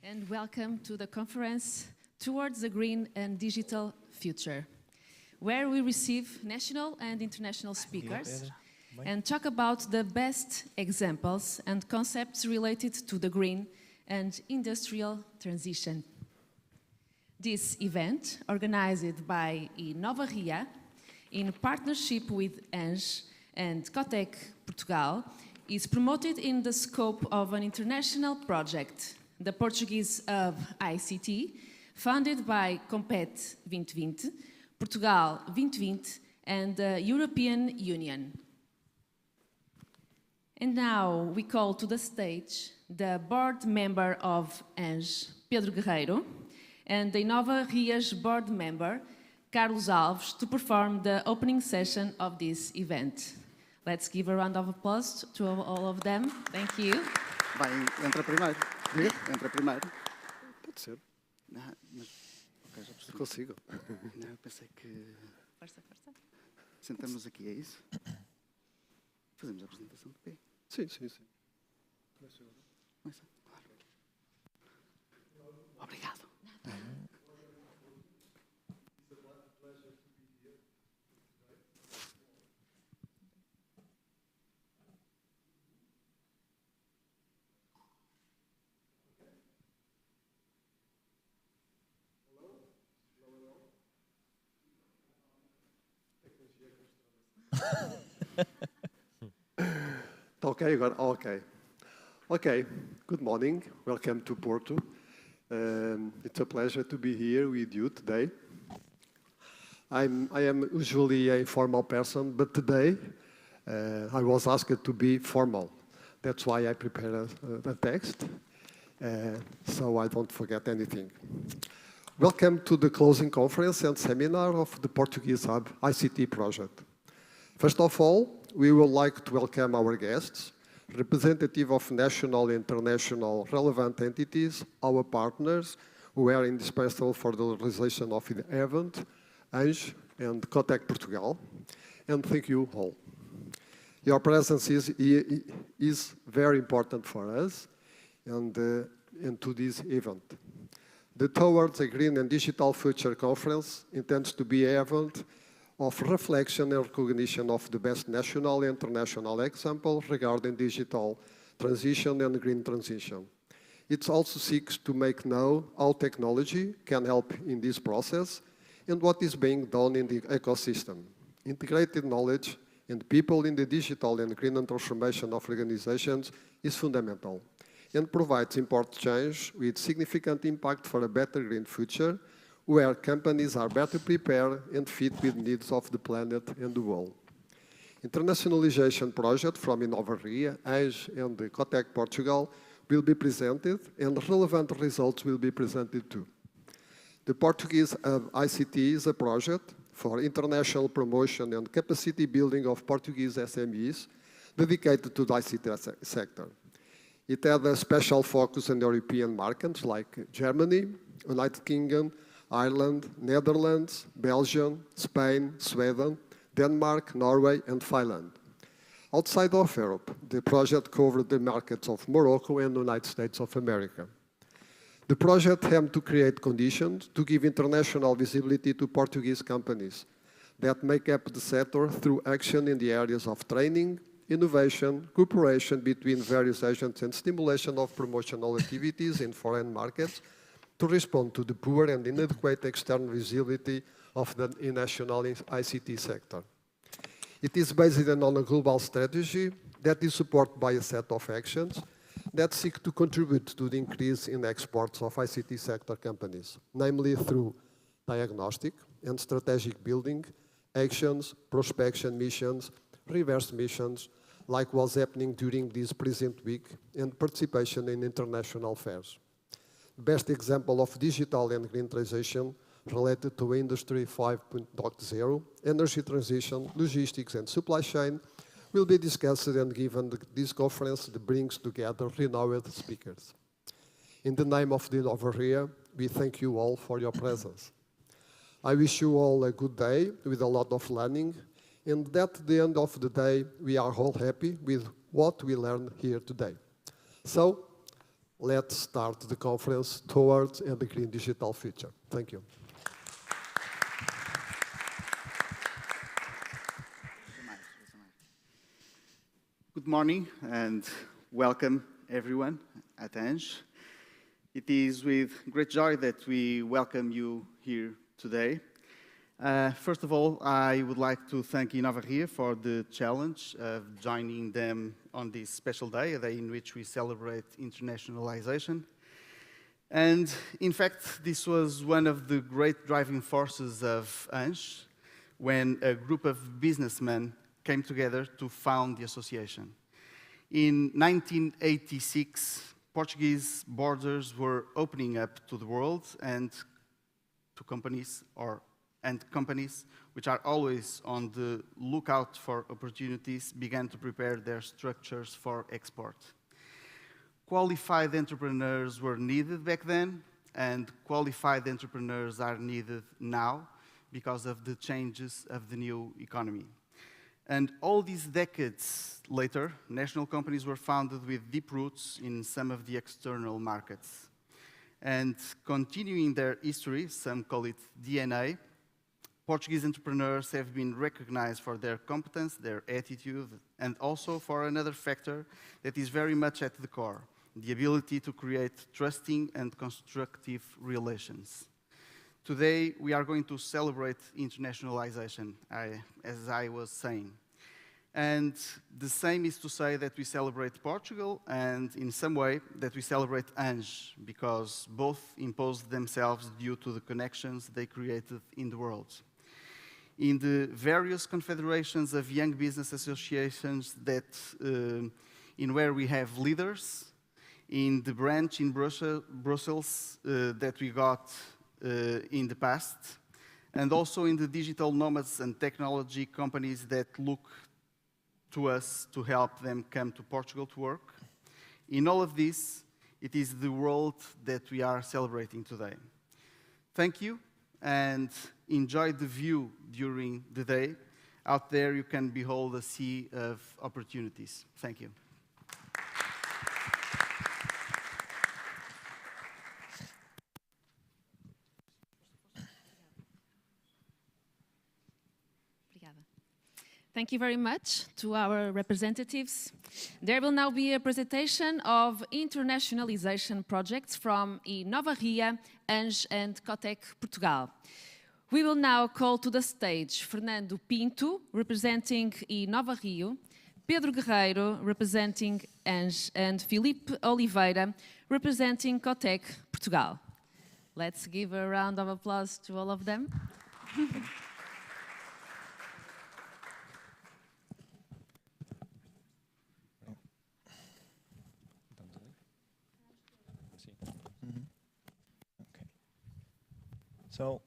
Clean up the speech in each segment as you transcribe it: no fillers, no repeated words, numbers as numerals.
and welcome to the conference Towards a Green and Digital Future, where we receive national and international speakers and talk about the best examples and concepts related to the green and industrial transition. This event, organized by Nova Ria, in partnership with ENGE and Cotec Portugal, is promoted in the scope of an international project, the Portuguese Hub ICT, funded by Compete 2020, Portugal 2020, and the European Union. And now we call to the stage the board member of ENGE, Pedro Guerreiro, and the Nova Ria's board member, Carlos Alves, to perform the opening session of this event. Let's give a round of applause to all of them. Thank you. Vai, entra primeiro. Entra primeiro. Pode ser. Não, mas, okay, já percebi. Consigo. Não, eu pensei que... Força, força. Sentamos aqui, é isso? Fazemos a apresentação de pé. Sim, sim, sim. Começa, claro. Obrigado. Okay, okay. Okay, good morning. Welcome to Porto. It's a pleasure to be here with you today. I am usually a formal person, but today I was asked to be formal. That's why I prepared a text, so I don't forget anything. Welcome to the closing conference and seminar of the Portuguese Hub ICT project. First of all, we would like to welcome our guests, representative of national and international relevant entities, our partners who are indispensable for the realization of the event, ENGE and Cotec Portugal, and thank you all. Your presence is very important for us and to this event. The Towards a Green and Digital Future Conference intends to be an event of reflection and recognition of the best national and international examples regarding digital transition and green transition. It also seeks to make known how technology can help in this process and what is being done in the ecosystem. Integrated knowledge and people in the digital and green transformation of organizations is fundamental and provides important change with significant impact for a better green future where companies are better prepared and fit with needs of the planet and the world. Internationalization project from Nova Ria, ENGE and the Cotec Portugal will be presented and relevant results will be presented too. The Portuguese ICT is a project for international promotion and capacity building of Portuguese SMEs dedicated to the ICT sector. It had a special focus on European markets like Germany, United Kingdom, Ireland, Netherlands, Belgium, Spain, Sweden, Denmark, Norway, and Finland. Outside of Europe, the project covered the markets of Morocco and the United States of America. The project aimed to create conditions to give international visibility to Portuguese companies that make up the sector through action in the areas of training, innovation, cooperation between various agents, and stimulation of promotional activities in foreign markets to respond to the poor and inadequate external visibility of the national ICT sector. It is based on a global strategy that is supported by a set of actions that seek to contribute to the increase in exports of ICT sector companies, namely through diagnostic and strategic building, actions, prospection missions, reverse missions, like was happening during this present week, and participation in international fairs. The best example of digital and green transition related to Industry 5.0, energy transition, logistics and supply chain will be discussed and given this conference that brings together renowned speakers. In the name of the Nova Ria, we thank you all for your presence. I wish you all a good day with a lot of learning, and that at the end of the day, we are all happy with what we learned here today. So, let's start the conference towards a green digital future. Thank you. Good morning and welcome everyone at Ange. It is with great joy that we welcome you here today. First of all, I would like to thank Inovaria for the challenge of joining them on this special day, a day in which we celebrate internationalization. And in fact, this was one of the great driving forces of Ange when a group of businessmen came together to found the association. In 1986, Portuguese borders were opening up to the world and to companies which are always on the lookout for opportunities began to prepare their structures for export. Qualified entrepreneurs were needed back then, and qualified entrepreneurs are needed now because of the changes of the new economy. And all these decades later, national companies were founded with deep roots in some of the external markets. And continuing their history, some call it DNA, Portuguese entrepreneurs have been recognized for their competence, their attitude, and also for another factor that is very much at the core, the ability to create trusting and constructive relations. Today, we are going to celebrate internationalization, as I was saying. And the same is to say that we celebrate Portugal and, in some way, that we celebrate Ange, because both imposed themselves due to the connections they created in the world. In the various confederations of young business associations in where we have leaders, in the branch in Brussels that we got in the past, and also in the digital nomads and technology companies that look to us to help them come to Portugal to work. In all of this, it is the world that we are celebrating today. Thank you, and enjoy the view during the day. Out there, you can behold a sea of opportunities. Thank you. Thank you very much to our representatives. There will now be a presentation of internationalization projects from Inovaria, Ange and Cotec Portugal. We will now call to the stage Fernando Pinto, representing Inovario, Pedro Guerreiro, representing Ange, and Filipe Oliveira, representing Cotec Portugal. Let's give a round of applause to all of them. So,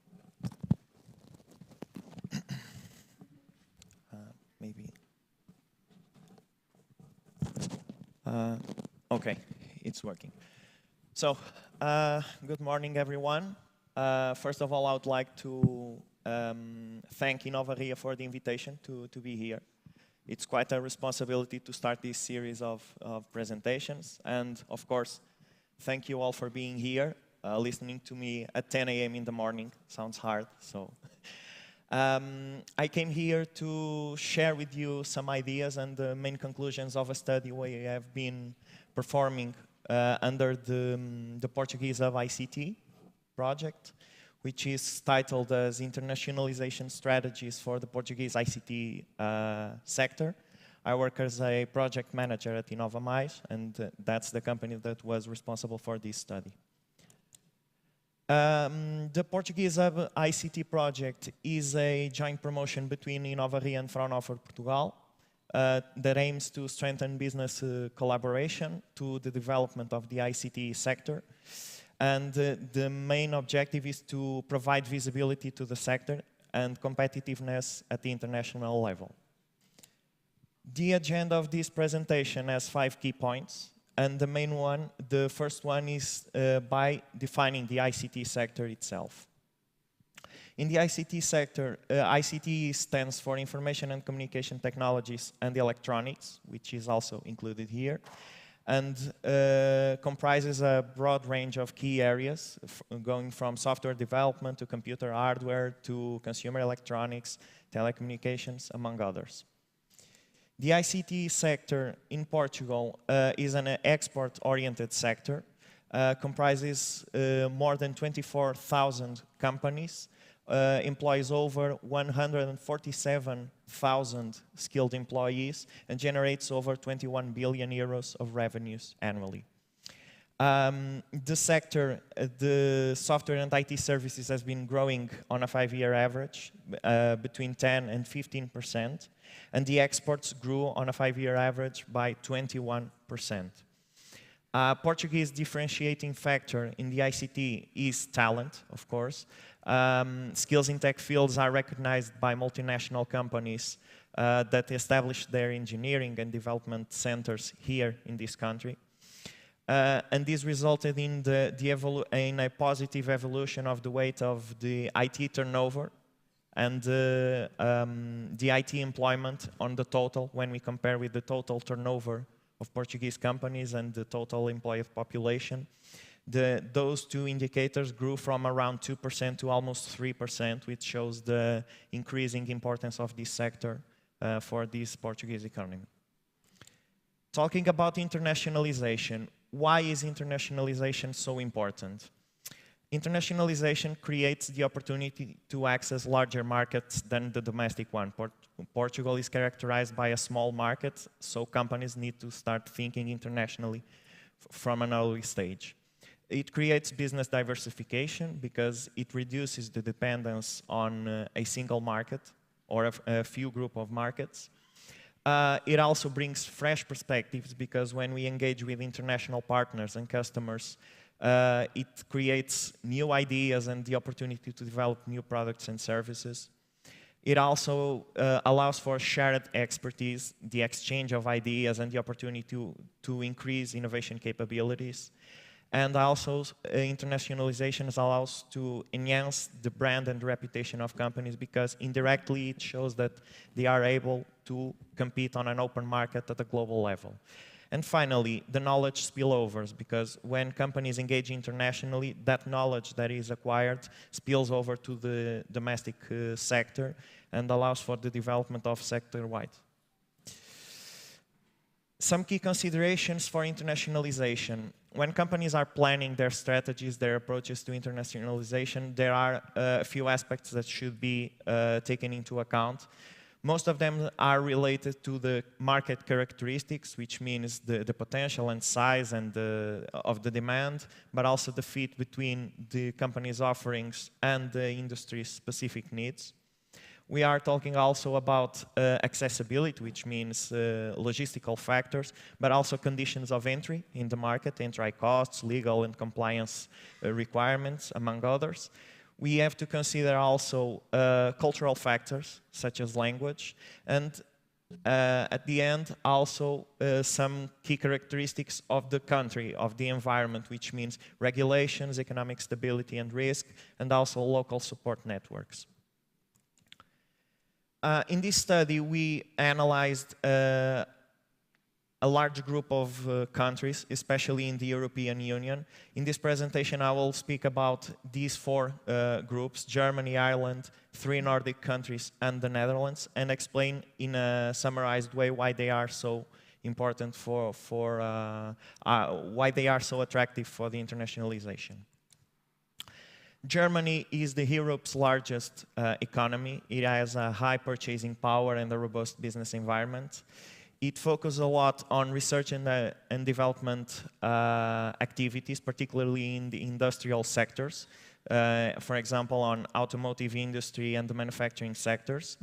maybe. Okay, it's working. So, good morning, everyone. First of all, I would like to thank Inovaria for the invitation to be here. It's quite a responsibility to start this series of presentations. And, of course, thank you all for being here. Listening to me at 10 a.m. in the morning sounds hard, so I came here to share with you some ideas and the main conclusions of a study we have been performing under the Portuguese of ICT project, which is titled as Internationalization Strategies for the Portuguese ICT sector. I work as a project manager at Inova Mais, and that's the company that was responsible for this study. The Portuguese Hub ICT project is a joint promotion between Inovaria and Fraunhofer Portugal that aims to strengthen business collaboration to the development of the ICT sector. And the main objective is to provide visibility to the sector and competitiveness at the international level. The agenda of this presentation has 5 key points. And the first one is by defining the ICT sector itself. In the ICT sector, ICT stands for Information and Communication Technologies and Electronics, which is also included here. and comprises a broad range of key areas, going from software development to computer hardware to consumer electronics, telecommunications, among others. The ICT sector in Portugal is an export-oriented sector, comprises more than 24,000 companies, employs over 147,000 skilled employees, and generates over 21 billion euros of revenues annually. The sector, the software and IT services has been growing on a 5-year average between 10 and 15%, and the exports grew on a 5-year average by 21%. Portuguese differentiating factor in the ICT is talent, of course. Skills in tech fields are recognized by multinational companies that establish their engineering and development centers here in this country. And this resulted in, in a positive evolution of the weight of the IT turnover and the IT employment on the total when we compare with the total turnover of Portuguese companies and the total employed population. Those two indicators grew from around 2% to almost 3%, which shows the increasing importance of this sector for this Portuguese economy. Talking about internationalization, why is internationalization so important? Internationalization creates the opportunity to access larger markets than the domestic one. Portugal is characterized by a small market, so companies need to start thinking internationally from an early stage. It creates business diversification because it reduces the dependence on a single market or a few group of markets. It also brings fresh perspectives because when we engage with international partners and customers, it creates new ideas and the opportunity to develop new products and services. It also allows for shared expertise, the exchange of ideas, and the opportunity to increase innovation capabilities. And also, internationalization allows to enhance the brand and reputation of companies because indirectly it shows that they are able to compete on an open market at a global level. And finally, the knowledge spillovers, because when companies engage internationally, that knowledge that is acquired spills over to the domestic sector and allows for the development of sector-wide. Some key considerations for internationalization. When companies are planning their strategies, their approaches to internationalization, there are a few aspects that should be taken into account. Most of them are related to the market characteristics, which means the potential and size and of the demand, but also the fit between the company's offerings and the industry's specific needs. We are talking also about accessibility, which means logistical factors, but also conditions of entry in the market, entry costs, legal and compliance requirements, among others. We have to consider also cultural factors, such as language, and at the end, also some key characteristics of the country, of the environment, which means regulations, economic stability and risk, and also local support networks. In this study, we analyzed a large group of countries, especially in the European Union. In this presentation, I will speak about these 4 groups, Germany, Ireland, 3 Nordic countries, and the Netherlands, and explain in a summarized way why they are so important why they are so attractive for the internationalization. Germany is Europe's largest economy. It has a high purchasing power and a robust business environment. It focuses a lot on research and development activities, particularly in the industrial sectors, for example, on automotive industry and the manufacturing sectors.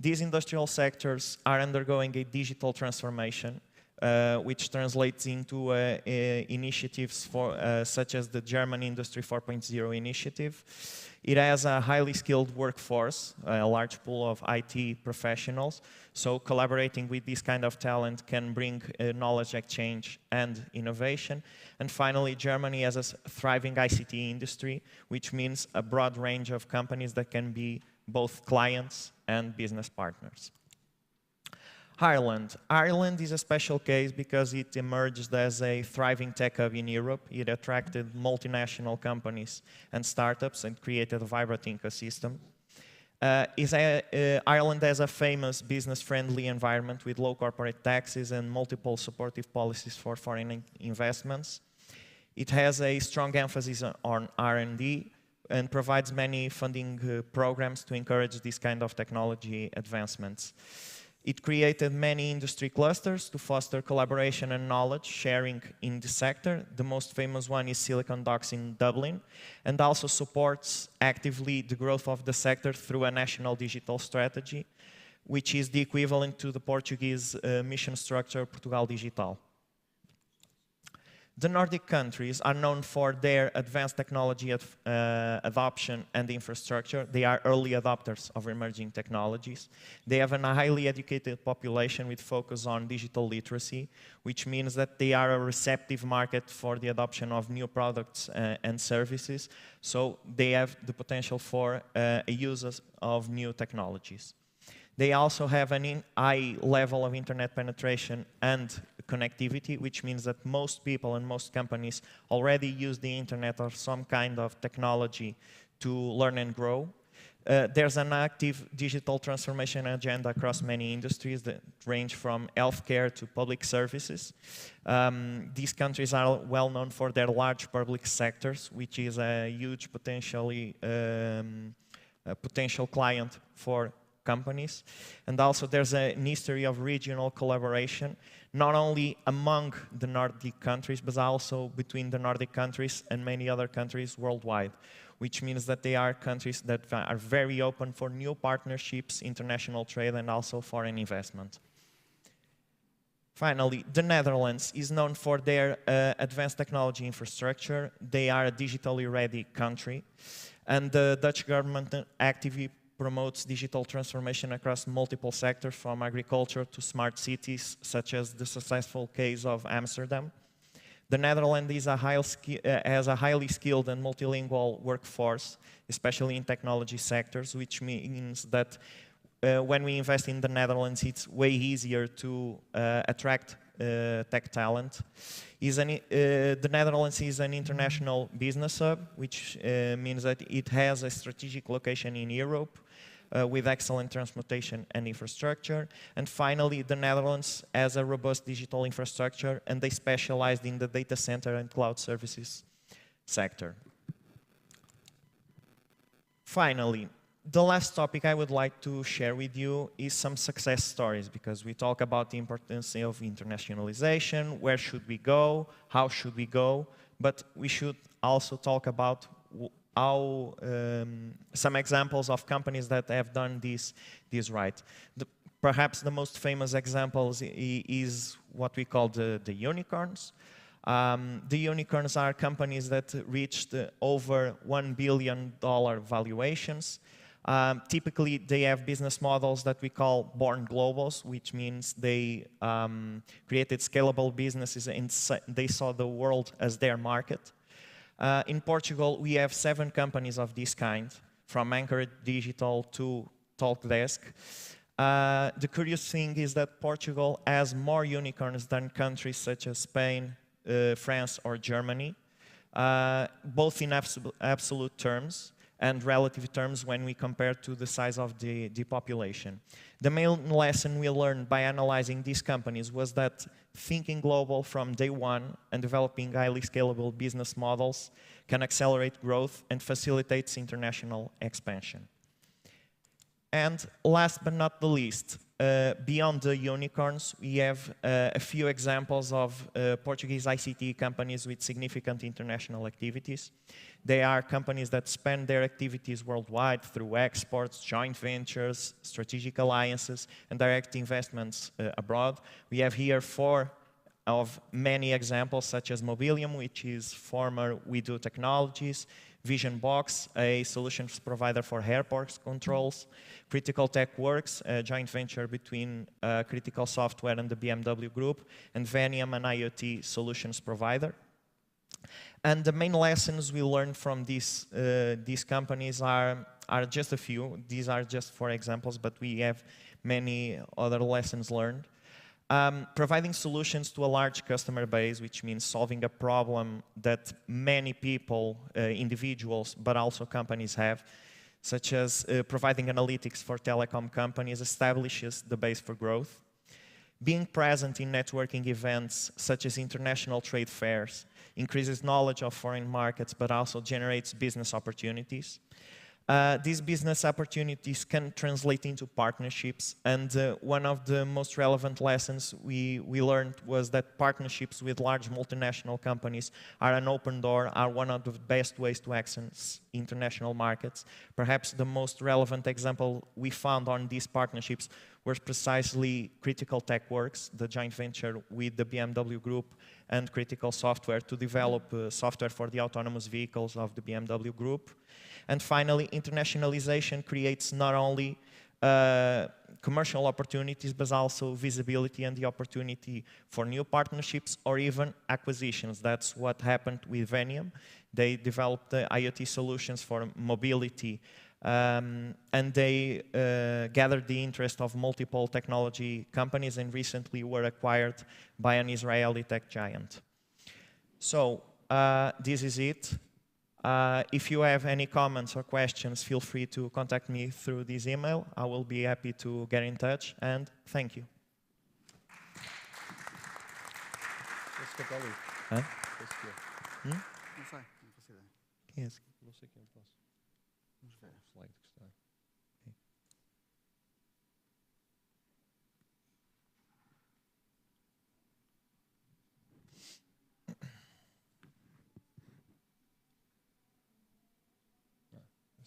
These industrial sectors are undergoing a digital transformation, which translates into initiatives such as the German Industry 4.0 initiative. It has a highly skilled workforce, a large pool of IT professionals, so collaborating with this kind of talent can bring knowledge exchange and innovation. And finally, Germany has a thriving ICT industry, which means a broad range of companies that can be both clients and business partners. Ireland. Ireland is a special case because it emerged as a thriving tech hub in Europe. It attracted multinational companies and startups and created a vibrant ecosystem. Ireland has a famous business-friendly environment with low corporate taxes and multiple supportive policies for foreign investments. It has a strong emphasis on R&D and provides many funding programs to encourage this kind of technology advancements. It created many industry clusters to foster collaboration and knowledge sharing in the sector. The most famous one is Silicon Docks in Dublin, and also supports actively the growth of the sector through a national digital strategy, which is the equivalent to the Portuguese mission structure Portugal Digital. The Nordic countries are known for their advanced technology adoption and infrastructure. They are early adopters of emerging technologies. They have a highly educated population with focus on digital literacy, which means that they are a receptive market for the adoption of new products and services. So they have the potential for a use of new technologies. They also have a high level of internet penetration and connectivity, which means that most people and most companies already use the internet or some kind of technology to learn and grow. There's an active digital transformation agenda across many industries that range from healthcare to public services. These countries are well known for their large public sectors, which is a huge potential client for companies. And also there's a history of regional collaboration, not only among the Nordic countries, but also between the Nordic countries and many other countries worldwide, which means that they are countries that are very open for new partnerships, international trade, and also foreign investment. Finally, the Netherlands is known for their advanced technology infrastructure. They are a digitally ready country, and the Dutch government actively promotes digital transformation across multiple sectors, from agriculture to smart cities, such as the successful case of Amsterdam. The Netherlands has a highly skilled and multilingual workforce, especially in technology sectors, which means that when we invest in the Netherlands, it's way easier to attract tech talent. The Netherlands is an international business hub, which means that it has a strategic location in Europe with excellent transportation and infrastructure. And finally, the Netherlands has a robust digital infrastructure, and they specialize in the data center and cloud services sector. Finally, the last topic I would like to share with you is some success stories, because we talk about the importance of internationalization, where should we go, how should we go, but we should also talk about how some examples of companies that have done this right. Perhaps the most famous example is what we call the unicorns. The unicorns are companies that reached over $1 billion valuations. Typically, they have business models that we call born globals, which means they created scalable businesses and they saw the world as their market. In Portugal, we have 7 companies of this kind, from Anchor Digital to Talkdesk. The curious thing is that Portugal has more unicorns than countries such as Spain, France, or Germany, both in absolute terms and relative terms when we compare to the size of the population. The main lesson we learned by analyzing these companies was that thinking global from day one and developing highly scalable business models can accelerate growth and facilitates international expansion. And last but not the least, beyond the unicorns, we have a few examples of Portuguese ICT companies with significant international activities. They are companies that span their activities worldwide through exports, joint ventures, strategic alliances, and direct investments abroad. We have here 4 of many examples, such as Mobilium, which is former WeDo Technologies, Visionbox, a solutions provider for airport controls, Critical Tech Works, a joint venture between Critical Software and the BMW Group, and Venium, an IoT solutions provider. And the main lessons we learned from these companies are just a few. These are just 4 examples, but we have many other lessons learned. Providing solutions to a large customer base, which means solving a problem that many people, individuals, but also companies have, such as providing analytics for telecom companies, establishes the base for growth. Being present in networking events, such as international trade fairs, increases knowledge of foreign markets, but also generates business opportunities. These business opportunities can translate into partnerships, and one of the most relevant lessons we learned was that partnerships with large multinational companies are an open door, are one of the best ways to access international markets. Perhaps the most relevant example we found on these partnerships was precisely Critical Tech Works, the joint venture with the BMW Group and Critical Software to develop software for the autonomous vehicles of the BMW Group. And finally, internationalization creates not only commercial opportunities, but also visibility and the opportunity for new partnerships or even acquisitions. That's what happened with Venium. They developed the IoT solutions for mobility, and they gathered the interest of multiple technology companies and recently were acquired by an Israeli tech giant. So this is it. If you have any comments or questions, feel free to contact me through this email. I will be happy to get in touch, and thank you. Hã? Não sei, não faço ideia. Quem é esse? Não sei quem eu posso. Vamos ver. O slide que está.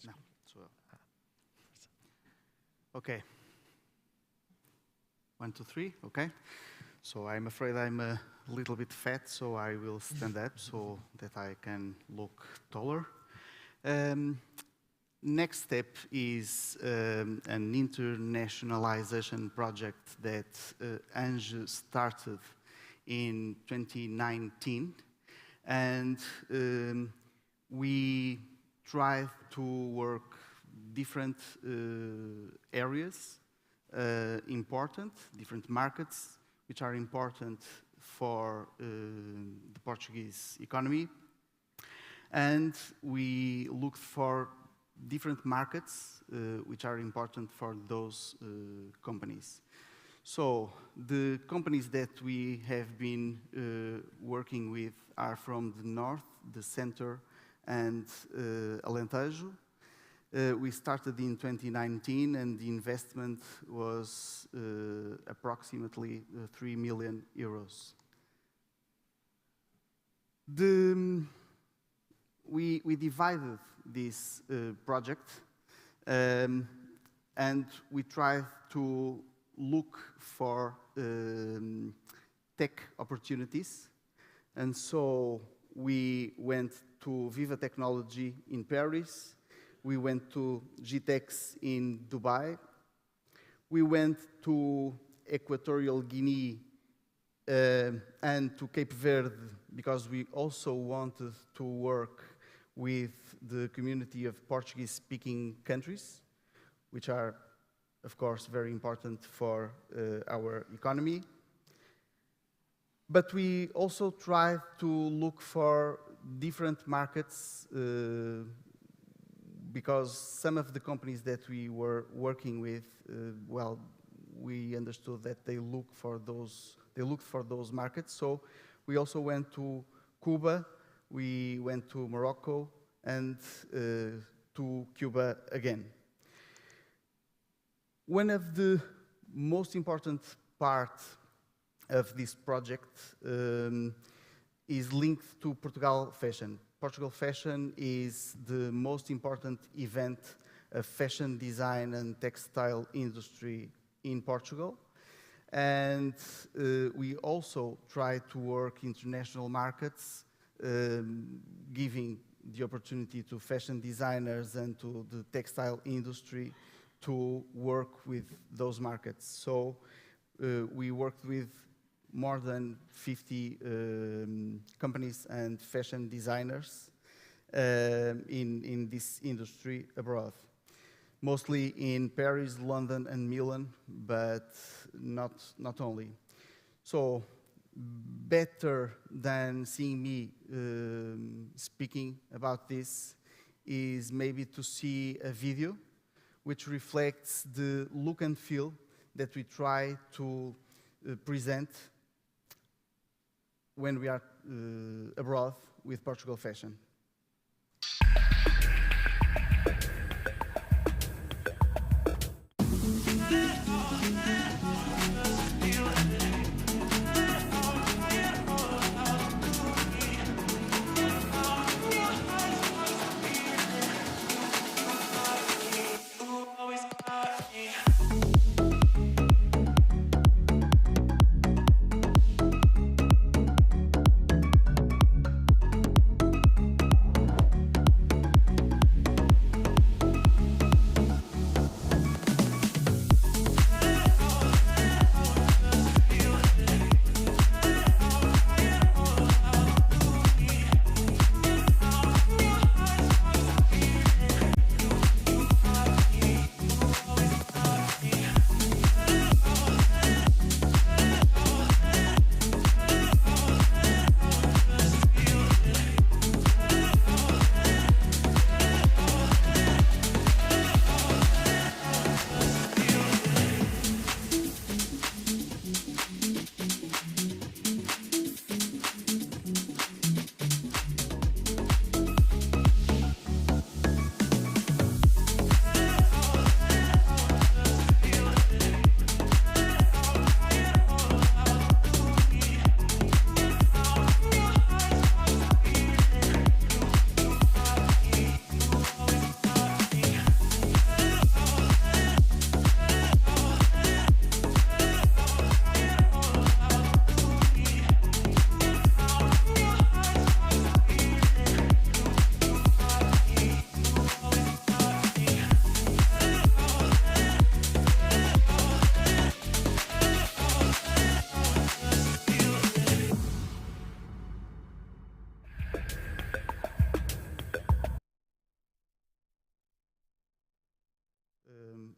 Não, sou eu. Okay. 1, 2, 3, okay. So I'm afraid I'm a little bit fat, so I will stand up so that I can look taller. Next step is an internationalization project that Ange started in 2019, and we tried to work different areas, different markets, which are important for the Portuguese economy. And we looked for different markets which are important for those companies. So the companies that we have been working with are from the north, the center, and Alentejo. We started in 2019, and the investment was approximately 3 million euros. We divided this project, and we tried to look for tech opportunities. And so we went to Viva Technology in Paris. We went to GTEx in Dubai. We went to Equatorial Guinea and to Cape Verde because we also wanted to work with the community of Portuguese-speaking countries, which are, of course, very important for our economy. But we also tried to look for different markets because some of the companies that we were working with, well, we understood that they looked for those markets. So we also went to Cuba, we went to Morocco, and to Cuba again. One of the most important parts of this project is linked to Portugal Fashion. Portugal Fashion is the most important event of fashion design and textile industry in Portugal. And we also try to work international markets, giving the opportunity to fashion designers and to the textile industry to work with those markets. So we worked with more than 50 companies and fashion designers in this industry abroad. Mostly in Paris, London, and Milan, but not only. So better than seeing me speaking about this is maybe to see a video which reflects the look and feel that we try to present when we are abroad with Portugal Fashion.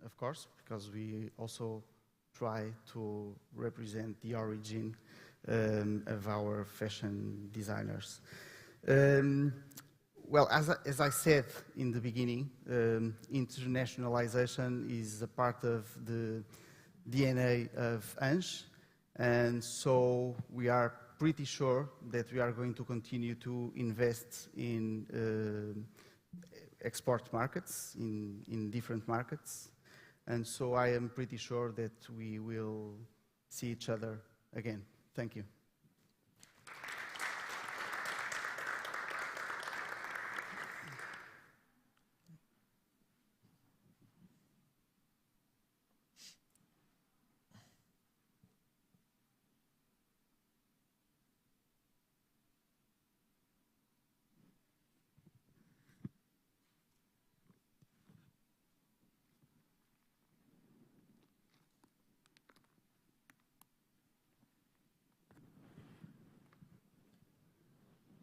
Of course, because we also try to represent the origin of our fashion designers. Well, as I said in the beginning, internationalization is a part of the DNA of Ange, and so we are pretty sure that we are going to continue to invest in export markets, in different markets. And so I am pretty sure that we will see each other again. Thank you.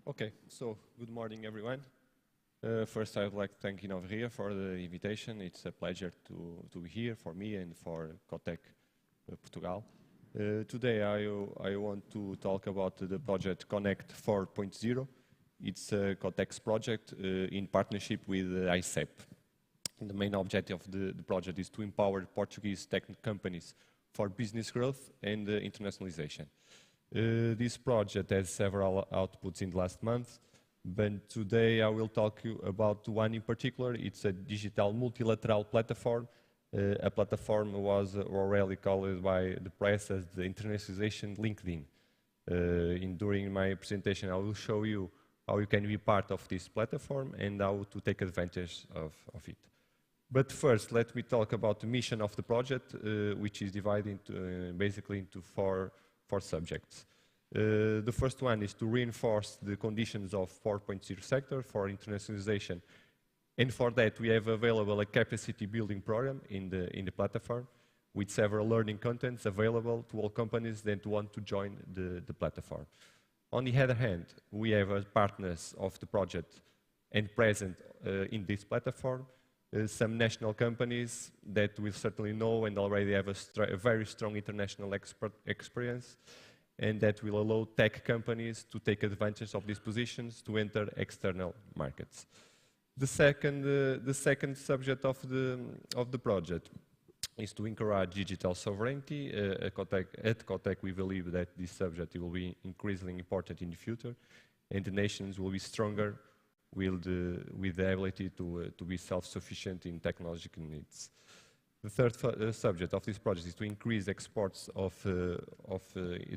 Okay, so good morning, everyone. First, I would like to thank Inovaria for the invitation. It's a pleasure to be here for me and for Cotec Portugal. Today, I want to talk about the project Connect 4.0. It's a Cotec's project in partnership with ICEP. The main objective of the project is to empower Portuguese tech companies for business growth and internationalization. This project has several outputs in the last month, but today I will talk to you about one in particular. It's a digital multilateral platform. A platform was already called by the press as the internationalization LinkedIn. During my presentation, I will show you how you can be part of this platform and how to take advantage of it. But first, let me talk about the mission of the project, which is divided into, basically into four subjects. The first one is to reinforce the conditions of 4.0 sector for internationalization. And for that, we have available a capacity building program in the platform. with several learning contents available to all companies that want to join the platform. On the other hand, we have as partners of the project and present in this platform some national companies that we certainly know and already have a very strong international experience, and that will allow tech companies to take advantage of these positions to enter external markets. The second subject of the project is to encourage digital sovereignty. At Cotec, we believe that this subject will be increasingly important in the future, and the nations will be stronger with the ability to be self-sufficient in technological needs. The third subject of this project is to increase exports of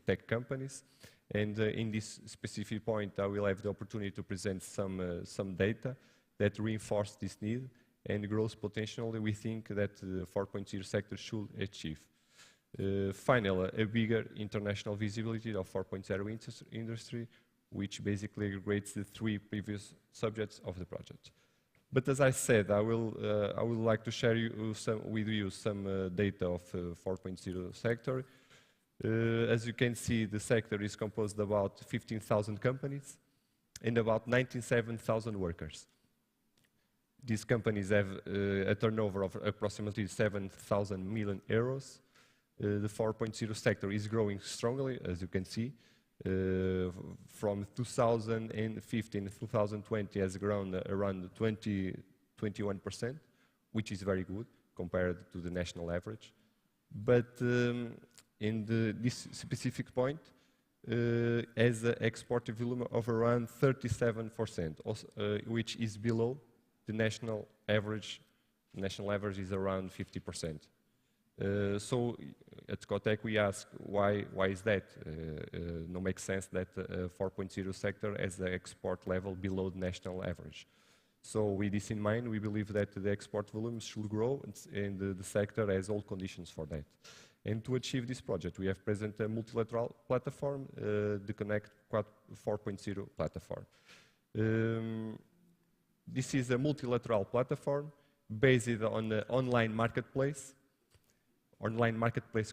tech companies. And in this specific point, I will have the opportunity to present some data that reinforce this need and growth potential we think that the 4.0 sector should achieve. Finally, a bigger international visibility of 4.0 industry, which basically aggregates the three previous subjects of the project. But as I said, I would like to share with you some data of 4.0 sector. As you can see, the sector is composed of about 15,000 companies and about 97,000 workers. These companies have a turnover of approximately 7,000 million euros. The 4.0 sector is growing strongly, as you can see. From 2015 to 2020 has grown around 21%, which is very good compared to the national average. But in this specific point, has an export volume of around 37%, also, which is below the national average. National average is around 50%. So at Cotec we ask why is that? No makes sense that 4.0 sector has the export level below the national average. So with this in mind, we believe that the export volume should grow, and the sector has all conditions for that. And to achieve this project, we have presented a multilateral platform, the Connect 4.0 platform. This is a multilateral platform based on the online marketplace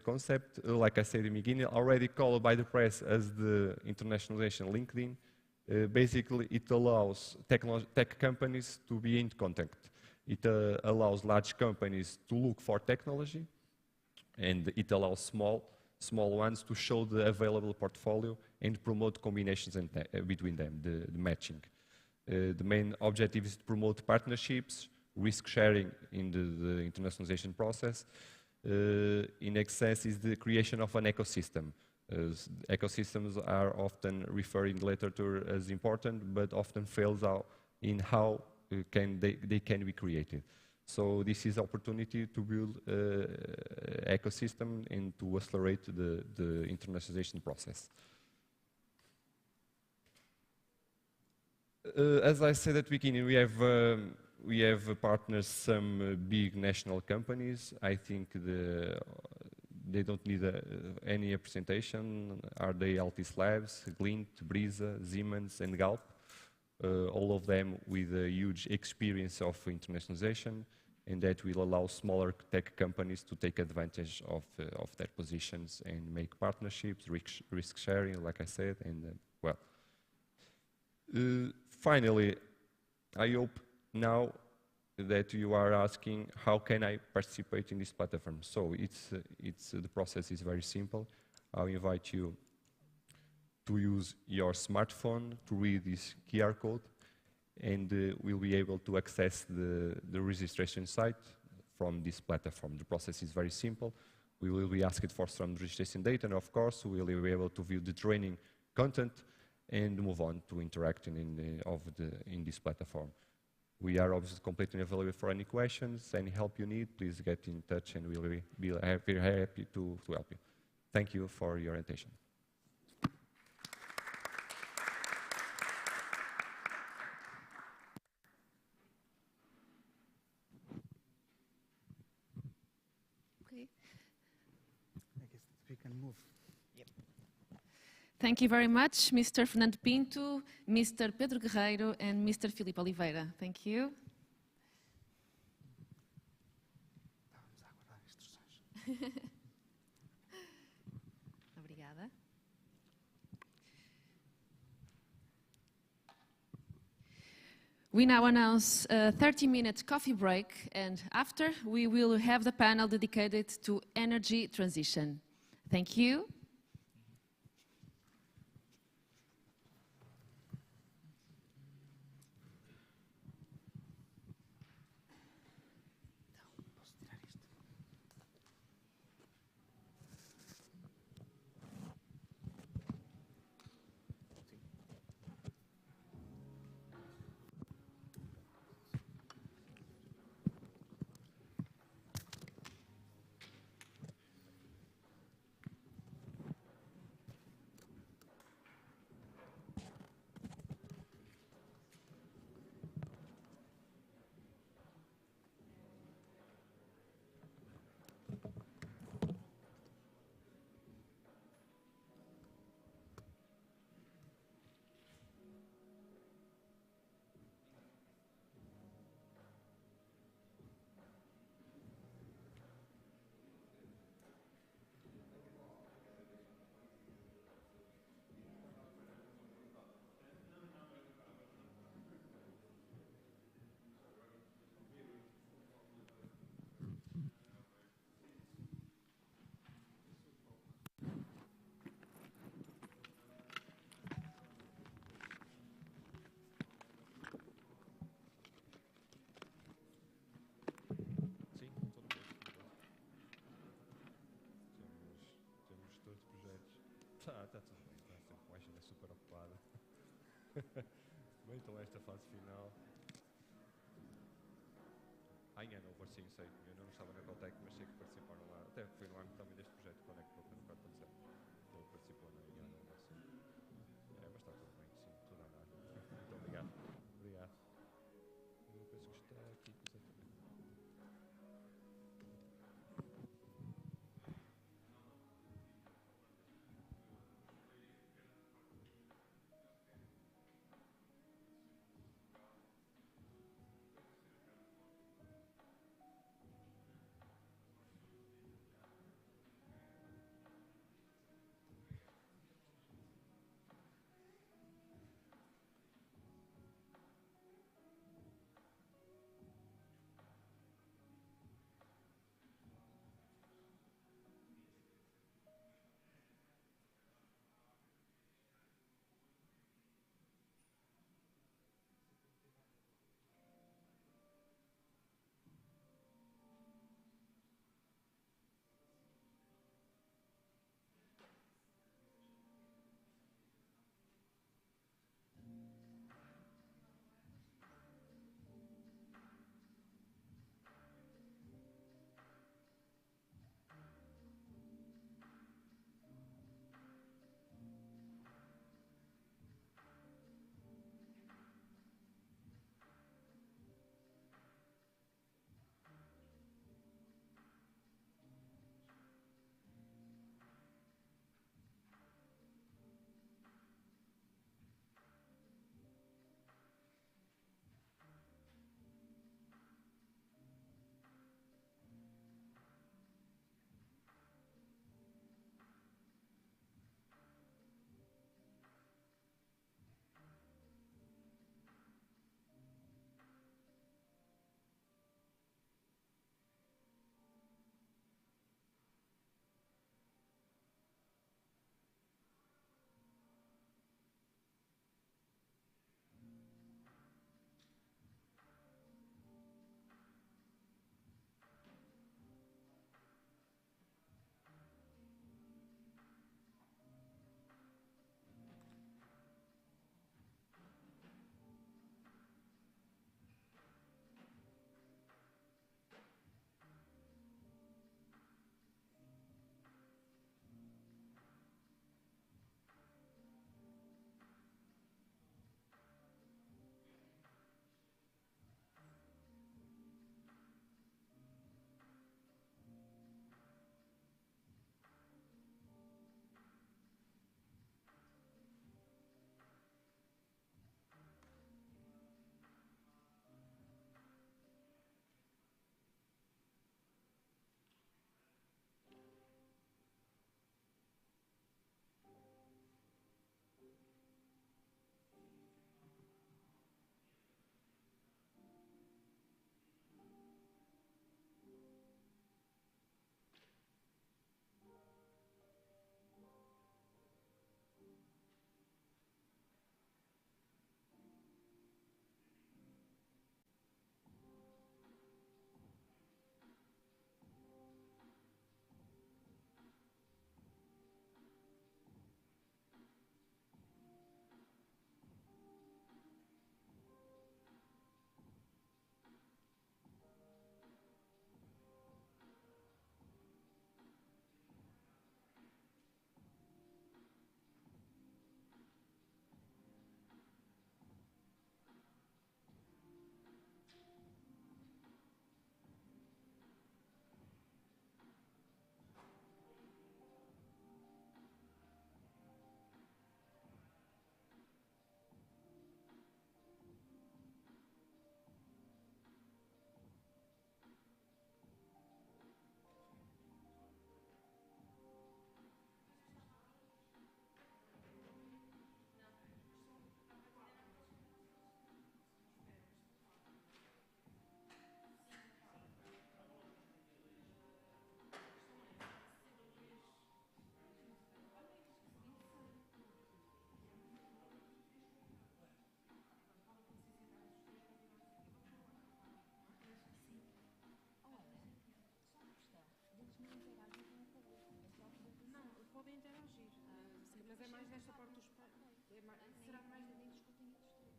concept, like I said in the beginning, already called by the press as the internationalization LinkedIn. Basically, it allows tech companies to be in contact. It allows large companies to look for technology, and it allows small ones to show the available portfolio and promote combinations between them, the matching. The main objective is to promote partnerships, risk sharing in the internationalization process. In excess is the creation of an ecosystem. Ecosystems are often referred in the literature as important, but often fails out in how they can be created. So this is opportunity to build ecosystem and to accelerate the internationalization process. As I said at the beginning, we have partners, some big national companies. I think they don't need any presentation. Are they Altis Labs, Glint, Brisa, Siemens, and Galp? All of them with a huge experience of internationalization, and that will allow smaller tech companies to take advantage of their positions and make partnerships, risk sharing, like I said, and well. Finally, I hope now that you are asking how can I participate in this platform. So the process is very simple. I'll invite you to use your smartphone to read this QR code, and we'll be able to access the registration site from this platform. The process is very simple. We will be asked for some registration data, and of course we will be able to view the training content and move on to interacting in this platform. We are obviously completely available for any questions, any help you need. Please get in touch, and we'll be very happy to help you. Thank you for your attention. Okay. I guess we can move. Thank you very much, Mr. Fernando Pinto, Mr. Pedro Guerreiro, and Mr. Filipe Oliveira. Thank you. Vamos aguardar instruções. Obrigada. We now announce a 30-minute coffee break, and after we will have the panel dedicated to energy transition. Thank you. Está tudo bem, está sempre com a agenda super ocupada. Bem, então esta fase final. Ainda não parecia, sei, eu não estava na Cotec, mas sei que participaram lá. Até foi no ano também deste projeto Connect Open 4.0. Ele participou na Iana, assim. É, mas está tudo bem, sim, tudo a andar. Muito obrigado. Obrigado. Eu penso que está aqui, exatamente. esta parte dos será mais nem discutem estes três.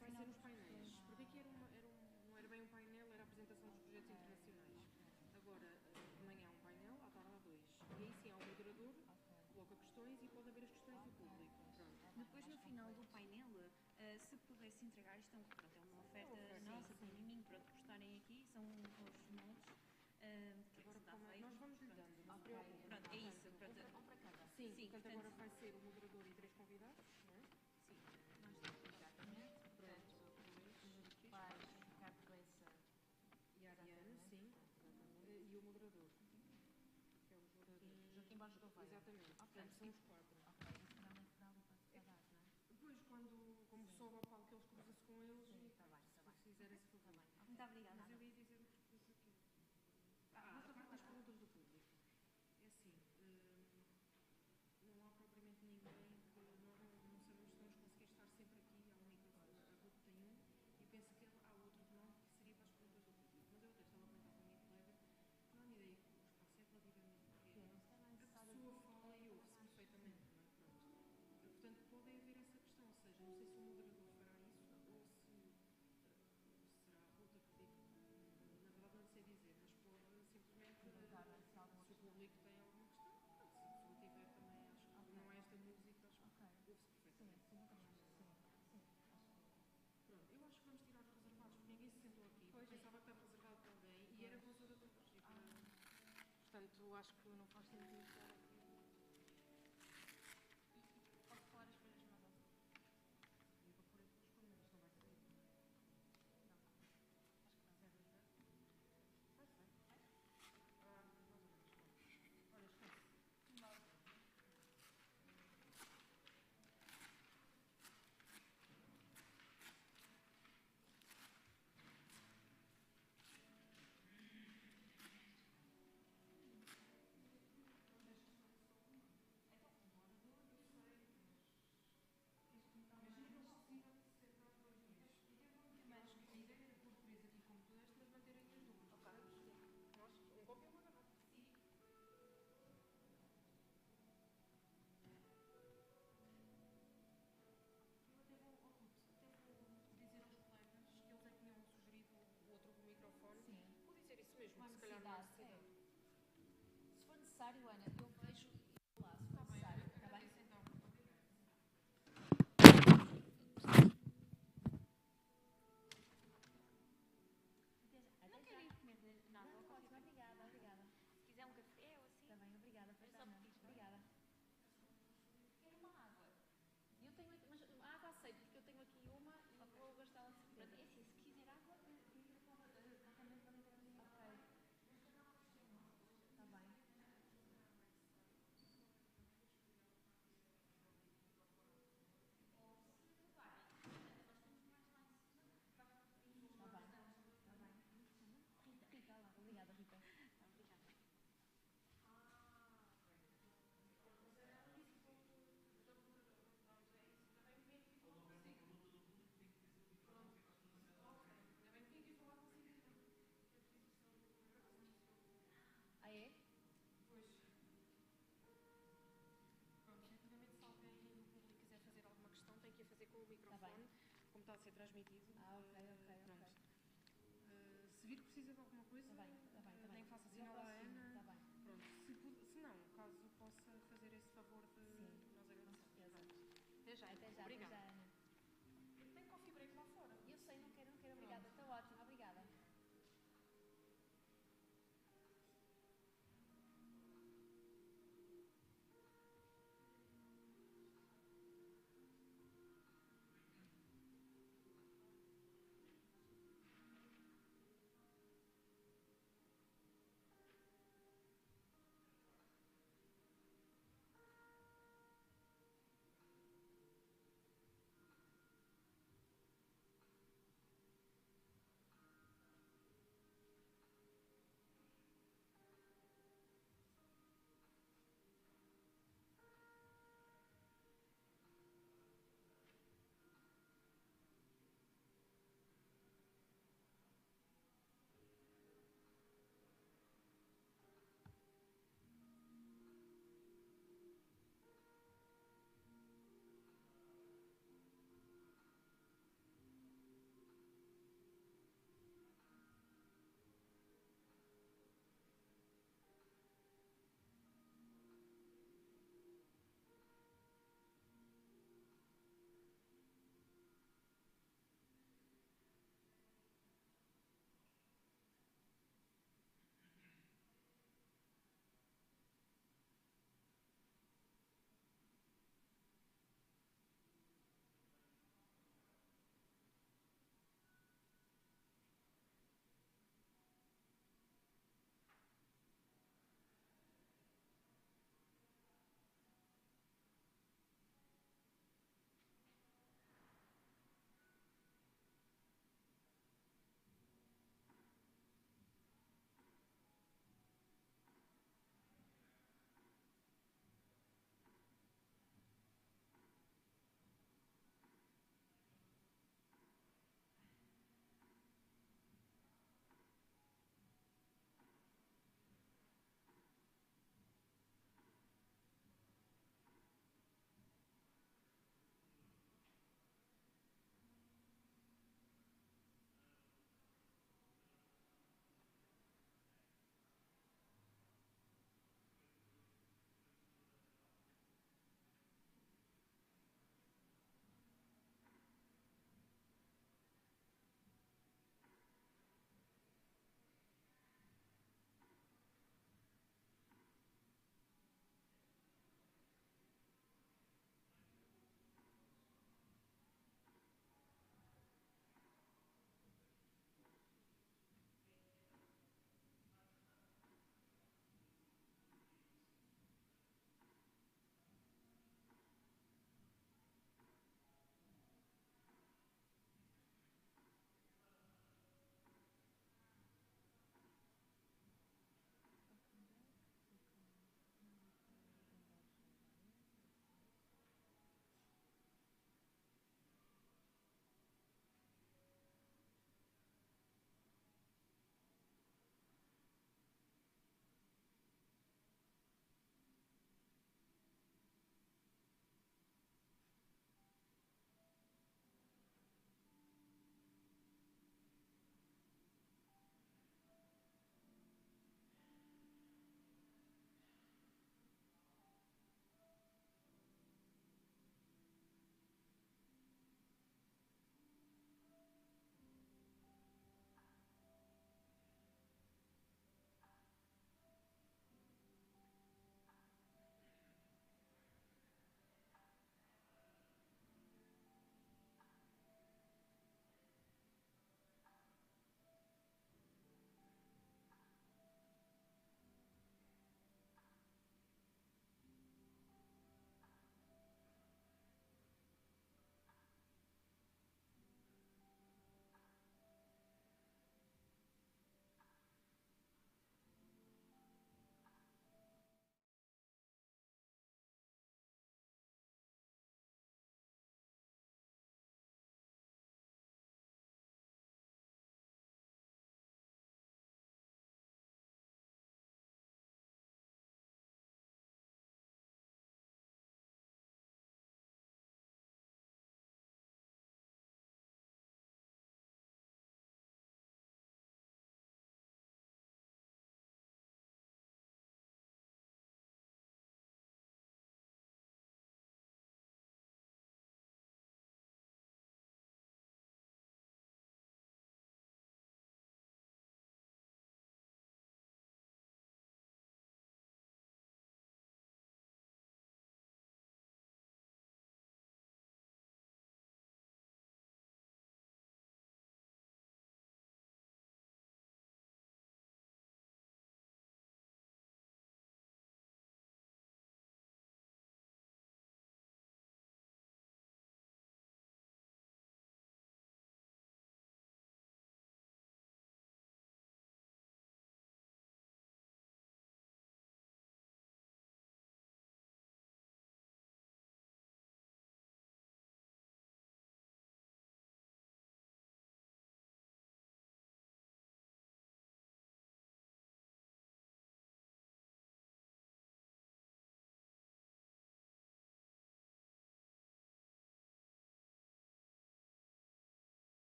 Vai ser os painéis. Porque aqui não era bem um painel, era a apresentação dos projetos internacionais. Agora, de manhã há um painel, à tarde há dois. E aí sim há um moderador, coloca questões e pode haver as questões do público. Pronto. Depois, no final do painel, se pudesse entregar, isto é uma oferta nossa, para mim, pronto, por estarem aqui, são os moldes. Agora, nós vamos lhe dando, não se preocupe. Pronto, é isso. Pronto. Um para cada. Sim, portanto, agora vai ser o moderador e 3 convidados, não é? Sim, exatamente. Pronto. Vai ficar com essa. E a Ariane, sim. E o moderador. Que é o Joaquim Borges Gouveia. Exatamente. Portanto, são os 4. Ok, isso será uma final do participar, não é? Depois, como sobe ao palco, eles cruzam-se com eles e se fizerem esse favor. Muito obrigada. Mas eu ia dizer outra coisa aqui. Outra parte das perguntas do público. É assim, não há propriamente ninguém que nós não sabemos se vamos conseguir estar sempre aqui. Há um microfone, a grupo tem um, e penso que há outro que não, que seria para as perguntas do público. Mas eu até estava a comentar com a minha colega, não há uma ideia que o espaço é relativamente pequeno. A pessoa fala e ouve-se perfeitamente, não é? Pronto. Portanto, pode haver essa questão, ou seja, não sei se o moderador fará isso ou se será a Ruta que diga. Na verdade, não sei dizer, mas pode simplesmente, se o público tem alguma questão, pronto, se a pessoa tiver também, acho que não é esta música, acho que ouve-se perfeitamente. Pronto, eu acho que vamos tirar os reservados, porque ninguém se sentou aqui, porque pensava que estava reservado para alguém e era voz da todos. Portanto, acho que não faz sentido estar aqui. Posso falar as coisas mais alto? Eu vou pôr aqui os comandos, não vai sair. Não. Acho que não. Vai sair. Mais ou menos. Olha, esquece. Mesmo, se calhar não há necessidade. Se for necessário, Ana, eu vejo e vou lá, se for necessário. Está bem? Então. Não quero ir comer nada. Não, ótimo, obrigada, obrigada. Se quiser um café ou assim. Está bem, obrigada. É só pedir, Obrigada. Quero uma água. Eu tenho aqui, mas a água aceito, porque eu tenho aqui uma e vou gastá-la de certeza. É assim, se quiser água, Está bem. Rita, lá. Obrigada, Rita. obrigada. Ah, é? Pois. Pronto, efetivamente, se alguém do público quiser fazer alguma questão, tem que a fazer com o microfone, como está a ser transmitido. Ok. Se vir que precisa de alguma coisa, nem faça sinal à Ana. Está bem. Pronto, se não, caso possa fazer esse favor de nós agradecemos. Até já. Até já, Obrigada. Ana. Tem coffee break lá fora. Eu sei, não quero, obrigada. Está ótimo, obrigada.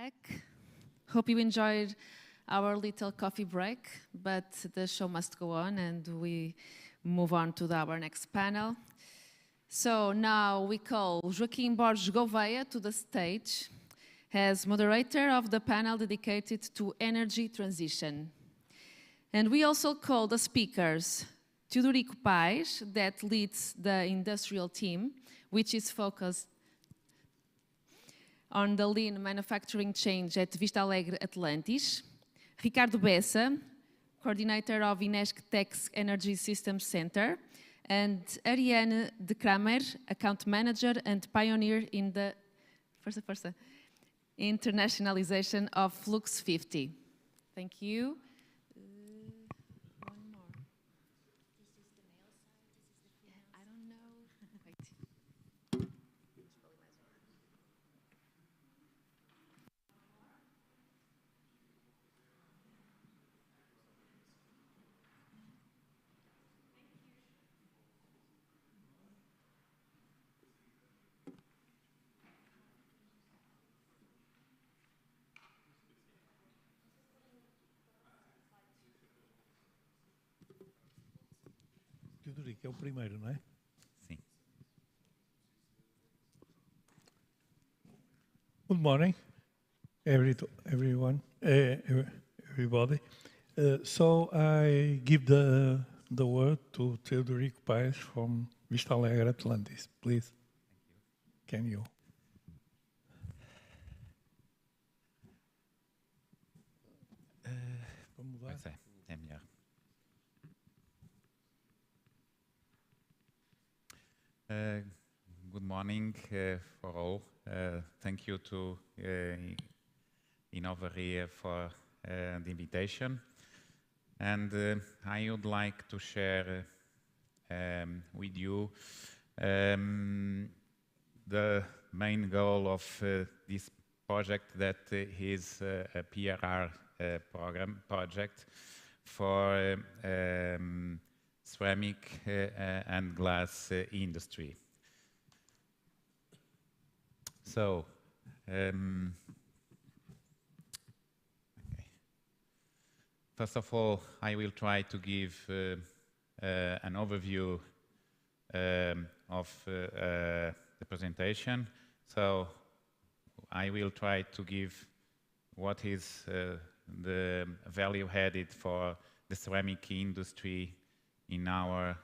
Back. Hope you enjoyed our little coffee break, but the show must go on and we move on to our next panel. So now we call Joaquim Borges Gouveia to the stage as moderator of the panel dedicated to energy transition. And we also call the speakers Teodorico Paes, that leads the industrial team, which is focused on the lean manufacturing change at Vista Alegre Atlantis. Ricardo Bessa, coordinator of Inesc Tech's Energy Systems Center, and Ariane de Kramer, account manager and pioneer in the internationalization of Flux 50. Thank you. One more. This is the male side, this is the female side. I don't know. Wait. Teodorico é o primeiro, não é? Sim. Good morning, everyone, everybody. So I give the word to Teodorico Paes from Vista Alegre Atlantis, please. Can you? Vamos mudar? Pois é melhor. Good morning for all. Thank you to Inovaria for the invitation. And I would like to share with you the main goal of this project, that is a PRR project for ceramic and glass industry. So, okay. First of all, I will try to give an overview of the presentation. So, I will try to give what is the value added for the ceramic industry in our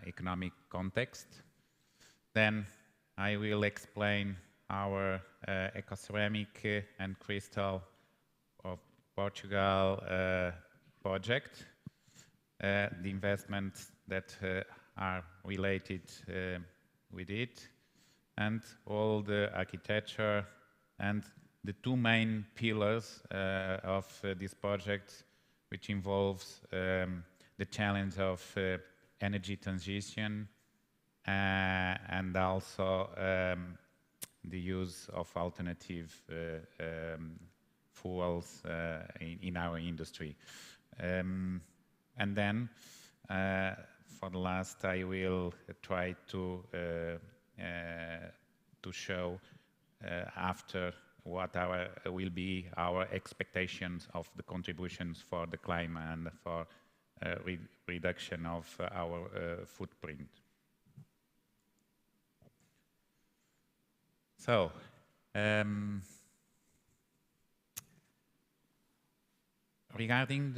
economic context. Then I will explain our ecoceramic and crystal of Portugal project, the investments that are related with it, and all the architecture and the two main pillars of this project, which involves the challenge of energy transition and also the use of alternative fuels in our industry. And then, for the last, I will try to show after what will be our expectations of the contributions for the climate and for reduction of our footprint. So, regarding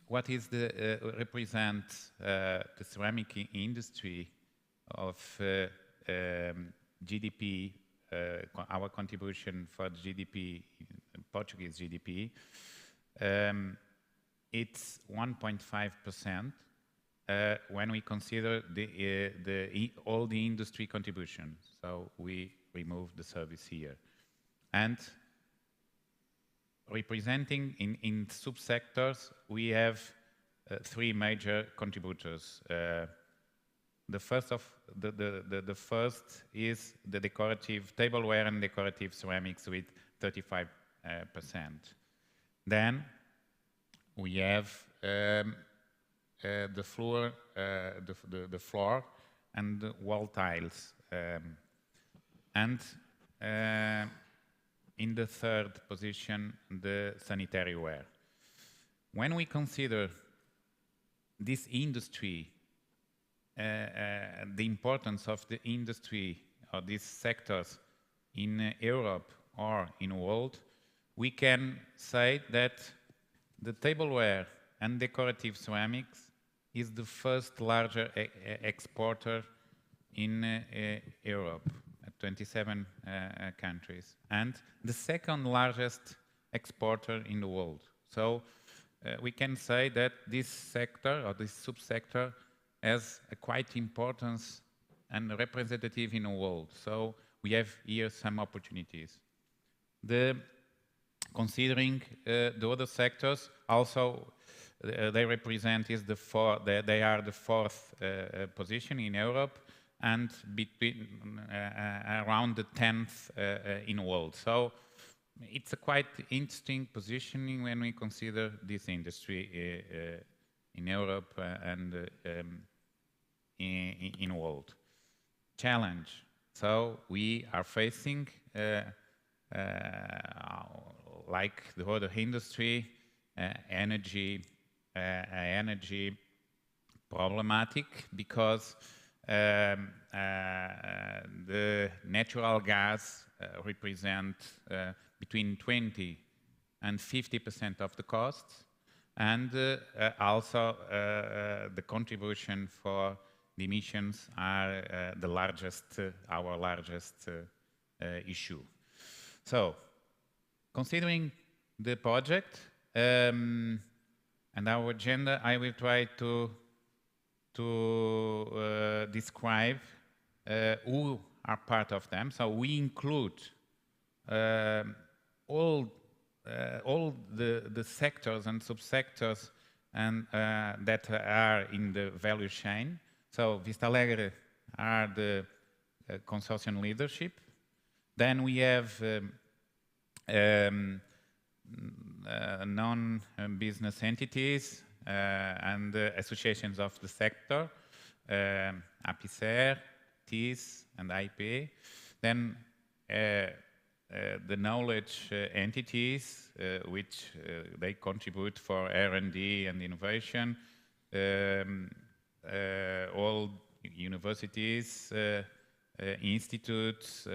what is represent the ceramic industry of GDP, our contribution for GDP, Portuguese GDP, it's 1.5% when we consider all the industry contributions. So we remove the service here. And representing in subsectors, we have three major contributors. The first is the decorative tableware and decorative ceramics with 35%. Then we have the floor and the wall tiles, and in the third position, the sanitary ware. When we consider this industry, the importance of the industry or these sectors in Europe or in the world, we can say that the tableware and decorative ceramics is the first larger exporter in Europe, at 27 countries, and the second largest exporter in the world. So we can say that this sector or this subsector has a quite importance and representative in the world. So we have here some opportunities. Considering the other sectors, also they represent they are the fourth position in Europe and between around the 10th in the world. So it's a quite interesting positioning when we consider this industry in Europe and in the world. Challenge. So we are facing, like the other industry, energy problematic, because the natural gas represent between 20 and 50% of the costs, and also the contribution for the emissions are our largest issue. So, considering the project and our agenda, I will try to describe who are part of them. So we include all the sectors and subsectors and that are in the value chain. So Vista Alegre are the consortium leadership. Then we have non-business entities and associations of the sector, APICER, TIS, and IP. Then the knowledge entities, which they contribute for R&D and innovation, all universities, institutes,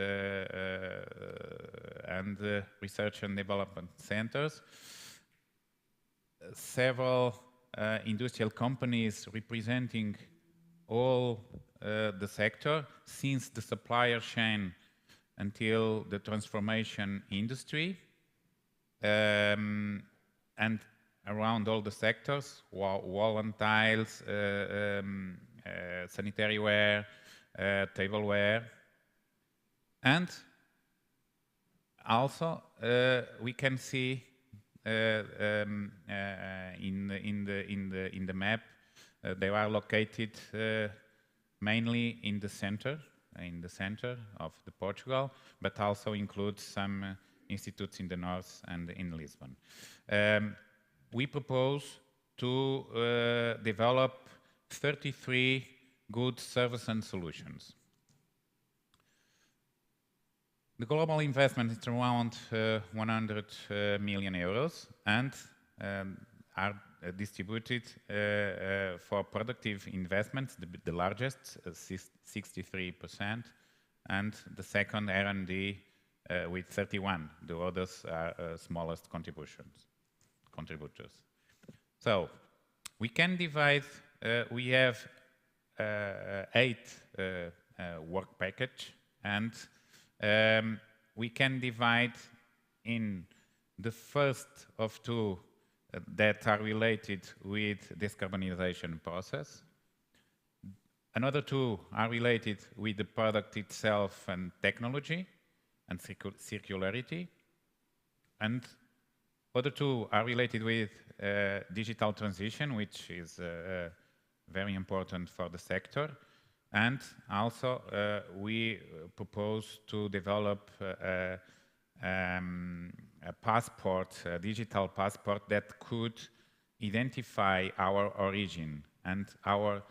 and research and development centers. Several industrial companies representing all the sector, since the supplier chain until the transformation industry, and around all the sectors, wall and tiles, sanitary ware, tableware, and also we can see in the map they are located mainly in the center of Portugal, but also include some institutes in the north and in Lisbon. We propose to develop 33 goods, services and solutions. The global investment is around 100 million euros and are distributed for productive investments, the largest, 63%, and the second R&D with 31. The others are smallest contributors. So we can divide, we have 8 work package, and we can divide in the first of 2 that are related with decarbonization process. Another 2 are related with the product itself and technology and circularity. And other 2 are related with digital transition, which is very important for the sector. And also we propose to develop a passport, a digital passport that could identify our origin and our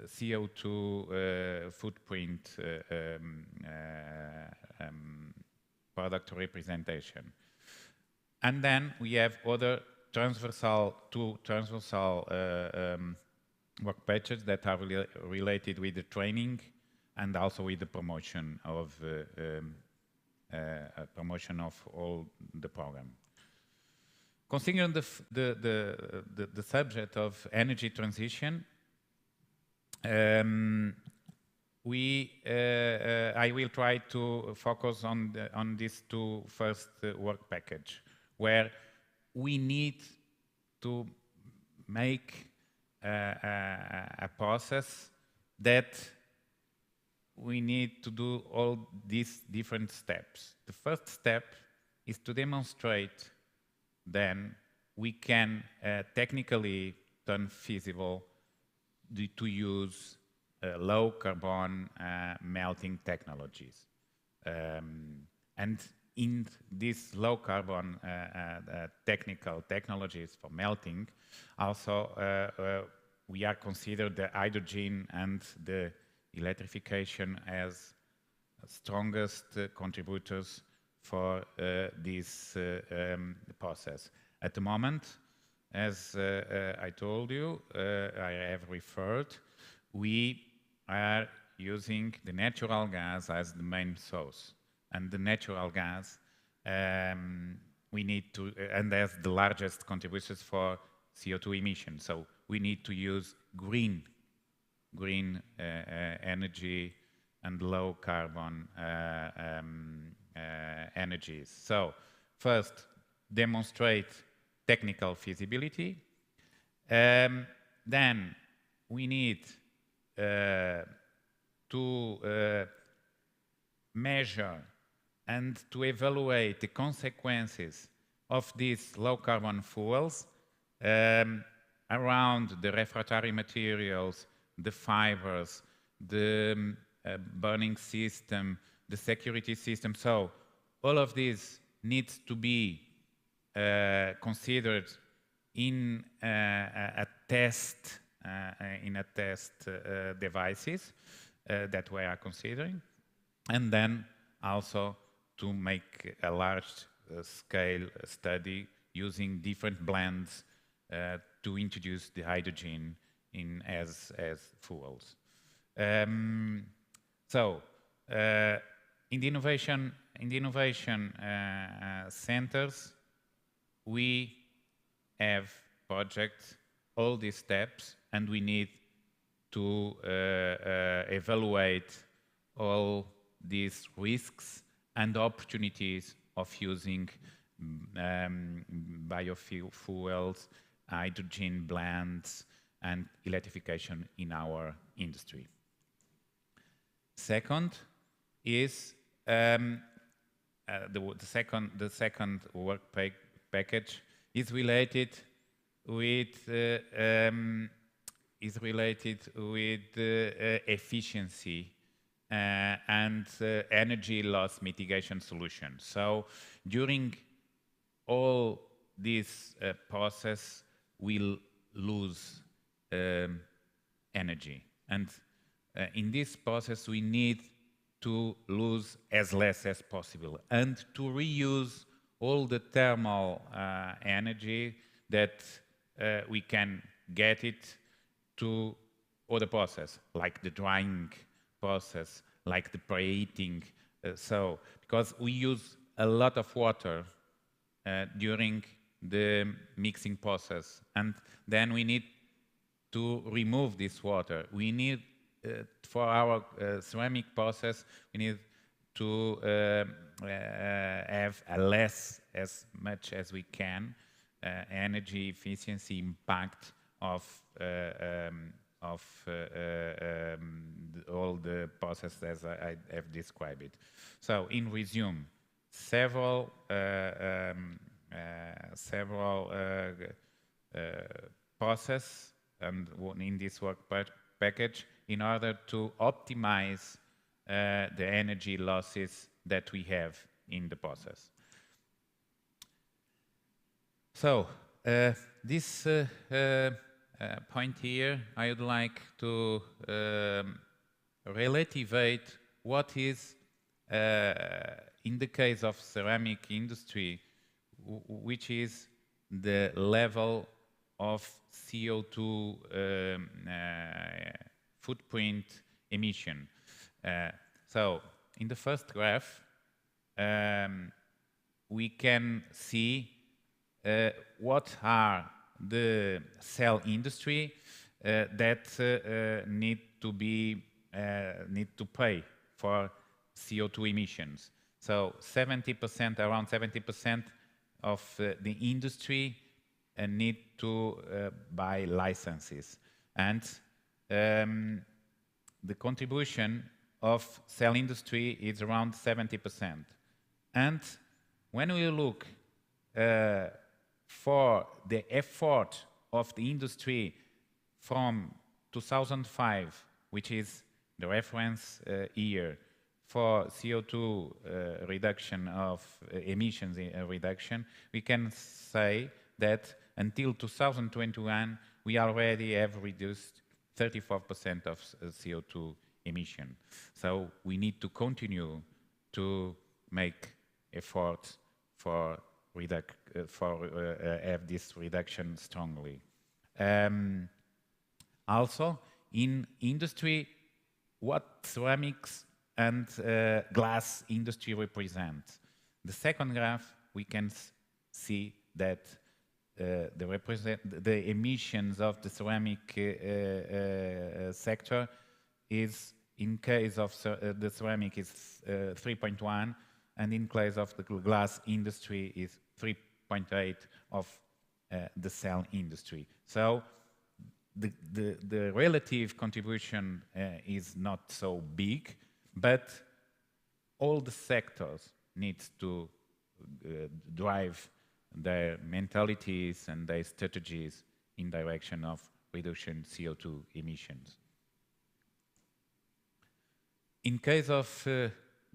CO2 footprint product representation. And then we have other two transversal work patches that are related with the training and also with the promotion of all the program. Considering the subject of energy transition, I will try to focus on these two first work package, where we need to make a process that we need to do all these different steps. The first step is to demonstrate then we can technically turn feasible to use low carbon melting technologies. And in these low carbon technologies for melting, also we are considered the hydrogen and the electrification as strongest contributors for this process. At the moment, as I told you, I have referred, we are using the natural gas as the main source. And the natural gas, we need to, and as the largest contributors for CO2 emissions. So we need to use green energy and low carbon energies. So first, demonstrate technical feasibility. Then we need to measure and to evaluate the consequences of these low carbon fuels around the refractory materials, the fibers, the burning system, the security system. So all of this needs to be considered in a test devices that we are considering, and then also to make a large scale study using different blends to introduce the hydrogen in as fuels. So in the innovation centers, we have projects, all these steps, and we need to evaluate all these risks and opportunities of using biofuels, hydrogen blends, and electrification in our industry. Second is the second work package is related with efficiency and energy loss mitigation solutions. So during all this process, we'll lose energy, and in this process we need to lose as less as possible and to reuse all the thermal energy that we can get it to other process, like the drying process, like the preheating. So, because we use a lot of water during the mixing process, and then we need to remove this water. We need, for our ceramic process, we need to have as much as we can energy efficiency impact of all the process as I have described it. So, in resume, several process and in this work package in order to optimize the energy losses that we have in the process. So this point here, I would like to relativate what is, in the case of ceramic industry, which is the level of CO2 footprint emission. So in the first graph, we can see what are the cell industry that need to pay for CO2 emissions. So 70%, around 70% of the industry need to buy licenses. And the contribution of cell industry is around 70%. And when we look for the effort of the industry from 2005, which is the reference year for CO2 reduction of emissions reduction, we can say that until 2021, we already have reduced 34% of CO2 emission. So we need to continue to make efforts for have this reduction strongly. Also, in industry, what ceramics and glass industry represent. The second graph, we can see that the emissions of the ceramic sector is, in case of the ceramic, is 3.1, and in case of the glass industry is 3.8 of the cell industry. So the relative contribution is not so big, but all the sectors need to drive their mentalities and their strategies in direction of reducing CO2 emissions. In case of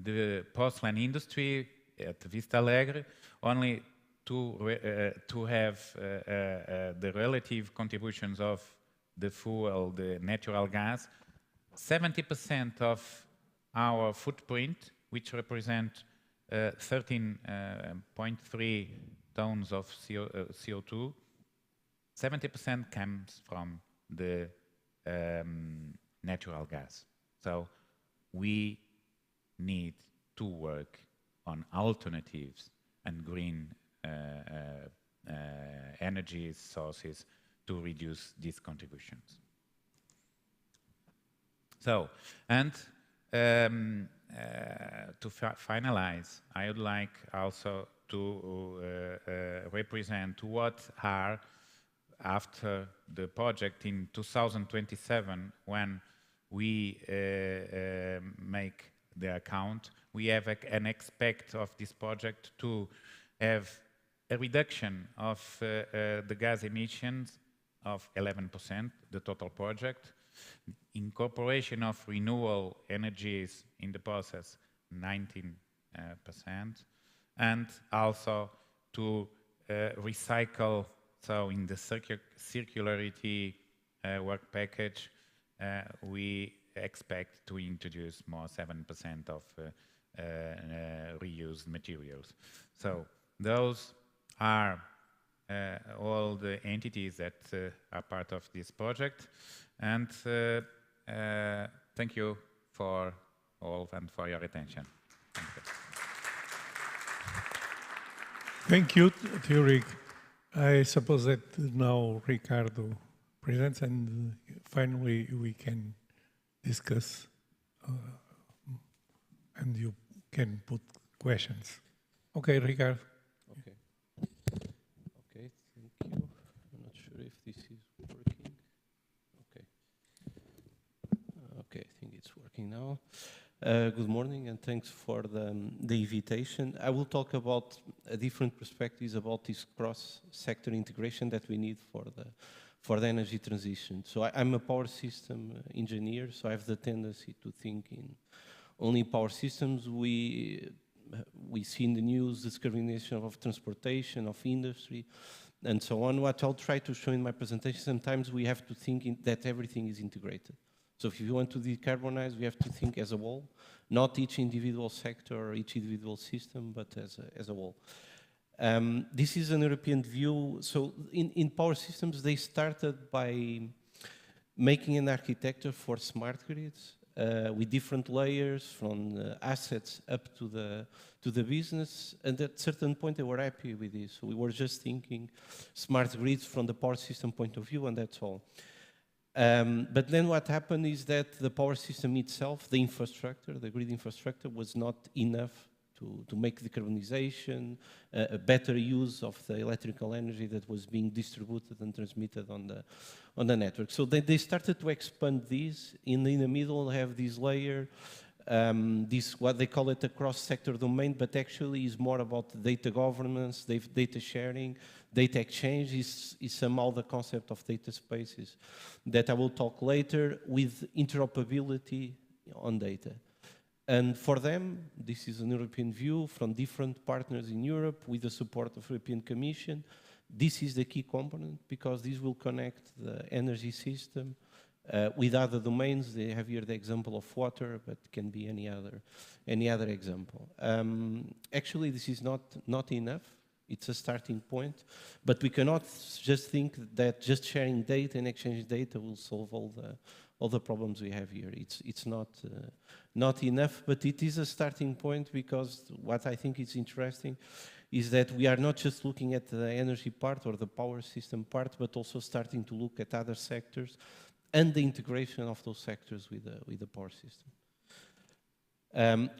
the porcelain industry at Vista Alegre, only to have the relative contributions of the fuel, the natural gas, 70% of our footprint, which represent 13.3 tons of CO2, 70% comes from the natural gas. So we need to work on alternatives and green energy sources to reduce these contributions. So, and to finalize, I would like also to represent what are, after the project in 2027, when we make the account, we have an expect of this project to have a reduction of the gas emissions of 11%, the total project, incorporation of renewable energies in the process 19%, and also to recycle, so in the circularity work package, we expect to introduce more 7% of reused materials. So those are all the entities that are part of this project, and thank you for all and for your attention. Thank you, Theoric. I suppose that now Ricardo presents, and finally we can discuss and you can put questions. Okay, Ricardo. Okay. Okay, thank you. I'm not sure if this is working. Okay. Okay, I think it's working now. Good morning, and thanks for the invitation. I will talk about different perspectives about this cross-sector integration that we need for the energy transition. So I'm a power system engineer, so I have the tendency to think in only power systems. We see in the news discrimination of transportation, of industry, and so on. What I'll try to show in my presentation, sometimes we have to think that everything is integrated. So if you want to decarbonize, we have to think as a whole, not each individual sector or each individual system, but as a whole. This is an European view. So in power systems, they started by making an architecture for smart grids with different layers from assets up to the business. And at a certain point, they were happy with this. So we were just thinking smart grids from the power system point of view, and that's all. But then what happened is that the power system itself, the infrastructure, the grid infrastructure, was not enough to make decarbonization, a better use of the electrical energy that was being distributed and transmitted on the network. So they started to expand this. In the middle, have this layer, this what they call it a cross-sector domain, but actually is more about data governance, data sharing, data exchange is somehow the concept of data spaces that I will talk later with interoperability on data. And for them, this is an European view from different partners in Europe with the support of the European Commission. This is the key component because this will connect the energy system with other domains. They have here the example of water, but can be any other example. Actually, this is not enough. It's a starting point, but we cannot just think that just sharing data and exchanging data will solve all the problems we have here. It's not enough, but it is a starting point because what I think is interesting is that we are not just looking at the energy part or the power system part, but also starting to look at other sectors and the integration of those sectors with the power system.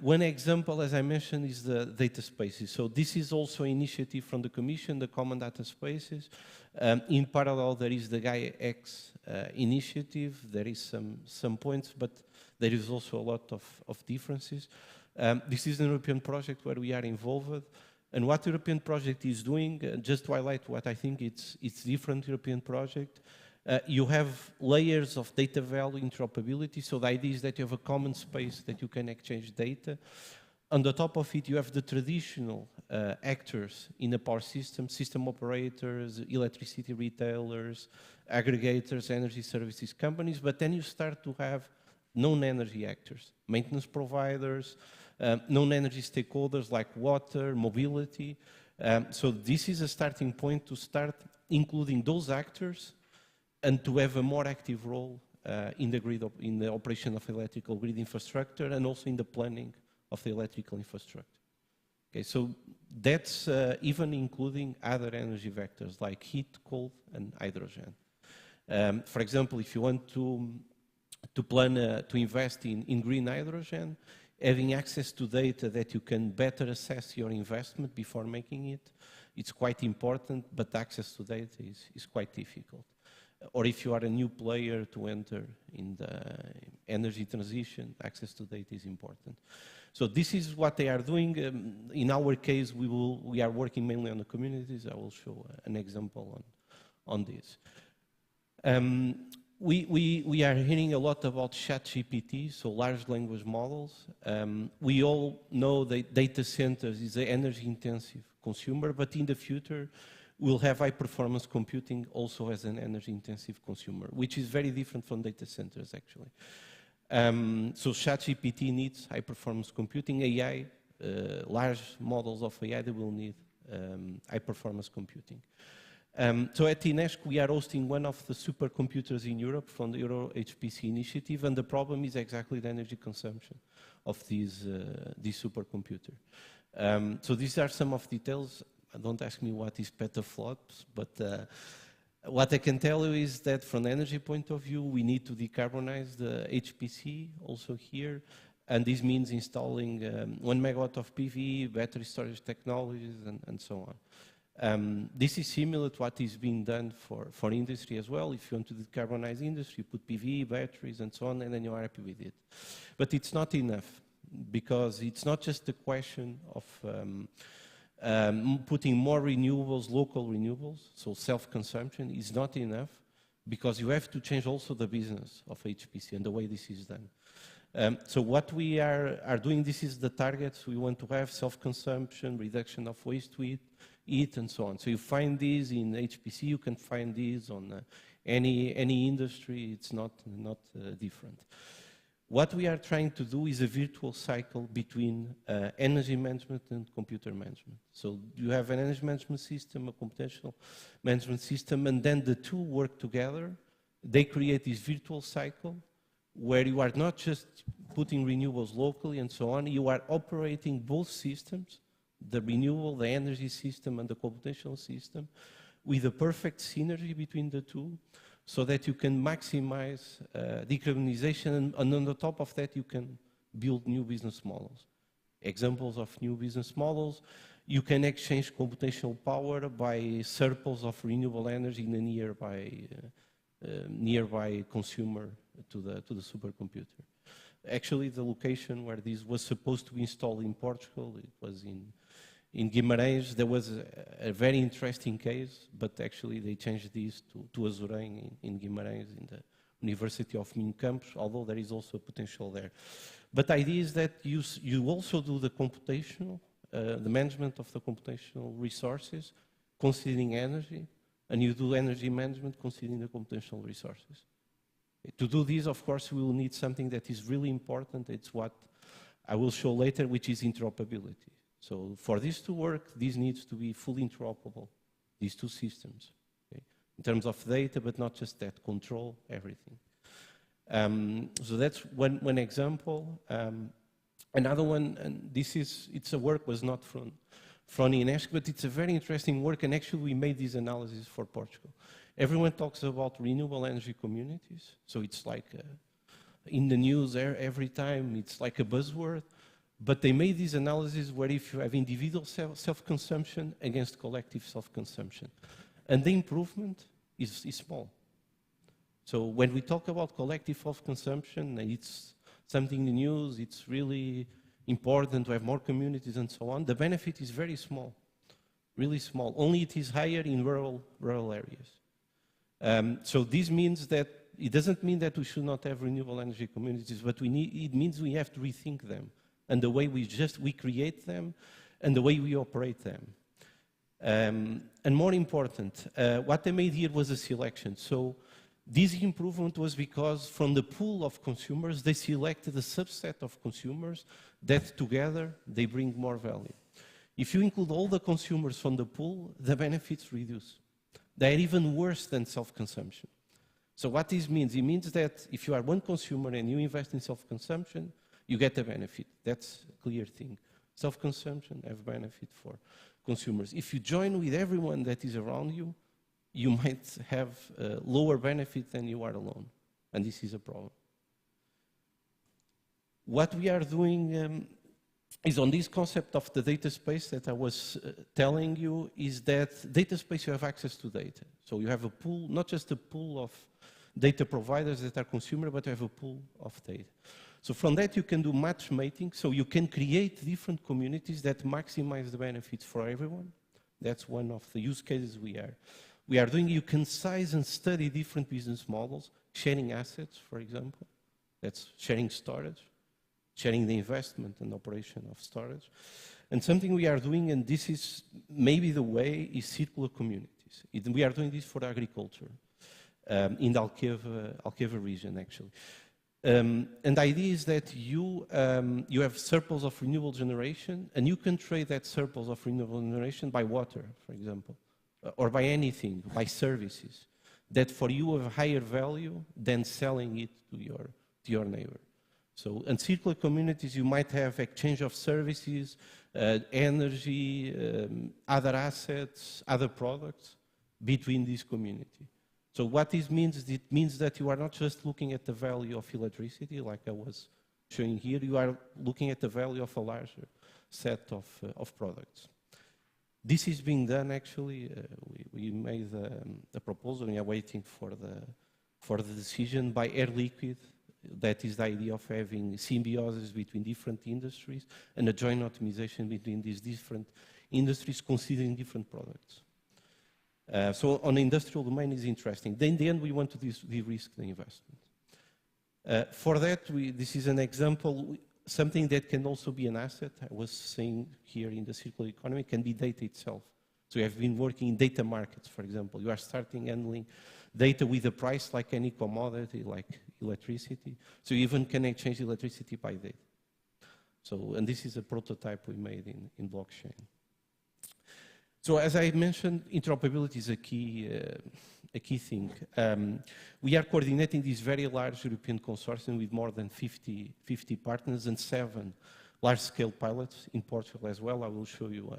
One example, as I mentioned, is the data spaces. So this is also an initiative from the Commission, the common data spaces. In parallel, there is the Gaia X initiative. There is some points, but there is also a lot of differences. This is an European project where we are involved. And what the European project is doing, just to highlight what I think it's different European project, you have layers of data value interoperability. So the idea is that you have a common space that you can exchange data. On the top of it, you have the traditional actors in the power system, system operators, electricity retailers, aggregators, energy services companies. But then you start to have known energy actors, maintenance providers, known energy stakeholders like water, mobility. So this is a starting point to start including those actors and to have a more active role in the grid, in the operation of electrical grid infrastructure and also in the planning of the electrical infrastructure. Okay, so that's even including other energy vectors like heat, cold, and hydrogen. For example, if you want to plan to invest in green hydrogen, having access to data that you can better assess your investment before making it, it's quite important, but access to data is quite difficult. Or if you are a new player to enter in the energy transition, access to data is important. So this is what they are doing. In our case, we are working mainly on the communities. I will show an example on this. We are hearing a lot about ChatGPT, so large language models. We all know that data centers is an energy-intensive consumer, but in the future, we'll have high-performance computing also as an energy-intensive consumer, which is very different from data centers, actually. So ChatGPT needs high-performance computing. AI, large models of AI, they will need high-performance computing. So at INESC, we are hosting one of the supercomputers in Europe from the Euro HPC initiative, and the problem is exactly the energy consumption of this supercomputer. So these are some of the details. Don't ask me what is petaflops, but what I can tell you is that from an energy point of view, we need to decarbonize the HPC also here, and this means installing 1 megawatt of PV, battery storage technologies, and so on. This is similar to what is being done for industry as well. If you want to decarbonize industry, you put PV, batteries, and so on, and then you are happy with it. But it's not enough, because it's not just the question of putting more renewables, local renewables, so self-consumption is not enough, because you have to change also the business of HPC and the way this is done. So what we are doing, this is the targets we want to have: self-consumption, reduction of waste to heat, it, and so on. So you find these in HPC, you can find these on any industry, it's not different. What we are trying to do is a virtual cycle between energy management and computer management. So you have an energy management system, a computational management system, and then the two work together. They create this virtual cycle where you are not just putting renewables locally and so on, you are operating both systems, the renewable, the energy system and the computational system, with a perfect synergy between the two, so that you can maximize decarbonization, and on the top of that you can build new business models. Examples of new business models: you can exchange computational power by surplus of renewable energy in a nearby consumer to the supercomputer. Actually, the location where this was supposed to be installed in Portugal, it was in Guimarães. There was a very interesting case, but actually they changed this to Azurém in Guimarães, in the University of Minho Campos, although there is also potential there. But the idea is that you also do the computational, the management of the computational resources, considering energy, and you do energy management considering the computational resources. To do this, of course, we will need something that is really important. It's what I will show later, which is interoperability. So for this to work, this needs to be fully interoperable, these two systems, okay? In terms of data, but not just that, control everything. So that's one example. Another one, and it's a work was not from INESC, but it's a very interesting work, and actually we made this analysis for Portugal. Everyone talks about renewable energy communities, so it's like in the news every time, it's like a buzzword. But they made this analysis where if you have individual self-consumption against collective self-consumption, and the improvement is small. So when we talk about collective self-consumption, it's something in the news, it's really important to have more communities and so on. The benefit is very small, really small. Only it is higher in rural areas. So this means that it doesn't mean that we should not have renewable energy communities, but it means we have to rethink them, and the way we create them, and the way we operate them. And more important, what they made here was a selection. So this improvement was because from the pool of consumers, they selected a subset of consumers that together they bring more value. If you include all the consumers from the pool, the benefits reduce. They are even worse than self-consumption. So what this means? It means that if you are one consumer and you invest in self-consumption, you get a benefit. That's a clear thing. Self-consumption have benefit for consumers. If you join with everyone that is around you, you might have lower benefit than you are alone. And this is a problem. What we are doing is on this concept of the data space that I was telling you, is that data space, you have access to data. So you have a pool, not just a pool of data providers that are consumer, but you have a pool of data. So from that you can do matchmaking, so you can create different communities that maximize the benefits for everyone. That's one of the use cases we are doing. You can size and study different business models, sharing assets, for example. That's sharing storage, sharing the investment and operation of storage. And something we are doing, and this is maybe the way, is circular communities. We are doing this for agriculture in the Alqueva region, actually. And the idea is that you have surplus of renewable generation, and you can trade that surplus of renewable generation by water, for example, or by anything, by services, that for you have a higher value than selling it to your neighbor. So in circular communities, you might have exchange of services, energy, other assets, other products between this community. So what this means, it means that you are not just looking at the value of electricity, like I was showing here, you are looking at the value of a larger set of products. This is being done, actually. We made a proposal, and we are waiting for the decision by Air Liquide. That is the idea of having symbiosis between different industries and a joint optimization between these different industries considering different products. So on the industrial domain is interesting. Then in the end, we want to de-risk the investment. For that, this is an example, something that can also be an asset. I was saying here in the circular economy, can be data itself. So you have been working in data markets, for example. You are starting handling data with a price like any commodity, like electricity. So you even can exchange electricity by data. So, and this is a prototype we made in blockchain. So as I mentioned, interoperability is a key thing. We are coordinating this very large European consortium with more than 50 partners and 7 large-scale pilots in Portugal as well. I will show you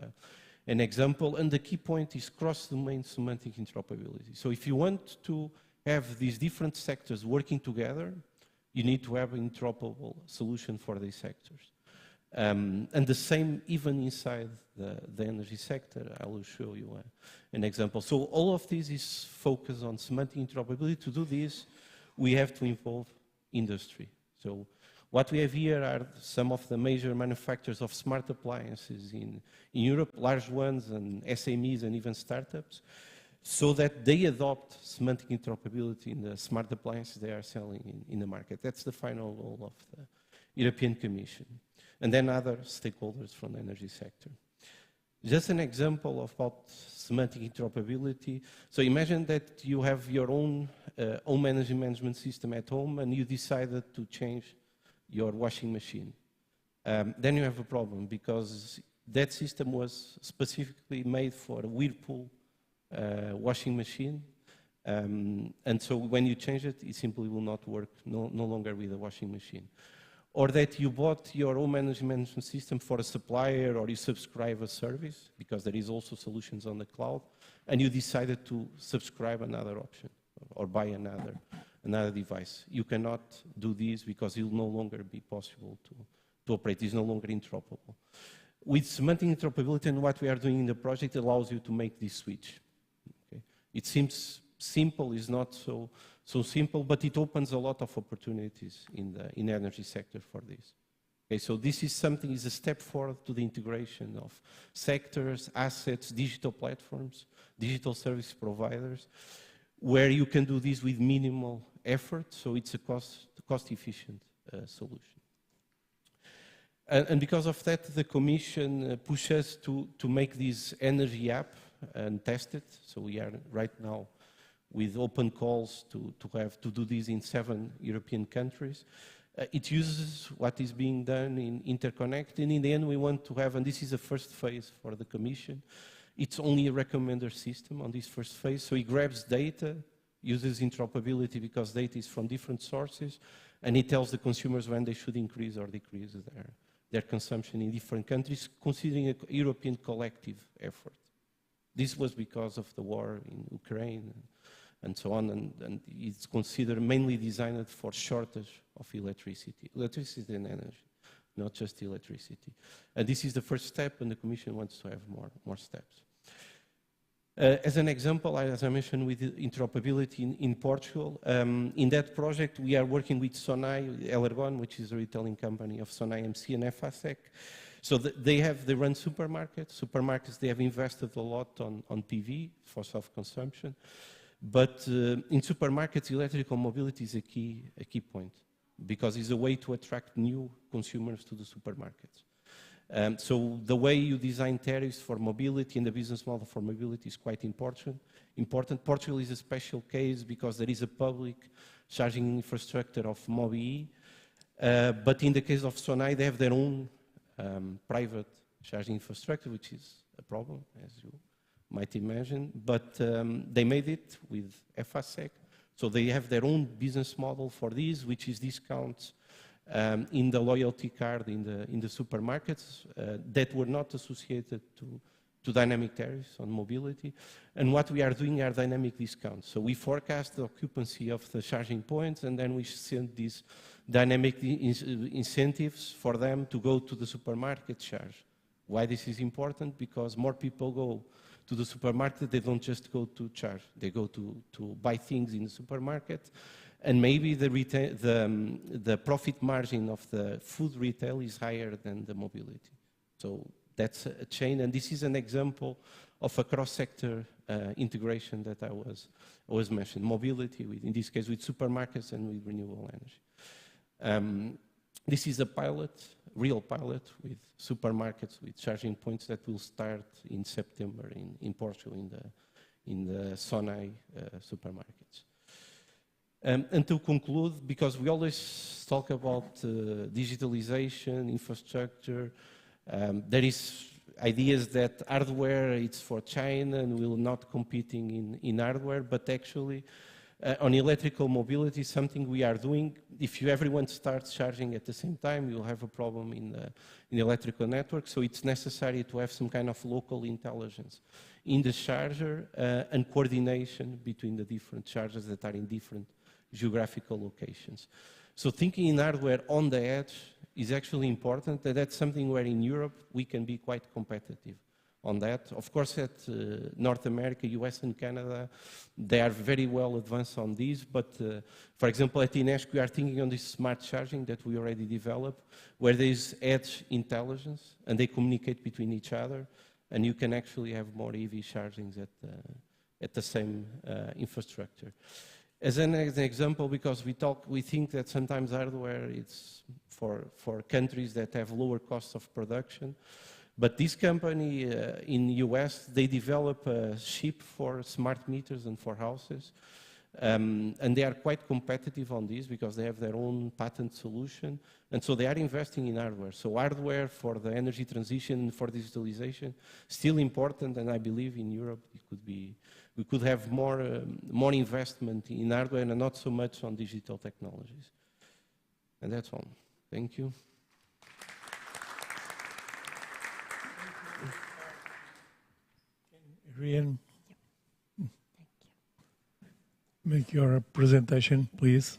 an example. And the key point is cross-domain semantic interoperability. So if you want to have these different sectors working together, you need to have an interoperable solution for these sectors. And the same even inside the energy sector. I will show you an example. So all of this is focused on semantic interoperability. To do this, we have to involve industry. So what we have here are some of the major manufacturers of smart appliances in Europe, large ones and SMEs and even startups, so that they adopt semantic interoperability in the smart appliances they are selling in the market. That's the final goal of the European Commission. And then other stakeholders from the energy sector. Just an example about semantic interoperability. So imagine that you have your own home energy management system at home and you decided to change your washing machine. Then you have a problem because that system was specifically made for a Whirlpool washing machine. And so when you change it, it simply will not work no longer with a washing machine. Or that you bought your home energy management system for a supplier or you subscribe a service, because there is also solutions on the cloud, and you decided to subscribe another option or buy another device. You cannot do this because it will no longer be possible to operate. It's no longer interoperable. With semantic interoperability and what we are doing in the project allows you to make this switch. Okay? It seems simple, it's not so simple, but it opens a lot of opportunities in the energy sector for this. Okay, so this is something, is a step forward to the integration of sectors, assets, digital platforms, digital service providers, where you can do this with minimal effort, so it's a cost-efficient solution. And because of that, the Commission pushes to make this energy app and test it. So we are right now with open calls to do this in 7 European countries. It uses what is being done in Interconnect, and in the end we want to have, and this is the first phase for the Commission, it's only a recommender system on this first phase, so it grabs data, uses interoperability because data is from different sources, and it tells the consumers when they should increase or decrease their consumption in different countries, considering a European collective effort. This was because of the war in Ukraine and so on, and it's considered mainly designed for shortage of electricity and energy, not just electricity. And this is the first step, and the Commission wants to have more steps. As an example, as I mentioned, with interoperability in Portugal, in that project we are working with Sonai, Elergon, which is a retailing company of Sonai MC and FASEC. So they run supermarkets. Supermarkets, they have invested a lot on PV for self-consumption. But in supermarkets, electrical mobility is a key point, because it's a way to attract new consumers to the supermarkets. So the way you design tariffs for mobility and the business model for mobility is quite important. Portugal is a special case because there is a public charging infrastructure of Mobi, but in the case of Sonai, they have their own private charging infrastructure, which is a problem, as you might imagine, but they made it with FASEC, so they have their own business model for this, which is discounts in the loyalty card in the supermarkets that were not associated to dynamic tariffs on mobility. And what we are doing are dynamic discounts. So we forecast the occupancy of the charging points, and then we send these dynamic incentives for them to go to the supermarket charge. Why this is important? Because more people go to the supermarket, they don't just go to charge. They go to buy things in the supermarket, and maybe the profit margin of the food retail is higher than the mobility. So that's a chain, and this is an example of a cross-sector integration that I was mentioning. Mobility, in this case with supermarkets and with renewable energy. This is a pilot real pilot with supermarkets, with charging points that will start in September in Portugal, in the Sonai supermarkets. And to conclude, because we always talk about digitalization, infrastructure, there is ideas that hardware it's for China and we're not competing in hardware, but actually on electrical mobility, something we are doing. If everyone starts charging at the same time, you'll have a problem in the electrical network. So it's necessary to have some kind of local intelligence in the charger and coordination between the different chargers that are in different geographical locations. So thinking in hardware on the edge is actually important, and that's something where in Europe we can be quite competitive on that. Of course, at North America, US and Canada, they are very well advanced on this, but for example, at INESC, we are thinking on this smart charging that we already developed, where there is edge intelligence, and they communicate between each other, and you can actually have more EV chargings at the same infrastructure. As an example, because we think that sometimes hardware is for countries that have lower costs of production, but this company in the US, they develop a chip for smart meters and for houses, and they are quite competitive on this because they have their own patent solution, and so they are investing in hardware. So hardware for the energy transition, for digitalization, still important, and I believe in Europe it could be. We could have more investment in hardware and not so much on digital technologies. And that's all. Thank you. Rian, make your presentation, please.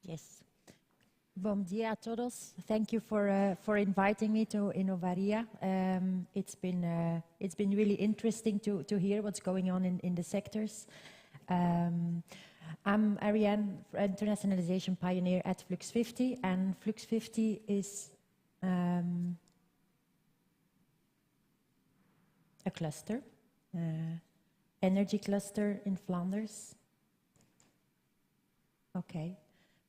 Yes. Bom dia a todos. Thank you for inviting me to Innovaria. It's been really interesting to hear what's going on in the sectors. I'm Ariane, internationalization pioneer at Flux 50, and Flux 50 is a cluster, energy cluster in Flanders. Okay.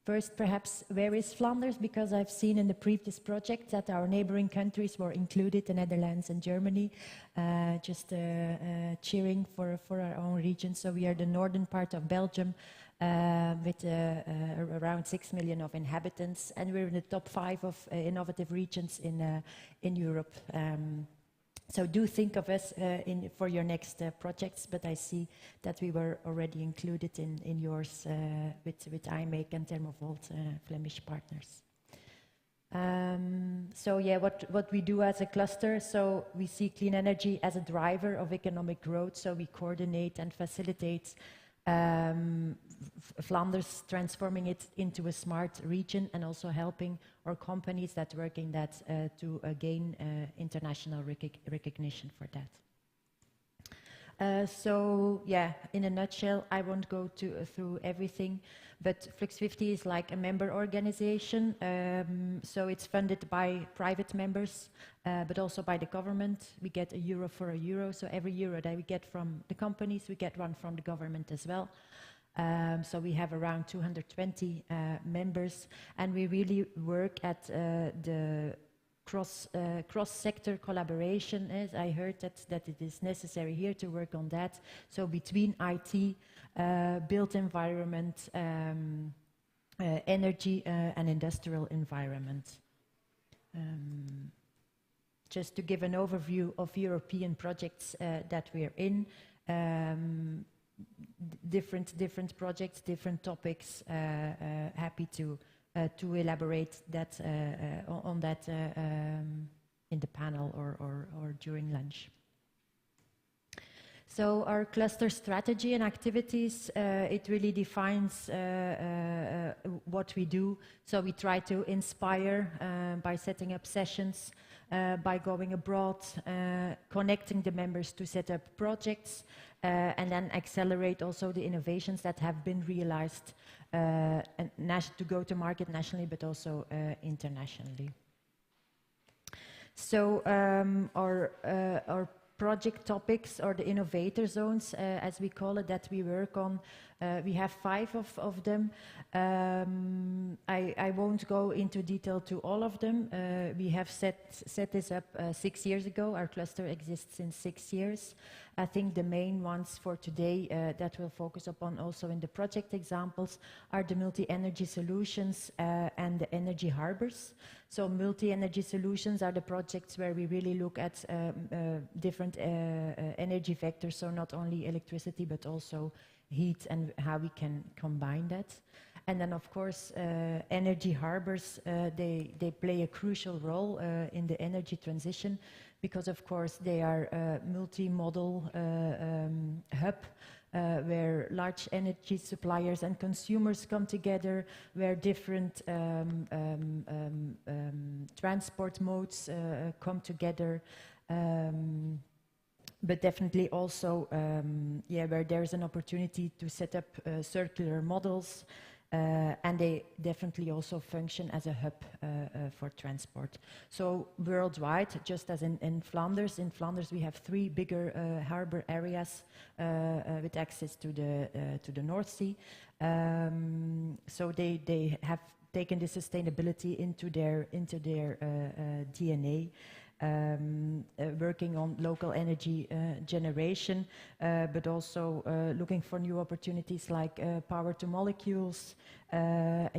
First, perhaps, where is Flanders? Because I've seen in the previous project that our neighboring countries were included, the Netherlands and Germany, just cheering for our own region. So we are the northern part of Belgium with around 6 million of inhabitants, and we're in the top 5 of innovative regions in Europe. So do think of us for your next projects, but I see that we were already included in yours with iMake and Thermovolt, Flemish partners. So yeah, what we do as a cluster, so we see clean energy as a driver of economic growth, so we coordinate and facilitate Flanders, transforming it into a smart region and also helping our companies that work in that to gain international recognition for that. So yeah, in a nutshell, I won't go through everything, but Flux 50 is like a member organization. So it's funded by private members, but also by the government. We get €1 for €1. So every euro that we get from the companies, we get one from the government as well. So we have around 220 members, and we really work at the cross-sector collaboration. As I heard that it is necessary here to work on that. So between IT, built environment, energy, and industrial environment. Just to give an overview of European projects that we're in. Different projects, different topics. Happy to elaborate that on that in the panel or during lunch. So our cluster strategy and activities, it really defines what we do. So we try to inspire by setting up sessions, by going abroad, connecting the members to set up projects, and then accelerate also the innovations that have been realized to go to market nationally, but also internationally. So our project topics, or the innovator zones, as we call it, that we work on, We have 5 of them. I won't go into detail to all of them. We have set this up 6 years ago. Our cluster exists since 6 years. I think the main ones for today that we'll focus upon also in the project examples are the multi-energy solutions and the energy harbors. So multi-energy solutions are the projects where we really look at different energy vectors, so not only electricity but also heat and how we can combine that. And then, of course, energy harbors, they play a crucial role in the energy transition because, of course, they are a multi-modal hub where large energy suppliers and consumers come together, where different transport modes come together. But definitely also, where there's an opportunity to set up circular models, and they definitely also function as a hub for transport. So worldwide, just as in Flanders we have 3 bigger harbor areas with access to the North Sea. So they have taken the sustainability into their DNA. Working on local energy generation, but also looking for new opportunities like power to molecules,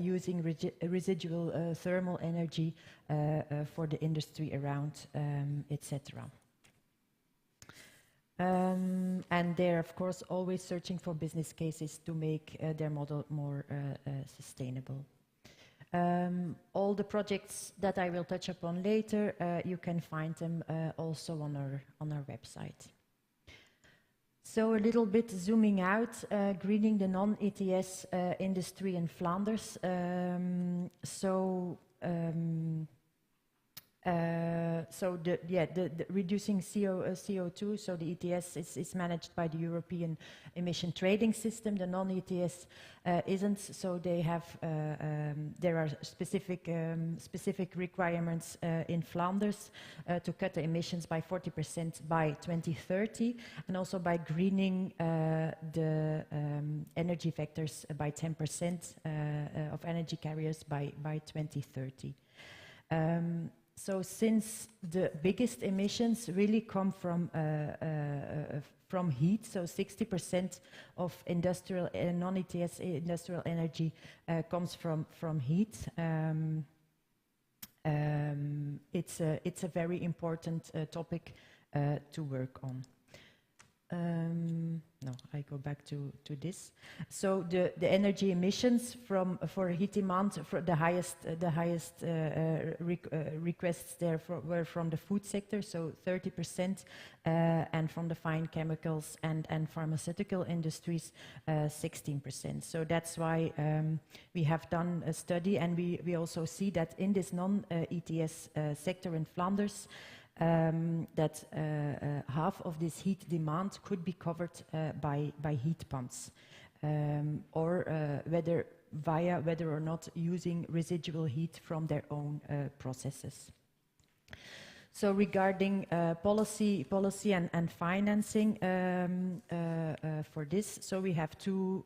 using residual thermal energy for the industry around, etc. And they're, of course, always searching for business cases to make their model more sustainable. All the projects that I will touch upon later, you can find them also on our website. So a little bit zooming out, greening the non-ETS industry in Flanders. So the reducing CO2, so the ETS is managed by the European Emission Trading System. The non-ETS isn't, so they have there are specific requirements in Flanders to cut the emissions by 40% by 2030, and also by greening the energy vectors by 10% of energy carriers by 2030. So since the biggest emissions really come from heat, so 60% of industrial non-ETS industrial energy comes from heat. It's a very important topic to work on. No, I go back to this. So the energy emissions for heat demand, for the highest requests there were from the food sector, so 30%, and from the fine chemicals and pharmaceutical industries, 16%. So that's why we have done a study, and we also see that in this non-ETS sector in Flanders, that half of this heat demand could be covered by heat pumps, or whether or not using residual heat from their own processes. So regarding policy and financing for this, so we have 2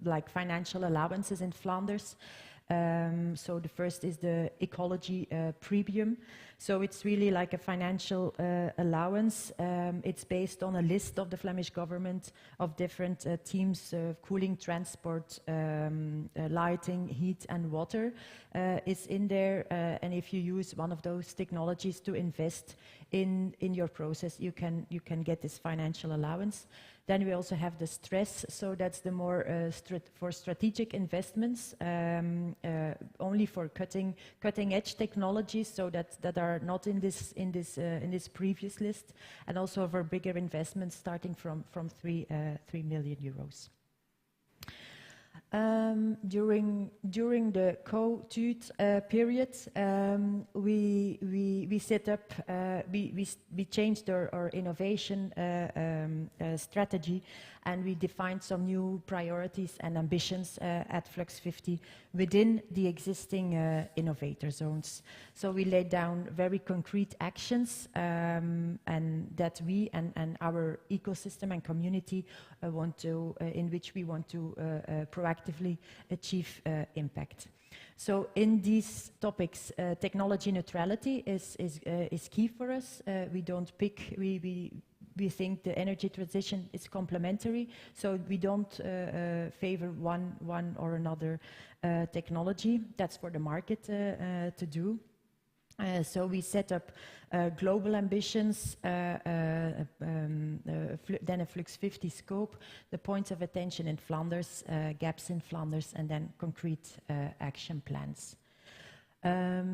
like financial allowances in Flanders. So the first is the ecology premium. So it's really like a financial allowance. It's based on a list of the Flemish government of different themes: cooling, transport, lighting, heat and water is in there. And if you use one of those technologies to invest in your process, you can get this financial allowance. Then we also have the stress, so that's the more for strategic investments, only for cutting edge technologies, so that are not in this previous list, and also for bigger investments starting from 3 million euros. During the co-TUT period, we set up, we changed our innovation strategy, and we defined some new priorities and ambitions at Flux 50 within the existing innovator zones. So we laid down very concrete actions and that we and our ecosystem and community want to, in which we want to proactively achieve impact. So in these topics, technology neutrality is key for us. We don't pick, we think the energy transition is complementary, so we don't favor one or another technology. That's for the market to do. So we set up global ambitions, then a Flux 50 scope, the points of attention in Flanders, gaps in Flanders, and then concrete action plans.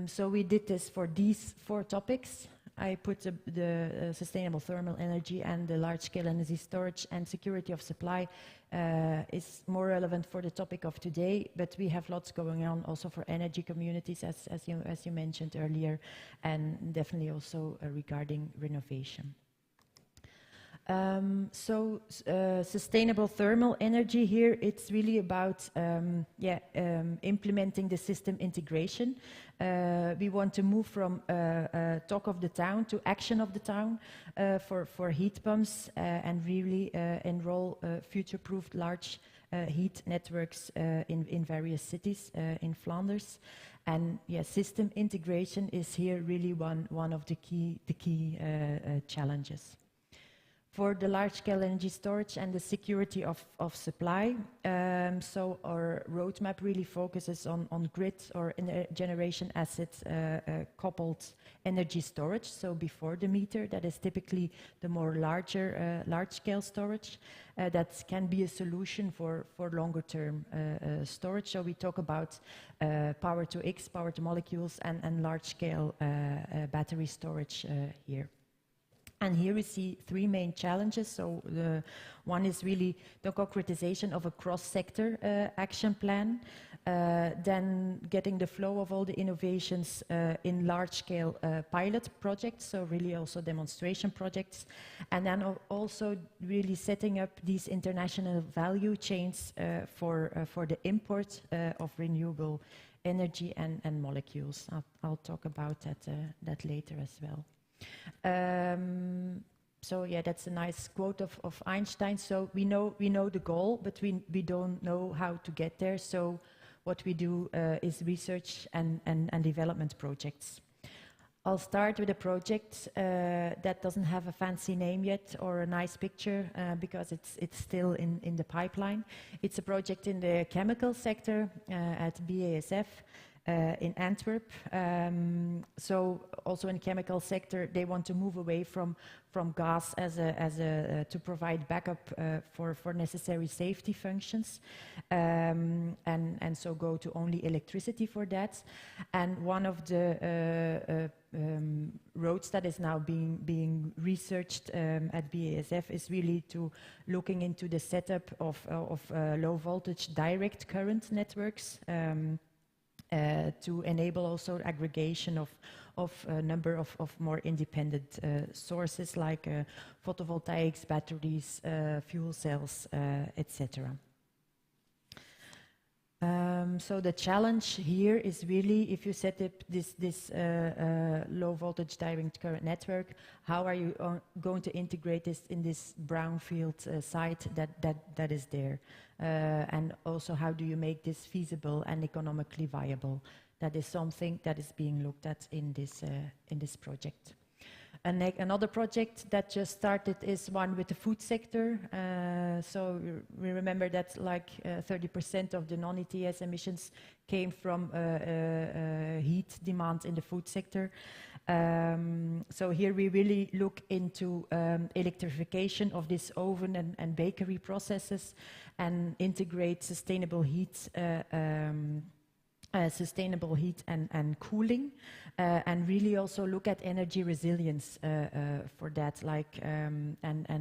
So we did this for these 4 topics. I put the sustainable thermal energy and the large-scale energy storage and security of supply is more relevant for the topic of today, but we have lots going on also for energy communities, as you mentioned earlier, and definitely also regarding renovation. Sustainable thermal energy here, it's really about implementing the system integration. We want to move from talk of the town to action of the town for heat pumps and really enroll future-proofed large heat networks in various cities in Flanders. And system integration is here really one of the key challenges. For the large-scale energy storage and the security of supply, so our roadmap really focuses on grid or generation assets coupled energy storage, so before the meter. That is typically the more large-scale storage. That can be a solution for longer-term storage. So we talk about power to X, power to molecules, and large-scale battery storage here. And here we see 3 main challenges. So the one is really the concretization of a cross-sector action plan, then getting the flow of all the innovations in large-scale pilot projects, so really also demonstration projects, and then also really setting up these international value chains for the import of renewable energy and molecules. I'll talk about that later as well. So that's a nice quote of Einstein. So we know the goal, but we don't know how to get there. So what we do is research and development projects. I'll start with a project that doesn't have a fancy name yet or a nice picture because it's still in the pipeline. It's a project in the chemical sector at BASF. In Antwerp. So also in the chemical sector, they want to move away from gas to provide backup for necessary safety functions, and so go to only electricity for that. And one of the roads that is now being researched at BASF is really to looking into the setup of low voltage direct current networks. To enable also aggregation of a number of more independent sources like photovoltaics, batteries, fuel cells, etc. So the challenge here is really, if you set up this low voltage direct current network, how are you going to integrate this in this brownfield site that is there? And also, how do you make this feasible and economically viable? That is something that is being looked at in this project. And another project that just started is one with the food sector. So we remember that like 30% of the non-ETS emissions came from heat demand in the food sector. So here we really look into electrification of this oven and bakery processes and integrate sustainable heat sustainable heat and cooling, and really also look at energy resilience for that, like and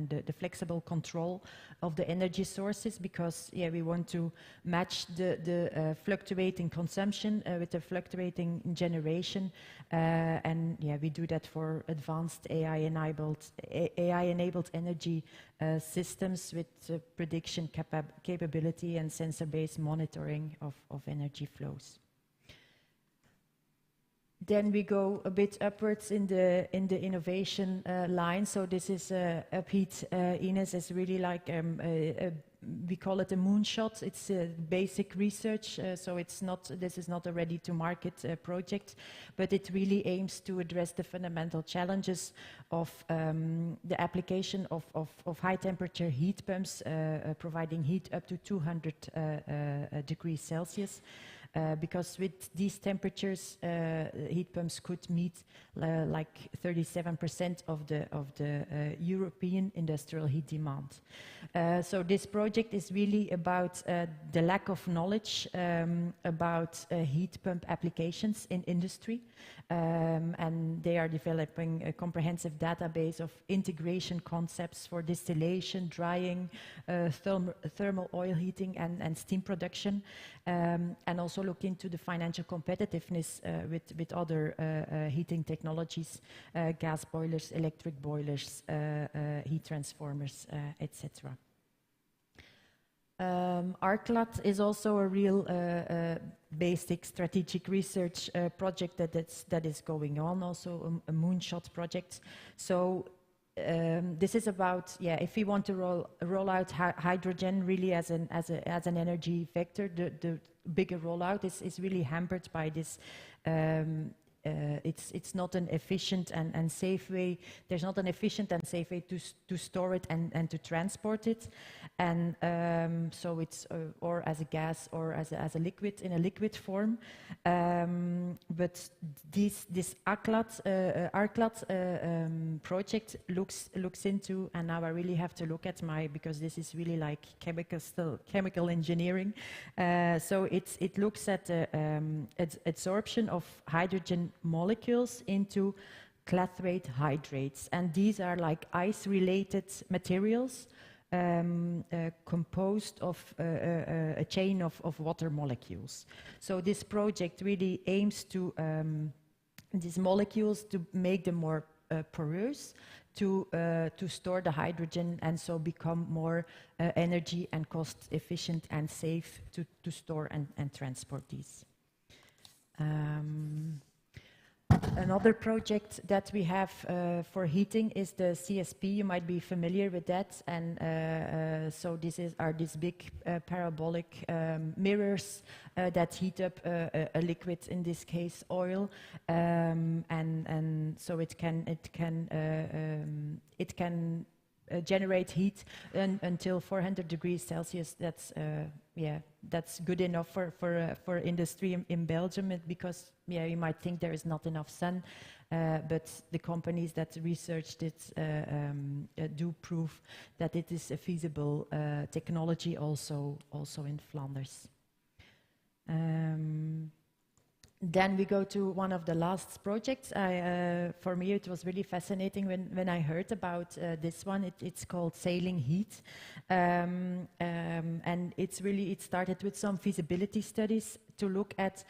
the flexible control of the energy sources, because we want to match the fluctuating consumption with the fluctuating generation, and we do that for advanced AI-enabled energy systems with prediction capability and sensor-based monitoring of energy flows. Then we go a bit upwards in the innovation line. So this is Upheat Ines is really like we call it a moonshot. It's basic research, so this is not a ready-to-market project, but it really aims to address the fundamental challenges of the application of high-temperature heat pumps, providing heat up to 200 degrees Celsius. Because with these temperatures, heat pumps could meet like 37% of the European industrial heat demand. So this project is really about the lack of knowledge about heat pump applications in industry, and they are developing a comprehensive database of integration concepts for distillation, drying, thermal oil heating, and steam production, and also look into the financial competitiveness with other heating technologies, gas boilers, electric boilers, heat transformers, etc. ArcLat is also a real basic strategic research project that is going on, also a moonshot project. So this is about, if we want to roll out hydrogen really as an energy vector, the bigger rollout is really hampered by this. It's not an efficient and safe way. There's not an efficient and safe way to store it and to transport it, and so it's or as a gas or as a liquid in a liquid form. But this ArcLat project looks into, and now I really have to look at because this is really like chemical engineering. So it looks at absorption of hydrogen molecules into clathrate hydrates, and these are like ice-related materials composed of a chain of water molecules. So this project really aims to these molecules to make them more porous, to store the hydrogen, and so become more energy and cost efficient and safe to store and transport these. Another project that we have for heating is the CSP. You might be familiar with that, and so are these big parabolic mirrors that heat up a liquid, in this case oil, and so it can generate heat until 400 degrees Celsius. That's good enough for industry in Belgium, because you might think there is not enough sun, but the companies that researched it do prove that it is a feasible technology also in Flanders. Then we go to one of the last projects. For me, it was really fascinating when I heard about this one. It's called Sailing Heat, and it started with some feasibility studies to look at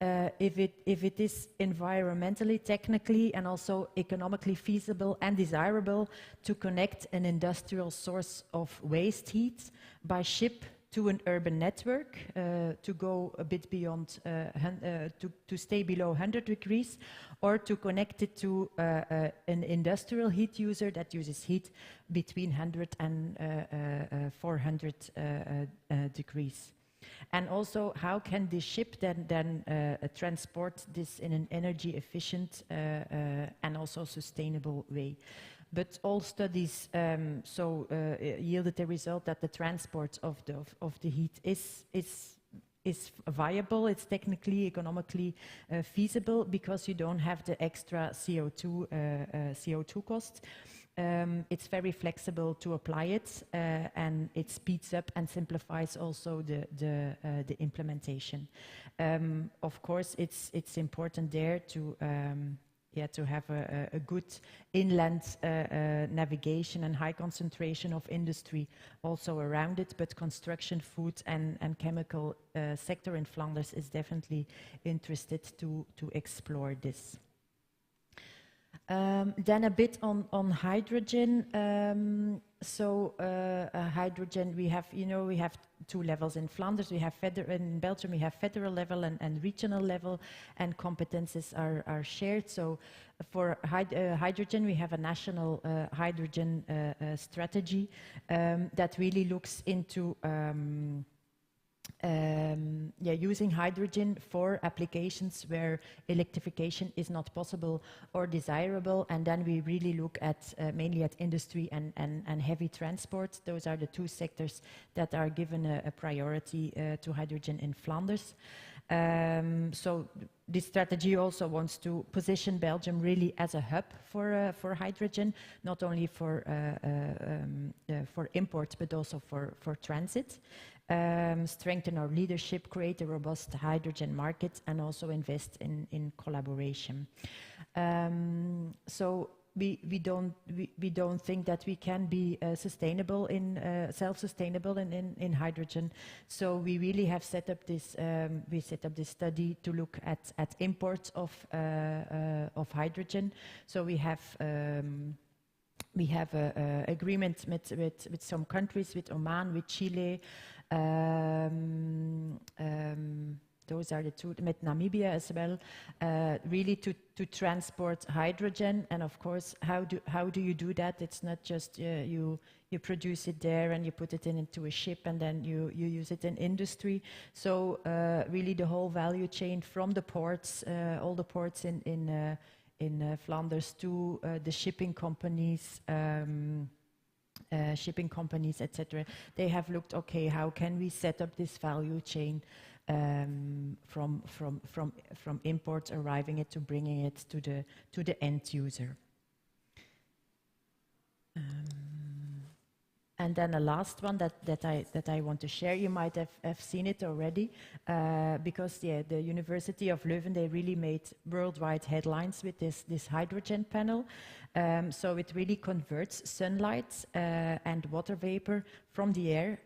if it is environmentally, technically, and also economically feasible and desirable to connect an industrial source of waste heat by ship to an urban network, to go a bit beyond, to stay below 100 degrees, or to connect it to an industrial heat user that uses heat between 100 and 400 degrees. And also, how can this ship then transport this in an energy efficient and also sustainable way? But all studies yielded the result that the transport of the heat is viable. It's technically, economically feasible, because you don't have the extra CO2 cost. it's very flexible to apply it, and it speeds up and simplifies also the implementation. Of course, it's important there to to have a good inland navigation and high concentration of industry also around it, but construction, food and chemical sector in Flanders is definitely interested to explore this. Then a bit on hydrogen. Hydrogen, we have two levels in Flanders. We have in Belgium we have federal level and regional level, and competences are shared. So for hydrogen, we have a national hydrogen strategy that really looks into using hydrogen for applications where electrification is not possible or desirable, and then we really look at mainly at industry and heavy transport. Those are the two sectors that are given a priority to hydrogen in Flanders. So this strategy also wants to position Belgium really as a hub for hydrogen, not only for import but also for transit. Strengthen our leadership, create a robust hydrogen market, and also invest in collaboration. So we don't think that we can be sustainable self-sustainable in hydrogen. So we really have set up this study to look at imports of hydrogen. So we have an agreement with some countries, with Oman, with Chile. Those are the two, with Namibia as well, really to transport hydrogen. And of course, how do you do that? It's not just you produce it there and you put it into a ship and then you use it in industry. So really the whole value chain from the ports, all the ports in Flanders to the shipping companies, etc. They have looked, okay, how can we set up this value chain from imports arriving it to bringing it to the end user. And then the last one that I want to share, you might have seen it already, because the University of Leuven, they really made worldwide headlines with this hydrogen panel. So it really converts sunlight and water vapor from the air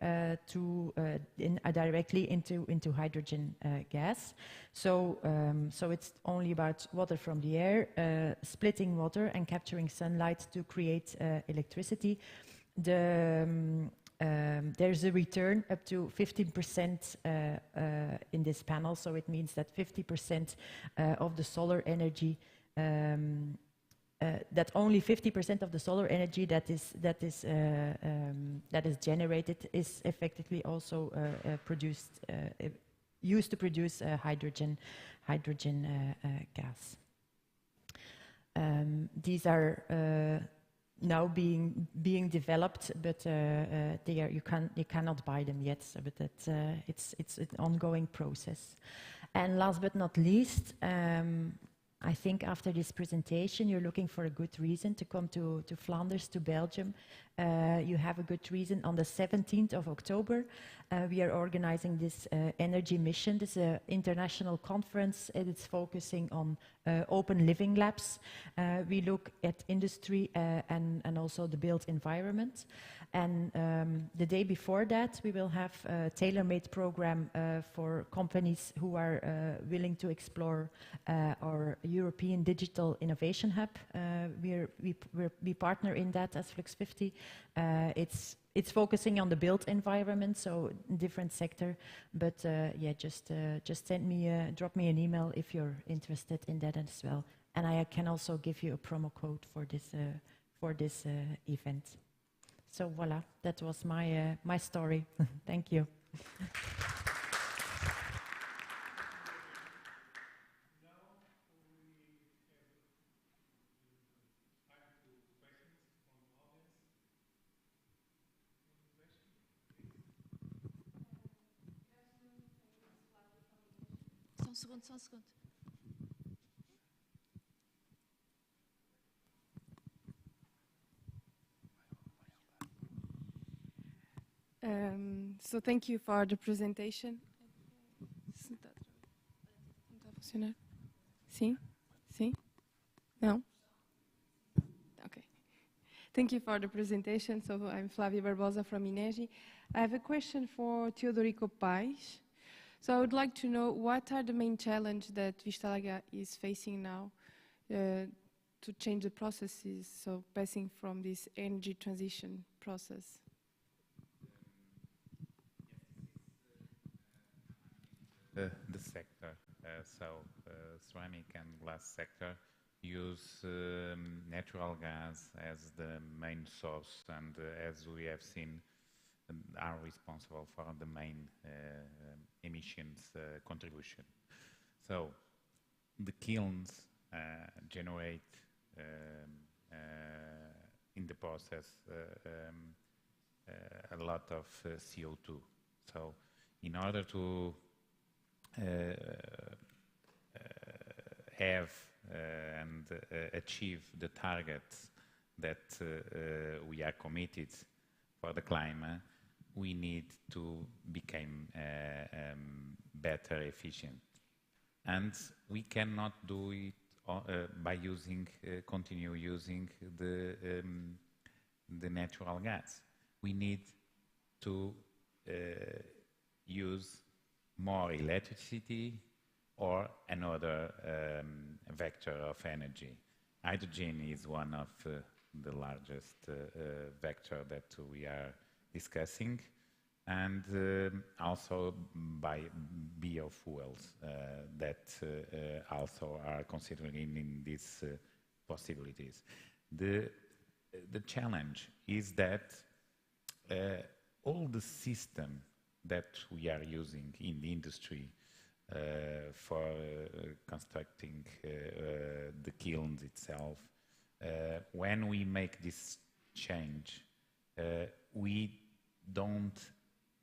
directly into hydrogen gas. So it's only about water from the air, splitting water and capturing sunlight to create electricity. There's a return up to 15% in this panel, so it means that 50% of the solar energy, that only 50% of the solar energy that is generated is effectively also used to produce hydrogen gas. These are now being developed, but you cannot buy them yet. So, but it's an ongoing process. And last but not least, I think after this presentation, you're looking for a good reason to come to Flanders, to Belgium. You have a good reason. On the 17th of October, we are organizing this energy mission. This is an international conference, and it's focusing on open living labs. We look at industry and also the built environment. And the day before that, we will have a tailor-made program for companies who are willing to explore our European Digital Innovation Hub. We partner in that as Flux 50. It's focusing on the built environment, so different sector. But just drop me an email if you're interested in that as well. And I can also give you a promo code for this event. So voila, that was my story. Thank you. Só um segundo. So thank you for the presentation. Não está a funcionar? Sim? Sim? Não? Okay. Thank you for the presentation. So I'm Flavia Barbosa from INEGI. I have a question for Teodorico Paes. So I would like to know what are the main challenges that Vista Alegre is facing now to change the processes, so passing from this energy transition process? The sector, ceramic and glass sector, use natural gas as the main source, and as we have seen, are responsible for the main emissions contribution. So the kilns generate in the process a lot of CO2. So in order to have and achieve the targets that we are committed for the climate, we need to become better efficient. And we cannot do it by continue using the natural gas. We need to use more electricity or another vector of energy. Hydrogen is one of the largest vector that we are discussing, and also by biofuels that also are considering in these possibilities. The challenge is that all the system that we are using in the industry for constructing the kilns itself, when we make this change, we don't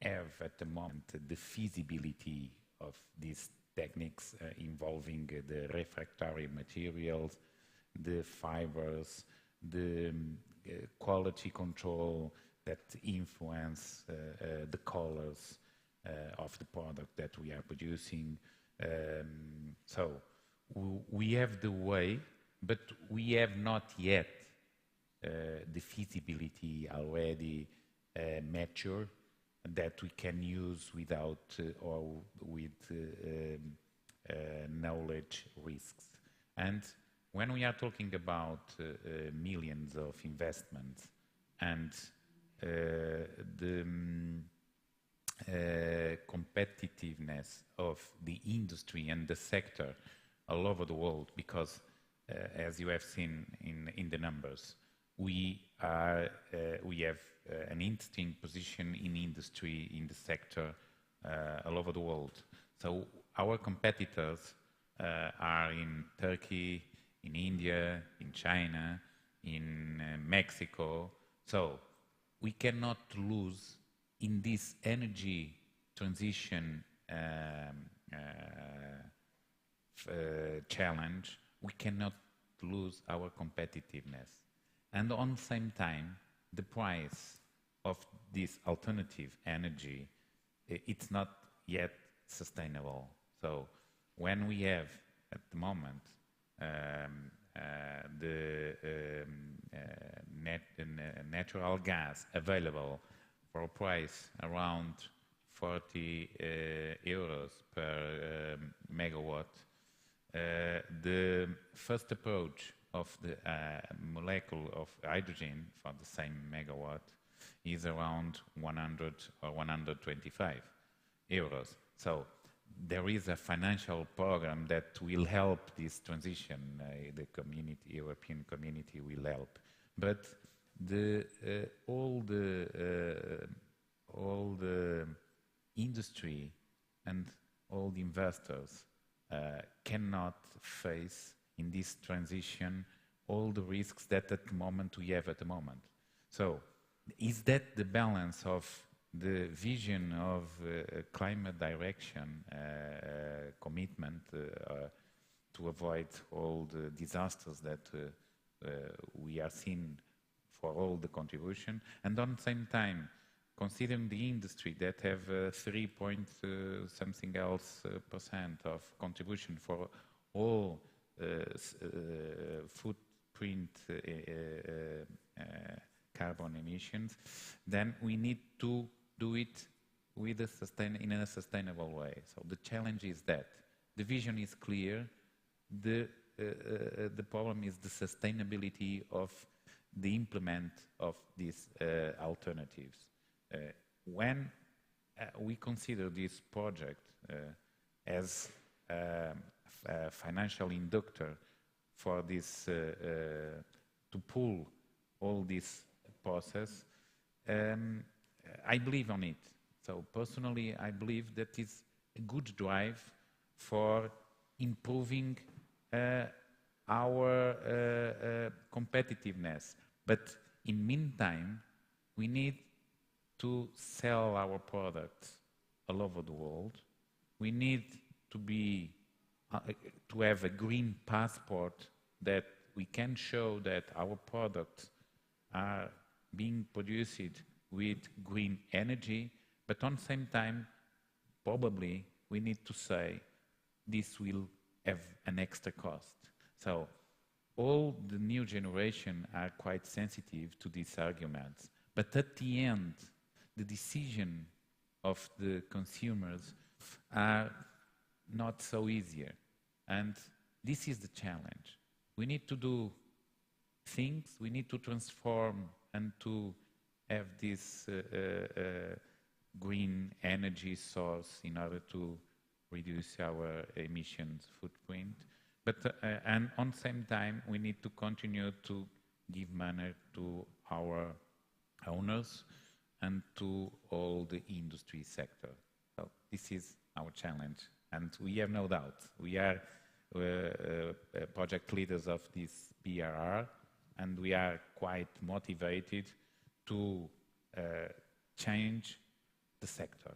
have at the moment the feasibility of these techniques involving the refractory materials, the fibers, the quality control that influence the colors of the product that we are producing. So we have the way, but we have not yet the feasibility already mature that we can use without or with knowledge risks. And when we are talking about millions of investments and the competitiveness of the industry and the sector all over the world, because as you have seen in the numbers, we have an interesting position in industry, in the sector all over the world. So our competitors are in Turkey, in India, in China, in Mexico. So we cannot lose in this energy transition challenge. We cannot lose our competitiveness. And on the same time, the price of this alternative energy, it's not yet sustainable. So when we have at the moment the natural gas available for a price around 40 euros per megawatt, the first approach of the molecule of hydrogen for the same megawatt is around 100 or 125 euros. So there is a financial program that will help this transition. The community, European community, will help. But all the industry and all the investors cannot face in this transition all the risks that at the moment we have at the moment. So is that the balance of the vision of climate direction commitment to avoid all the disasters that we are seeing for all the contribution, and at the same time considering the industry that have 3 point something else percent of contribution for all footprint carbon emissions, then we need to do it with in a sustainable way. So the challenge is that the vision is clear. The problem is the sustainability of the implement of these alternatives. When we consider this project as a financial inductor for this to pull all this process, I believe on it. So personally, I believe that is a good drive for improving our competitiveness. But in meantime, we need to sell our products all over the world. We need to be to have a green passport that we can show that our products are being produced with green energy, but on the same time, probably we need to say this will have an extra cost. So all the new generation are quite sensitive to these arguments, but at the end, the decision of the consumers are not so easier. And this is the challenge. We need to do things, we need to transform and to have this green energy source in order to reduce our emissions footprint. But and on the same time, we need to continue to give money to our owners and to all the industry sector. So this is our challenge, and we have no doubt. We are project leaders of this BRR, and we are quite motivated to change the sector,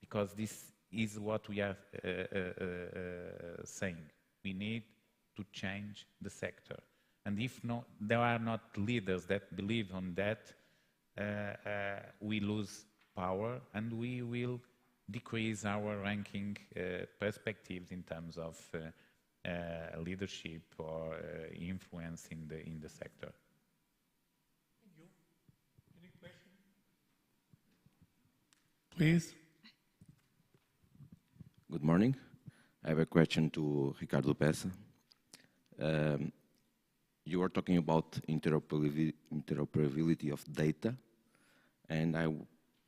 because this is what we are saying. We need to change the sector. And if not, there are not leaders that believe on that, we lose power and we will decrease our ranking perspectives in terms of leadership or influence in the sector. Thank you. Any question? Please. Good morning. I have a question to Ricardo Peça. You are talking about interoperability of data, and I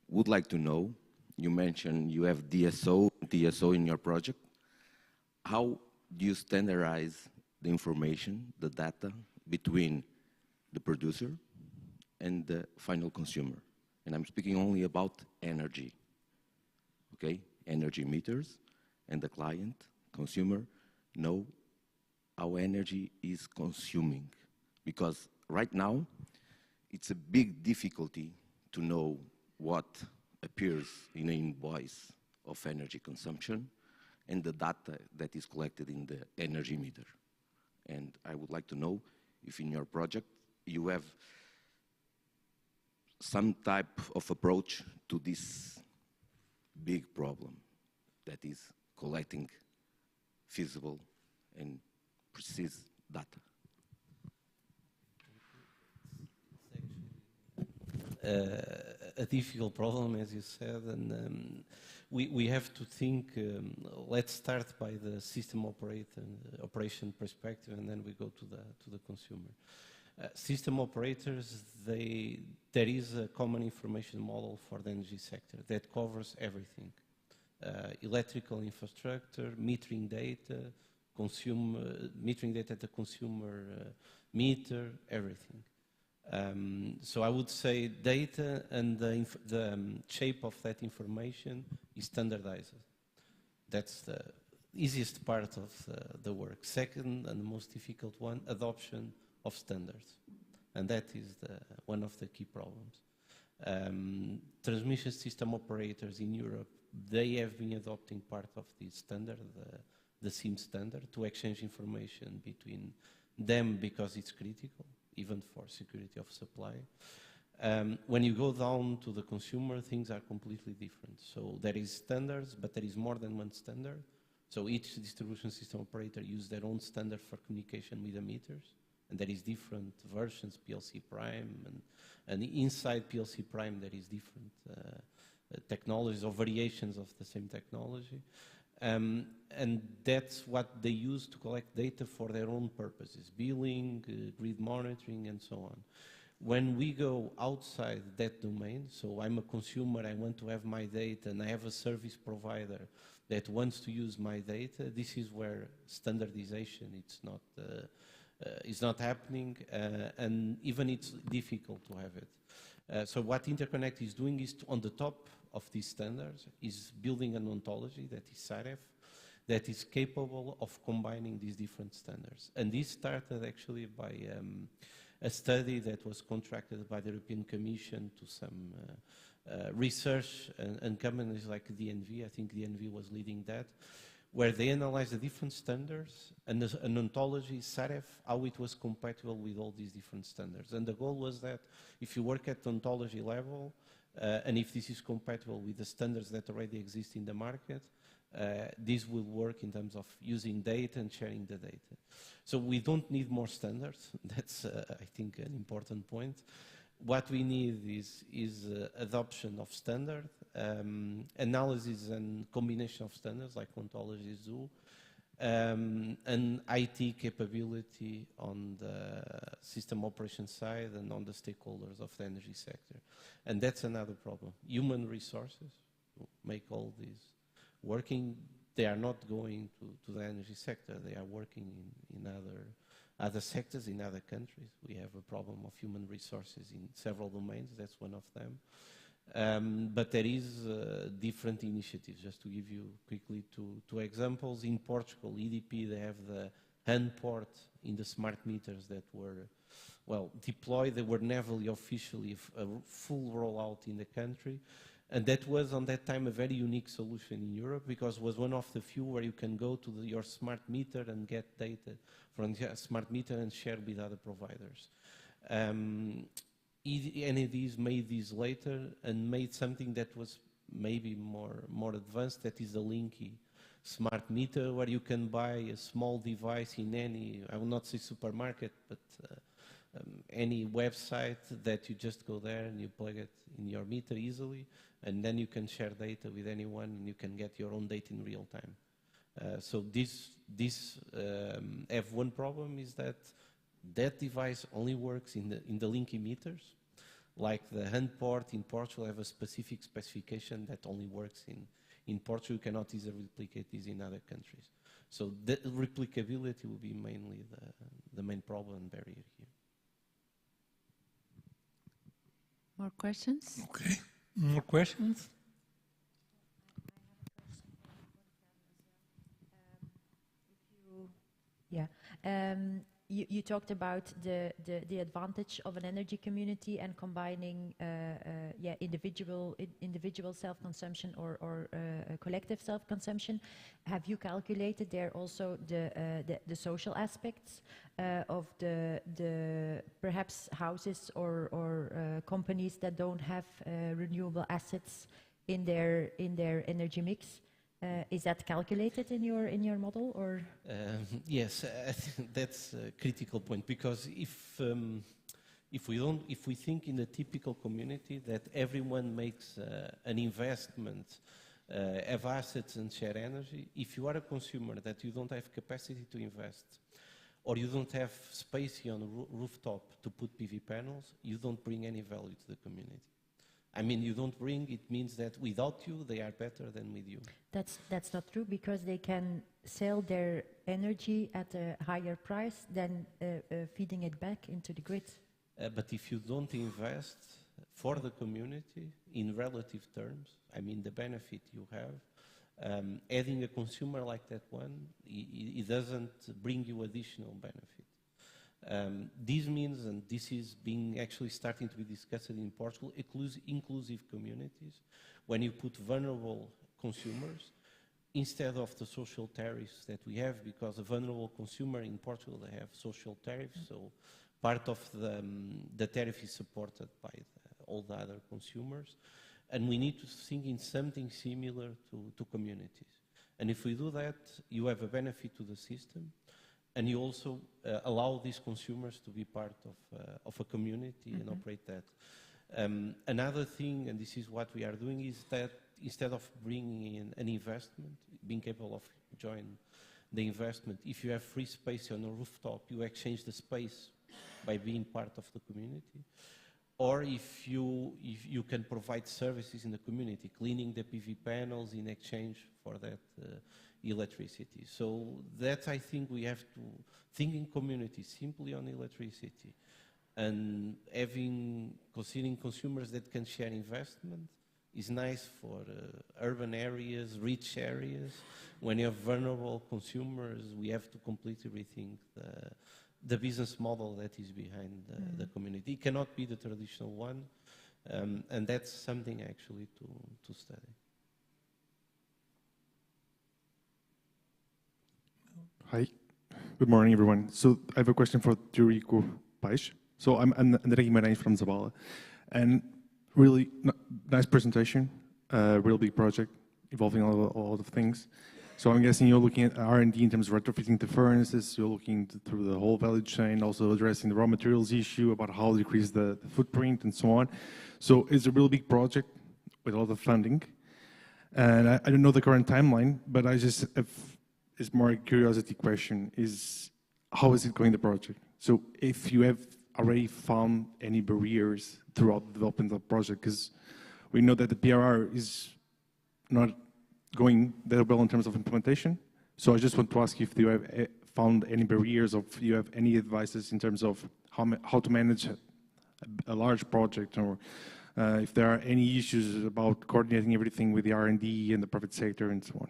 would like to know, you mentioned you have DSO, TSO in your project. How do you standardize the information, the data, between the producer and the final consumer? And I'm speaking only about energy, okay? Energy meters, and the client, consumer, know how energy is consuming. Because right now, it's a big difficulty to know what appears in an invoice of energy consumption and the data that is collected in the energy meter. And I would like to know if in your project you have some type of approach to this big problem that is collecting feasible and precise data. A difficult problem, as you said, and we have to think. Let's start by the system operation perspective, and then we go to the consumer. System operators, there is a common information model for the energy sector that covers everything: electrical infrastructure, metering data, metering data at the consumer meter, everything. So I would say data and the shape of that information is standardized. That's the easiest part of the work. Second, and the most difficult one, adoption of standards. And that is one of the key problems. Transmission system operators in Europe, they have been adopting part of this standard, the SIM standard, to exchange information between them because it's critical, even for security of supply. When you go down to the consumer, things are completely different. So there is standards, but there is more than one standard. So each distribution system operator uses their own standard for communication with the meters. And there is different versions, PLC Prime, and inside PLC Prime there is different technologies or variations of the same technology. And that's what they use to collect data for their own purposes, billing, grid monitoring, and so on. When we go outside that domain, so I'm a consumer, I want to have my data, and I have a service provider that wants to use my data, this is where standardization is not happening, and even it's difficult to have it. So what Interconnect is doing is, on the top of these standards, is building an ontology that is SAREF, that is capable of combining these different standards. And this started actually by a study that was contracted by the European Commission to some research and companies like DNV. I think DNV was leading that, where they analyzed the different standards and an ontology, SAREF, how it was compatible with all these different standards. And the goal was that if you work at ontology level, and if this is compatible with the standards that already exist in the market, this will work in terms of using data and sharing the data. So we don't need more standards. That's, I think, an important point. What we need is adoption of standard, analysis and combination of standards like ontology zoo, and IT capability on the system operation side and on the stakeholders of the energy sector. And that's another problem. Human resources to make all these working, they are not going to the energy sector. They are working in other sectors in other countries. We have a problem of human resources in several domains. That's one of them. But there is different initiatives. Just to give you quickly two examples. In Portugal, EDP, they have the hand port in the smart meters that were, well, deployed. They were never officially a full rollout in the country. And that was, on that time, a very unique solution in Europe, because it was one of the few where you can go to your smart meter and get data from your smart meter and share with other providers. NEDs made this later and made something that was maybe more advanced, that is a Linky smart meter, where you can buy a small device in any, I will not say supermarket, but any website that you just go there and you plug it in your meter easily, and then you can share data with anyone and you can get your own data in real time. So this have one problem, is that that device only works in the Linky meters. Like the hand port in Portugal have a specific specification that only works in Portugal. You cannot easily replicate this in other countries. So the replicability will be mainly the main problem and barrier here. More questions? Okay. More questions? Yeah. You talked about the advantage of an energy community and combining individual self-consumption or collective self-consumption. Have you calculated there also the social aspects of the perhaps houses or companies that don't have renewable assets in their energy mix? Is that calculated in your model, or? Yes, I think that's a critical point, because if we think in a typical community that everyone makes an investment, have assets and share energy, if you are a consumer that you don't have capacity to invest, or you don't have space on a rooftop to put PV panels, you don't bring any value to the community. I mean, you don't bring, it means that without you, they are better than with you. That's not true, because they can sell their energy at a higher price than feeding it back into the grid. But if you don't invest for the community in relative terms, I mean, the benefit you have, adding a consumer like that one, it doesn't bring you additional benefit. This means, and this is being actually starting to be discussed in Portugal, inclusive communities, when you put vulnerable consumers instead of the social tariffs that we have, because a vulnerable consumer in Portugal, they have social tariffs, so part of the tariff is supported all the other consumers. And we need to think in something similar to communities. And if we do that, you have a benefit to the system, and you also allow these consumers to be part of a community and operate that. Another thing, and this is what we are doing, is that instead of bringing in an investment, being capable of joining the investment, if you have free space on a rooftop, you exchange the space by being part of the community. Or if you can provide services in the community, cleaning the PV panels in exchange for that electricity. So that, I think, we have to think in community simply on electricity, and considering consumers that can share investment is nice for urban areas, rich areas. When you have vulnerable consumers, we have to completely rethink the business model that is behind the community. It cannot be the traditional one, and that's something actually to study. Hi, good morning everyone. So I have a question for Teorico Paes. So I'm André Guimarães from Zabala, and really nice presentation, real big project involving all the things. So I'm guessing you're looking at R&D in terms of retrofitting the furnaces, you're looking through the whole value chain, also addressing the raw materials issue about how to decrease the footprint and so on. So it's a real big project with a lot of funding. And I don't know the current timeline, but it's more a curiosity question, is how is it going, the project? So if you have already found any barriers throughout the development of the project, because we know that the PRR is not going that well in terms of implementation. So I just want to ask if you have found any barriers, or if you have any advices in terms of how to manage a large project, or if there are any issues about coordinating everything with the R&D and the private sector and so on.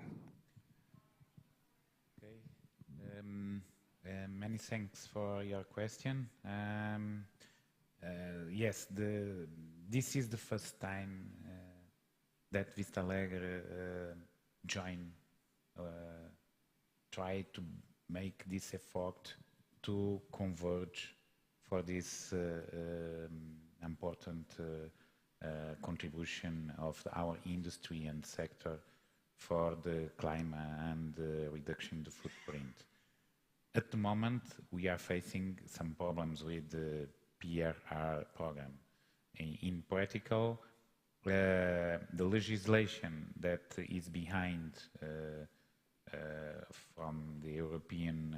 Okay. Many thanks for your question. Yes, this is the first time that Vista Alegre try to make this effort to converge for this important contribution of our industry and sector for the climate and reduction of the footprint. At the moment, we are facing some problems with the PRR program. In practical, the legislation that is behind from the European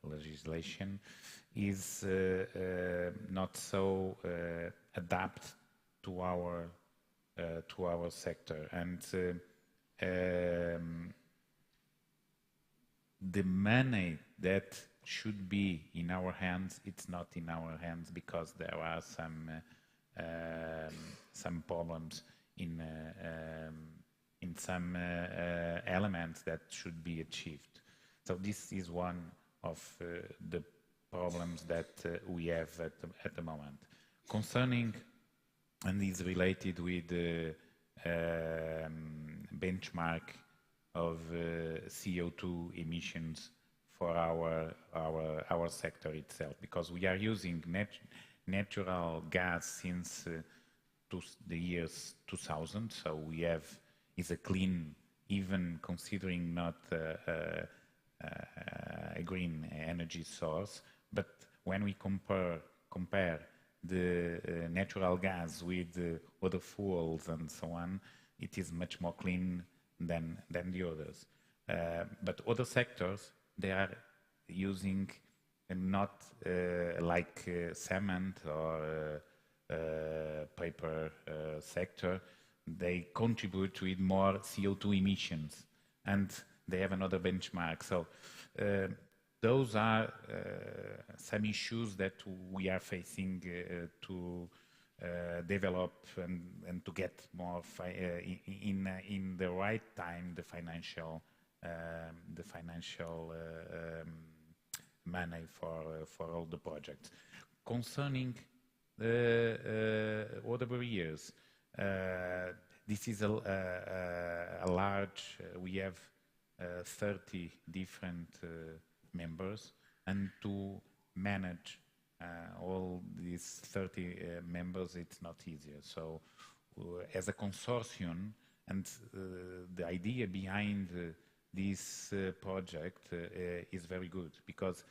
legislation is not so adapt to our sector, and the money that should be in our hands, it's not in our hands because there are some problems in some elements that should be achieved. So this is one of the problems that we have at the moment. Concerning, and is related with the benchmark of CO2 emissions for our sector itself, because we are using natural gas since the years 2000, so we have is a clean, even considering not a green energy source. But when we compare the natural gas with other fuels and so on, it is much more clean than the others. But other sectors, they are using not like cement or paper sector. They contribute with more CO2 emissions, and they have another benchmark. So those are some issues that we are facing to develop and to get more in the right time the financial money for all the projects. Concerning the other barriers, this is a large. We have 30 different members, and to manage all these 30 members, it's not easier. So as a consortium, and the idea behind this project is very good, because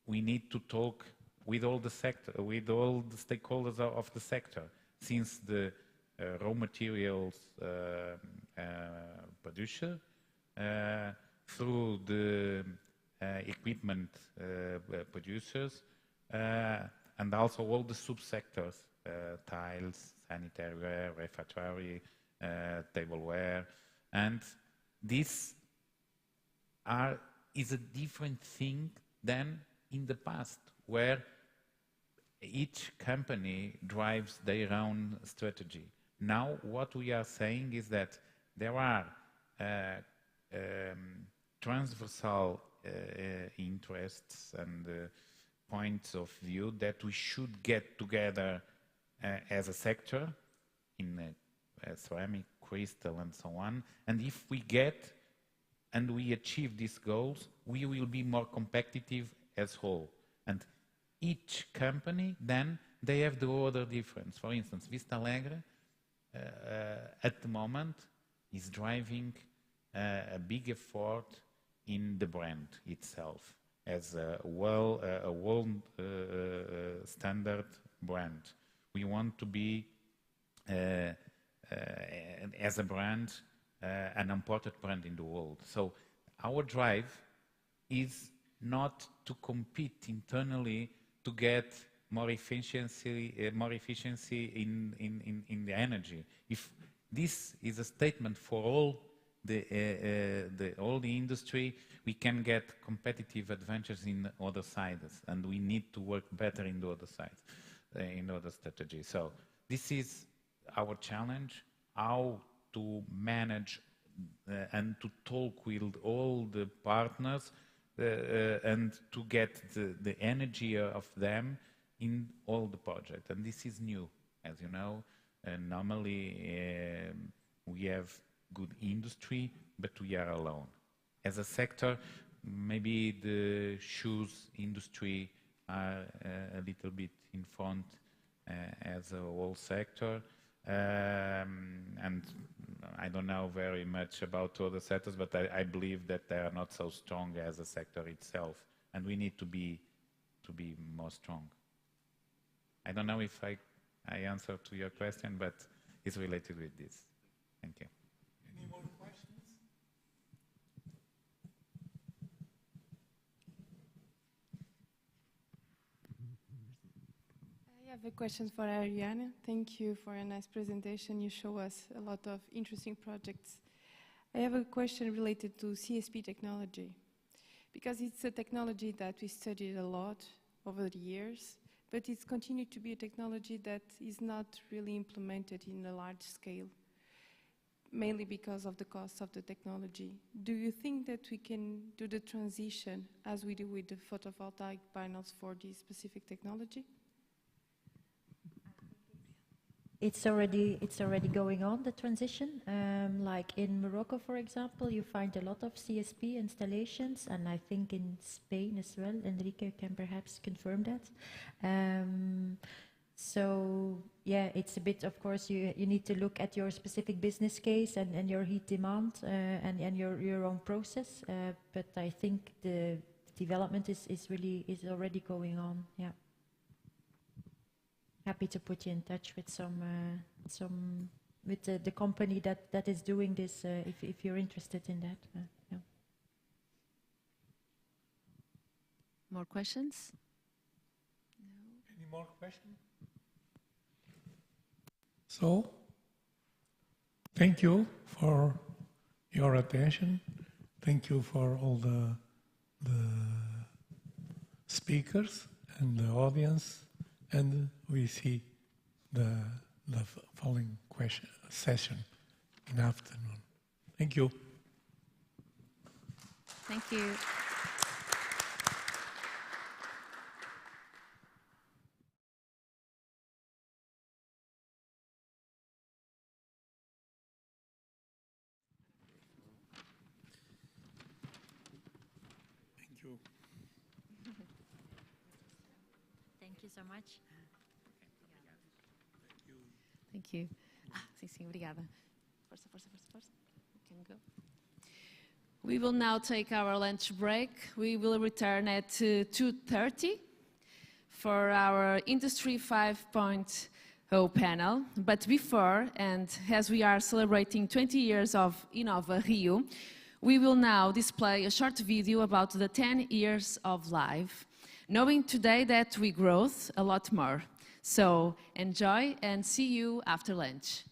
we need to talk with all the sector, with all the stakeholders of the sector, since the raw materials producer, through the equipment producers, and also all the subsectors, tiles, sanitary ware, refractory, tableware, and this is a different thing than in the past, where each company drives their own strategy. Now, what we are saying is that there are transversal interests and points of view that we should get together as a sector in ceramic, crystal, and so on. And if we get and we achieve these goals, we will be more competitive as whole. And each company, then, they have the order difference. For instance, Vista Alegre, at the moment, is driving a big effort in the brand itself as a world standard brand. We want to be, as a brand, an important brand in the world. So our drive is not to compete internally to get more efficiency in the energy. If this is a statement for all the industry, we can get competitive advantages in other sides, and we need to work better in the other sides, in other strategies. So this is our challenge: how to manage and to talk with all the partners and to get the energy of them in all the projects. And this is new, as you know. Normally we have good industry, but we are alone. As a sector, maybe the shoes industry are a little bit in front as a whole sector. And I don't know very much about other sectors, but I believe that they are not so strong as a sector itself, and we need to be more strong. I don't know if I answered to your question, but it's related with this. Thank you. Any more questions? I have a question for Ariane. Thank you for a nice presentation. You show us a lot of interesting projects. I have a question related to CSP technology, because it's a technology that we studied a lot over the years, but it's continued to be a technology that is not really implemented in a large scale, mainly because of the cost of the technology. Do you think that we can do the transition as we do with the photovoltaic panels for this specific technology? It's already going on, the transition. Like in Morocco, for example, you find a lot of CSP installations, and I think in Spain as well. Enrique can perhaps confirm that. So yeah, it's a bit, of course, you need to look at your specific business case and your heat demand and your own process. But I think the development is already going on. Yeah. Happy to put you in touch with the company that is doing this if you're interested in that. Yeah. More questions? Any more questions? So, thank you for your attention. Thank you for all the speakers and the audience. And we see the following session in the afternoon. Thank you. Thank you. Thank you. Thank you so much. Thank you. Sim, sim, obrigada. Força, força, força, força. Can go. We will now take our lunch break. We will return at 2:30 for our Industry 5.0 panel. But before, and as we are celebrating 20 years of Innova Rio, we will now display a short video about the 10 years of life, knowing today that we grow a lot more. So enjoy and see you after lunch.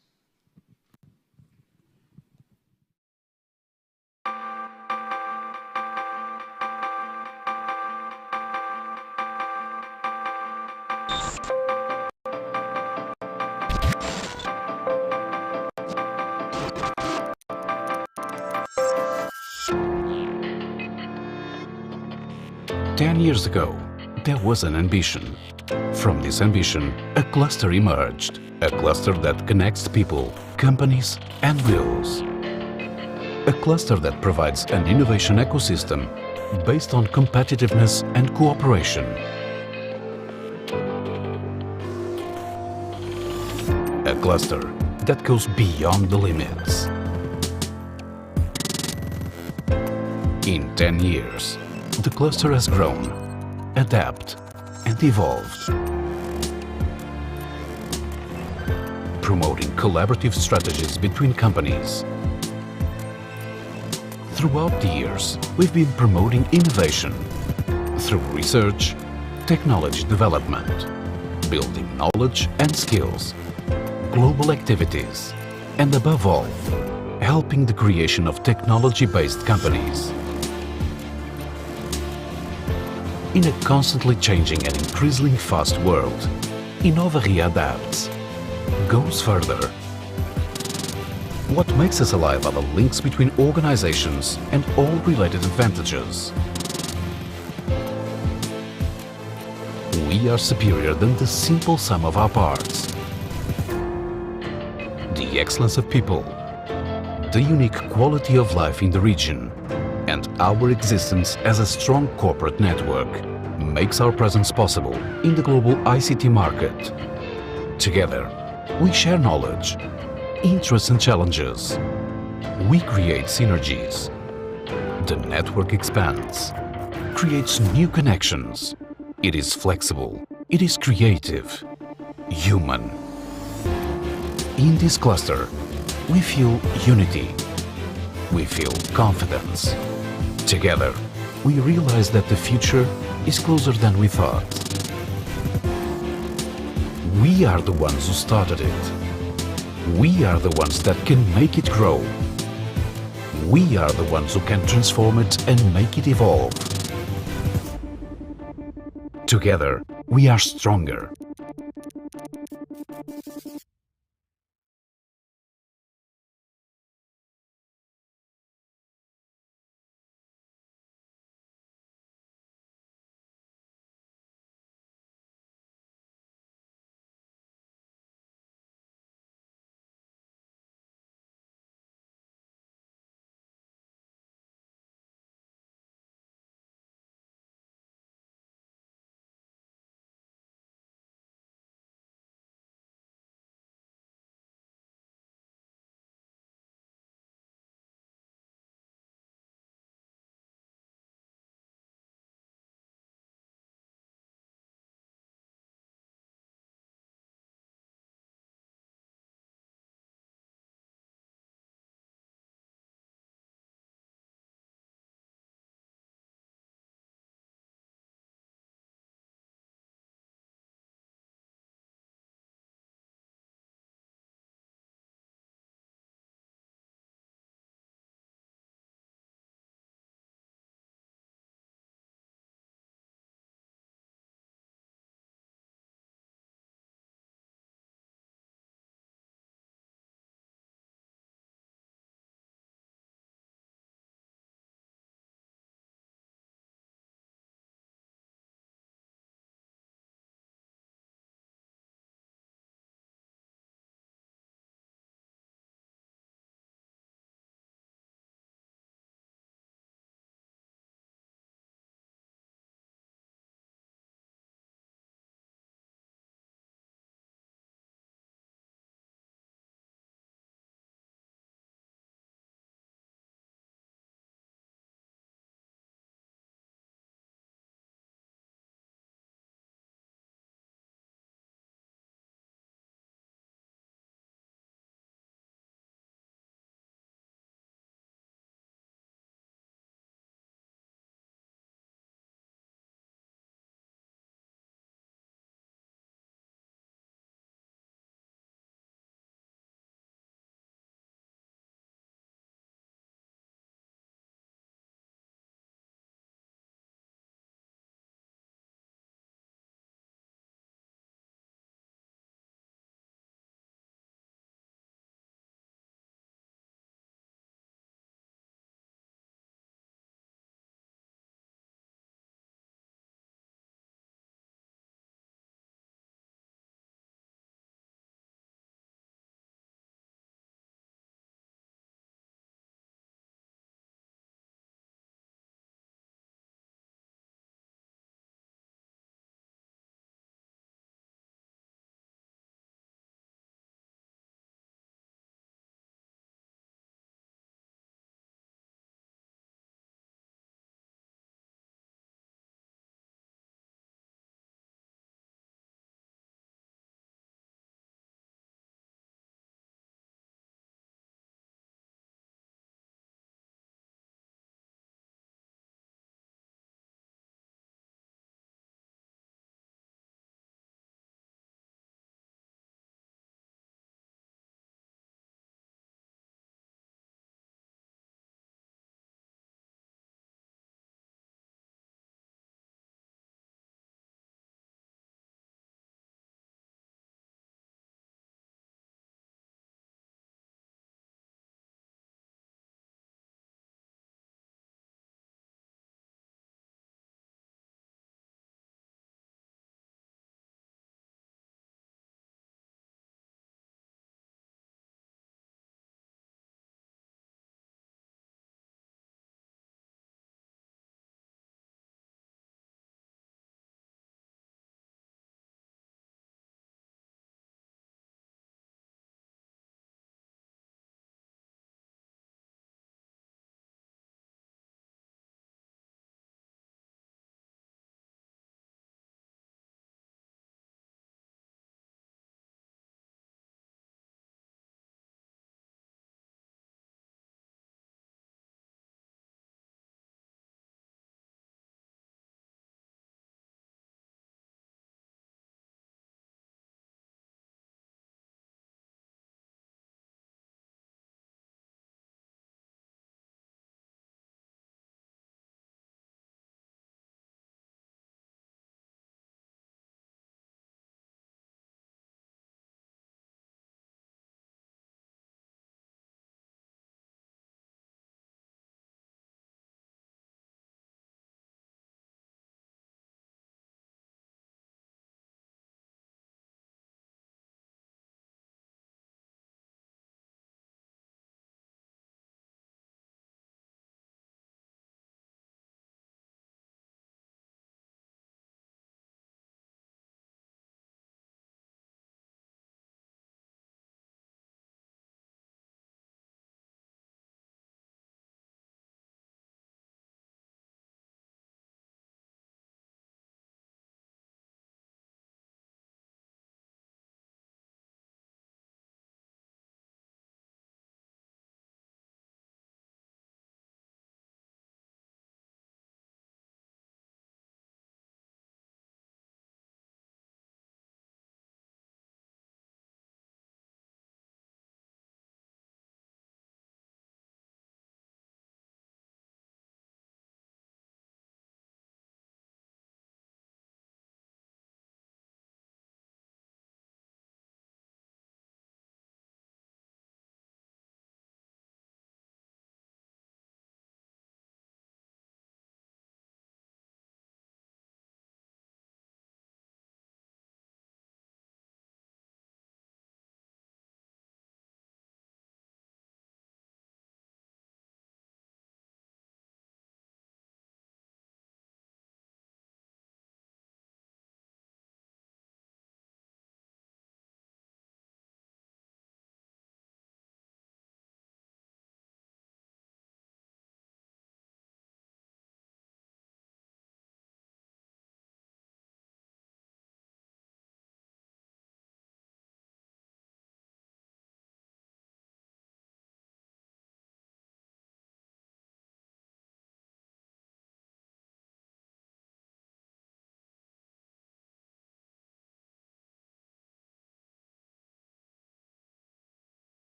Ten years ago, there was an ambition. From this ambition, a cluster emerged, a cluster that connects people, companies and wills. A cluster that provides an innovation ecosystem based on competitiveness and cooperation. A cluster that goes beyond the limits. In 10 years, the cluster has grown, adapted and evolved, promoting collaborative strategies between companies. Throughout the years, we've been promoting innovation through research, technology development, building knowledge and skills, global activities, and above all, helping the creation of technology-based companies. In a constantly changing and increasingly fast world, Innova Rio adapts, goes further. What makes us alive are the links between organizations and all related advantages. We are superior than the simple sum of our parts. The excellence of people, the unique quality of life in the region, and our existence as a strong corporate network makes our presence possible in the global ICT market. Together, we share knowledge, interests and challenges. We create synergies. The network expands, creates new connections. It is flexible, it is creative, human. In this cluster, we feel unity, we feel confidence. Together, we realize that the future is closer than we thought. We are the ones who started it. We are the ones that can make it grow. We are the ones who can transform it and make it evolve. Together, we are stronger.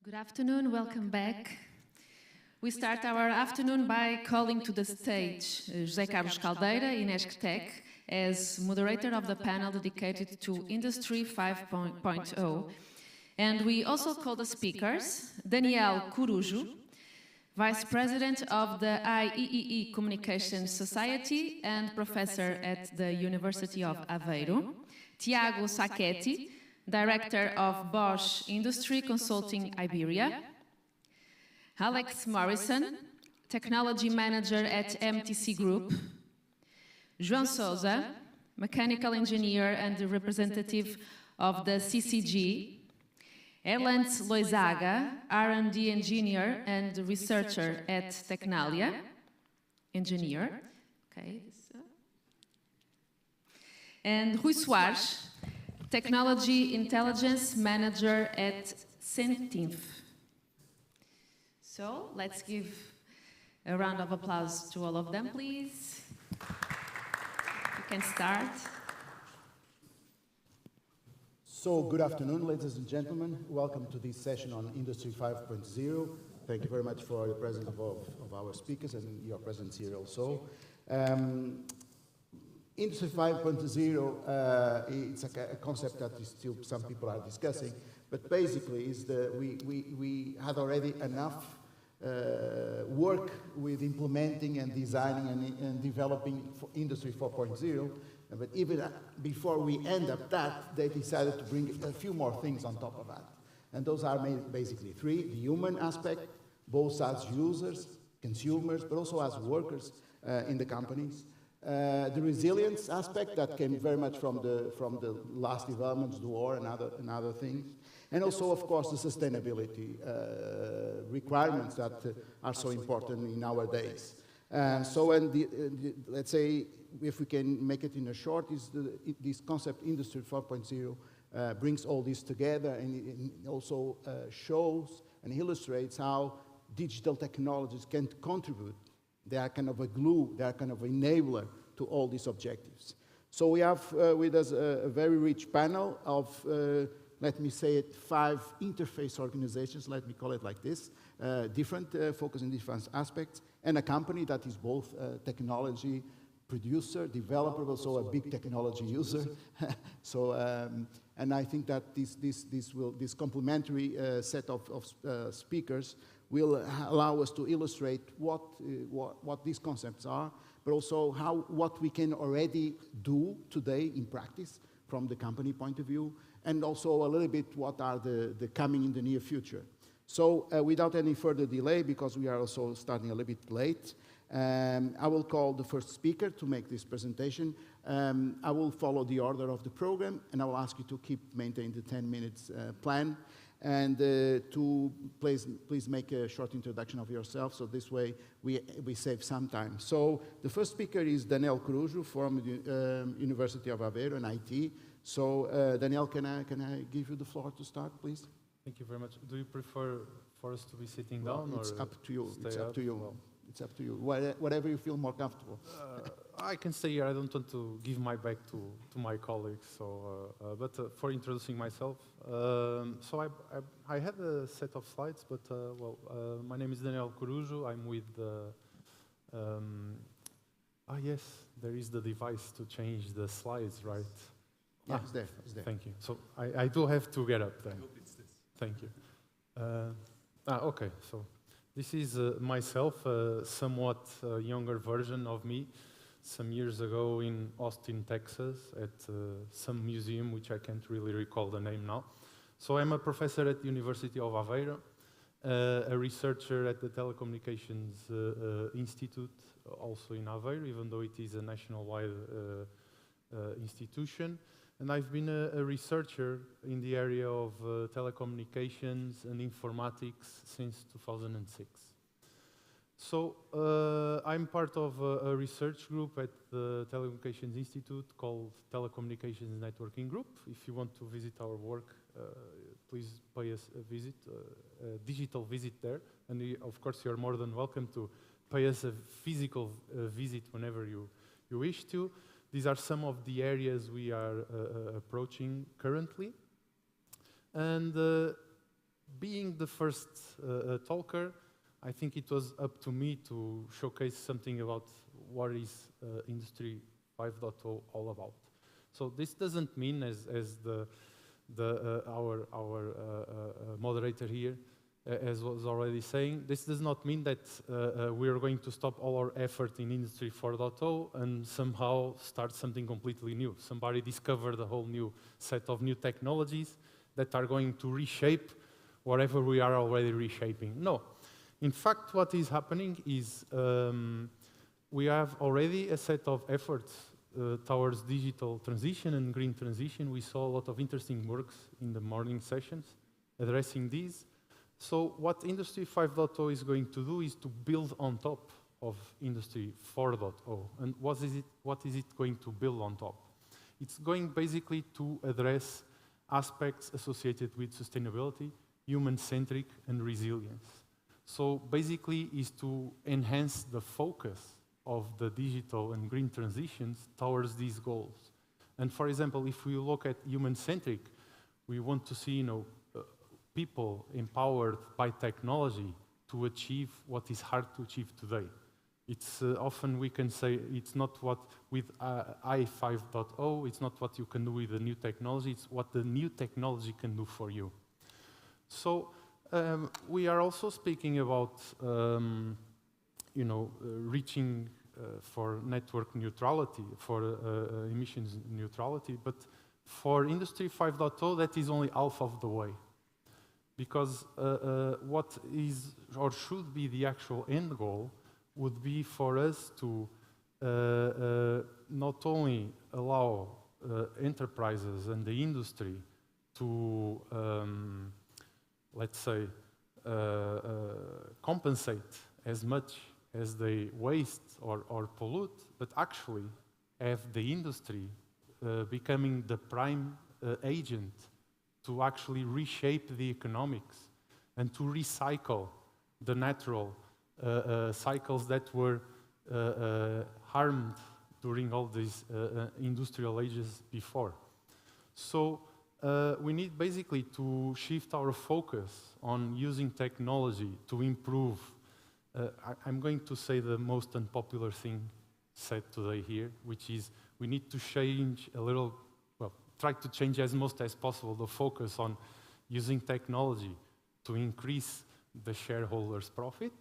Good afternoon, welcome back. We start our afternoon by calling to the stage José Carlos Caldeira, Inesctec, as moderator of the panel dedicated to Industry 5.0. And we also call the speakers Daniel Corujo, Vice President of the IEEE Communications Society and Professor at the University of Aveiro, Tiago Sacchetti, Director of Bosch Industry Consulting Iberia, Alex Morrison, Technology Manager at MTC Group, João Souza, Mechanical Engineer and representative of the CCG, Erlend Loizaga, R&D Engineer and Researcher at Tecnalia, Engineer, okay. And Rui Soares, Technology Intelligence Manager at Centinf. So let's give a round of applause to all of them, please. You can start. So, good afternoon, ladies and gentlemen. Welcome to this session on Industry 5.0. Thank you very much for the presence of our speakers and your presence here also. Industry 5.0, it's a concept that is still some people are discussing, but basically is we had already enough work with implementing and designing and developing for Industry 4.0. But even before we end up that, they decided to bring a few more things on top of that. And those are basically three: the human aspect, both as users, consumers, but also as workers in the companies. The resilience aspect that came very much from the last developments, the war and other things. And also, of course, the sustainability requirements that are so important in our days. Let's say, if we can make it in a short, this concept Industry 4.0 brings all this together, and it also shows and illustrates how digital technologies can contribute. They are kind of a glue, they are kind of an enabler to all these objectives. So we have with us a very rich panel of, let me say it, 5 interface organizations, let me call it like this, different, focus on different aspects, and a company that is both a technology producer, developer, but also a big technology user. So, and I think that this complementary set of speakers will allow us to illustrate what these concepts are, but also what we can already do today in practice from the company point of view, and also a little bit what are the coming in the near future. So without any further delay, because we are also starting a little bit late, I will call the first speaker to make this presentation. I will follow the order of the program, and I will ask you to maintain the 10 minutes plan, and to please make a short introduction of yourself, so this way we save some time. So the first speaker is Daniel Corujo from the University of Aveiro in IT. So Daniel, can I give you the floor to start, please? Thank you very much. Do you prefer for us to be sitting down, it's or up to you. stay It's up up? to you. Well, it's up to you. Whatever you feel more comfortable. I can stay here. I don't want to give my back to my colleagues. So, but for introducing myself, so I had a set of slides, but my name is Daniel Corujo. I'm with yes, there is the device to change the slides, right? Yeah, it's there. It's there. Thank you. So I do have to get up then. I hope it's this. Thank you. Okay, so this is myself, a somewhat younger version of me, some years ago in Austin, Texas, at some museum, which I can't really recall the name now. So I'm a professor at the University of Aveiro, a researcher at the Telecommunications Institute, also in Aveiro, even though it is a national-wide institution. And I've been a researcher in the area of telecommunications and informatics since 2006. So I'm part of a research group at the Telecommunications Institute called Telecommunications Networking Group. If you want to visit our work, please pay us a visit, a digital visit there. And of course, you're more than welcome to pay us a physical visit whenever you wish to. These are some of the areas we are approaching currently. And being the first talker, I think it was up to me to showcase something about what is Industry 5.0 all about. So this doesn't mean, as our moderator here, as was already saying, this does not mean that we are going to stop all our effort in Industry 4.0 and somehow start something completely new. Somebody discovered a whole new set of new technologies that are going to reshape whatever we are already reshaping. No. In fact, what is happening is we have already a set of efforts towards digital transition and green transition. We saw a lot of interesting works in the morning sessions addressing these. So what Industry 5.0 is going to do is to build on top of Industry 4.0. And what is it going to build on top? It's going basically to address aspects associated with sustainability, human-centric, and resilience. So basically is to enhance the focus of the digital and green transitions towards these goals. And for example, if we look at human-centric, we want to see, people empowered by technology to achieve what is hard to achieve today. It's often we can say it's not what with I 5.0, it's not what you can do with the new technology, it's what the new technology can do for you. So we are also speaking about reaching for network neutrality, for emissions neutrality, but for Industry 5.0 that is only half of the way. Because what is or should be the actual end goal would be for us to not only allow enterprises and the industry to, let's say, compensate as much as they waste or pollute, but actually have the industry becoming the prime agent to actually reshape the economics and to recycle the natural cycles that were harmed during all these industrial ages before. So we need basically to shift our focus on using technology to improve. I'm going to say the most unpopular thing said today here, which is we need to change a little, try to change as much as possible the focus on using technology to increase the shareholders' profit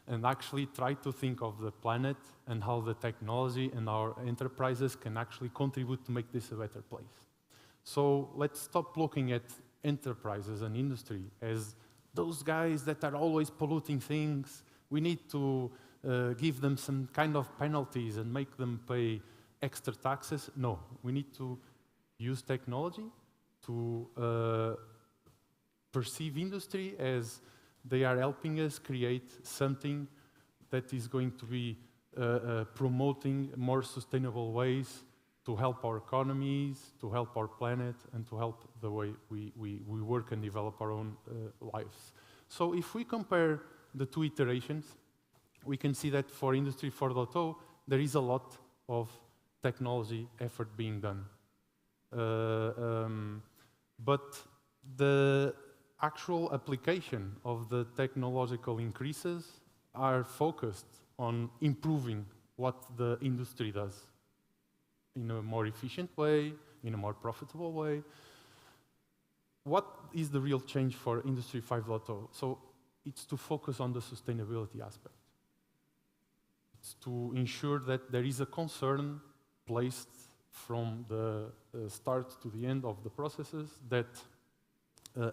and actually try to think of the planet and how the technology and our enterprises can actually contribute to make this a better place. So let's stop looking at enterprises and industry as those guys that are always polluting things. We need to give them some kind of penalties and make them pay extra taxes. No, we need to use technology to perceive industry as they are helping us create something that is going to be promoting more sustainable ways to help our economies, to help our planet, and to help the way we work and develop our own lives. So if we compare the two iterations, we can see that for Industry 4.0, there is a lot of technology effort being done. But the actual application of the technological increases are focused on improving what the industry does in a more efficient way, in a more profitable way. What is the real change for Industry 5.0? So it's to focus on the sustainability aspect. It's to ensure that there is a concern placed from the start to the end of the processes that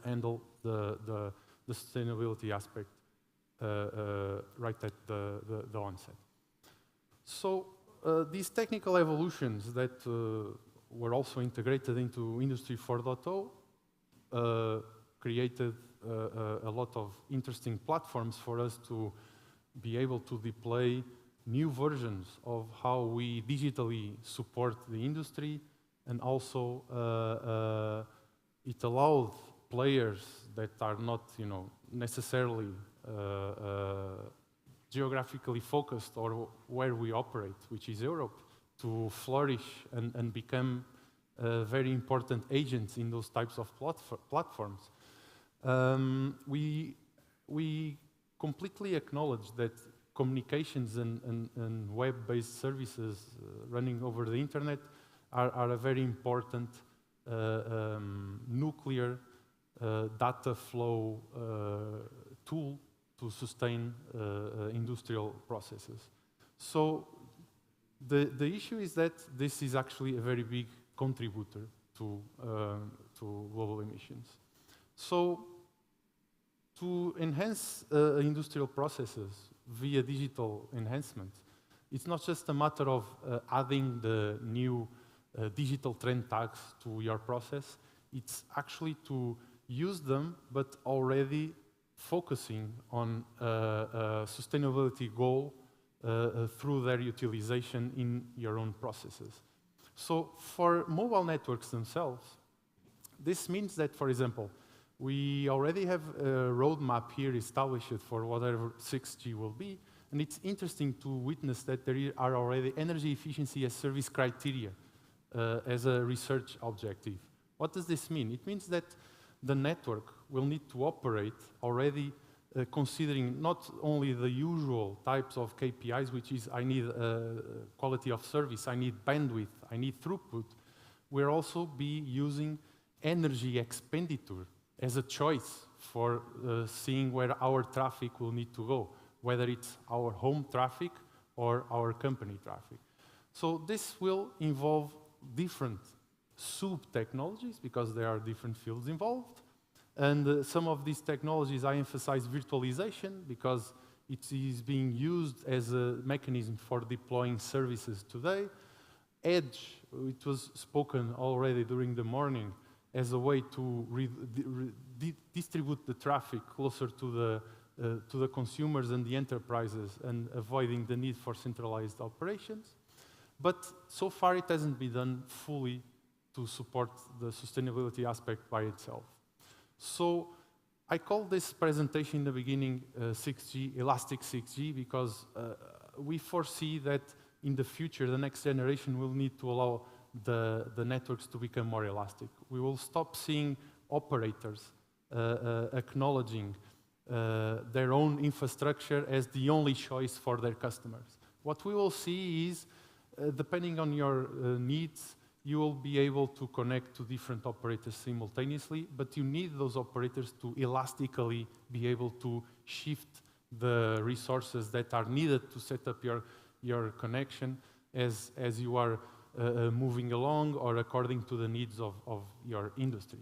handle the sustainability aspect right at the onset. So these technical evolutions that were also integrated into Industry 4.0 created a lot of interesting platforms for us to be able to deploy new versions of how we digitally support the industry, and also it allowed players that are not, necessarily geographically focused or where we operate, which is Europe, to flourish and become very important agents in those types of platforms. We completely acknowledge that communications and web-based services running over the internet are a very important nuclear data flow tool to sustain industrial processes. So the issue is that this is actually a very big contributor to global emissions. So to enhance industrial processes via digital enhancement, it's not just a matter of adding the new digital trend tags to your process, it's actually to use them, but already focusing on a sustainability goal through their utilization in your own processes. So for mobile networks themselves, this means that, for example, we already have a roadmap here established for whatever 6G will be, and it's interesting to witness that there are already energy efficiency as service criteria as a research objective. What does this mean? It means that the network will need to operate already considering not only the usual types of KPIs, which is I need quality of service, I need bandwidth, I need throughput, we'll also be using energy expenditure as a choice for seeing where our traffic will need to go, whether it's our home traffic or our company traffic. So this will involve different sub-technologies because there are different fields involved. And some of these technologies, I emphasize virtualization because it is being used as a mechanism for deploying services today. Edge, it was spoken already during the morning, as a way to distribute the traffic closer to the consumers and the enterprises and avoiding the need for centralized operations. But so far it hasn't been done fully to support the sustainability aspect by itself. So I call this presentation in the beginning 6G, elastic 6G, because we foresee that in the future, the next generation will need to allow the networks to become more elastic. We will stop seeing operators acknowledging their own infrastructure as the only choice for their customers. What we will see is, depending on your needs, you will be able to connect to different operators simultaneously, but you need those operators to elastically be able to shift the resources that are needed to set up your connection as you are moving along or according to the needs of your industry.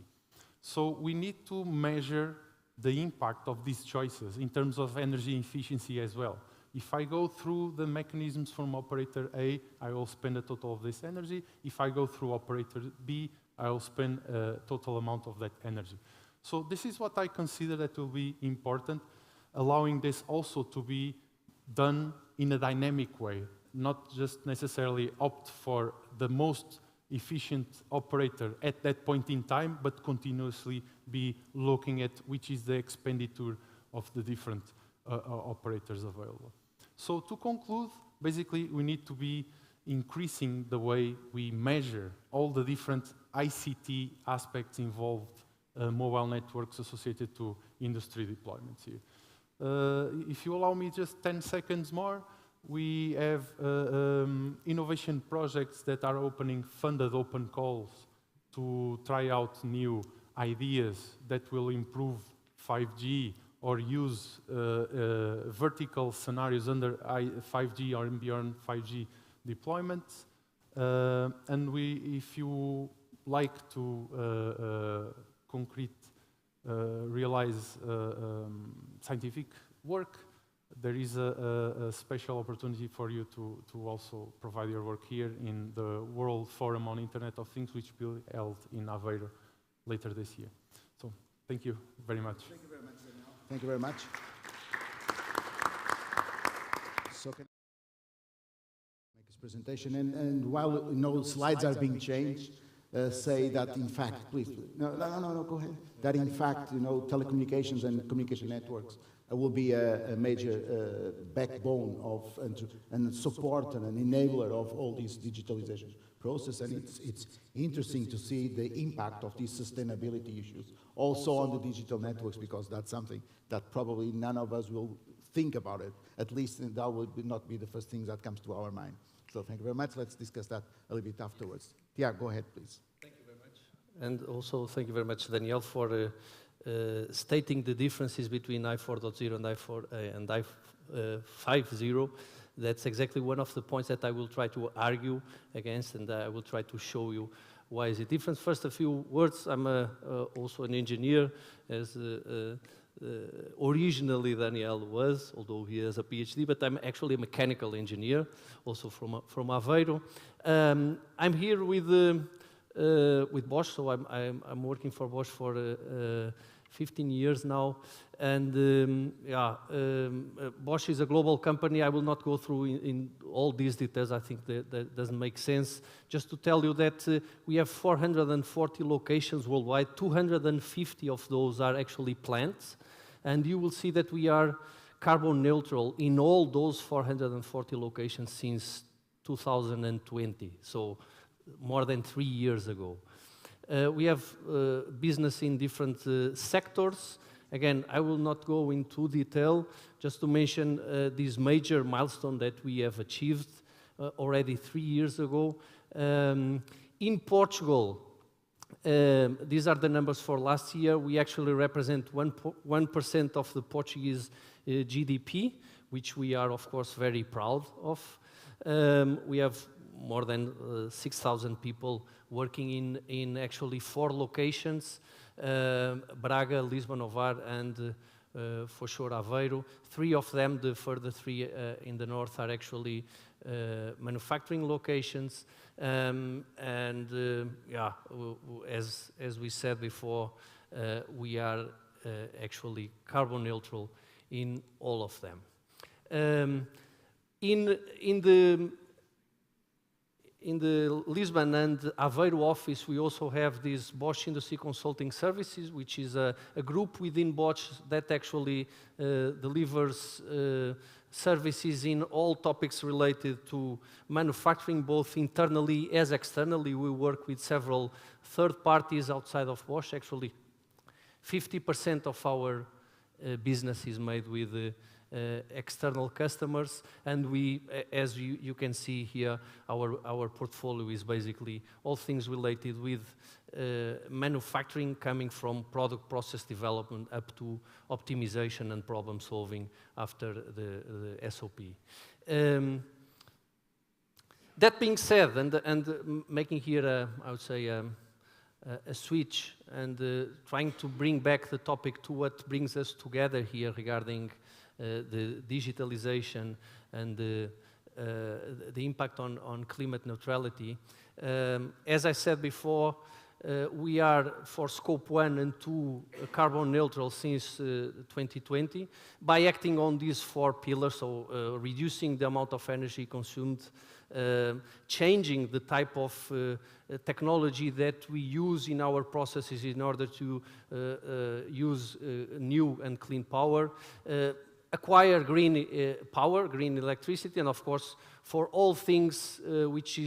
So we need to measure the impact of these choices in terms of energy efficiency as well. If I go through the mechanisms from operator A, I will spend a total of this energy. If I go through operator B, I will spend a total amount of that energy. So this is what I consider that will be important, allowing this also to be done in a dynamic way, not just necessarily opt for the most efficient operator at that point in time, but continuously be looking at which is the expenditure of the different operators available. So to conclude, basically we need to be increasing the way we measure all the different ICT aspects involved, mobile networks associated to industry deployments here. If you allow me just 10 seconds more, we have innovation projects that are opening funded open calls to try out new ideas that will improve 5G or use vertical scenarios under 5G or beyond 5G deployments. And if you like to realize scientific work, there is a special opportunity for you to also provide your work here in the World Forum on Internet of Things, which will be held in Aveiro later this year. So thank you very much. Thank you very much, Daniel. Thank you very much. So can I make his presentation? And while slides are being changed, say that in fact, please, no, go ahead. That in fact, telecommunications and communication networks will be a major backbone of and support and an enabler of all these digitalizations. process, and it's interesting to see the impact of these sustainability issues also on the digital networks, because that's something that probably none of us will think about it. At least that would not be the first thing that comes to our mind. So thank you very much. Let's discuss that a little bit afterwards. Yeah, go ahead, please. Thank you very much. And also thank you very much, Daniel, for stating the differences between I4.0 and I5.0. That's exactly one of the points that I will try to argue against, and I will try to show you why is it different. First, a few words. I'm also an engineer, as originally Daniel was, although he has a PhD, but I'm actually a mechanical engineer, also from Aveiro. I'm here with Bosch, so I'm working for Bosch for 15 years now, and Bosch is a global company. I will not go through in all these details. I think that doesn't make sense. Just to tell you that we have 440 locations worldwide. 250 of those are actually plants, and you will see that we are carbon neutral in all those 440 locations since 2020, so more than 3 years ago. We have business in different sectors. Again, I will not go into detail, just to mention this major milestone that we have achieved already 3 years ago. In Portugal, these are the numbers for last year. We actually represent 1% of the Portuguese GDP, which we are, of course, very proud of. We have more than 6,000 people working in actually 4 locations, Braga, Lisbon, Ovar, and for sure Aveiro. 3 of them, the further 3 in the north, are actually manufacturing locations. As we said before, we are actually carbon neutral in all of them. In the Lisbon and Aveiro office, we also have this Bosch Industry Consulting Services, which is a group within Bosch that actually delivers services in all topics related to manufacturing, both internally as externally. We work with several third parties outside of Bosch. Actually, 50% of our business is made with external customers, and we, as you can see here, our portfolio is basically all things related with manufacturing, coming from product process development up to optimization and problem solving after the SOP. That being said, and making here, I would say, a switch and trying to bring back the topic to what brings us together here regarding the digitalization and the impact on climate neutrality. As I said before, we are for scope 1 and 2 carbon neutral since 2020 by acting on these 4 pillars, so reducing the amount of energy consumed, changing the type of technology that we use in our processes in order to use new and clean power, acquire green power, green electricity, and of course, for all things which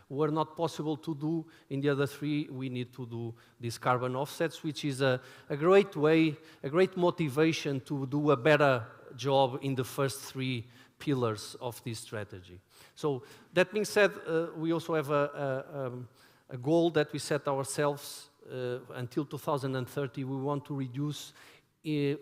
were not possible to do in the other 3, we need to do these carbon offsets, which is a great way, a great motivation to do a better job in the first 3 pillars of this strategy. So that being said, we also have a goal that we set ourselves until 2030. We want to reduce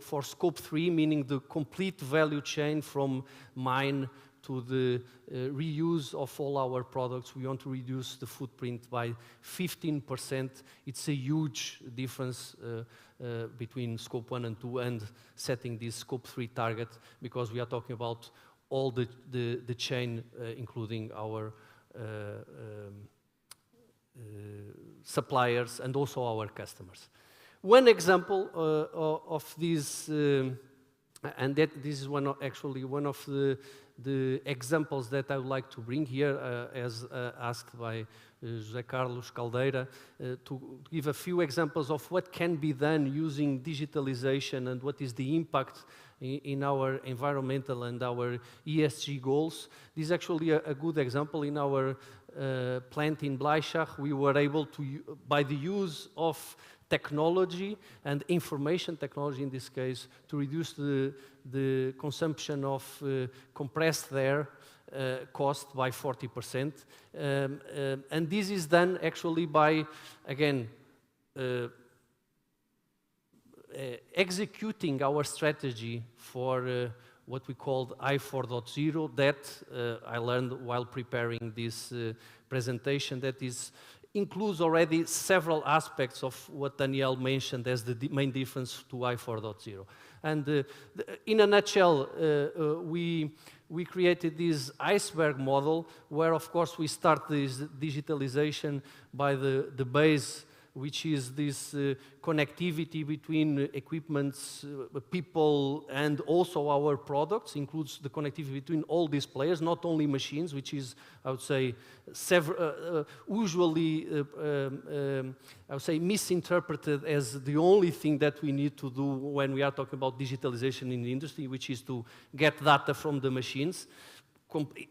for scope 3, meaning the complete value chain from mine to the reuse of all our products. We want to reduce the footprint by 15%. It's a huge difference between scope 1 and 2 and setting this scope 3 target, because we are talking about all the chain, including our suppliers and also our customers. One example of this, and this is actually one of the examples that I would like to bring here, as asked by José Carlos Caldeira, to give a few examples of what can be done using digitalization and what is the impact in our environmental and our ESG goals. This is actually a good example in our plant in Blaichach, we were able to, by the use of technology and information technology in this case, to reduce the consumption of compressed air cost by 40%. And this is done actually by, again, executing our strategy for what we called I4.0 that I learned while preparing this presentation that includes already several aspects of what Daniel mentioned as the main difference to I4.0. And in a nutshell, we created this iceberg model where, of course, we start this digitalization by the base, which is this connectivity between equipments, people, and also our products, includes the connectivity between all these players, not only machines, which is, I would say, usually, I would say, misinterpreted as the only thing that we need to do when we are talking about digitalization in the industry, which is to get data from the machines.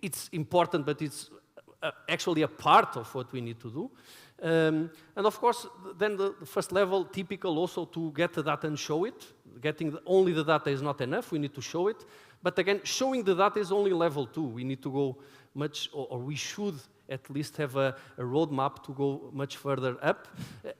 It's important, but it's actually a part of what we need to do. And of course, then the first level, typical also to get the data and show it. Getting only the data is not enough, we need to show it. But again, showing the data is only level 2. We need to go much, or we should at least have a roadmap to go much further up.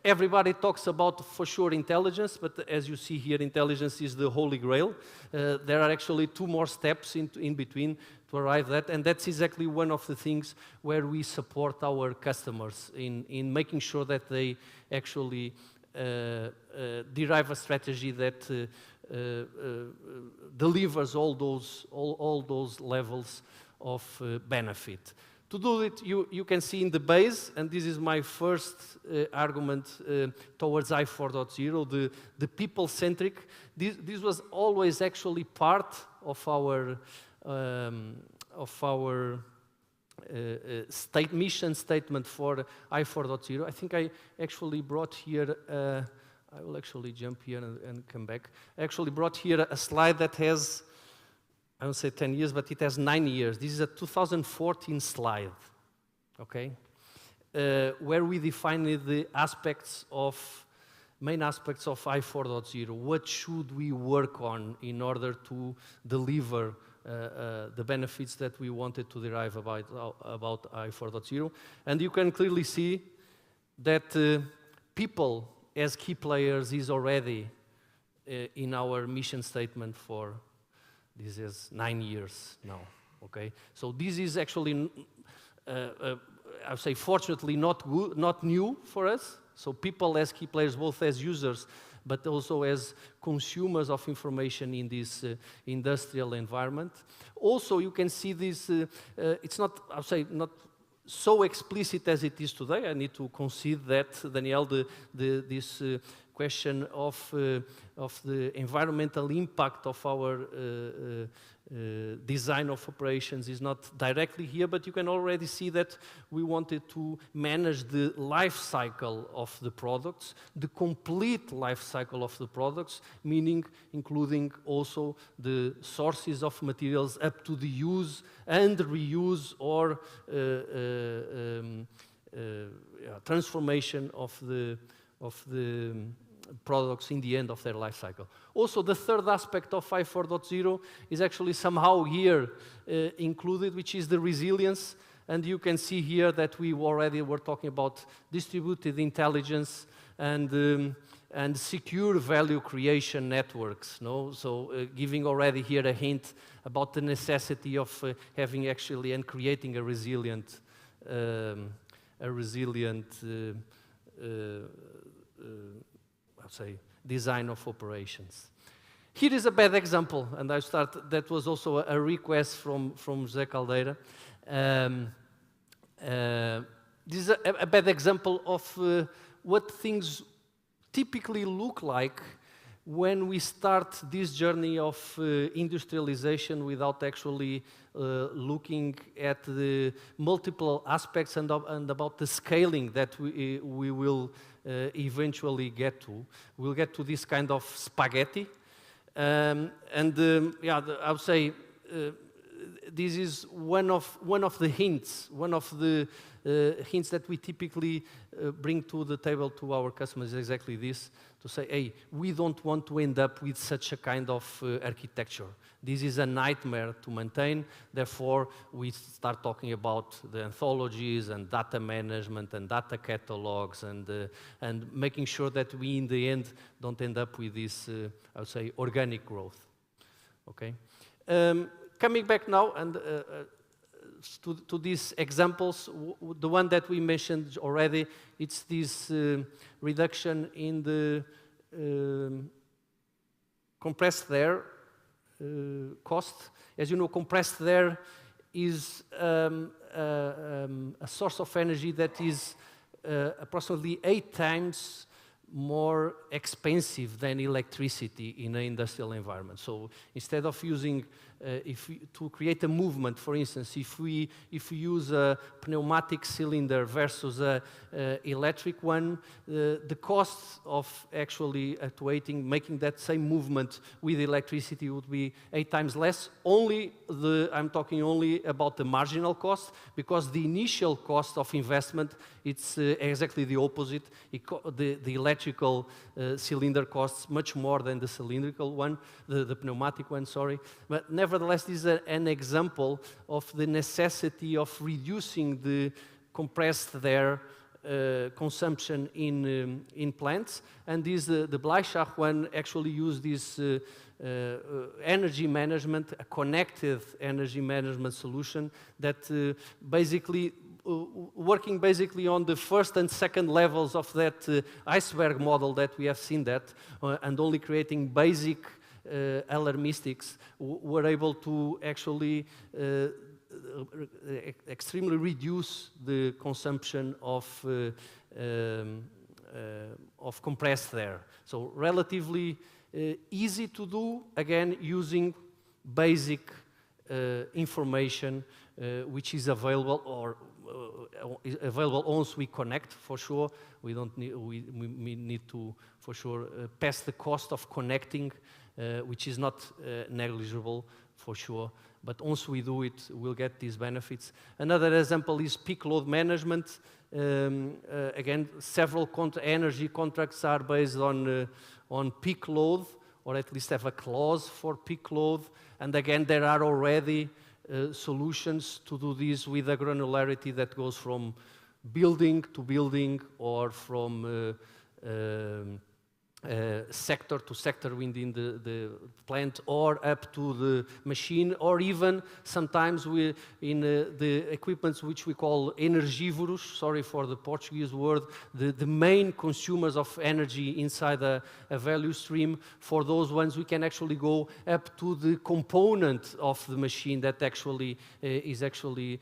Everybody talks about, for sure, intelligence, but as you see here, intelligence is the holy grail. There are actually 2 more steps in between to arrive at, and that's exactly one of the things where we support our customers in making sure that they actually derive a strategy that delivers all those levels of benefit. To do it, you can see in the base, and this is my first argument towards I4.0, the people-centric. This was always actually part of our mission statement for I4.0. I think I actually brought here, I will actually jump here and come back. I actually brought here a slide that has, I won't say 10 years, but it has 9 years. This is a 2014 slide, okay? Where we defined the main aspects of I4.0. What should we work on in order to deliver the benefits that we wanted to derive about I4.0? And you can clearly see that people as key players is already in our mission statement for this is 9 years now, okay? So this is actually, I would say, fortunately not new for us. So people as key players, both as users, but also as consumers of information in this industrial environment. Also, you can see this, it's not, I would say, not so explicit as it is today. I need to concede that, Daniel, this question of the environmental impact of our design of operations is not directly here, but you can already see that we wanted to manage the life cycle of the products, the complete life cycle of the products, meaning including also the sources of materials up to the use and reuse or transformation of the products in the end of their life cycle. Also, the third aspect of I4.0 is actually somehow here included, which is the resilience. And you can see here that we already were talking about distributed intelligence and secure value creation networks. No? So giving already here a hint about the necessity of having actually and creating a resilient I'll say, design of operations. Here is a bad example, and that was also a request from José Caldeira. This is a bad example of what things typically look like when we start this journey of industrialization without actually looking at the multiple aspects and about the scaling that we will eventually get to. We'll get to this kind of spaghetti. Yeah, I would say this is one of the hints that we typically bring to the table to our customers, exactly this, to say, hey, we don't want to end up with such a kind of architecture. This is a nightmare to maintain, therefore we start talking about the anthologies and data management and data catalogs and making sure that we in the end don't end up with this, I would say, organic growth. Okay. Coming back now and to these examples, the one that we mentioned already, it's this reduction in the compressed air cost. As you know, compressed air is a source of energy that is approximately 8 times more expensive than electricity in an industrial environment. So instead of using, to create a movement, for instance, if we use a pneumatic cylinder versus a electric one, the cost of actually actuating, making that same movement with electricity would be 8 times less. I'm talking only about the marginal cost, because the initial cost of investment, it's exactly the opposite. The electrical cylinder costs much more than the cylindrical one, the pneumatic one, sorry. But nevertheless, this is an example of the necessity of reducing the compressed air consumption in plants. And this, the Bleichach one actually used this energy management, a connected energy management solution that basically working basically on the first and second levels of that iceberg model that we have seen that, and only creating basic alarmistics, were able to actually extremely reduce the consumption of compressed air. So relatively easy to do, again, using basic information which is available or available once we connect, for sure. We don't need, we need to, for sure, pass the cost of connecting, which is not negligible, for sure. But once we do it, we'll get these benefits. Another example is peak load management. Again, several energy contracts are based on peak load, or at least have a clause for peak load. And again, there are already solutions to do this with a granularity that goes from building to building, or from sector to sector within the plant, or up to the machine, or even sometimes we in the equipments which we call energivores, sorry for the Portuguese word, the main consumers of energy inside a value stream. For those ones, we can actually go up to the component of the machine that actually is actually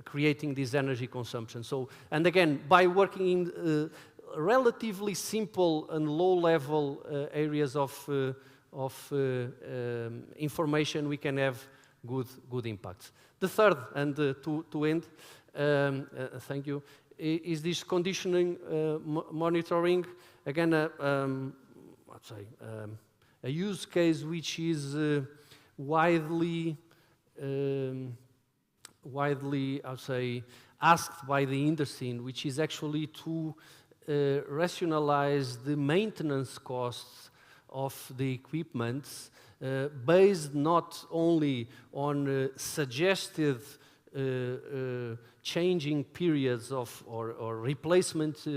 creating this energy consumption. So, and again, by working in relatively simple and low-level areas of information, we can have good impacts. The third, and to end, thank you, is this conditioning monitoring. Again, let's say, a use case which is widely, I would say, asked by the industry, which is actually to rationalize the maintenance costs of the equipments based not only on suggested changing periods of or replacement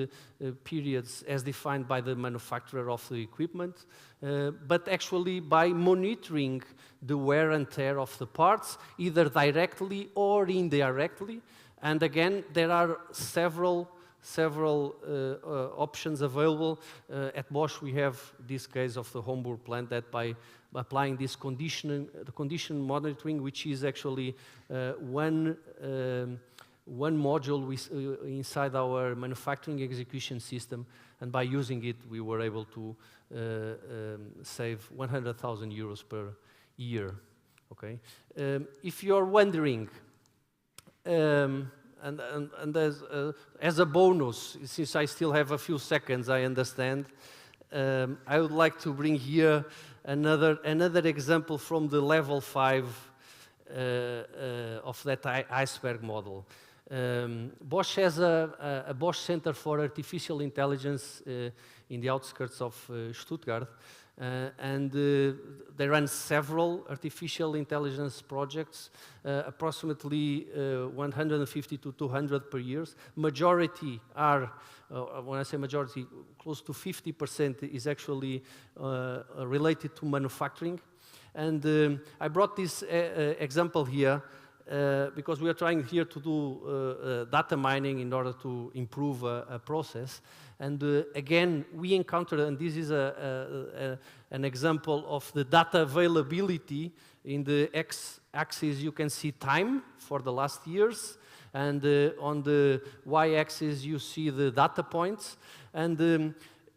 periods as defined by the manufacturer of the equipment, but actually by monitoring the wear and tear of the parts, either directly or indirectly. And again, there are several options available. At Bosch, we have this case of the Homburg plant that by applying this condition monitoring, which is actually one module inside our manufacturing execution system, and by using it, we were able to save 100,000 euros per year. Okay, if you're wondering. And as a bonus, since I still have a few seconds, I understand, I would like to bring here another example from the level 5 of that iceberg model. Bosch has a Bosch Center for Artificial Intelligence in the outskirts of Stuttgart, and they run several artificial intelligence projects, approximately 150 to 200 per year. Majority are, when I say majority, close to 50% is actually related to manufacturing. And I brought this example here because we are trying here to do data mining in order to improve a process. And again, we encountered, and this is an example of the data availability. In the x-axis, you can see time for the last years, and on the y-axis, you see the data points. And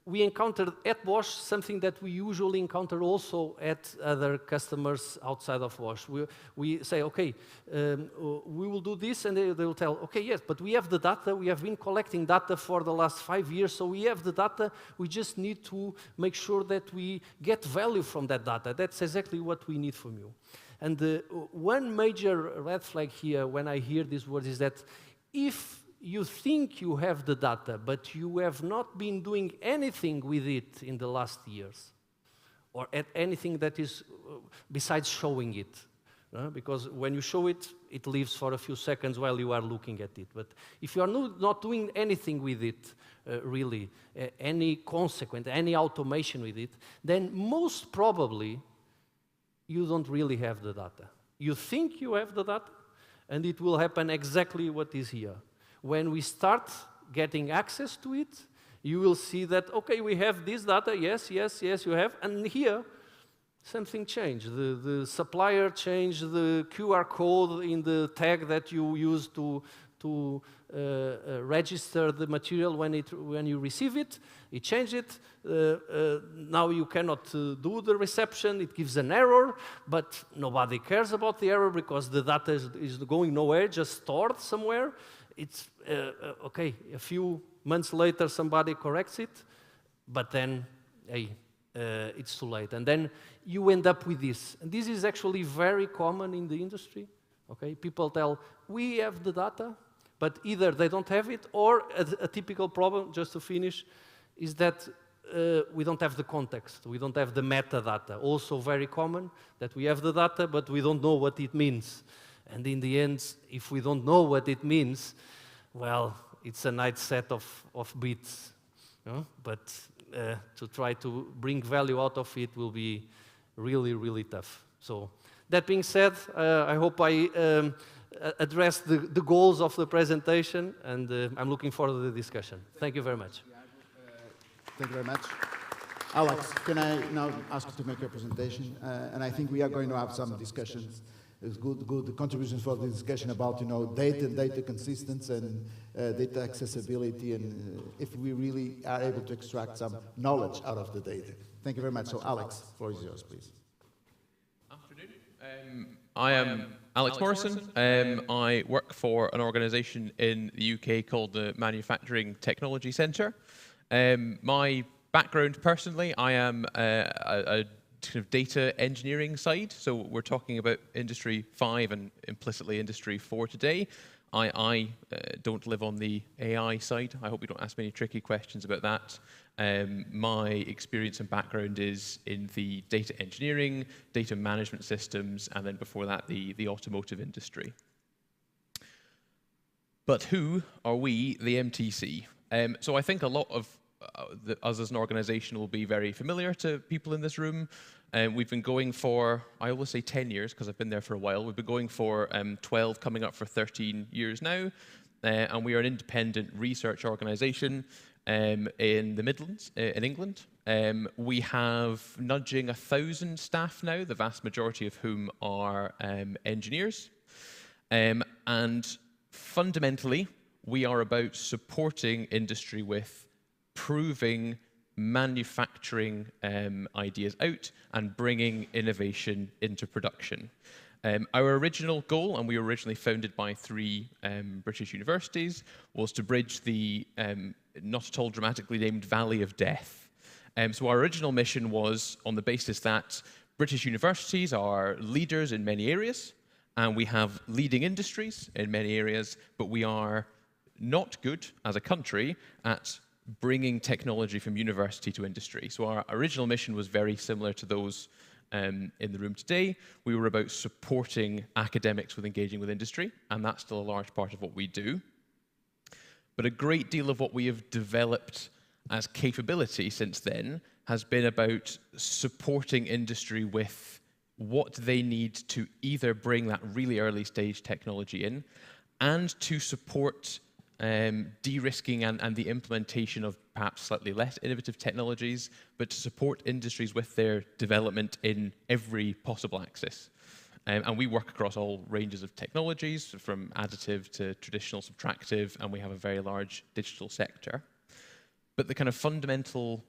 we encountered at Bosch something that we usually encounter also at other customers outside of Bosch. We say, okay, we will do this, and they will tell, okay, yes, but we have the data, we have been collecting data for the last 5 years, so we have the data, we just need to make sure that we get value from that data. That's exactly what we need from you. And one major red flag here when I hear these words is that if you think you have the data, but you have not been doing anything with it in the last years, or at anything that is besides showing it. Because when you show it, it lives for a few seconds while you are looking at it. But if you are not doing anything with it, really, any consequence, any automation with it, then most probably you don't really have the data. You think you have the data, and it will happen exactly what is here. When we start getting access to it, you will see that, okay, we have this data, yes, yes, yes, you have, and here, something changed. The supplier changed the QR code in the tag that you use to register the material when you receive it. It changed it. Now you cannot do the reception. It gives an error, but nobody cares about the error because the data is going nowhere, just stored somewhere. It's okay, a few months later somebody corrects it, but then, hey, it's too late. And then you end up with this. And this is actually very common in the industry. Okay, people tell, we have the data, but either they don't have it, or a typical problem, just to finish, is that we don't have the context. We don't have the metadata. Also very common that we have the data, but we don't know what it means. And in the end, if we don't know what it means, well, it's a nice set of bits. But to try to bring value out of it will be really, really tough. So that being said, I hope I addressed the goals of the presentation, and I'm looking forward to the discussion. Thank you very much. Thank you very much. Alex, can I now ask you to make your presentation? And I think we are going to have some discussions. It's good contributions for the discussion about, data consistency and data accessibility, and if we really are able to extract some knowledge out of the data. Thank you very much. So, Alex, the floor is yours, please. Afternoon. I am Alex Morrison. I work for an organisation in the UK called the Manufacturing Technology Centre. My background personally, I am a kind of data engineering side, so we're talking about Industry 5 and implicitly Industry 4 today. I don't live on the AI side. I hope you don't ask me any tricky questions about that. My experience and background is in the data engineering, data management systems, and then before that, the automotive industry. But who are we, the MTC? So I think a lot of us as an organisation will be very familiar to people in this room. We've been going for, I always say 10 years because I've been there for a while. We've been going for 12, coming up for 13 years now. And we are an independent research organisation in the Midlands, in England. We have nudging 1,000 staff now, the vast majority of whom are engineers. And fundamentally, we are about supporting industry with proving manufacturing ideas out and bringing innovation into production. Our original goal, and we were originally founded by 3 British universities, was to bridge the not at all dramatically named Valley of Death. So our original mission was on the basis that British universities are leaders in many areas, and we have leading industries in many areas, but we are not good as a country at bringing technology from university to industry. So our original mission was very similar to those in the room today. We were about supporting academics with engaging with industry, and that's still a large part of what we do. But a great deal of what we have developed as capability since then has been about supporting industry with what they need to either bring that really early stage technology in and to support de-risking and the implementation of perhaps slightly less innovative technologies, but to support industries with their development in every possible axis. And we work across all ranges of technologies, from additive to traditional subtractive, and we have a very large digital sector. But the kind of fundamental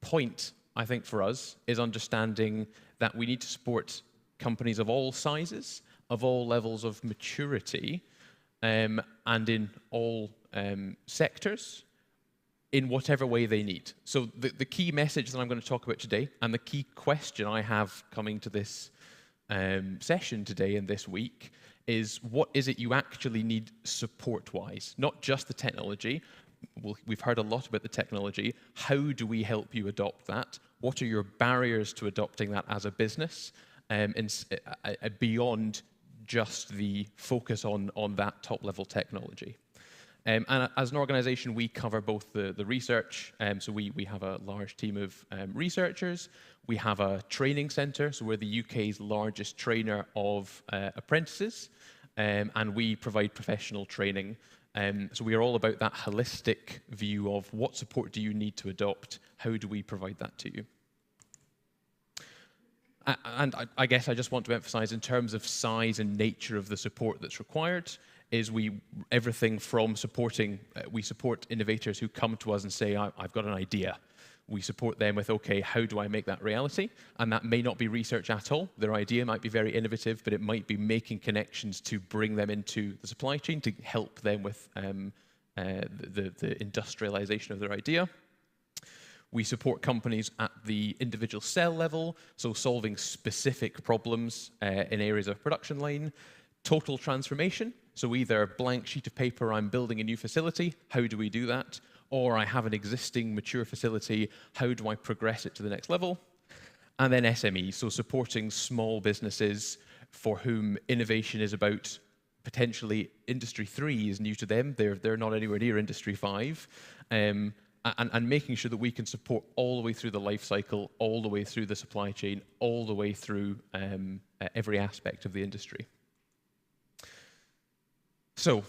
point, I think, for us is understanding that we need to support companies of all sizes, of all levels of maturity, and in all sectors, in whatever way they need. So the key message that I'm going to talk about today, and the key question I have coming to this session today and this week, is what is it you actually need support-wise? Not just the technology. We've heard a lot about the technology. How do we help you adopt that? What are your barriers to adopting that as a business, beyond just the focus on that top-level technology? And as an organization, we cover both the research, so we have a large team of researchers. We have a training center, so we're the UK's largest trainer of apprentices, and we provide professional training. So we are all about that holistic view of what support do you need to adopt, how do we provide that to you? And I guess I just want to emphasize, in terms of size and nature of the support that's required, is everything from supporting, we support innovators who come to us and say, I've got an idea. We support them with, okay, how do I make that reality? And that may not be research at all. Their idea might be very innovative, but it might be making connections to bring them into the supply chain to help them with the industrialization of their idea. We support companies at the individual cell level, so solving specific problems in areas of production line. Total transformation, so either a blank sheet of paper, I'm building a new facility, how do we do that? Or I have an existing mature facility, how do I progress it to the next level? And then SME, so supporting small businesses for whom innovation is about potentially Industry 3 is new to them, they're not anywhere near Industry 5. And making sure that we can support all the way through the life cycle, all the way through the supply chain, all the way through every aspect of the industry. So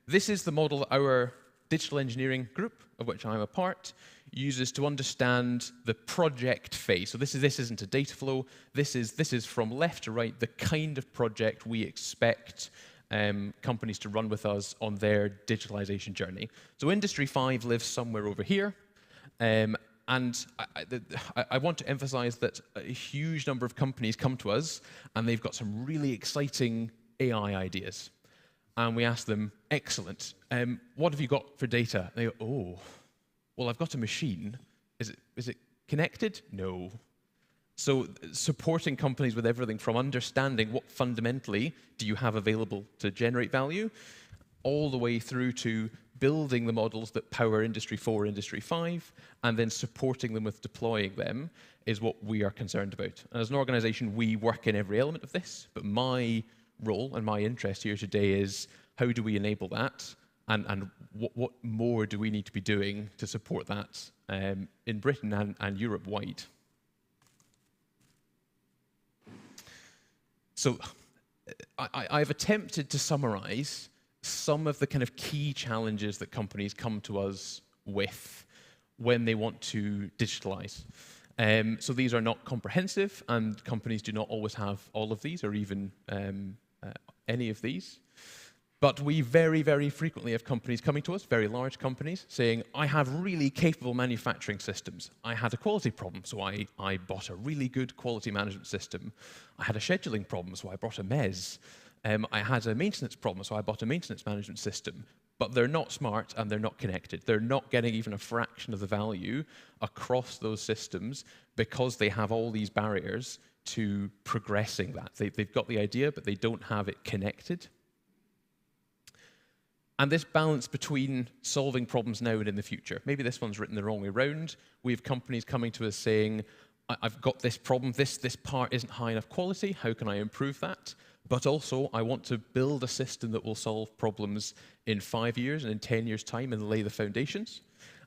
this is the model that our digital engineering group, of which I'm a part, uses to understand the project phase. So this isn't a data flow. This is from left to right the kind of project we expect companies to run with us on their digitalization journey. So Industry 5 lives somewhere over here. And I want to emphasize that a huge number of companies come to us and they've got some really exciting AI ideas. And we ask them, excellent, what have you got for data? They go, oh, well, I've got a machine. Is it connected? No. So supporting companies with everything from understanding what fundamentally do you have available to generate value, all the way through to building the models that power Industry 4, Industry 5, and then supporting them with deploying them is what we are concerned about. And as an organization, we work in every element of this, but my role and my interest here today is how do we enable that, and what more do we need to be doing to support that in Britain and Europe-wide. So I've attempted to summarize some of the kind of key challenges that companies come to us with when they want to digitalize. So these are not comprehensive, and companies do not always have all of these or even any of these. But we very, very frequently have companies coming to us, very large companies, saying, I have really capable manufacturing systems. I had a quality problem, so I bought a really good quality management system. I had a scheduling problem, so I bought a MES. I had a maintenance problem, so I bought a maintenance management system. but they're not smart and they're not connected. They're not getting even a fraction of the value across those systems because they have all these barriers to progressing that. They've got the idea, but they don't have it connected. And this balance between solving problems now and in the future. Maybe this one's written the wrong way around. We have companies coming to us saying, I've got this problem, this part isn't high enough quality, how can I improve that? But also, I want to build a system that will solve problems in 5 years and in 10 years' time and lay the foundations.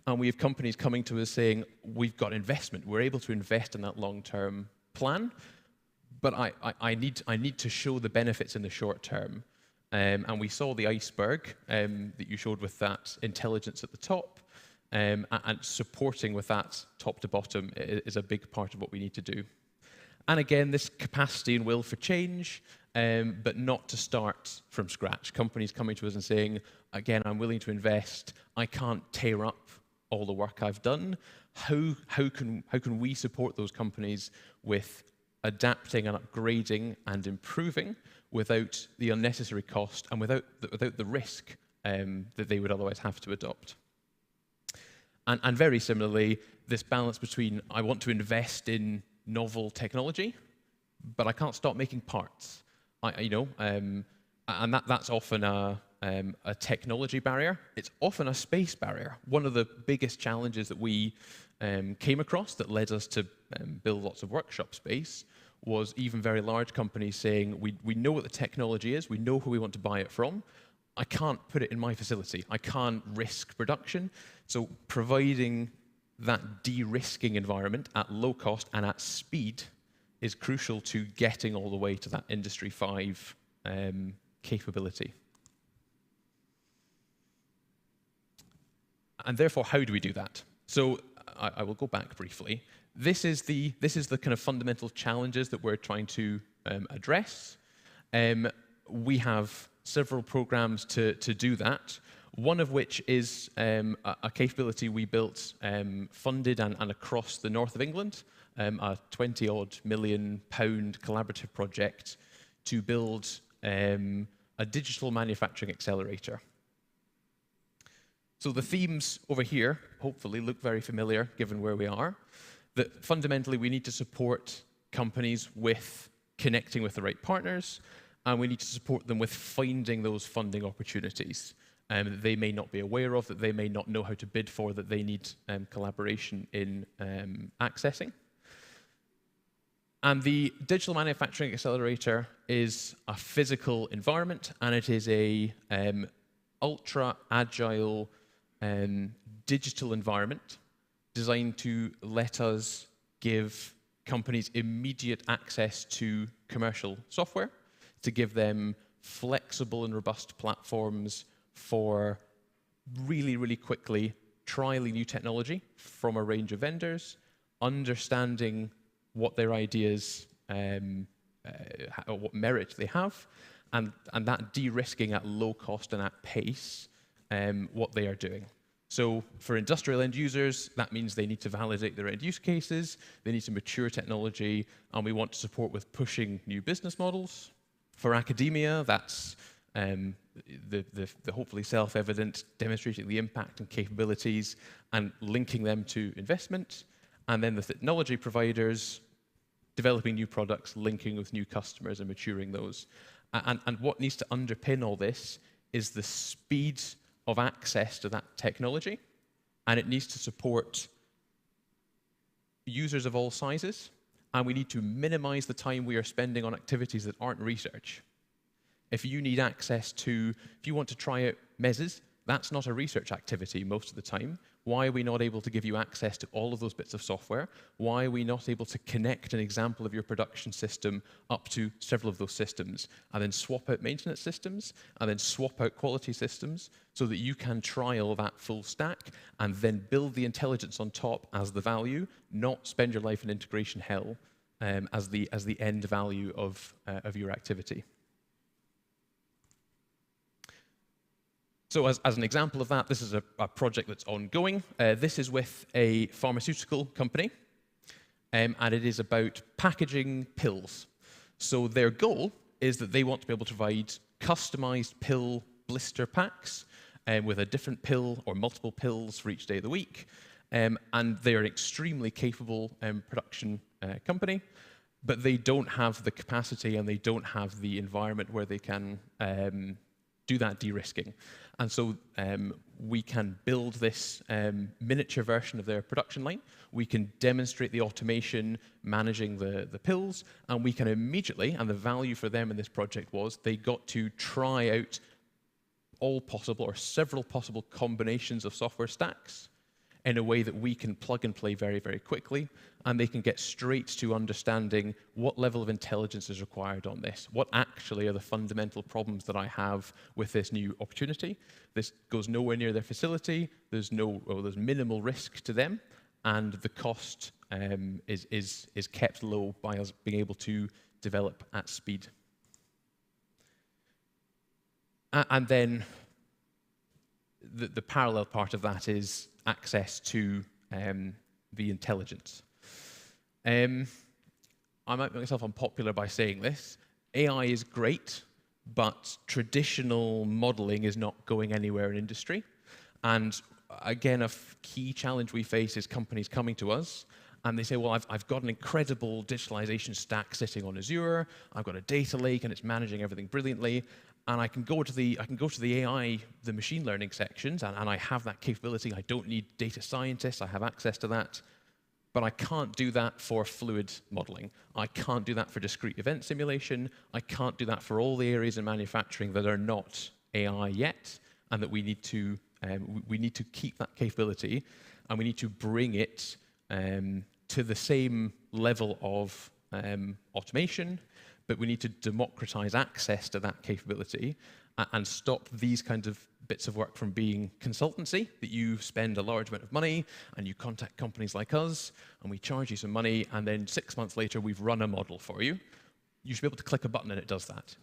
And we have companies coming to us saying, we've got investment, we're able to invest in that long-term plan, but I need to show the benefits in the short term. And we saw the iceberg that you showed with that intelligence at the top, and supporting with that top to bottom is a big part of what we need to do. And again, this capacity and will for change, but not to start from scratch. Companies coming to us and saying, again, I'm willing to invest, I can't tear up all the work I've done. How can we support those companies with adapting and upgrading and improving without the unnecessary cost and without the risk that they would otherwise have to adopt? And very similarly, this balance between I want to invest in novel technology, but I can't stop making parts. And that's often a technology barrier. It's often a space barrier. One of the biggest challenges that we came across that led us to build lots of workshop space was even very large companies saying, we know what the technology is, we know who we want to buy it from, I can't put it in my facility, I can't risk production. So providing that de-risking environment at low cost and at speed is crucial to getting all the way to that Industry 5 capability. And therefore, how do we do that? So I will go back briefly. This is the kind of fundamental challenges that we're trying to address. We have several programs to do that, one of which is a capability we built, funded and across the north of England, a 20-odd million pound collaborative project to build a digital manufacturing accelerator. So the themes over here hopefully look very familiar given where we are, that fundamentally we need to support companies with connecting with the right partners, and we need to support them with finding those funding opportunities that they may not be aware of, that they may not know how to bid for, that they need collaboration in accessing. And the Digital Manufacturing Accelerator is a physical environment, and it is a ultra-agile digital environment designed to let us give companies immediate access to commercial software, to give them flexible and robust platforms for really, really quickly trialing new technology from a range of vendors, understanding what their ideas, what merit they have, and that de-risking at low cost and at pace what they are doing. So for industrial end users, that means they need to validate their end use cases, they need to mature technology, and we want to support with pushing new business models. For academia, that's the hopefully self-evident, demonstrating the impact and capabilities and linking them to investment. And then the technology providers, developing new products, linking with new customers and maturing those. And what needs to underpin all this is the speed of access to that technology, and it needs to support users of all sizes, and we need to minimize the time we are spending on activities that aren't research. If you need access to, if you want to try out mezzes, that's not a research activity most of the time. Why are we not able to give you access to all of those bits of software? Why are we not able to connect an example of your production system up to several of those systems, and then swap out maintenance systems, and then swap out quality systems, so that you can trial that full stack, and then build the intelligence on top as the value, not spend your life in integration hell as the end value of your activity. So as an example of that, this is a project that's ongoing. This is with a pharmaceutical company, and it is about packaging pills. So their goal is that they want to be able to provide customized pill blister packs with a different pill or multiple pills for each day of the week. And they're an extremely capable production company, but they don't have the capacity and they don't have the environment where they can do that de-risking. And so we can build this miniature version of their production line. We can demonstrate the automation managing the pills, and we can immediately, and the value for them in this project was they got to try out all possible or several possible combinations of software stacks in a way that we can plug and play very, very quickly, and they can get straight to understanding what level of intelligence is required on this. What actually are the fundamental problems that I have with this new opportunity? This goes nowhere near their facility. There's minimal risk to them, and the cost is kept low by us being able to develop at speed. And then the parallel part of that is access to the intelligence. I might make myself unpopular by saying this. AI is great, but traditional modeling is not going anywhere in industry. And again, a key challenge we face is companies coming to us and they say, well, I've got an incredible digitalization stack sitting on Azure. I've got a data lake and it's managing everything brilliantly. And I can go to the AI, the machine learning sections, and I have that capability. I don't need data scientists. I have access to that. But I can't do that for fluid modeling. I can't do that for discrete event simulation. I can't do that for all the areas in manufacturing that are not AI yet, and that we need to keep that capability, and we need to bring it to the same level of automation, but we need to democratize access to that capability and stop these kinds of bits of work from being consultancy, that you spend a large amount of money and you contact companies like us and we charge you some money and then 6 months later we've run a model for you. You should be able to click a button and it does that.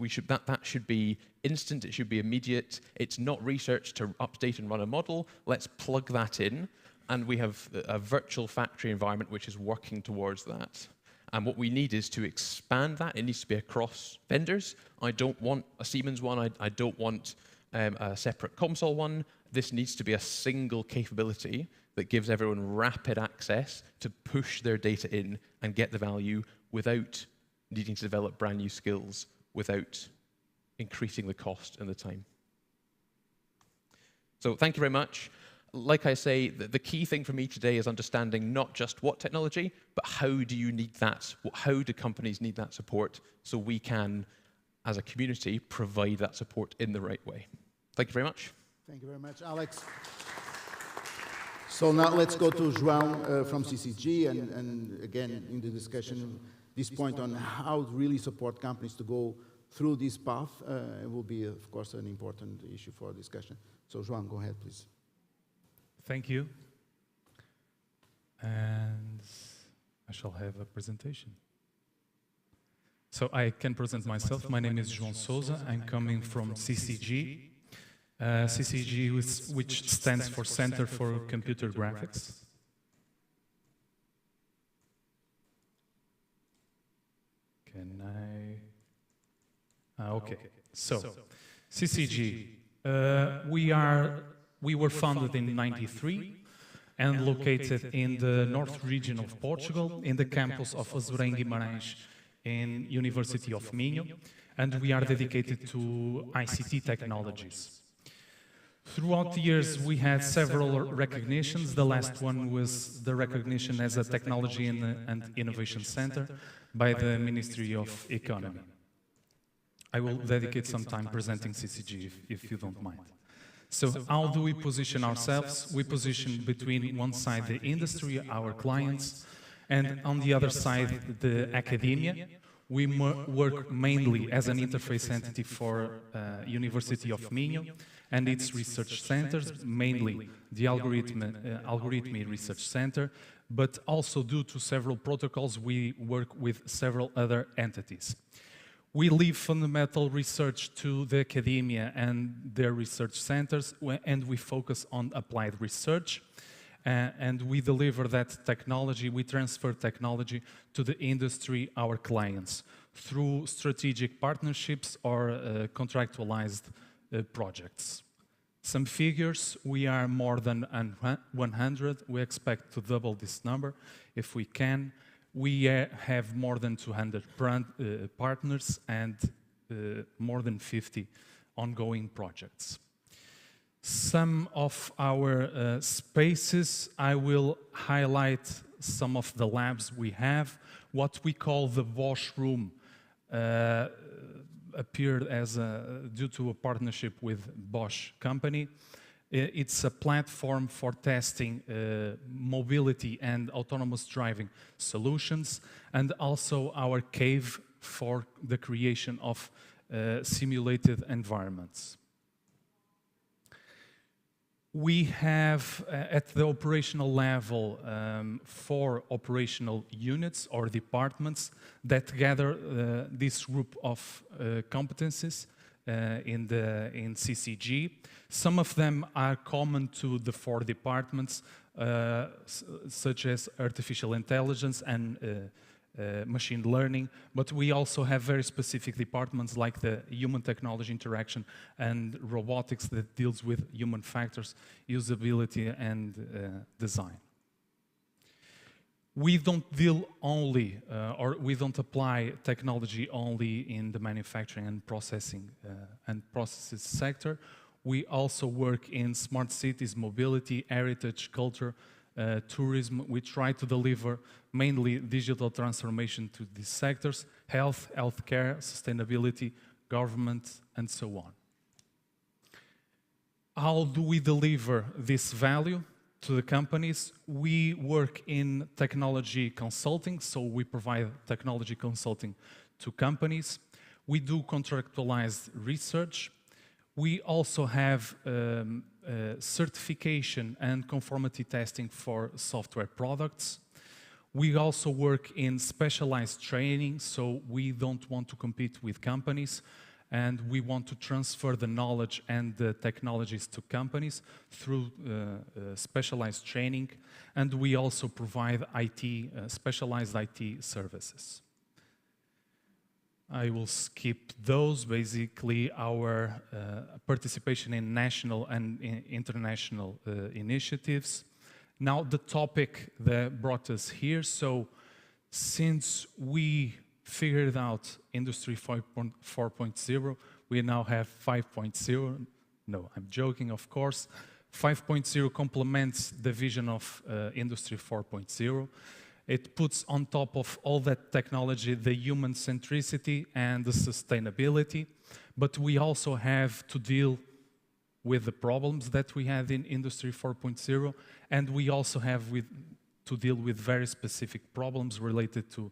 That should be instant, it should be immediate. It's not research to update and run a model. Let's plug that in, and we have a virtual factory environment which is working towards that. And what we need is to expand that. It needs to be across vendors. I don't want a Siemens one. I don't want a separate COMSOL one. This needs to be a single capability that gives everyone rapid access to push their data in and get the value without needing to develop brand new skills, without increasing the cost and the time. So thank you very much. Like I say, the key thing for me today is understanding not just what technology, but how do you need that? How do companies need that support so we can, as a community, provide that support in the right way? Thank you very much. Thank you very much, Alex. So now let's go to João from CCG, and again, in the discussion, this point on how to really support companies to go through this path. It will be, of course, an important issue for discussion. So João, go ahead, please. Thank you. And I shall have a presentation. So I can present myself. My name is João Souza. I'm coming from CCG. CCG, which stands for Center for Computer Graphics. Can I? Okay. So, CCG. We were founded in '93 and located in the north region of Portugal, in the campus of Azureim Guimarães in University of Minho, and we are dedicated to ICT technologies. Throughout the years, we had several recognitions. The last one was the recognition as a Technology and Innovation Center by the Ministry of Economy. I will dedicate some time presenting CCG, if you don't mind. So how do we position ourselves? We position between one side the industry, our clients, and on the other side the academia. We work mainly as an interface entity for University of Minho and its research centers, mainly the Algorithmic Research Center, but also due to several protocols, we work with several other entities. We leave fundamental research to the academia and their research centers, and we focus on applied research. And we deliver that technology, we transfer technology to the industry, our clients, through strategic partnerships or contractualized projects. Some figures, we are more than 100. We expect to double this number if we can. We have more than 200 partners and more than 50 ongoing projects. Some of our spaces, I will highlight some of the labs we have. What we call the Bosch Room appeared as due to a partnership with Bosch company. It's a platform for testing mobility and autonomous driving solutions, and also our cave for the creation of simulated environments. We have, at the operational level, 4 operational units or departments that gather this group of competencies in CCG. Some of them are common to the 4 departments, such as artificial intelligence and machine learning, but we also have very specific departments like the human technology interaction and robotics that deals with human factors, usability and design. We don't deal only, or we don't apply technology only in the manufacturing and processing and processes sector. We also work in smart cities, mobility, heritage, culture, tourism. We try to deliver mainly digital transformation to these sectors: health, healthcare, sustainability, government, and so on. How do we deliver this value to the companies? We work in technology consulting, so we provide technology consulting to companies. We do contractualized research. We also have certification and conformity testing for software products. We also work in specialized training, so we don't want to compete with companies, and we want to transfer the knowledge and the technologies to companies through specialized training, and we also provide IT, specialized IT services. I will skip those. Basically, our participation in national and international initiatives. Now, the topic that brought us here. So, since we figured out Industry 4.0, we now have 5.0. No, I'm joking, of course. 5.0 complements the vision of Industry 4.0. It puts on top of all that technology the human centricity and the sustainability, but we also have to deal with the problems that we had in Industry 4.0, and we also have to deal with very specific problems related to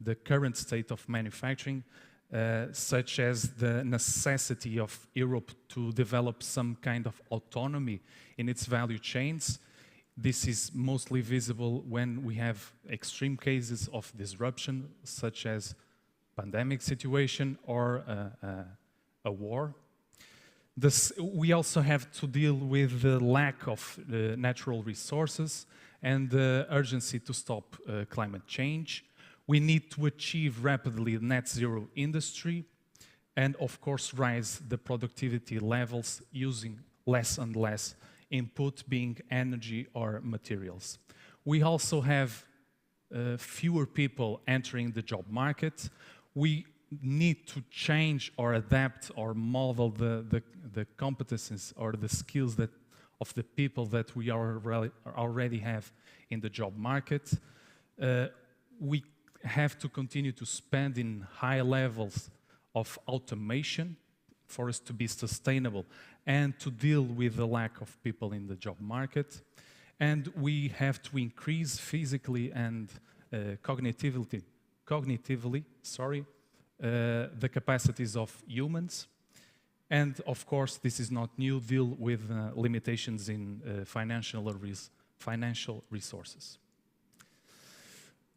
the current state of manufacturing, such as the necessity of Europe to develop some kind of autonomy in its value chains. This is mostly visible when we have extreme cases of disruption, such as pandemic situation or a war. We also have to deal with the lack of natural resources and the urgency to stop climate change. We need to achieve rapidly net zero industry and, of course, rise the productivity levels using less and less input, being energy or materials. We also have fewer people entering the job market. We need to change or adapt or model the competencies or the skills of the people that we already have in the job market. We have to continue to spend in high levels of automation for us to be sustainable and to deal with the lack of people in the job market. And we have to increase physically and cognitively, the capacities of humans. And of course, this is not new, deal with limitations in financial resources.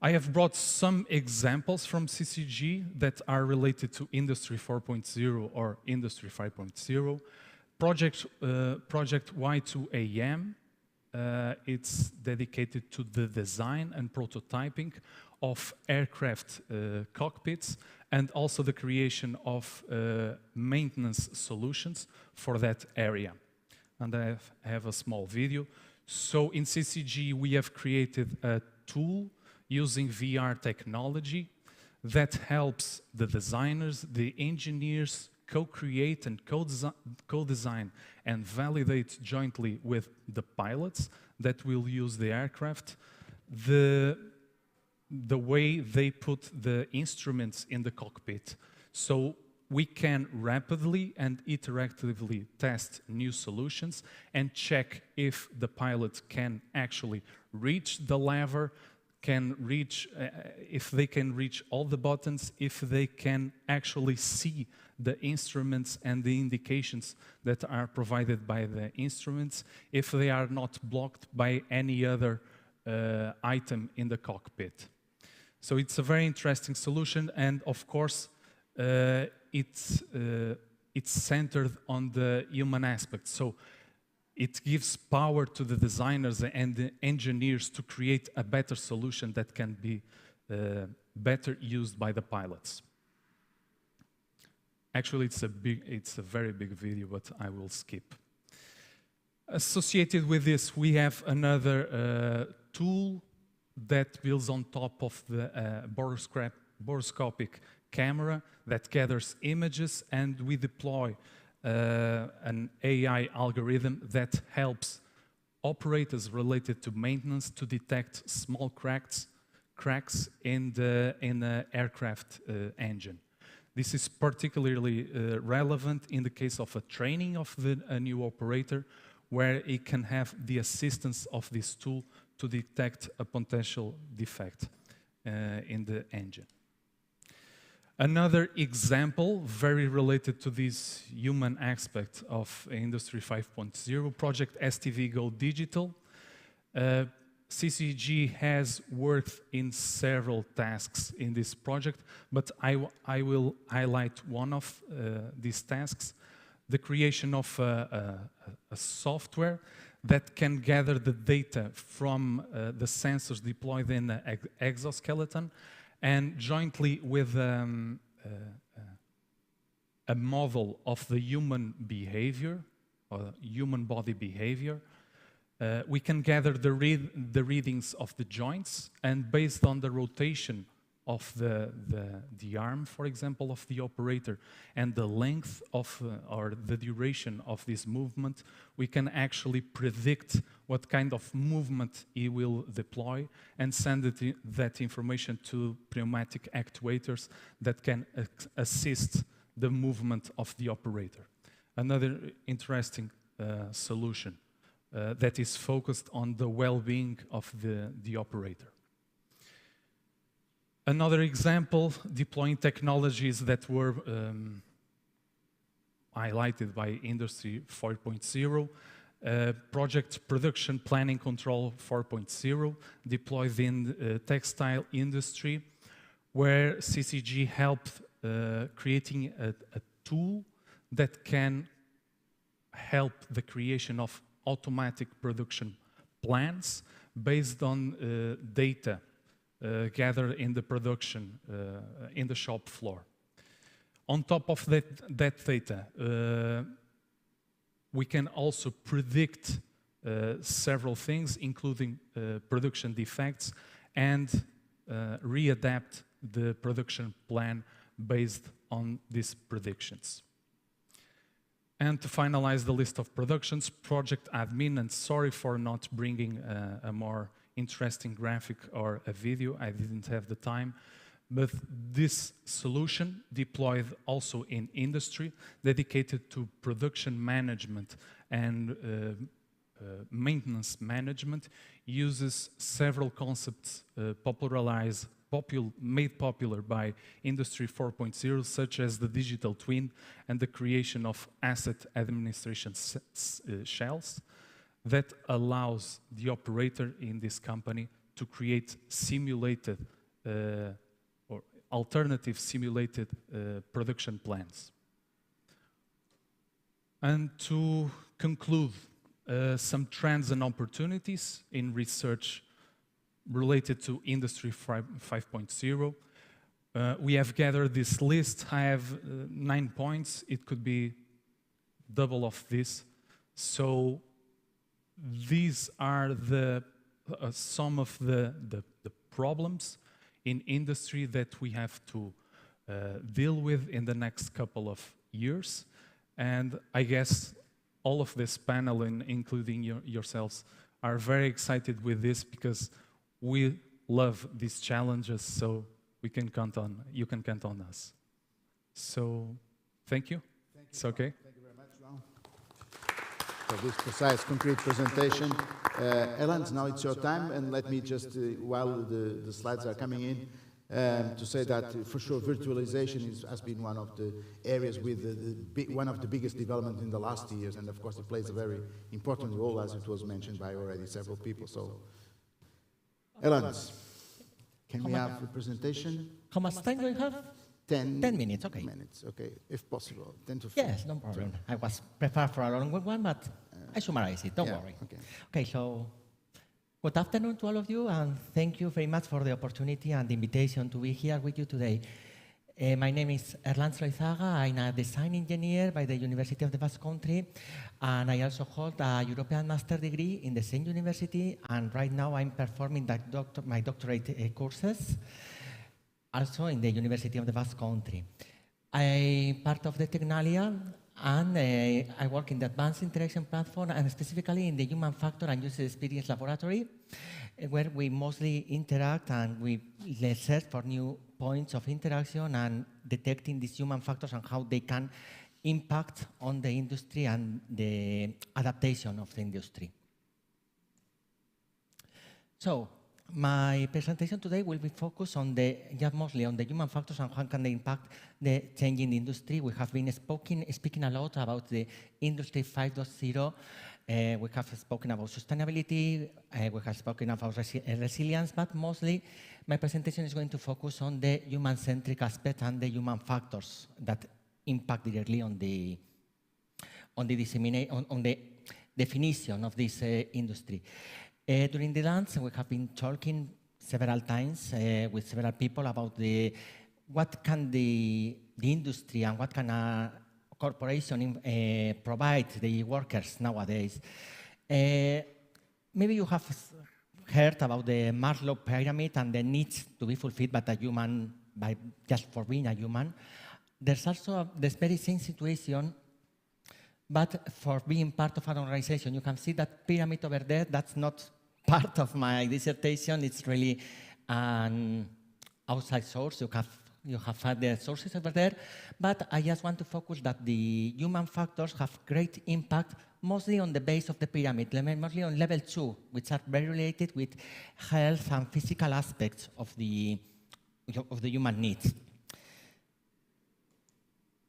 I have brought some examples from CCG that are related to Industry 4.0 or Industry 5.0. Project Y2AM, it's dedicated to the design and prototyping of aircraft cockpits and also the creation of maintenance solutions for that area. and I have a small video. So in CCG, we have created a tool using VR technology that helps the designers, the engineers, co-create and co-design and validate jointly with the pilots that will use the aircraft the way they put the instruments in the cockpit. So we can rapidly and iteratively test new solutions and check if the pilot can actually reach the lever, if they can reach all the buttons, if they can actually see the instruments and the indications that are provided by the instruments, if they are not blocked by any other item in the cockpit. So it's a very interesting solution, and of course, it's centered on the human aspect. So it gives power to the designers and the engineers to create a better solution that can be better used by the pilots. Actually, it's a very big video, but I will skip. Associated with this, we have another tool that builds on top of the borescopic camera that gathers images, and we deploy an AI algorithm that helps operators related to maintenance to detect small cracks in the aircraft engine. This is particularly relevant in the case of a training of a new operator, where it can have the assistance of this tool to detect a potential defect in the engine. Another example, very related to this human aspect of Industry 5.0, project STV Go Digital. CCG has worked in several tasks in this project, but I will highlight one of these tasks, the creation of a software that can gather the data from the sensors deployed in the exoskeleton, and jointly with a model of the human behavior, or human body behavior, we can gather the readings of the joints, and based on the rotation of the arm, for example, of the operator, and the length of or the duration of this movement, we can actually predict what kind of movement he will deploy and send that information to pneumatic actuators that can assist the movement of the operator. Another interesting solution that is focused on the well-being of the operator. Another example, deploying technologies that were highlighted by Industry 4.0, Project Production Planning Control 4.0, deployed in the textile industry, where CCG helped creating a tool that can help the creation of automatic production plans based on data gathered in the production, in the shop floor. On top of that data, we can also predict several things, including production defects, and readapt the production plan based on these predictions. And to finalize the list of productions, project admin, and sorry for not bringing a more interesting graphic or a video, I didn't have the time, but this solution deployed also in industry, dedicated to production management and maintenance management, uses several concepts made popular by Industry 4.0, such as the digital twin and the creation of asset administration shells that allows the operator in this company to create simulated or alternative simulated production plans. And to conclude, some trends and opportunities in research related to Industry 5.0. We have gathered this list. I have 9 points. It could be double of this. So these are some of the problems in industry that we have to deal with in the next couple of years. And I guess all of this panel, including yourselves, are very excited with this because we love these challenges, so you can count on us. So, thank you. It's okay. Thank you very much, João, for this precise, concrete presentation. Elans, now it's your time, and let me just, while the slides are coming in, to say that for sure virtualization has been one of the areas with one of the biggest developments in the last years, and of course it plays a very important role, as it was mentioned by already several people. So, Elans, can we have a presentation? How much time do you have? 10 minutes, okay. Minutes, okay, if possible. 10 to 15. Yes, no problem. I was prepared for a long one, but I summarize it, don't worry. Okay, so good afternoon to all of you, and thank you very much for the opportunity and the invitation to be here with you today. My name is Erland Loizaga. I'm a design engineer by the University of the Basque Country, and I also hold a European master degree in the same university, and right now I'm performing my doctorate courses also in the University of the Basque Country. I'm part of the Technalia, and I work in the Advanced Interaction Platform, and specifically in the Human Factor and User Experience Laboratory, where we mostly interact and we search for new points of interaction and detecting these human factors and how they can impact on the industry and the adaptation of the industry. So, my presentation today will be focused on mostly on the human factors and how can they impact the changing industry. We have been speaking a lot about the Industry 5.0. We have spoken about sustainability. We have spoken about resilience, but mostly my presentation is going to focus on the human-centric aspect and the human factors that impact directly on the definition of this industry. During the lunch, we have been talking several times with several people about what can the industry and what can a corporation provide the workers nowadays. Maybe you have heard about the Maslow pyramid and the needs to be fulfilled by a human, just for being a human. There's also this very same situation, but for being part of an organization. You can see that pyramid over there. That's not part of my dissertation. It's really an outside source. You have other sources over there, but I just want to focus that the human factors have great impact mostly on the base of the pyramid, mostly on level 2, which are very related with health and physical aspects of the human needs.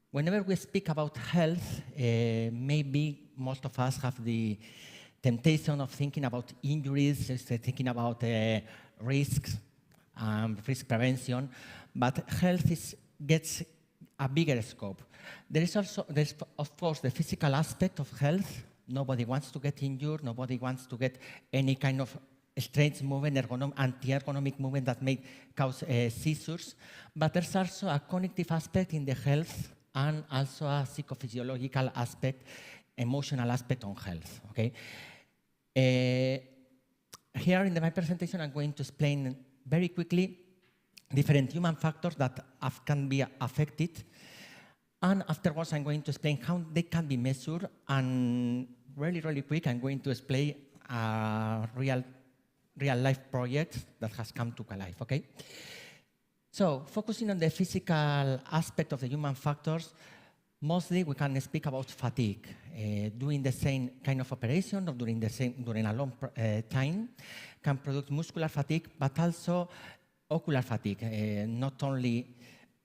Whenever we speak about health, maybe most of us have the temptation of thinking about injuries, thinking about risks, risk prevention, but health gets a bigger scope. There's of course the physical aspect of health. Nobody wants to get injured. Nobody wants to get any kind of strange movement, anti-ergonomic movement that may cause seizures. But there's also a cognitive aspect in the health and also a psychophysiological aspect, emotional aspect on health. Okay. Here in my presentation, I'm going to explain very quickly different human factors that can be affected, and afterwards I'm going to explain how they can be measured, and really, really quick I'm going to explain a real-life project that has come to life, okay? So, focusing on the physical aspect of the human factors, mostly we can speak about fatigue. Doing the same kind of operation or during a long time can produce muscular fatigue, but also ocular fatigue. Not only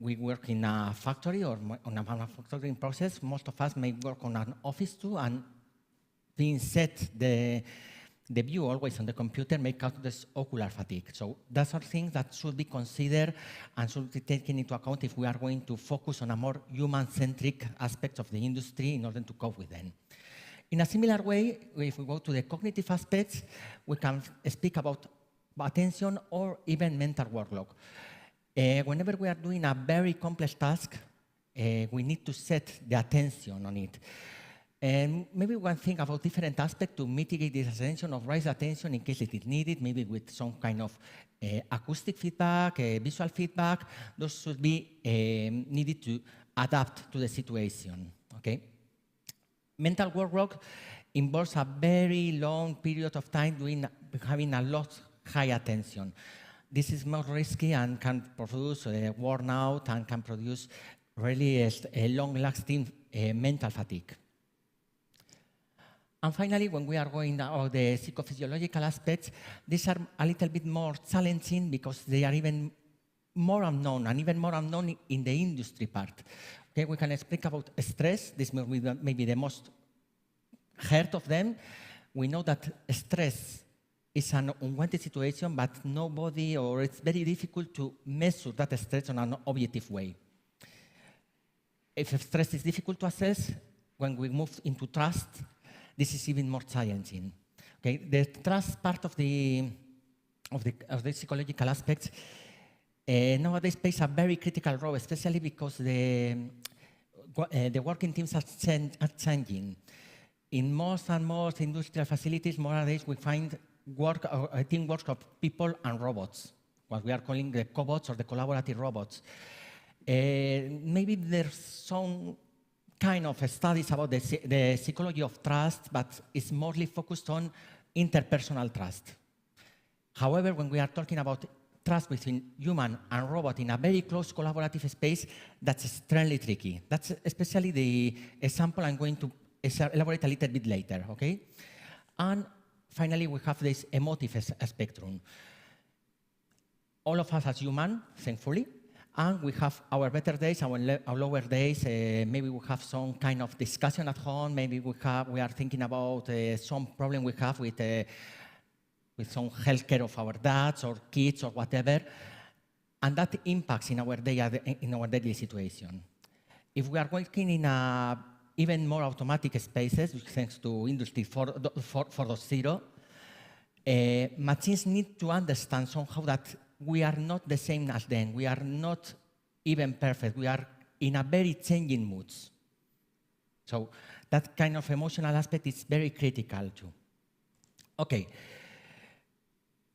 we work in a factory or on a manufacturing process, most of us may work on an office too, and being set the view always on the computer may cause this ocular fatigue. So those are things that should be considered and should be taken into account if we are going to focus on a more human-centric aspect of the industry in order to cope with them. In a similar way, if we go to the cognitive aspects, we can speak about attention or even mental workload. Whenever we are doing a very complex task, we need to set the attention on it. And maybe one thing about different aspects to mitigate this attention or raise attention in case it is needed, maybe with some kind of acoustic feedback, visual feedback. Those should be needed to adapt to the situation, okay? Mental workload involves a very long period of time having a lot high attention. This is more risky and can produce worn out and can produce really a long-lasting mental fatigue. And finally, when we are going about the psychophysiological aspects, these are a little bit more challenging because they are even more unknown, and even more unknown in the industry part. Okay, we can speak about stress. This may be the most heard of them. We know that stress is an unwanted situation, but nobody, or it's very difficult to measure that stress in an objective way. If stress is difficult to assess, when we move into trust, this is even more challenging. Okay, the trust part of the psychological aspects nowadays plays a very critical role, especially because the working teams are changing. In most and most industrial facilities, nowadays we find teamwork of people and robots, what we are calling the cobots or the collaborative robots. Maybe there's some kind of studies about the psychology of trust, but it's mostly focused on interpersonal trust. However, when we are talking about trust between human and robot in a very close collaborative space, that's extremely tricky. That's especially the example I'm going to elaborate a little bit later, okay? And finally, we have this emotive spectrum. All of us as human, thankfully, and we have our better days, our lower days. Maybe we have some kind of discussion at home. Maybe we are thinking about some problem we have with some healthcare of our dads or kids or whatever, and that impacts in our daily situation. If we are working in even more automatic spaces, thanks to Industry 4.0, machines need to understand somehow that we are not the same as them. We are not even perfect. We are in a very changing moods. So that kind of emotional aspect is very critical too. Okay.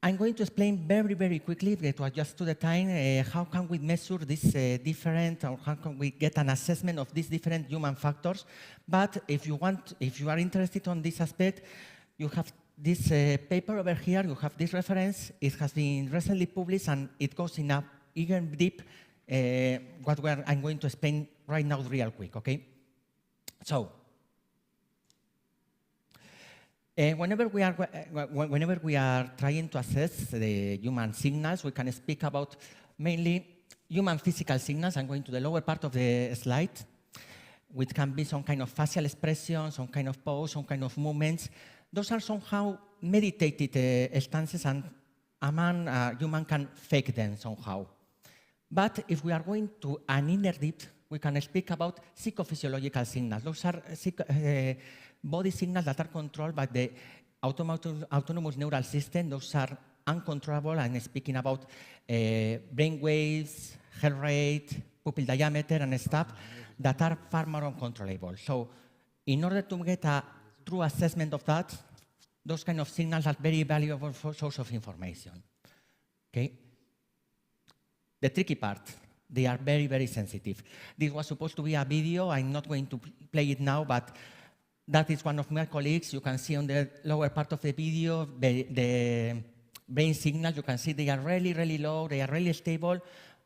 I'm going to explain very, very quickly, to adjust to the time, how can we measure this different, or how can we get an assessment of these different human factors. But if you are interested on this aspect, you have this paper over here, you have this reference. It has been recently published, and it goes in a even deep what I'm going to explain right now real quick, okay? So, whenever we are trying to assess the human signals, we can speak about mainly human physical signals. I'm going to the lower part of the slide, which can be some kind of facial expression, some kind of pose, some kind of movements. Those are somehow meditated stances, and a human can fake them somehow. But if we are going to an inner depth, we can speak about psychophysiological signals. Those are body signals that are controlled by the autonomous neural system. Those are uncontrollable. I'm speaking about brain waves, heart rate, pupil diameter, and stuff that are far more uncontrollable. So in order to get a true assessment of that, those kind of signals are very valuable source of information. Okay? The tricky part, they are very, very sensitive. This was supposed to be a video. I'm not going to play it now, but that is one of my colleagues. You can see on the lower part of the video the brain signals. You can see they are really, really low. They are really stable.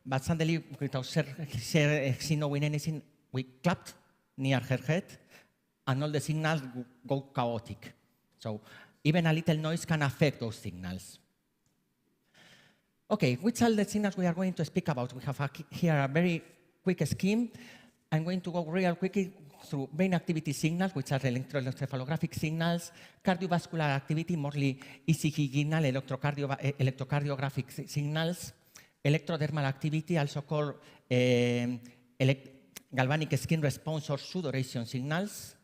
But suddenly, without she knowing anything, we clapped near her head, and all the signals go chaotic. So even a little noise can affect those signals. Okay, which are the signals we are going to speak about? We have here a very quick scheme. I'm going to go real quickly through brain activity signals, which are electroencephalographic signals, cardiovascular activity, mostly ECG signal, electrocardiographic signals, electrodermal activity, also called galvanic skin response or sudoration signals,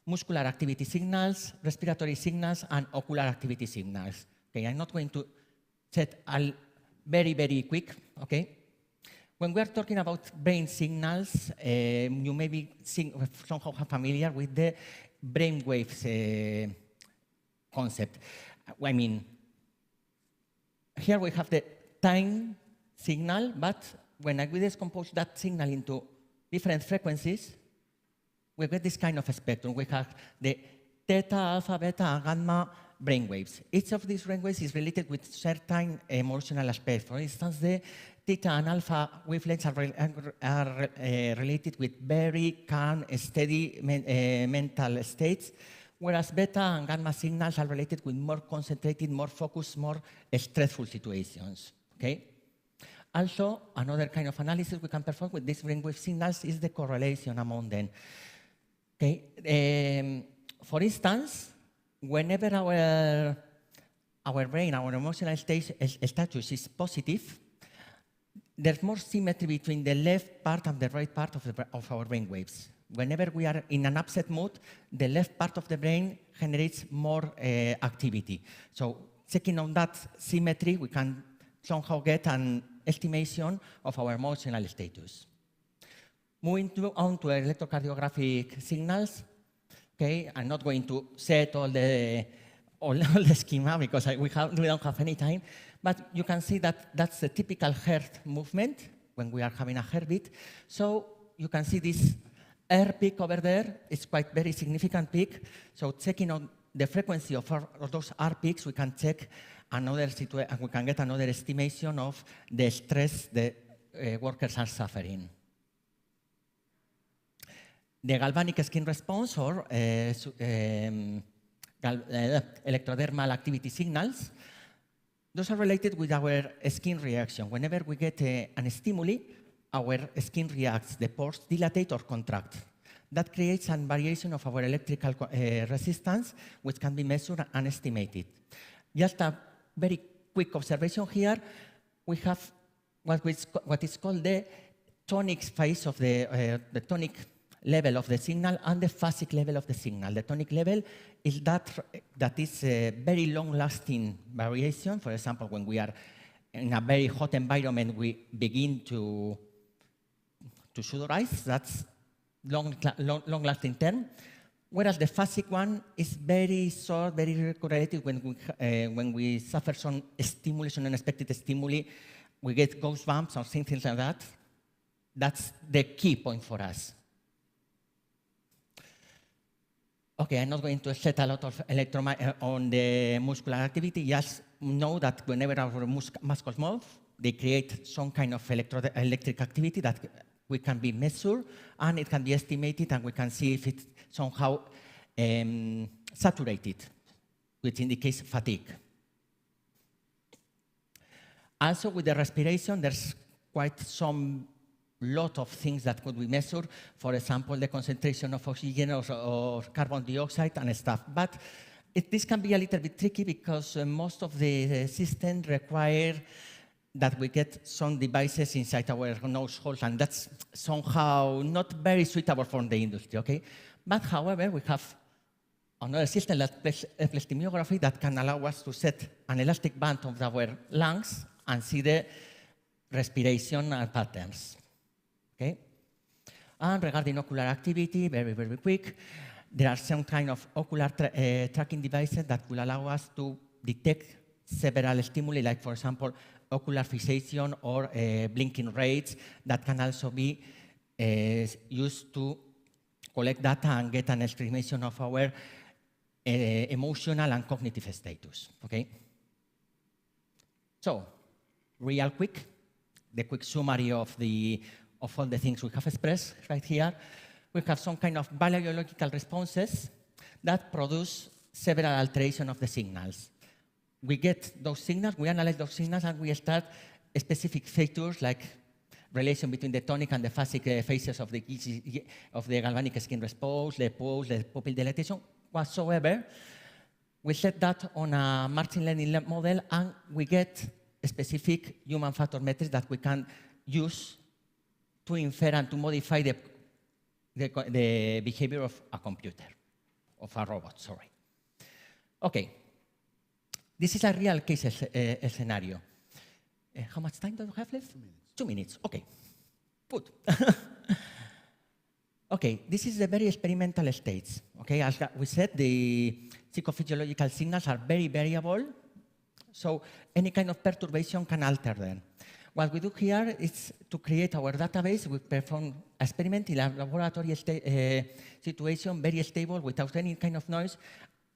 muscular activity signals, respiratory signals, and ocular activity signals. Okay, I'm not going to set very, very quick, okay? When we are talking about brain signals, you may be somehow familiar with the brainwaves concept. I mean, here we have the time signal, but when we decompose that signal into different frequencies, we get this kind of a spectrum. We have the theta, alpha, beta, and gamma brainwaves. Each of these brainwaves is related with certain emotional aspects. For instance, the theta and alpha wavelengths are related with very calm, steady mental states, whereas beta and gamma signals are related with more concentrated, more focused, more stressful situations. Okay? Also, another kind of analysis we can perform with these brainwave signals is the correlation among them. Okay? For instance, whenever our brain, our emotional status is positive, there's more symmetry between the left part and the right part of our brain waves. Whenever we are in an upset mood, the left part of the brain generates more activity. So checking on that symmetry, we can somehow get an estimation of our emotional status. Moving on to electrocardiographic signals. Okay, I'm not going to set all the schema because we don't have any time. But you can see that that's a typical heart movement when we are having a heartbeat. So you can see this air peak over there. It's quite very significant peak. So checking on the frequency of those R peaks, we can check another situation. We can get another estimation of the stress the workers are suffering. The galvanic skin response or electrodermal activity signals, those are related with our skin reaction. Whenever we get an stimuli, our skin reacts. The pores dilate or contract. That creates a variation of our electrical resistance, which can be measured and estimated. Just a very quick observation here. We have what is called the tonic phase of the tonic level of the signal and the phasic level of the signal. The tonic level is that is a very long-lasting variation. For example, when we are in a very hot environment, we begin to sudorize. That's long-lasting term. Whereas the phasic one is very short, very correlated when we suffer some stimuli, some unexpected stimuli, we get ghost bumps or things like that. That's the key point for us. Okay, I'm not going to set a lot of on the muscular activity. Just know that whenever our muscles move, they create some kind of electric activity that we can be measured, and it can be estimated, and we can see if it's somehow saturated, which indicates fatigue. Also, with the respiration, there's quite some lot of things that could be measured. For example, the concentration of oxygen or carbon dioxide and stuff. But this can be a little bit tricky because most of the systems require that we get some devices inside our nose holes, and that's somehow not very suitable for the industry, okay? But however, we have another system like plethysmography that can allow us to set an elastic band of our lungs and see the respiration patterns. Okay? And regarding ocular activity, very, very quick, there are some kind of ocular tracking devices that will allow us to detect several stimuli, like, for example, ocular fixation or blinking rates that can also be used to collect data and get an estimation of our emotional and cognitive status. Okay? So, real quick, the quick summary of all the things we have expressed right here. We have some kind of biological responses that produce several alterations of the signals. We get those signals, we analyze those signals, and we start specific features like relation between the tonic and the phasic phases of the galvanic skin response, the pulse, the pupil dilatation, whatsoever. We set that on a machine learning model, and we get specific human factor metrics that we can use to infer and to modify the behavior of a computer, of a robot, sorry. Okay, this is a real case scenario. How much time do you have left? 2 minutes. 2 minutes, okay. Good. Okay, this is the very experimental stage. Okay, as we said, the psychophysiological signals are very variable, so any kind of perturbation can alter them. What we do here is to create our database. We perform experiment in a laboratory situation, very stable, without any kind of noise.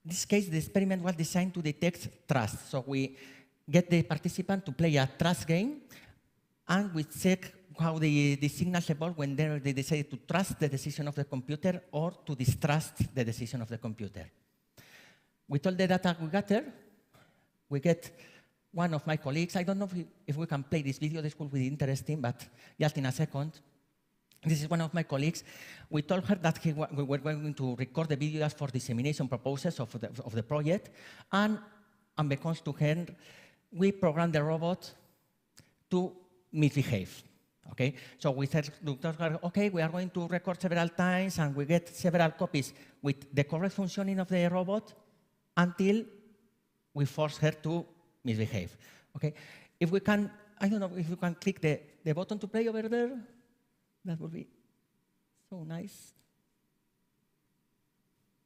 In this case, the experiment was designed to detect trust. So we get the participant to play a trust game, and we check how the signals evolve when they decide to trust the decision of the computer or to distrust the decision of the computer. With all the data we gather, we get one of my colleagues. I don't know if we can play this video. This could be interesting, but just in a second. This is one of my colleagues. We told her that we were going to record the video just for dissemination purposes of the project, and unbeknownst to her, we programmed the robot to misbehave. Okay, so we said to her, okay, we are going to record several times, and we get several copies with the correct functioning of the robot until we force her to misbehave. Okay, if we can, I don't know if you can click the button to play over there. That would be so nice.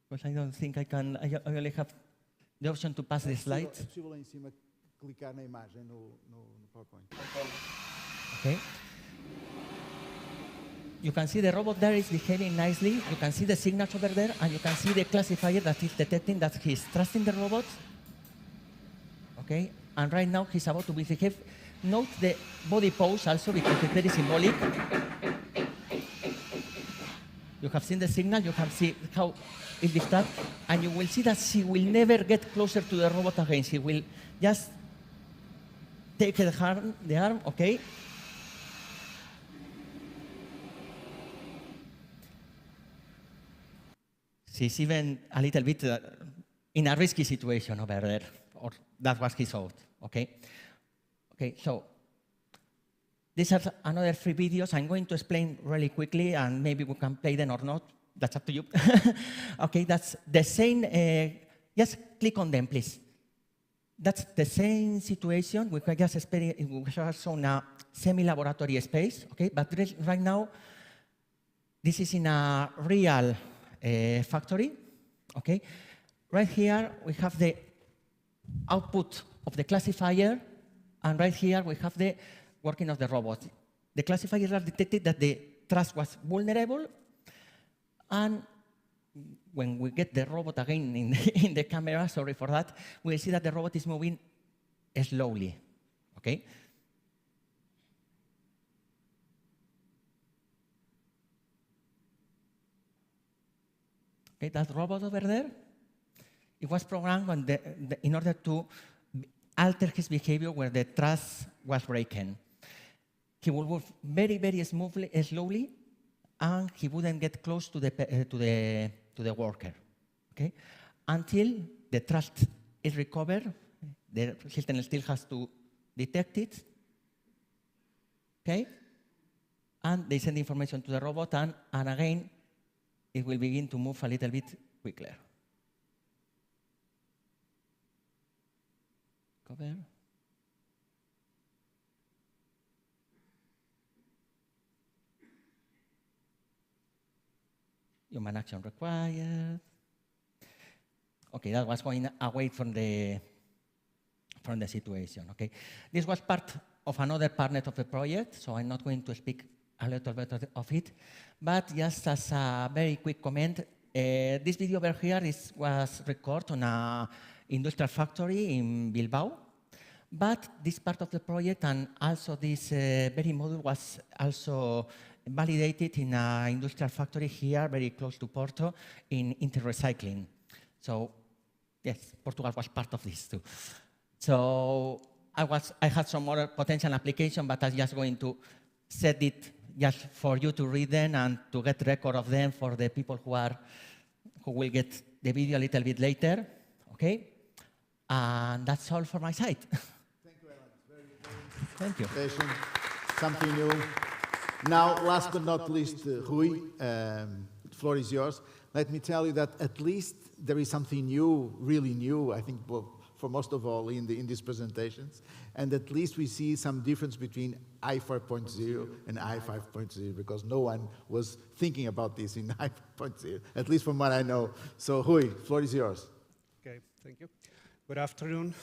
Because I don't think I can. I only have the option to pass the slides. É possível lá em cima clicar na imagem no PowerPoint. Okay. You can see the robot there is behaving nicely. You can see the signals over there, and you can see the classifier that is detecting that he's trusting the robot. Okay, and right now he's about to misbehave. Note the body pose also, because it's very symbolic. You have seen the signal, you have seen how it distracts, and you will see that she will never get closer to the robot again. She will just take the arm, okay? She's even a little bit in a risky situation over there, or that was his thought, okay? Okay, so these are another 3 videos. I'm going to explain really quickly, and maybe we can play them or not. That's up to you. Okay, that's the same. Just click on them, please. That's the same situation. We can just shown a semi-laboratory space, okay? But right now, this is in a real factory, okay? Right here, we have the output of the classifier, and right here, we have the working of the robot. The classifiers have detected that the trust was vulnerable, and when we get the robot again in the camera, sorry for that, we'll see that the robot is moving slowly, okay? Okay, that robot over there, it was programmed in order to alter his behavior where the trust was broken. He would move very, very slowly, and he wouldn't get close to the worker, okay? Until the trust is recovered, the system still has to detect it, okay? And they send information to the robot, and again, it will begin to move a little bit quicker. Cover. Human action required. Okay, that was going away from the situation. Okay, this was part of another part of the project, so I'm not going to speak a little bit of it. But just as a very quick comment, this video over here was recorded on an industrial factory in Bilbao. But this part of the project and also this very module was also validated in an industrial factory here, very close to Porto, in interrecycling. So yes, Portugal was part of this too. So I had some more potential application, but I'm just going to set it just for you to read them and to get record of them for the people who will get the video a little bit later. Okay, and that's all for my side. Thank you, Alan. Thank you. Something new. Now, last but not least, Rui, the floor is yours. Let me tell you that at least there is something new, really new. I think for most of all in these presentations. And at least we see some difference between I 4.0 and I 5.0, because no one was thinking about this in I 5.0, at least from what I know. So Rui, floor is yours. Okay, thank you. Good afternoon,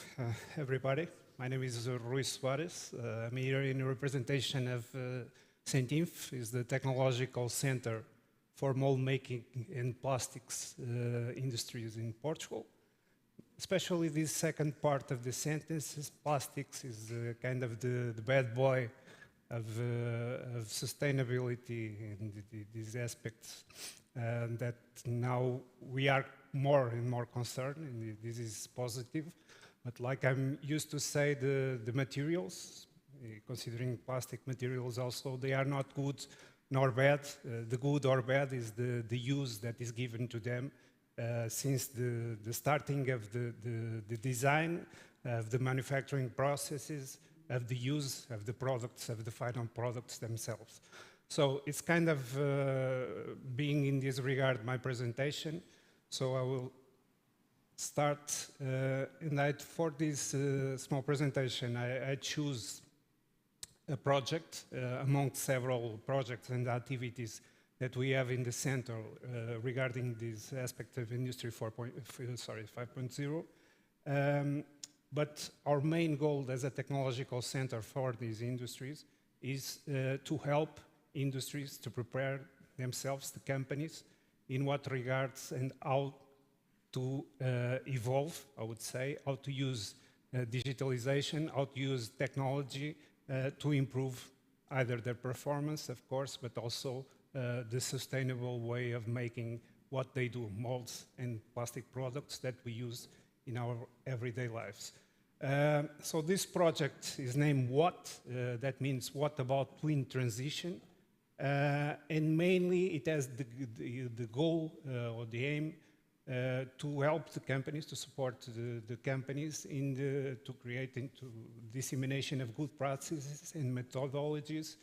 everybody. My name is Rui Soares. I'm here in representation of CENTINF, is the Technological Center for Mold Making and Plastics Industries in Portugal. Especially this second part of the sentence, is plastics is kind of the bad boy of sustainability and these aspects that now we are more and more concerned, and this is positive. But like I'm used to say, the materials, considering plastic materials also, they are not good nor bad. The good or bad is the use that is given to them since the starting of the design, of the manufacturing processes, of the use of the products, of the final products themselves. So it's kind of being in this regard my presentation. So I will start, and for this small presentation, I choose a project among several projects and activities that we have in the center regarding this aspect of Industry 5.0. But our main goal as a technological center for these industries is to help industries to prepare themselves, the companies, in what regards and how to evolve, I would say, how to use digitalization, how to use technology to improve either their performance, of course, but also the sustainable way of making what they do, molds and plastic products that we use in our everyday lives. So this project is named WHAT, that means what about twin transition, and mainly it has the goal or the aim to help the companies, to support the companies to create into dissemination of good practices and methodologies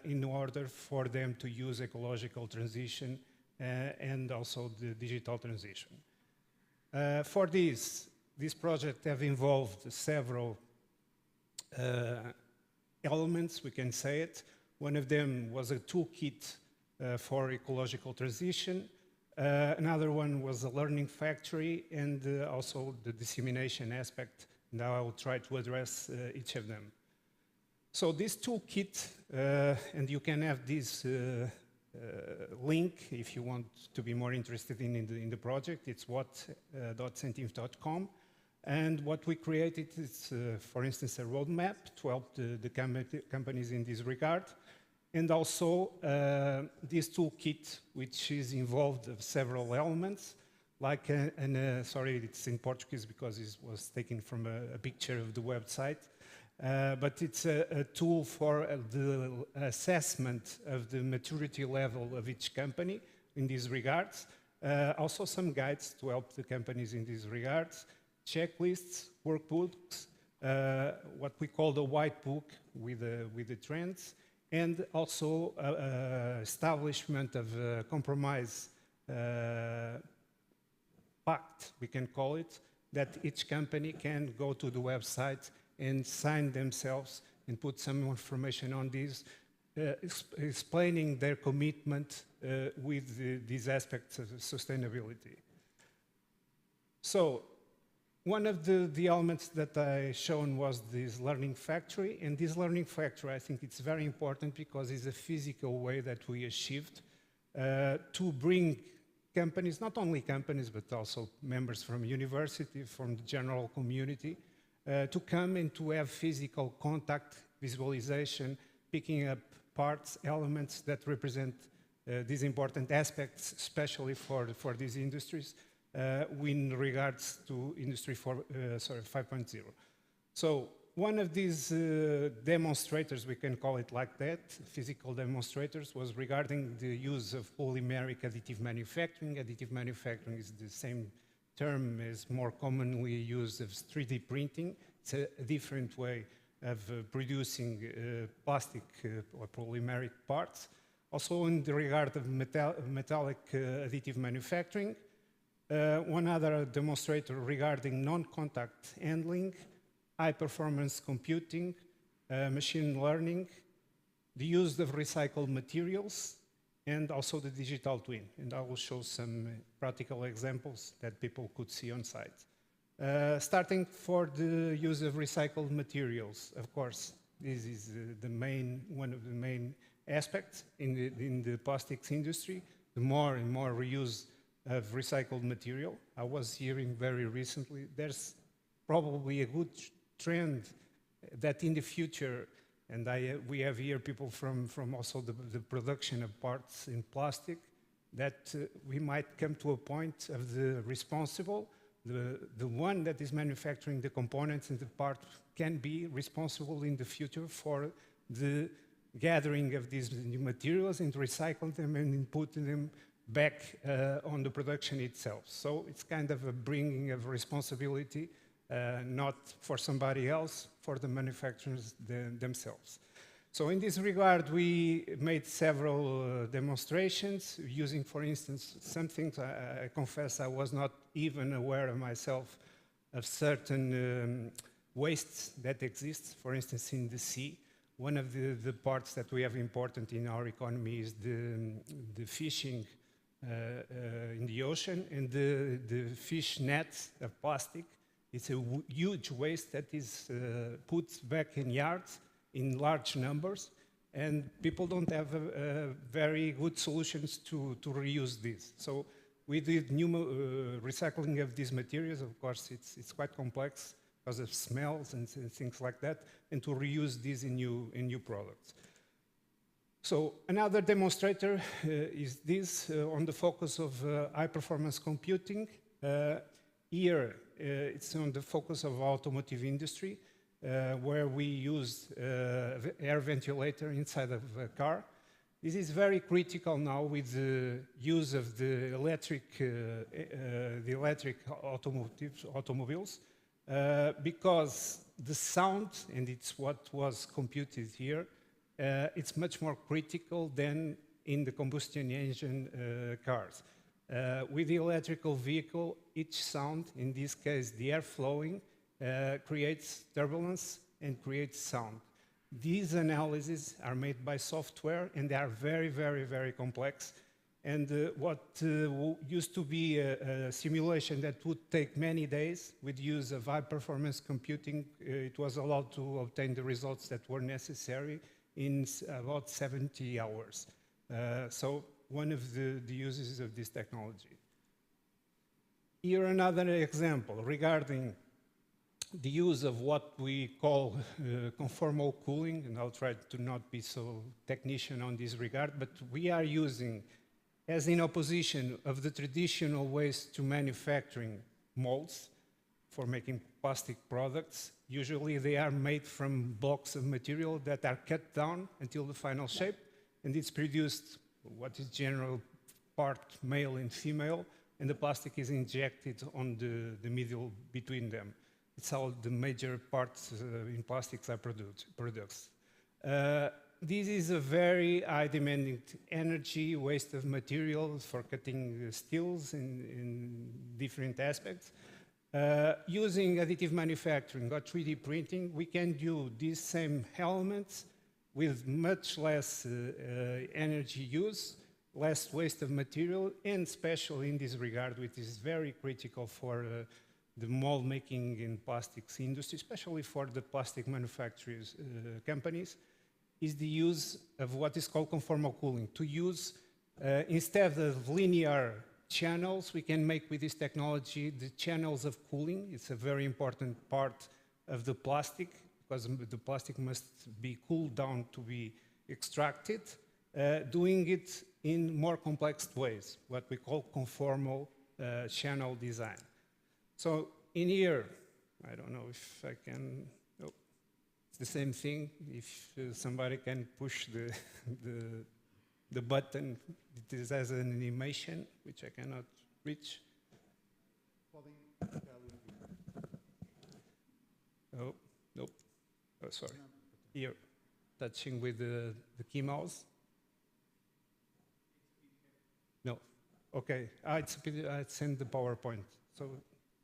in order for them to use ecological transition and also the digital transition. For this project have involved several elements, we can say it. One of them was a toolkit for ecological transition. Another one was a learning factory, and also the dissemination aspect. Now I will try to address each of them. So this toolkit, and you can have this link if you want to be more interested in the project. It's what.centinf.com. And what we created is, for instance, a roadmap to help the companies in this regard. And also this toolkit, which is involved of several elements, like, sorry, it's in Portuguese because it was taken from a picture of the website, but it's a tool for the assessment of the maturity level of each company in these regards. Also some guides to help the companies in these regards, checklists, workbooks, what we call the white book with the trends, and also establishment of a compromise pact, we can call it, that each company can go to the website and sign themselves and put some information on this, explaining their commitment with these aspects of sustainability. So, one of the elements that I shown was this learning factory, and this learning factory, I think it's very important because it's a physical way that we achieved to bring companies, not only companies, but also members from university, from the general community, to come and to have physical contact, visualization, picking up parts, elements that represent these important aspects, especially for these industries, in regards to Industry 5.0. So one of these demonstrators, we can call it like that, physical demonstrators, was regarding the use of polymeric additive manufacturing. Additive manufacturing is the same term as more commonly used as 3D printing. It's a different way of producing plastic or polymeric parts. Also in the regard of metallic additive manufacturing, One other demonstrator regarding non-contact handling, high-performance computing, machine learning, the use of recycled materials, and also the digital twin. And I will show some practical examples that people could see on site. Starting for the use of recycled materials, of course, this is one of the main aspects in the plastics industry, the more and more reuse of recycled material. I was hearing very recently, there's probably a good trend that in the future, and we have here people from also the production of parts in plastic, that we might come to a point of the responsible, the one that is manufacturing the components and the part can be responsible in the future for the gathering of these new materials and recycling them and putting them back on the production itself. So it's kind of a bringing of responsibility, not for somebody else, for the manufacturers themselves. So in this regard, we made several demonstrations using, for instance, some things I confess I was not even aware of myself of certain wastes that exist, for instance, in the sea. One of the parts that we have important in our economy is the fishing in the ocean, and the fish nets of plastic. It's a huge waste that is put back in yards in large numbers, and people don't have very good solutions to reuse this. So we did new recycling of these materials. Of course, it's quite complex because of smells and things like that, and to reuse these in new products. So another demonstrator is this on the focus of high-performance computing. Here, it's on the focus of automotive industry, where we use air ventilator inside of a car. This is very critical now with the use of the electric automobiles, because the sound, and it's what was computed here, it's much more critical than in the combustion engine cars. With the electrical vehicle, each sound, in this case the air flowing, creates turbulence and creates sound. These analyses are made by software, and they are very, very, very complex. And what used to be a simulation that would take many days with use of high-performance computing, it was allowed to obtain the results that were necessary in about 70 hours. So one of the uses of this technology. Here another example regarding the use of what we call conformal cooling, and I'll try to not be so technician on this regard, but we are using, as in opposition of the traditional ways to manufacturing molds for making plastic products, usually they are made from blocks of material that are cut down until the final shape, and it's produced what is general part male and female, and the plastic is injected on the middle between them. It's how the major parts in plastics are produced. This is a very high demanding energy, waste of materials for cutting steels in different aspects. Using additive manufacturing or 3D printing, we can do these same elements with much less energy use, less waste of material, and especially in this regard, which is very critical for the mold making in plastics industry, especially for the plastic manufacturers companies, is the use of what is called conformal cooling. To use, instead of linear channels, we can make with this technology the channels of cooling. It's a very important part of the plastic, because the plastic must be cooled down to be extracted, doing it in more complex ways, what we call conformal channel design. So in here, I don't know if I can, oh, it's the same thing. If somebody can push the button, it is as an animation, which I cannot reach. Oh, nope. Oh, sorry. Here, touching with the key mouse. No. Okay, it's in the PowerPoint. So,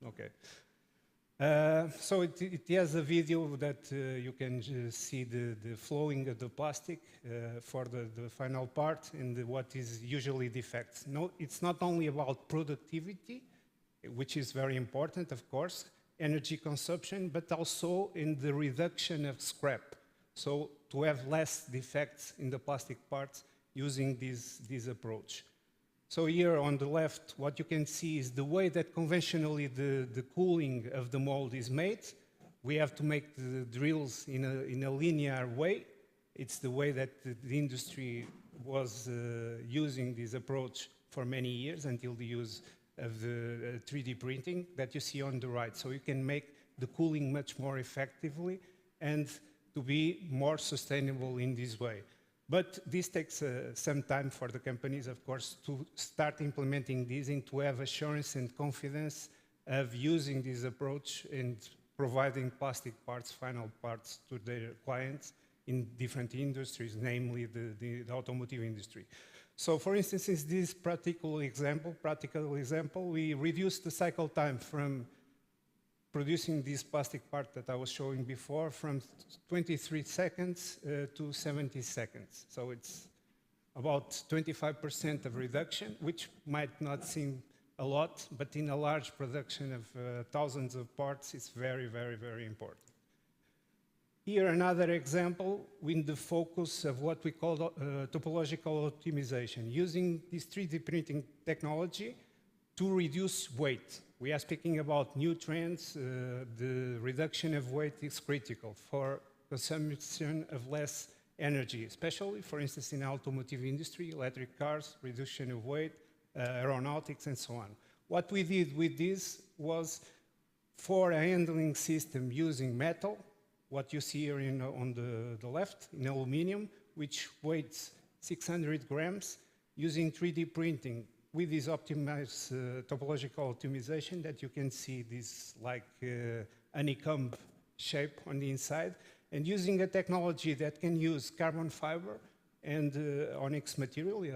okay. So it has a video that you can see the flowing of the plastic for the final part and what is usually defects. No, it's not only about productivity, which is very important, of course, energy consumption, but also in the reduction of scrap. So to have less defects in the plastic parts using this approach. So here on the left, what you can see is the way that conventionally the cooling of the mold is made. We have to make the drills in a linear way. It's the way that the industry was using this approach for many years until the use of the 3D printing that you see on the right. So you can make the cooling much more effectively and to be more sustainable in this way. But this takes some time for the companies, of course, to start implementing this and to have assurance and confidence of using this approach and providing plastic parts, final parts to their clients in different industries, namely the automotive industry. So for instance, in this practical example, we reduced the cycle time from producing this plastic part that I was showing before from 23 seconds to 70 seconds. So it's about 25% of reduction, which might not seem a lot, but in a large production of thousands of parts, it's very, very, very important. Here, another example with the focus of what we call topological optimization, using this 3D printing technology to reduce weight. We are speaking about new trends. The reduction of weight is critical for consumption of less energy, especially, for instance, in the automotive industry, electric cars, reduction of weight, aeronautics, and so on. What we did with this was for a handling system using metal, what you see here on the left, in aluminum, which weighs 600 grams, using 3D printing with this optimized topological optimization that you can see this like honeycomb shape on the inside, and using a technology that can use carbon fiber and onyx material,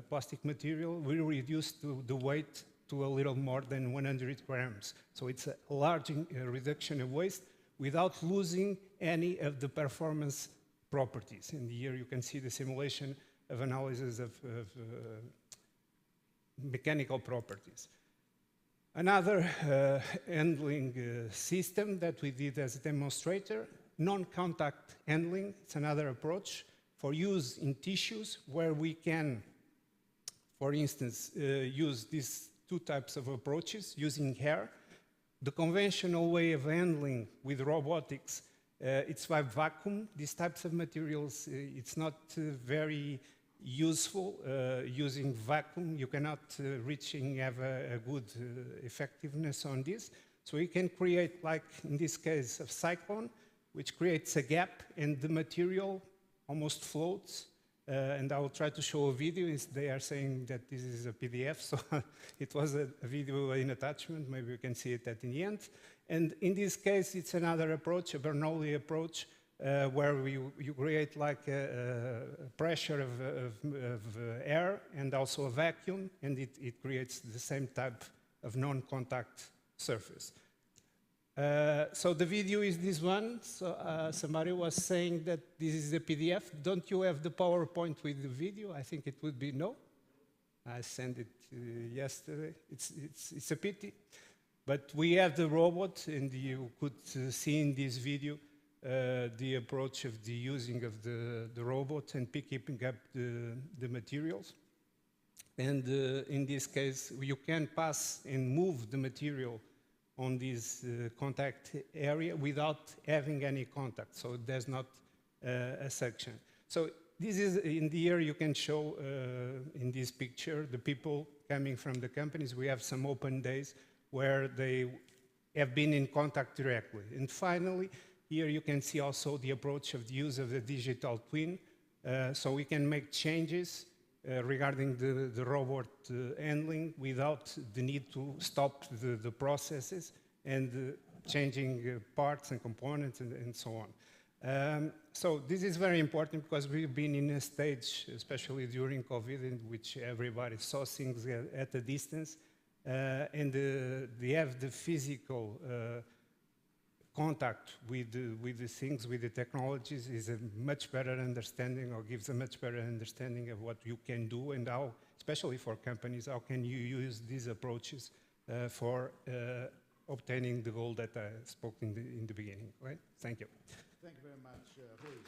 plastic material, we reduce the weight to a little more than 100 grams. So it's a large reduction of waste without losing any of the performance properties. And here you can see the simulation of analysis of mechanical properties. Another handling system that we did as a demonstrator, non-contact handling. It's another approach for use in tissues where we can, for instance, use these two types of approaches using hair. The conventional way of handling with robotics, it's by vacuum. These types of materials, it's not very useful using vacuum. You cannot reach and have a good effectiveness on this. So you can create, like in this case, a cyclone, which creates a gap and the material almost floats. And I will try to show a video. They are saying that this is a PDF, so it was a video in attachment. Maybe you can see it at the end. And in this case, it's another approach, a Bernoulli approach, where you create like a pressure of air and also a vacuum, and it creates the same type of non-contact surface. So the video is this one. So somebody was saying that this is a PDF. Don't you have the PowerPoint with the video? I think it would be no. I sent it yesterday. It's a pity. But we have the robot, and you could see in this video the approach of the using of the robot and picking up the materials. And in this case, you can pass and move the material on this contact area without having any contact, so there's not a section. So this is, in the area you can show in this picture, the people coming from the companies. We have some open days where they have been in contact directly. And finally, here you can see also the approach of the use of the digital twin, so we can make changes regarding the robot handling without the need to stop the processes and changing parts and components and so on. So this is very important because we've been in a stage, especially during COVID, in which everybody saw things at a distance, and they have the physical contact with the things, with the technologies, is a much better understanding, or gives a much better understanding of what you can do and how, especially for companies, how can you use these approaches for obtaining the goal that I spoke in the beginning, right? Thank you. Thank you very much, Rui.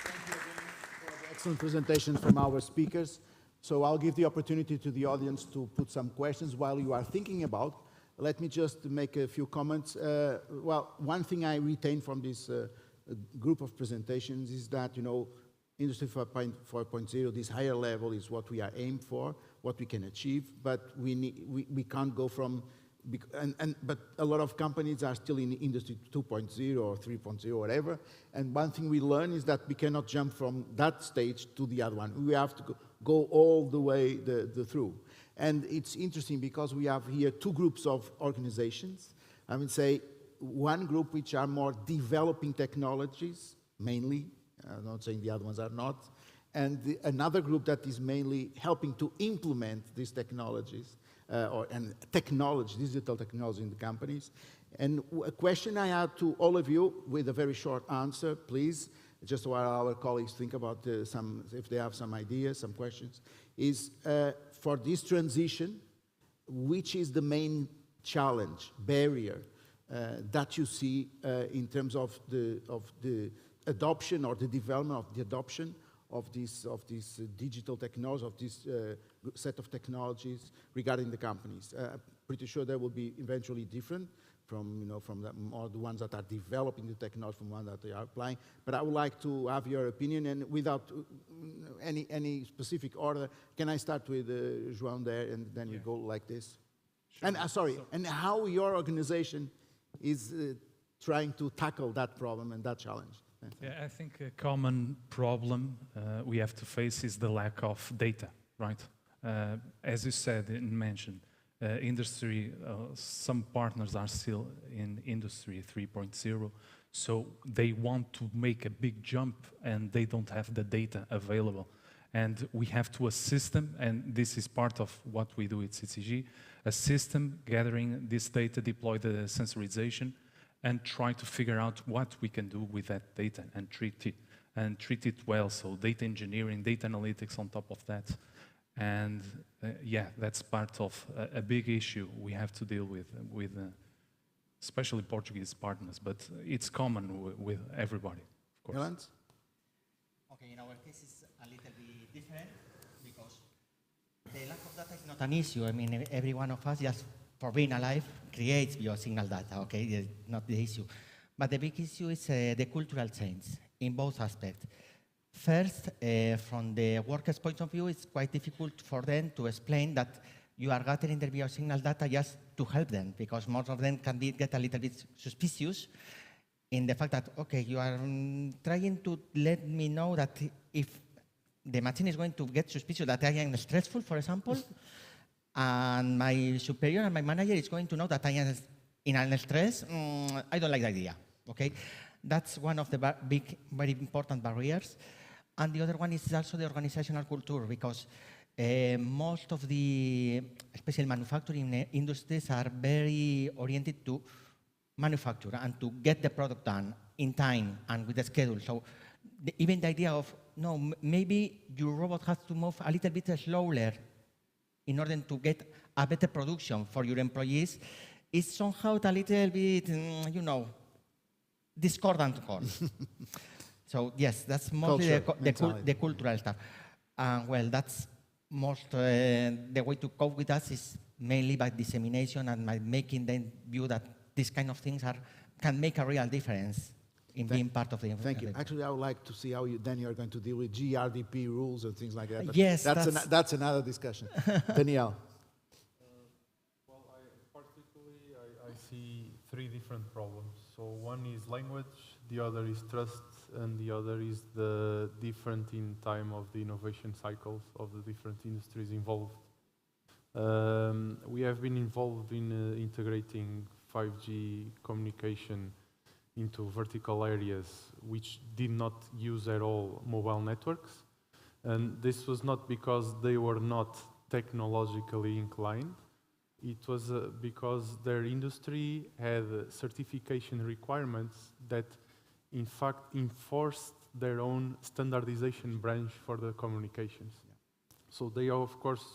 Thank you again for the excellent presentation from our speakers. So I'll give the opportunity to the audience to put some questions while you are thinking about. Let me just make a few comments. Well, one thing I retain from this group of presentations is that, you know, Industry 4.0, this higher level is what we are aimed for, what we can achieve, but we can't go from, but a lot of companies are still in Industry 2.0 or 3.0, whatever, and one thing we learn is that we cannot jump from that stage to the other one. We have to go all the way through. And it's interesting because we have here two groups of organizations. I would say one group which are more developing technologies, mainly. I'm not saying the other ones are not. And another group that is mainly helping to implement these technologies, digital technology in the companies. And a question I had to all of you with a very short answer, please, just while our colleagues think about if they have some ideas, some questions, is for this transition, which is the main challenge, barrier that you see in terms of the adoption or the development of the adoption of this digital technology, of this set of technologies regarding the companies? Pretty sure they will be eventually different from the ones that are developing the technology from one that they are applying. But I would like to have your opinion, and without any specific order, can I start with João there, and then we go like this? Sure. And and how your organization is trying to tackle that problem and that challenge? Yeah, I think a common problem we have to face is the lack of data, right? As you said and mentioned, industry, some partners are still in Industry 3.0, so they want to make a big jump and they don't have the data available. And we have to assist them, and this is part of what we do at CCG, assist them gathering this data, deploy the sensorization, and try to figure out what we can do with that data and treat it well. So data engineering, data analytics on top of that. And yeah, that's part of a big issue we have to deal with especially Portuguese partners, but it's common with everybody, of course. Helens? Okay, in our case it's a little bit different because the lack of data is not an issue. I mean, every one of us, just for being alive, creates biosignal data, okay? It's not the issue. But the big issue is the cultural change in both aspects. First, from the workers' point of view, it's quite difficult for them to explain that you are gathering the biosignal data just to help them, because most of them can get a little bit suspicious in the fact that, okay, you are trying to let me know that if the machine is going to get suspicious that I am stressful, for example, and my superior and my manager is going to know that I am in an stress, I don't like the idea, okay? That's one of the big, very important barriers. And the other one is also the organizational culture, because most of the, especially manufacturing industries, are very oriented to manufacture and to get the product done in time and with the schedule. So even the idea of, no, maybe your robot has to move a little bit slower in order to get a better production for your employees is somehow a little bit, discordant. So yes, that's mostly the cultural stuff. Well, that's most, the way to cope with us is mainly by dissemination and by making them view that these kind of things can make a real difference in being part of the Thank you. Actually, I would like to see how then you're going to deal with GRDP rules and things like that. But yes, that's another discussion. Daniel. Well, particularly, I see three different problems. So one is language, the other is trust, and the other is the different in time of the innovation cycles of the different industries involved. We have been involved in integrating 5G communication into vertical areas which did not use at all mobile networks. And this was not because they were not technologically inclined. It was because their industry had certification requirements that in fact enforced their own standardization branch for the communications. Yeah. So they of course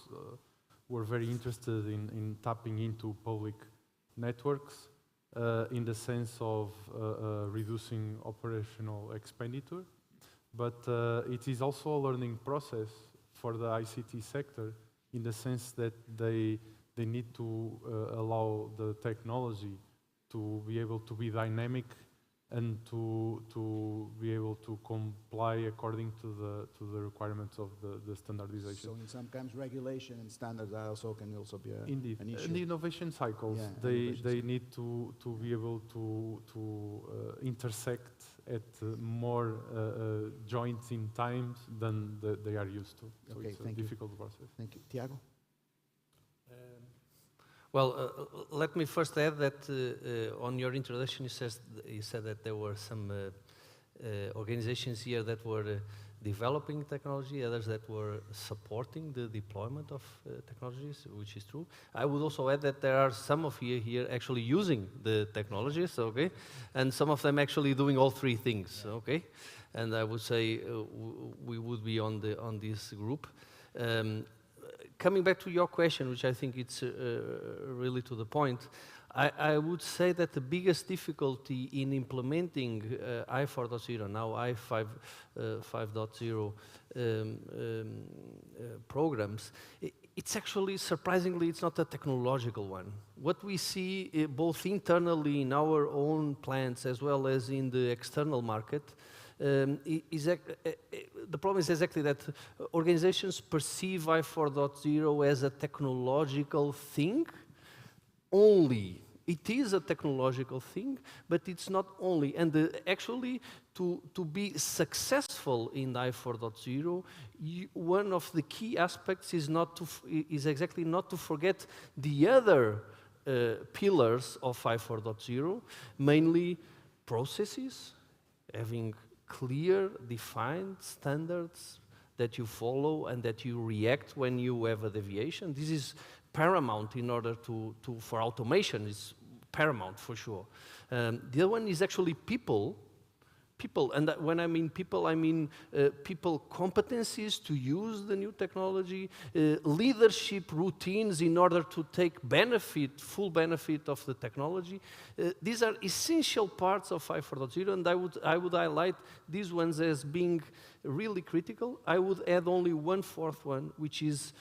were very interested in tapping into public networks in the sense of reducing operational expenditure. But it is also a learning process for the ICT sector in the sense that they need to allow the technology to be able to be dynamic and to be able to comply according to the requirements of the standardization. So in some times regulation and standards can also be Indeed. An issue. In the innovation cycles, they need to be able to intersect at more joints in times than they are used to. So Okay, it's a thank you. difficult process. Thank you. Tiago? Well, let me first add that on your introduction you said that there were some organizations here that were developing technology, others that were supporting the deployment of technologies, which is true. I would also add that there are some of you here actually using the technologies, okay, and some of them actually doing all three things, okay. And I would say we would be on this group. Coming back to your question, which I think it's really to the point, I would say that the biggest difficulty in implementing I4.0, now I5.0 programs, it's actually, surprisingly, it's not a technological one. What we see both internally in our own plants as well as in the external market, the problem is exactly that organizations perceive I4.0 as a technological thing only. It is a technological thing, but it's not only. And actually, to be successful in I4.0, one of the key aspects is exactly not to forget the other pillars of I4.0, mainly processes, having clear, defined standards that you follow and that you react when you have a deviation. This is paramount in order for automation, is paramount for sure. The other one is actually people, and when I mean people competencies to use the new technology, leadership routines in order to take full benefit of the technology. These are essential parts of I4.0, and I would highlight these ones as being really critical. I would add only one fourth one, which is,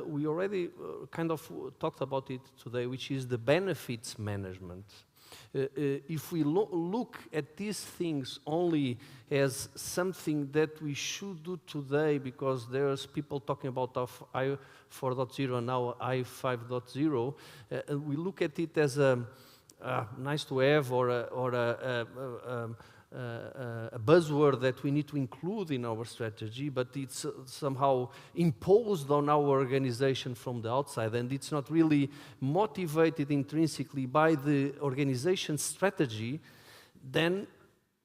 we already kind of talked about it today, which is the benefits management. If we look at these things only as something that we should do today, because there's people talking about I4.0 and now I5.0, we look at it as a nice to have or a buzzword that we need to include in our strategy, but it's somehow imposed on our organization from the outside, and it's not really motivated intrinsically by the organization's strategy, then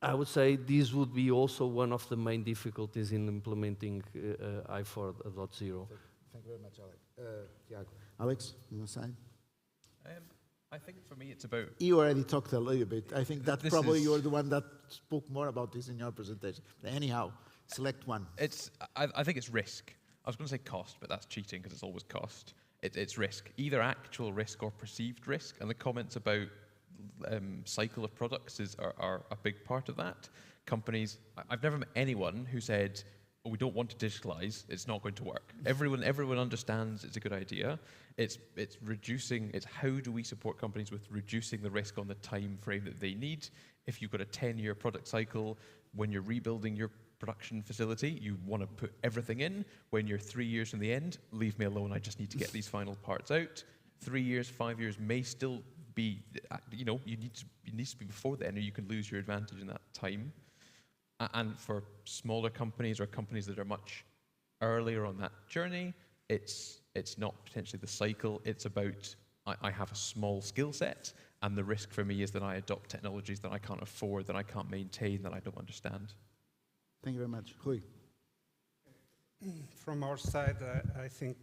I would say this would be also one of the main difficulties in implementing I4.0. Thank you very much, Alex. Tiago. Alex, on your side? I think for me it's about... You already talked a little bit. I think that probably you're the one that spoke more about this in your presentation. Anyhow, select one. I think it's risk. I was going to say cost, but that's cheating because it's always cost. It's risk, either actual risk or perceived risk, and the comments about cycle of products are a big part of that. Companies, I've never met anyone who said, oh, we don't want to digitalize, it's not going to work. Everyone understands it's a good idea. It's reducing, it's how do we support companies with reducing the risk on the time frame that they need. If you've got a 10-year product cycle, when you're rebuilding your production facility, you want to put everything in. When you're 3 years from the end, leave me alone, I just need to get these final parts out. 3 years, 5 years may still be, it needs to be before then, or you can lose your advantage in that time. And for smaller companies or companies that are much earlier on that journey, it's not potentially the cycle, it's about I have a small skill set And the risk for me is that I adopt technologies that I can't afford, that I can't maintain, that I don't understand. Thank you very much. Rui. From our side, I think,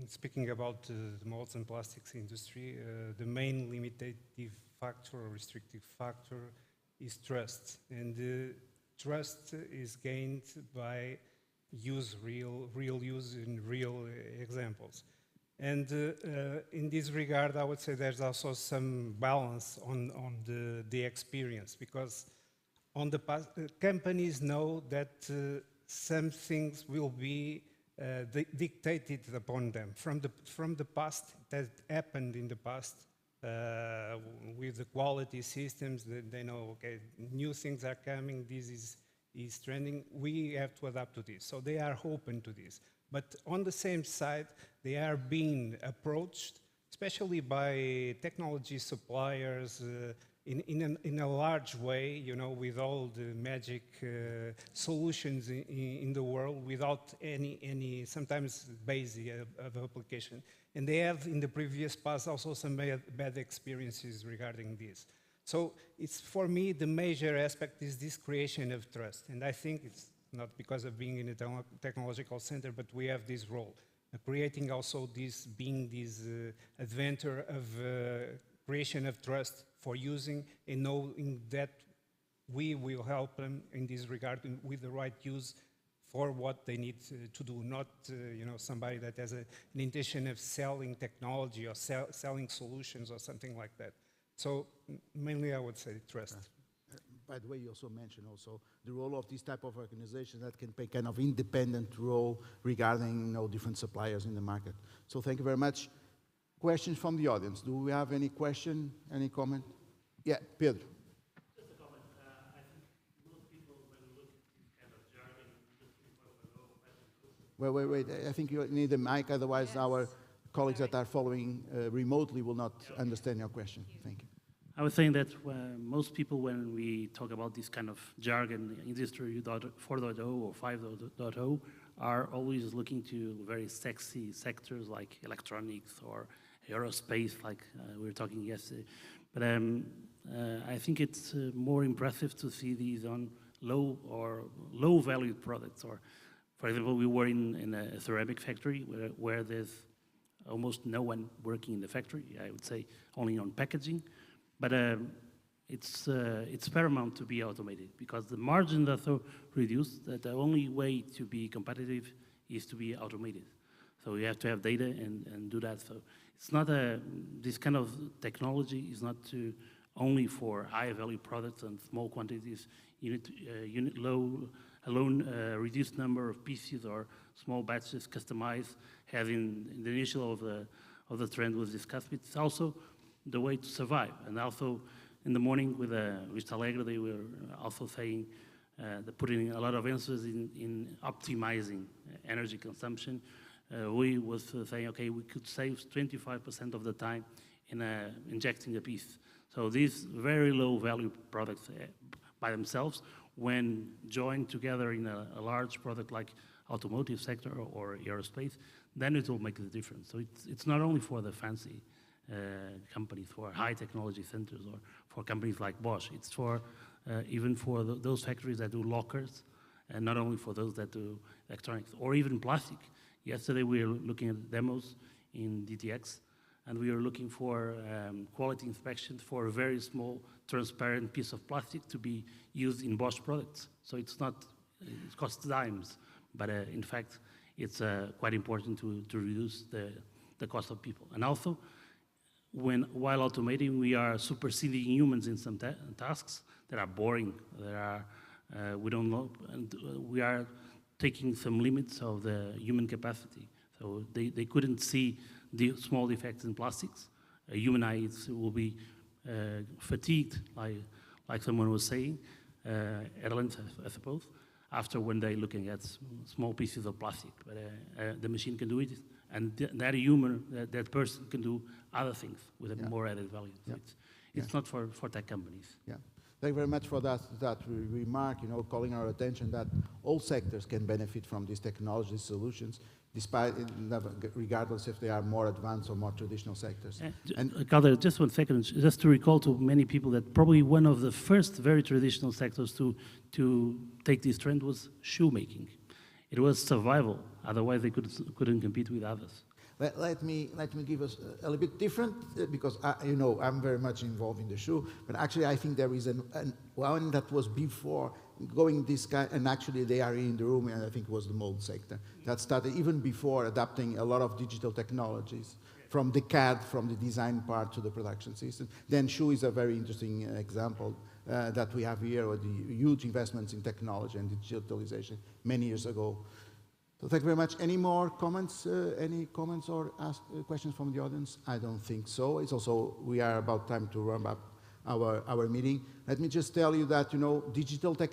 speaking about the molds and plastics industry, the main limitative factor or restrictive factor is trust. And trust is gained by real use in real examples. And in this regard, I would say there's also some balance on the experience, because on the past, companies know that some things will be dictated upon them from the past, that happened in the past with the quality systems. They know, okay, new things are coming, this is trending, we have to adapt to this. So they are open to this. But on the same side, they are being approached, especially by technology suppliers, in a large way, you know, with all the magic solutions in the world, without any sometimes basic of application. And they have, in the previous past, also some bad experiences regarding this. So it's, for me, the major aspect is this creation of trust. And I think it's not because of being in a technological center, but we have this role, creating also this, being this adventure of creation of trust for using, and knowing that we will help them in this regard with the right use for what they need to do, not you know, somebody that has an intention of selling technology or selling solutions or something like that. So mainly I would say trust. By the way, you also mentioned also the role of this type of organization that can play kind of independent role regarding, you know, different suppliers in the market. So thank you very much. Questions from the audience? Do we have any question, any comment? Yeah, Pedro. Just a comment. I think most people, when look at this kind of jargon, looking for the Wait. I think you need a mic, otherwise our colleagues that are following remotely will not understand your question. Thank you. I was saying that most people, when we talk about this kind of jargon, Industry 4.0 or 5.0, are always looking to very sexy sectors like electronics or aerospace, like we were talking yesterday. But I think it's more impressive to see these on low valued products. Or, for example, we were in a ceramic factory where there's almost no one working in the factory. I would say only on packaging. But it's paramount to be automated, because the margins are so reduced that the only way to be competitive is to be automated. So you have to have data and do that. So it's not this kind of technology is not only for high value products and small quantities. Unit reduced number of pieces or small batches customized, having the initial of the trend was discussed. It's also the way to survive. And also in the morning with Alegre, they were also saying they're putting a lot of emphasis in optimizing energy consumption. We was saying, okay, we could save 25% of the time in injecting a piece. So these very low value products by themselves, when joined together in a large product like automotive sector or aerospace, then it will make the difference. So it's not only for the fancy companies, for high technology centers, or for companies like Bosch. It's for even for those factories that do lockers, and not only for those that do electronics or even plastic. Yesterday we were looking at demos in DTX, and we were looking for quality inspections for a very small transparent piece of plastic to be used in Bosch products. So it's not, it costs dimes, but in fact it's quite important to reduce the cost of people. And also, while automating, we are superseding humans in some tasks that are boring, that are, we don't know, and we are taking some limits of the human capacity. So they couldn't see the small defects in plastics. A human eye will be fatigued, like someone was saying, airlines, I suppose, after one day looking at small pieces of plastic. But the machine can do it, and that human, that person can do other things with a more added value. So it's not for tech companies. Yeah. Thank you very much for that remark, calling our attention that all sectors can benefit from these technology solutions, regardless if they are more advanced or more traditional sectors. Calder, just 1 second, just to recall to many people that probably one of the first very traditional sectors to take this trend was shoemaking. It was survival, otherwise they couldn't compete with others. Let me give us a little bit different, because I'm very much involved in the shoe, but actually I think there is one that was before going this kind, and actually they are in the room, and I think it was the mold sector that started even before adapting a lot of digital technologies from the CAD, from the design part to the production system. Then shoe is a very interesting example that we have here, with the huge investments in technology and digitalization many years ago. So thank you very much. Any more comments? Any comments or questions from the audience? I don't think so. It's also, we are about time to wrap up our meeting. Let me just tell you that,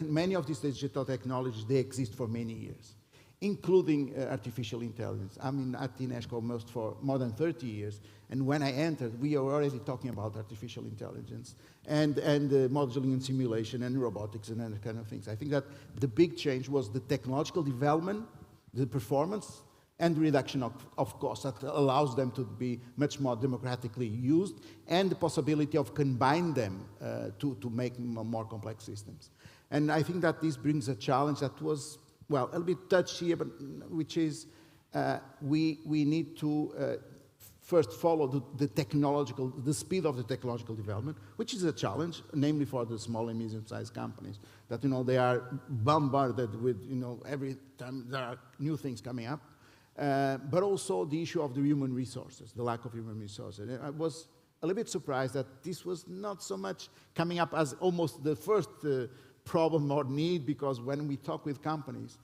many of these digital technologies, they exist for many years, including artificial intelligence. I mean, at UNESCO almost for more than 30 years. And when I entered, we were already talking about artificial intelligence and modeling and simulation and robotics and other kind of things. I think that the big change was the technological development, the performance, and reduction of costs that allows them to be much more democratically used, and the possibility of combine them to make more complex systems. And I think that this brings a challenge that was, well, a little bit touchy here, but which is we need to first follow the speed of the technological development, which is a challenge, namely for the small and medium-sized companies, that they are bombarded with every time there are new things coming up, but also the issue of the human resources, the lack of human resources. And I was a little bit surprised that this was not so much coming up as almost the first problem or need, because when we talk with companies,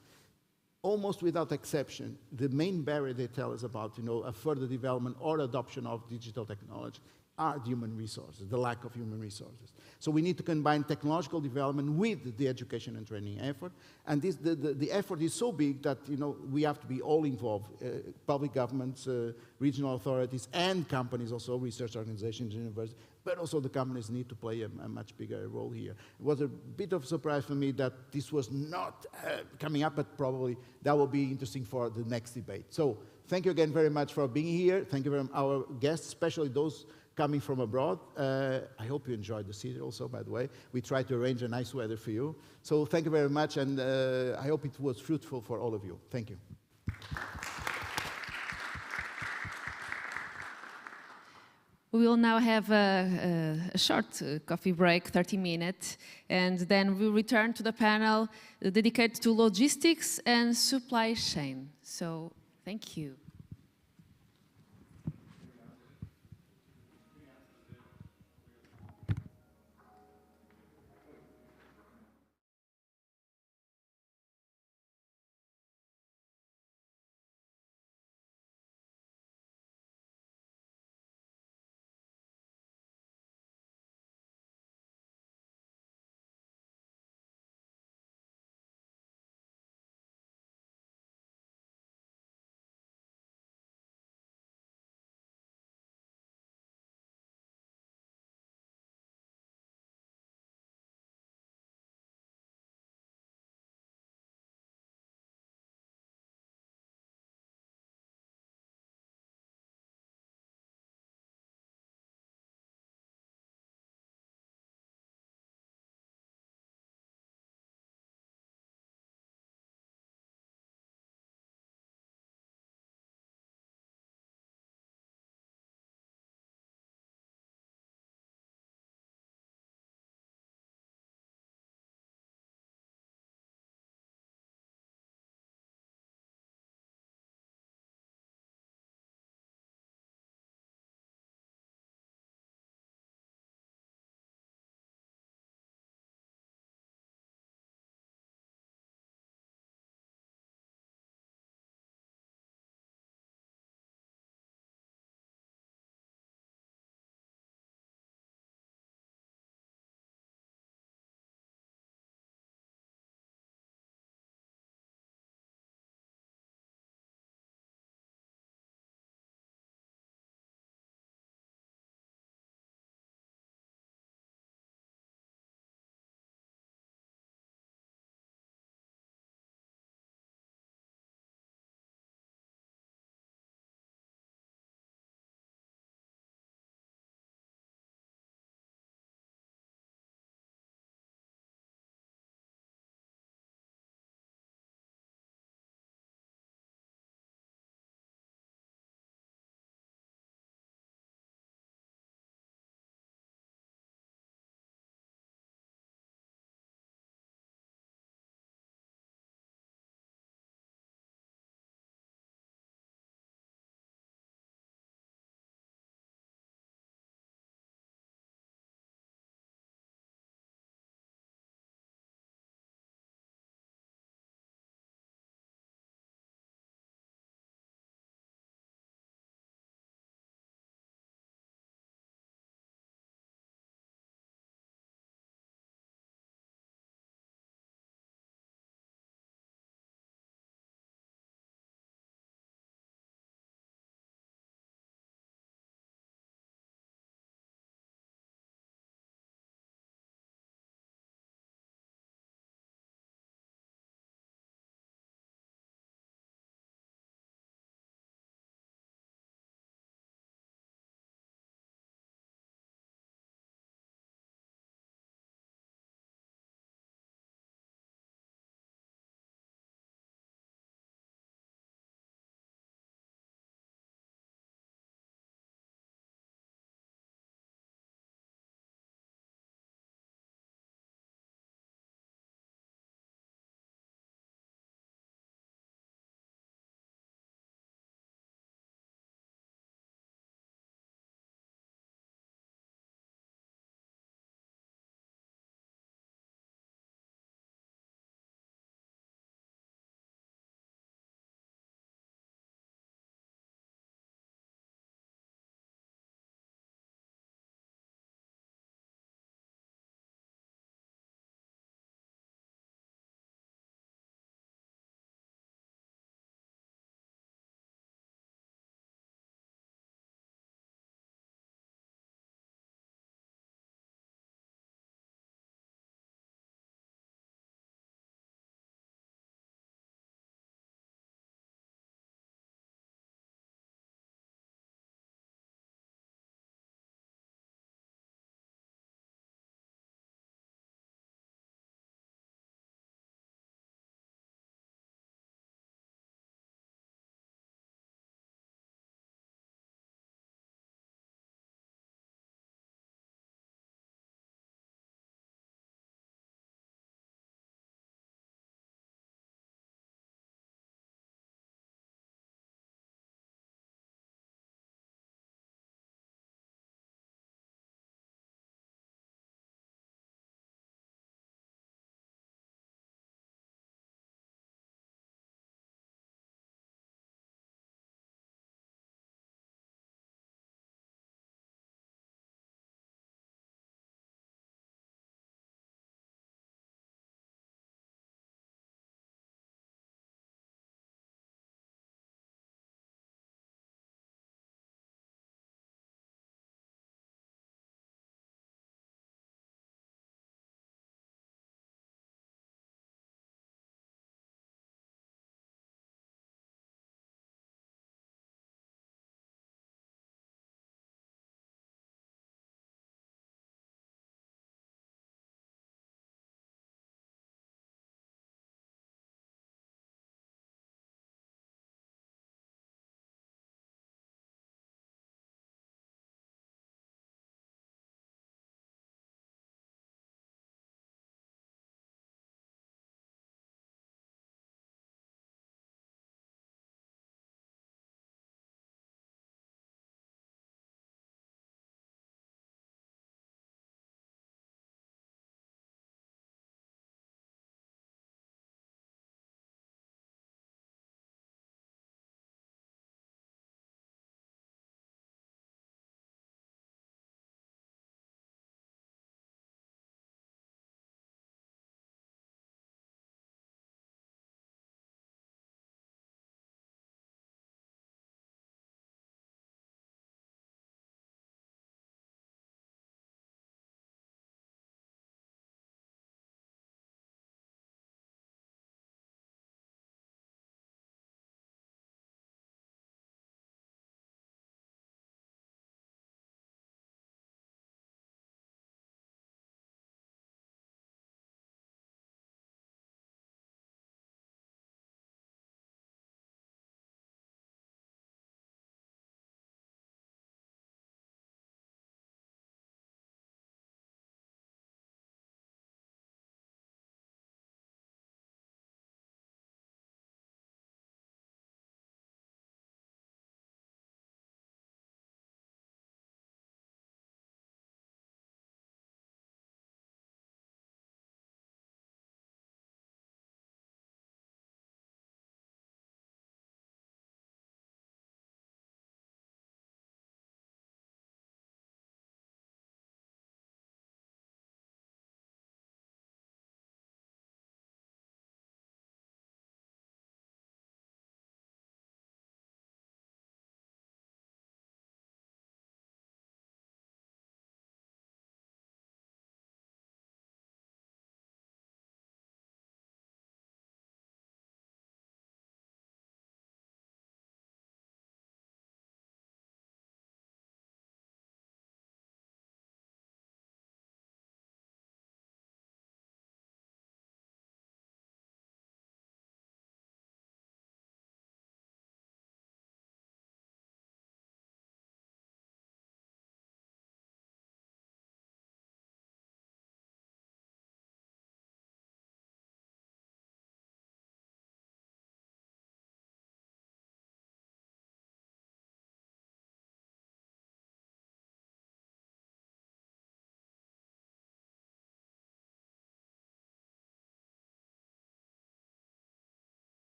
almost without exception, the main barrier they tell us about, a further development or adoption of digital technology are the human resources, the lack of human resources. So we need to combine technological development with the education and training effort. And the effort is so big that, we have to be all involved, public governments, regional authorities, and companies also, research organizations, universities, but also the companies need to play a much bigger role here. It was a bit of a surprise for me that this was not coming up, but probably that will be interesting for the next debate. So thank you again very much for being here. Thank you very much, our guests, especially those coming from abroad. I hope you enjoyed the city also, by the way. We tried to arrange a nice weather for you. So thank you very much, and I hope it was fruitful for all of you. Thank you. We will now have a short coffee break, 30 minutes, and then we'll return to the panel dedicated to logistics and supply chain. So thank you.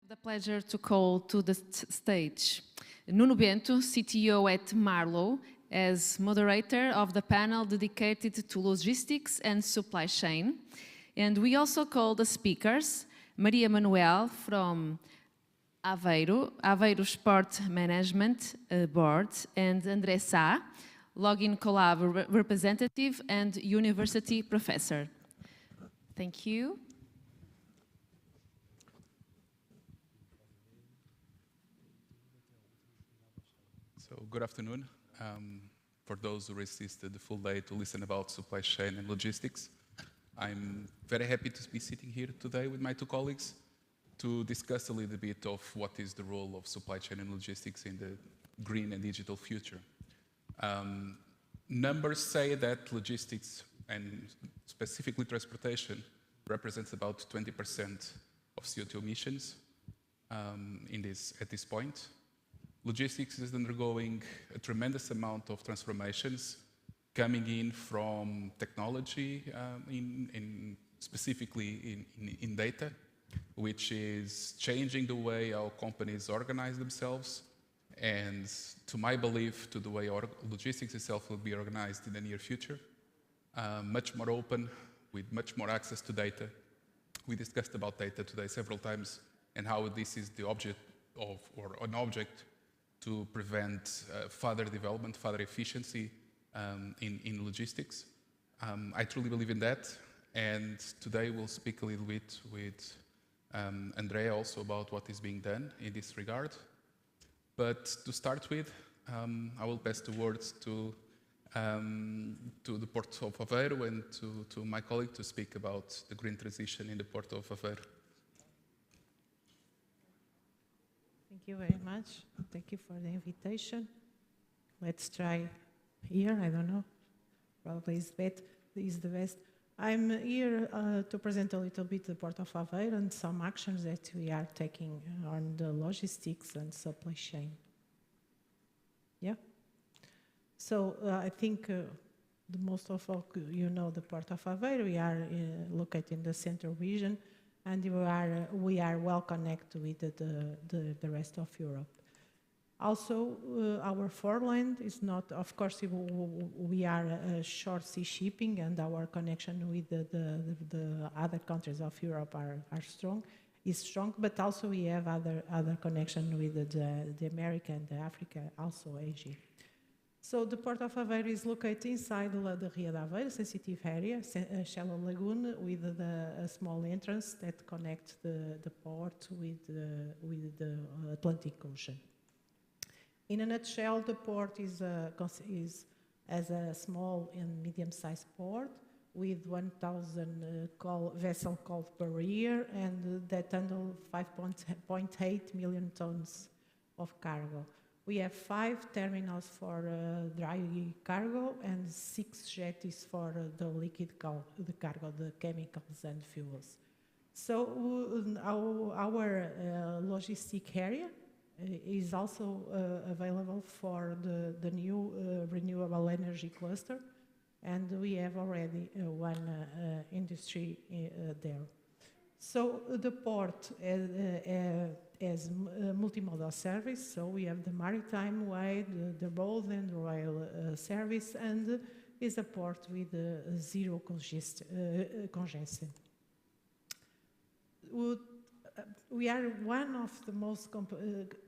The pleasure to call to the stage Nuno Bento, CTO at Marlowe, as moderator of the panel dedicated to logistics and supply chain. And we also call the speakers Maria Manuel from Aveiro Sport Management Board, and André Sá, Login Collab representative and university professor. Thank you. So good afternoon. For those who resisted the full day to listen about supply chain and logistics, I'm very happy to be sitting here today with my two colleagues to discuss a little bit of what is the role of supply chain and logistics in the green and digital future. Numbers say that logistics and specifically transportation represents about 20% of CO2 emissions at this point. Logistics is undergoing a tremendous amount of transformations coming in from technology, specifically in data, which is changing the way our companies organize themselves, and to my belief, to the way our logistics itself will be organized in the near future. Much more open, with much more access to data. We discussed about data today several times, and how this is the object of, or an object to prevent further development, further efficiency in logistics. I truly believe in that, and today we'll speak a little bit with Andrea also about what is being done in this regard. But to start with, I will pass the words to the Port of Aveiro and to my colleague to speak about the green transition in the Port of Aveiro. Thank you very much. Thank you for the invitation. Let's try here, I don't know, probably is the best. I'm here to present a little bit the Port of Aveiro and some actions that we are taking on the logistics and supply chain. Yeah? So I think the most of all, you know the Port of Aveiro. We are located in the central region, and we are well connected with the rest of Europe. Also, our foreland is not, of course, we are short sea shipping, and our connection with the other countries of Europe is strong, but also we have other connection with the America and the Africa, also Asia. So the Port of Aveiro is located inside the Rio de Aveiro, sensitive area, a shallow lagoon with a small entrance that connects the port with the Atlantic Ocean. In a nutshell, the port is as a small and medium-sized port with 1,000 vessels called per year, and that handle 5.8 million tons of cargo. We have 5 terminals for dry cargo and 6 jetties for the liquid cargo, the chemicals and fuels. So our logistic area is also available for the new renewable energy cluster, and we have already one industry there. So the port has multimodal service, so we have the maritime way, the road and rail service, and is a port with zero congestion. We are one of the most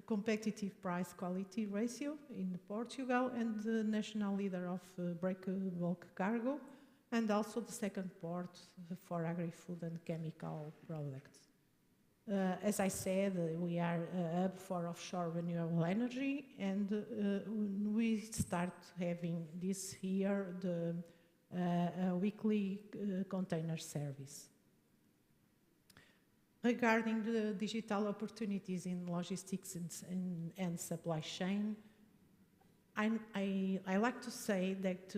competitive price-quality ratio in Portugal, and the national leader of bulk cargo, and also the second port for agri-food and chemical products. As I said, we are a hub for offshore renewable energy, and we start having this year the weekly container service. Regarding the digital opportunities in logistics and supply chain, I like to say that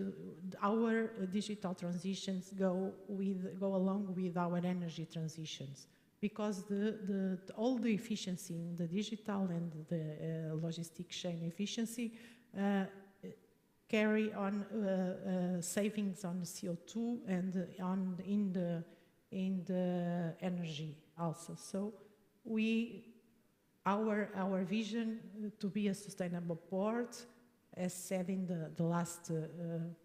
our digital transitions go along with our energy transitions, because all the efficiency in the digital and the logistic chain efficiency carry on savings on CO2 and in the energy also. So we our vision to be a sustainable port, as said in the last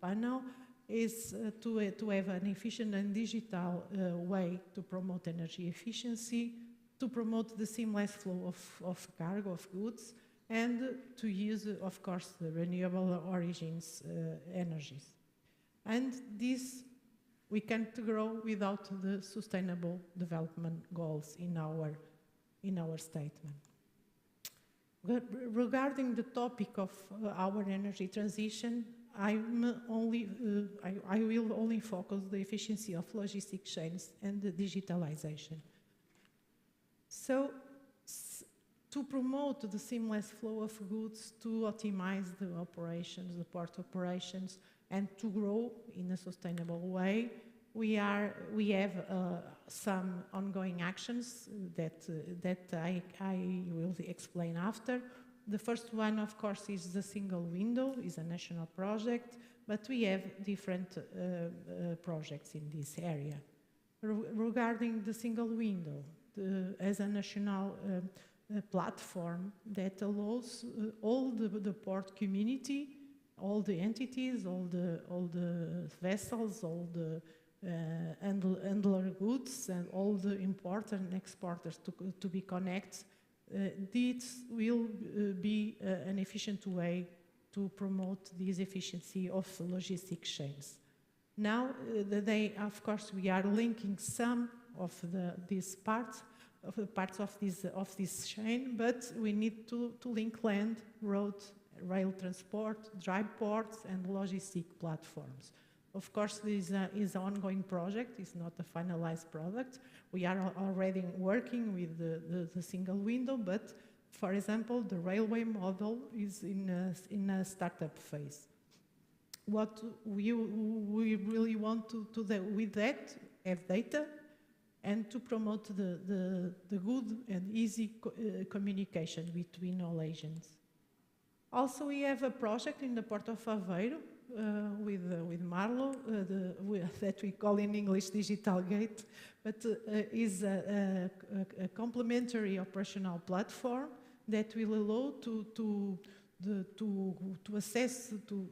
panel, is to have an efficient and digital way to promote energy efficiency, to promote the seamless flow of cargo, of goods, and to use, of course, the renewable origins energies. And this we can't grow without the sustainable development goals in our statement. Regarding the topic of our energy transition, I will only focus the efficiency of logistic chains and the digitalization. So, to promote the seamless flow of goods, to optimize the operations, the port operations, and to grow in a sustainable way, we have some ongoing actions that I will explain after. The first one, of course, is the single window, is a national project, but we have different projects in this area. Regarding the single window, as a national platform that allows all the port community, all the entities, all the vessels, all the handler goods, and all the importers and exporters to be connected. This will be an efficient way to promote this efficiency of logistic chains. Now, of course, we are linking some of these parts of this chain, but we need to link land, road, rail transport, dry ports, and logistic platforms. Of course, this is an ongoing project. It's not a finalized product. We are already working with the single window, but, for example, the railway model is in a startup phase. What we really want to do with that, have data, and to promote the good and easy communication between all agents. Also, we have a project in the Port of Aveiro with Marlo, that we call in English Digital Gate, but is a complementary operational platform that will allow to assess, to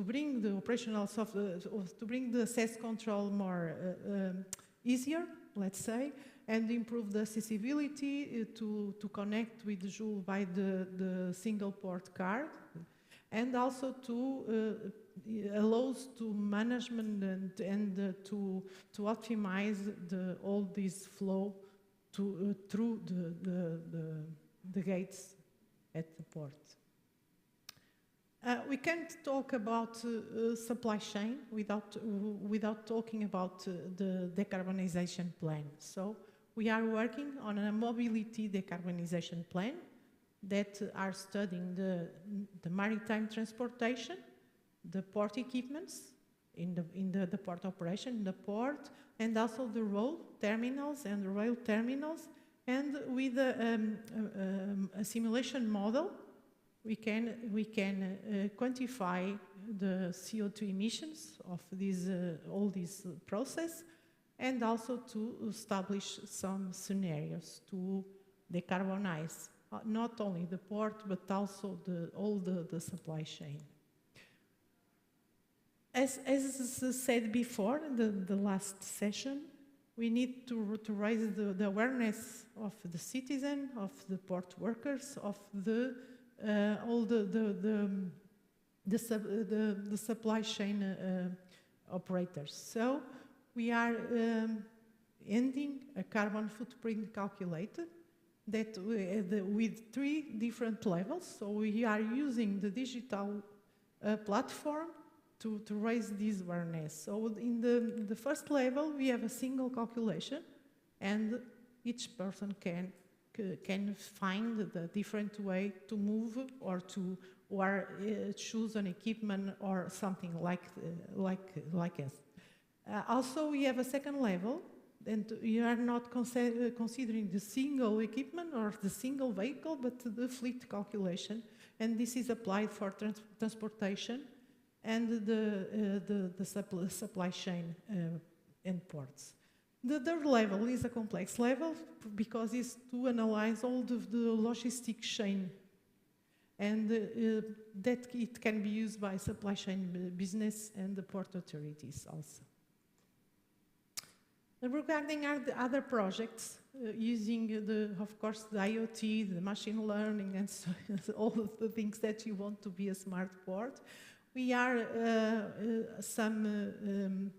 bring the operational software, to bring the access control more easier, let's say, and improve the accessibility to connect with Joule by the single port card, and also to allows to management and to optimize all this flow through the gates at the port. We can't talk about supply chain without talking about the decarbonization plan. So we are working on a mobility decarbonization plan that are studying the maritime transportation, the port equipments in the port operation, in the port, and also the road terminals and the rail terminals. And with a simulation model, we can quantify the CO2 emissions of all this process, and also to establish some scenarios to decarbonize not only the port but also all the supply chain. As said before in the last session, we need to raise the awareness of the citizen, of the port workers, of all the supply chain operators. So we are ending a carbon footprint calculator that with 3 different levels. So we are using the digital platform to raise this awareness. So in the first level, we have a single calculation, and each person can find the different way to move or choose an equipment or something like us. Also, we have a second level, and we are not considering the single equipment or the single vehicle, but the fleet calculation, and this is applied for transportation and the supply chain and ports. The third level is a complex level because it's to analyze all of the logistic chain, and that it can be used by supply chain business and the port authorities also. Regarding the other projects, using of course, the IoT, the machine learning, and so all of the things that you want to be a smart port, we are some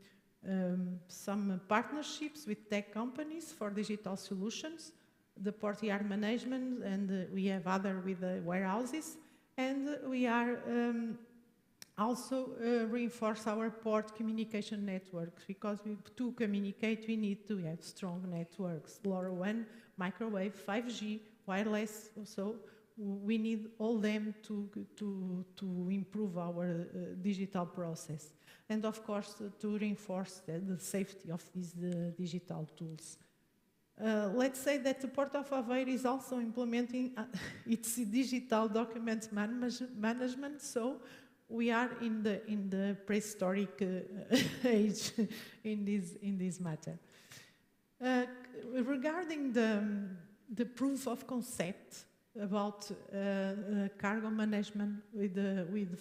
partnerships with tech companies for digital solutions, the port yard management, and we have other with the warehouses, and we are also reinforce our port communication networks, because to communicate we need to have strong networks, LoRaWAN, microwave, 5G, wireless, so we need all them to improve our digital process. And of course, to reinforce the safety of these digital tools. Let's say that the Port of Aveiro is also implementing its digital document management, so we are in the prehistoric age in this matter. Regarding the proof of concept about cargo management with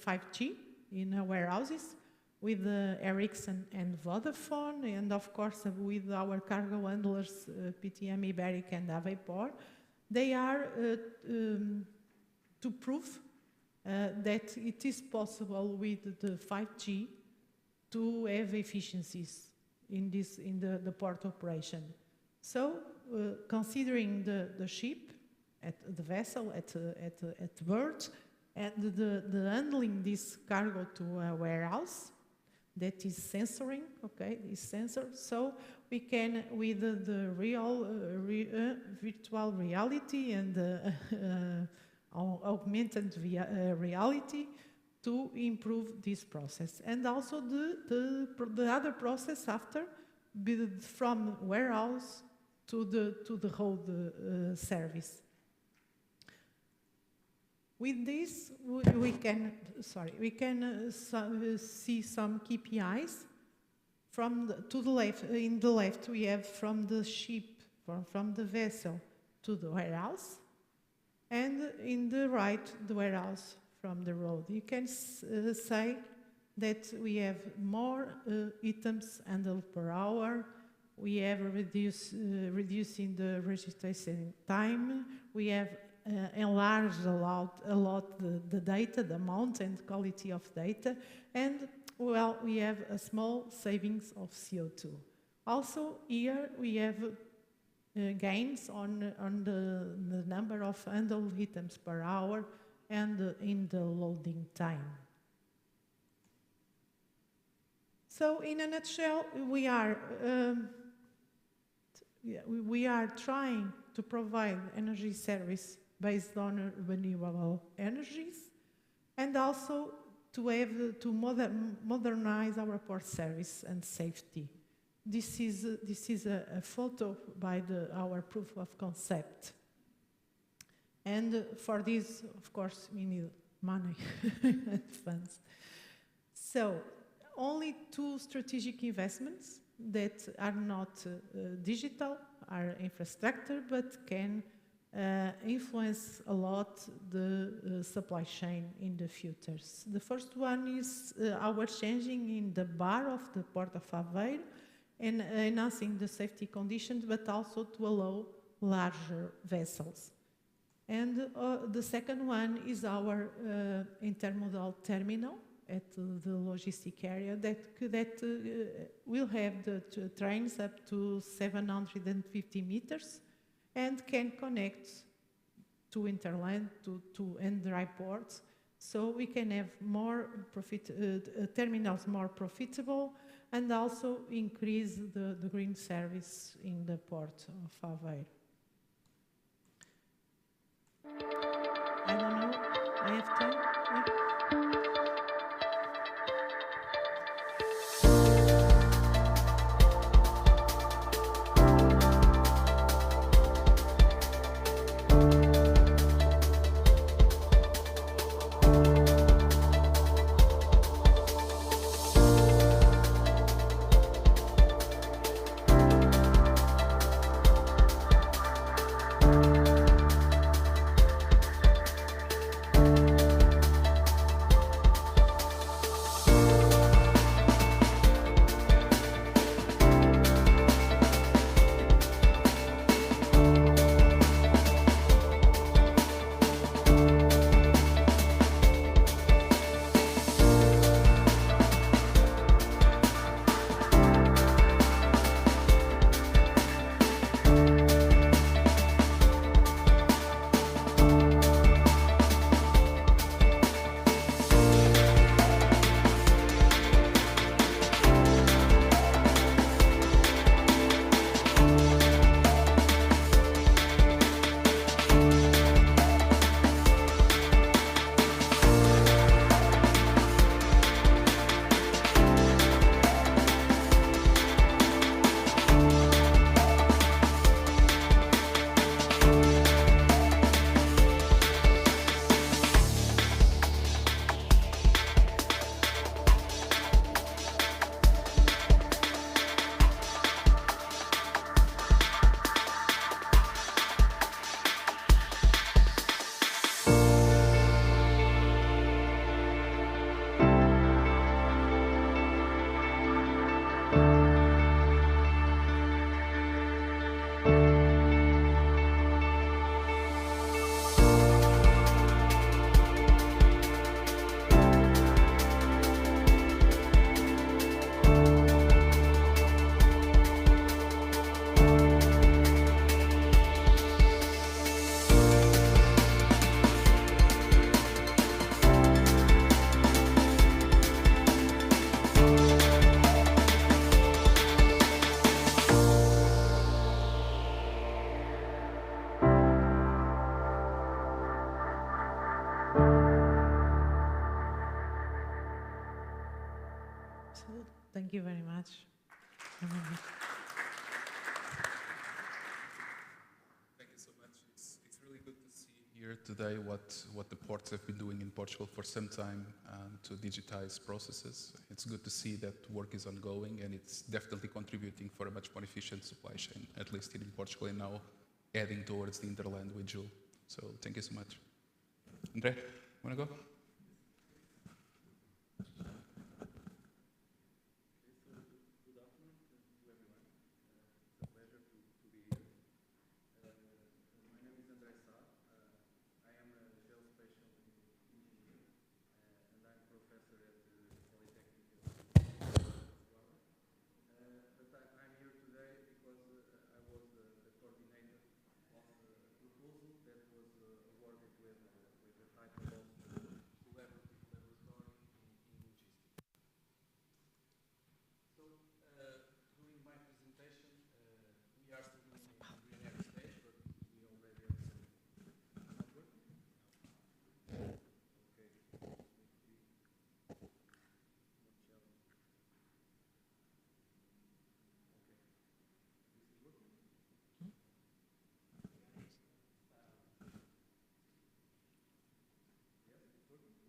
5G in our warehouses, with Ericsson and Vodafone, and of course with our cargo handlers, PTM, Iberic, and Avepor, they are to prove that it is possible with the 5G to have efficiencies in the port operation. So, considering the ship, the vessel at berth, and the handling this cargo to a warehouse, that is sensoring, okay, is sensor, so we can, with the real virtual reality and augmented reality, to improve this process. And also the other process after, from warehouse to the road service. With this, we can see some KPIs. To the left, in the left, we have from the ship, from the vessel to the warehouse, and in the right, the warehouse from the road. You can say that we have more items handled per hour. We have reducing the registration time. We have enlarged a lot the data, the amount and quality of data, and well, we have a small savings of CO2. Also, here we have gains on the number of handled items per hour and in the loading time. So, in a nutshell, we are trying to provide energy service based on renewable energies, and also to modernize our port service and safety. This is a photo by our proof of concept. And for this, of course, we need money and funds. So, only 2 strategic investments that are not digital, are infrastructure, but can influence a lot the supply chain in the future. The first one is our changing in the bar of the Port of Aveiro and enhancing the safety conditions, but also to allow larger vessels. And the second one is our intermodal terminal at the logistic area that will have the trains up to 750 meters and can connect to Interland, and dry ports, so we can have more terminals more profitable, and also increase the green service in the port of Aveiro. I don't know, I have time? Yeah. Thank you very much. Thank you so much. It's really good to see here today what the ports have been doing in Portugal for some time to digitize processes. It's good to see that work is ongoing, and it's definitely contributing for a much more efficient supply chain, at least here in Portugal, and now adding towards the Interland with Joule. So thank you so much. André, want to go?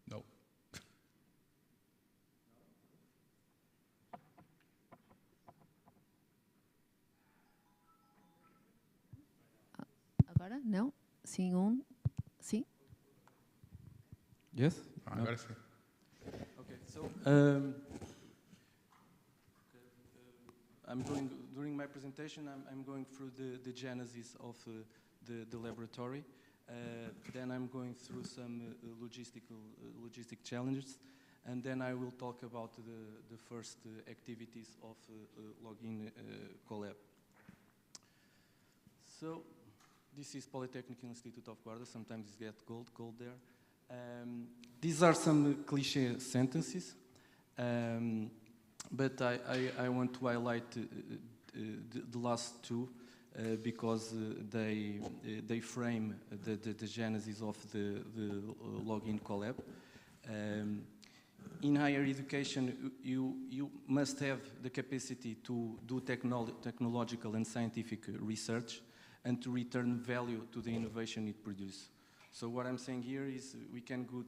No. Agora? Não? Sim, sim. Yes? Agora sim. Okay, so during my presentation, I'm going through the genesis of the laboratory. Then I'm going through some logistic challenges, and then I will talk about the first activities of Login Collab. So this is Polytechnic Institute of Guarda. Sometimes it gets cold there. These are some cliché sentences, but I want to highlight the last two because they frame the genesis of the Login Collab. In higher education, you must have the capacity to do technological and scientific research and to return value to the innovation it produces. So what I'm saying here is we can do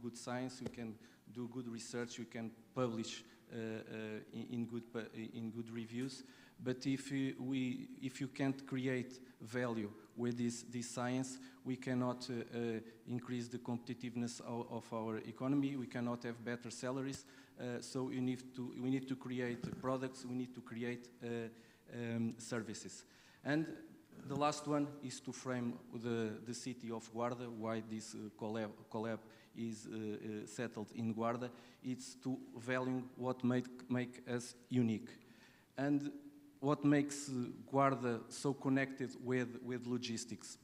good science, we can do good research, we can publish in good reviews, but if you can't create value with this science, we cannot increase the competitiveness of our economy, we cannot have better salaries, so we need to create products, we need to create services. And the last one is to frame the city of Guarda, why this collab is settled in Guarda. It's to value what make us unique. And what makes Guarda so connected with logistics.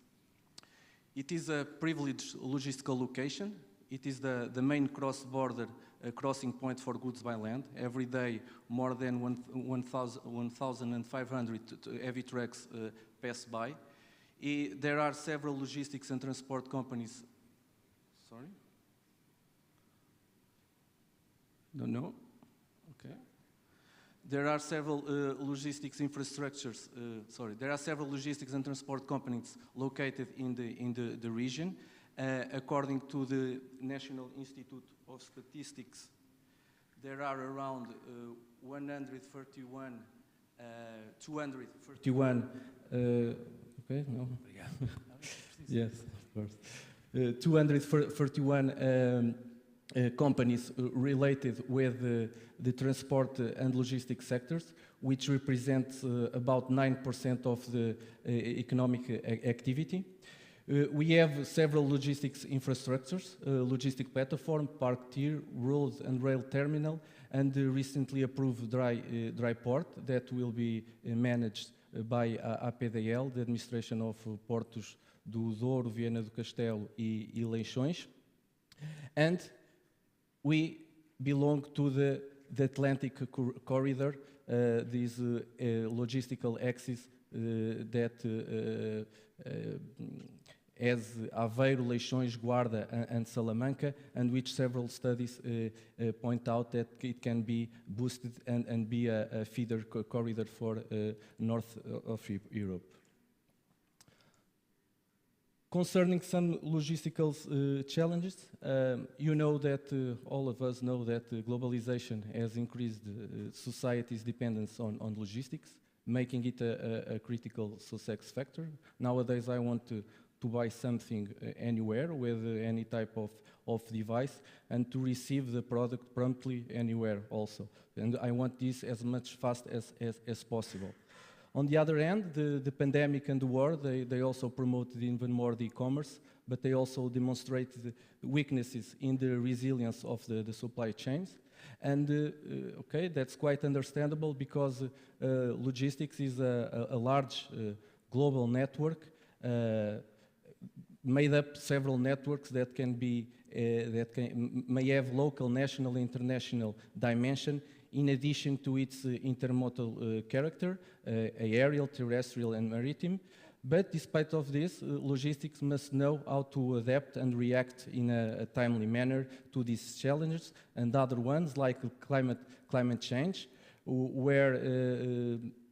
It is a privileged logistical location. It is the main cross-border crossing point for goods by land. Every day, more than 1,500 heavy trucks pass by. There are several logistics and transport companies. Sorry? Don't know? Okay. There are several logistics infrastructures, there are several logistics and transport companies located in the region. According to the National Institute of Statistics, there are around 231, okay, no? Yes, of course. 231 companies related with the transport and logistics sectors, which represents about 9% of the economic activity. We have several logistics infrastructures, logistic platform, park tier, road and rail terminal, and the recently approved dry port that will be managed by APDL, the Administration of Portos do Douro, Viana do Castelo e Leixões. And we belong to the Atlantic corridor, this logistical axis that as Aveiro, Leixões, Guarda, and Salamanca, and which several studies point out that it can be boosted and be a feeder corridor for north of Europe. Concerning some logistical challenges, you know that all of us know that globalization has increased society's dependence on logistics, making it a critical success factor. Nowadays, I want to buy something anywhere with any type of device and to receive the product promptly anywhere also. And I want this as much fast as possible. On the other hand, the pandemic and the war, they also promoted even more the e-commerce, but they also demonstrated weaknesses in the resilience of the supply chains. And okay, that's quite understandable because logistics is a large global network made up several networks that can be may have local, national, international dimension. In addition to its intermodal character, aerial, terrestrial, and maritime. But despite of this, logistics must know how to adapt and react in a timely manner to these challenges and other ones like climate change, where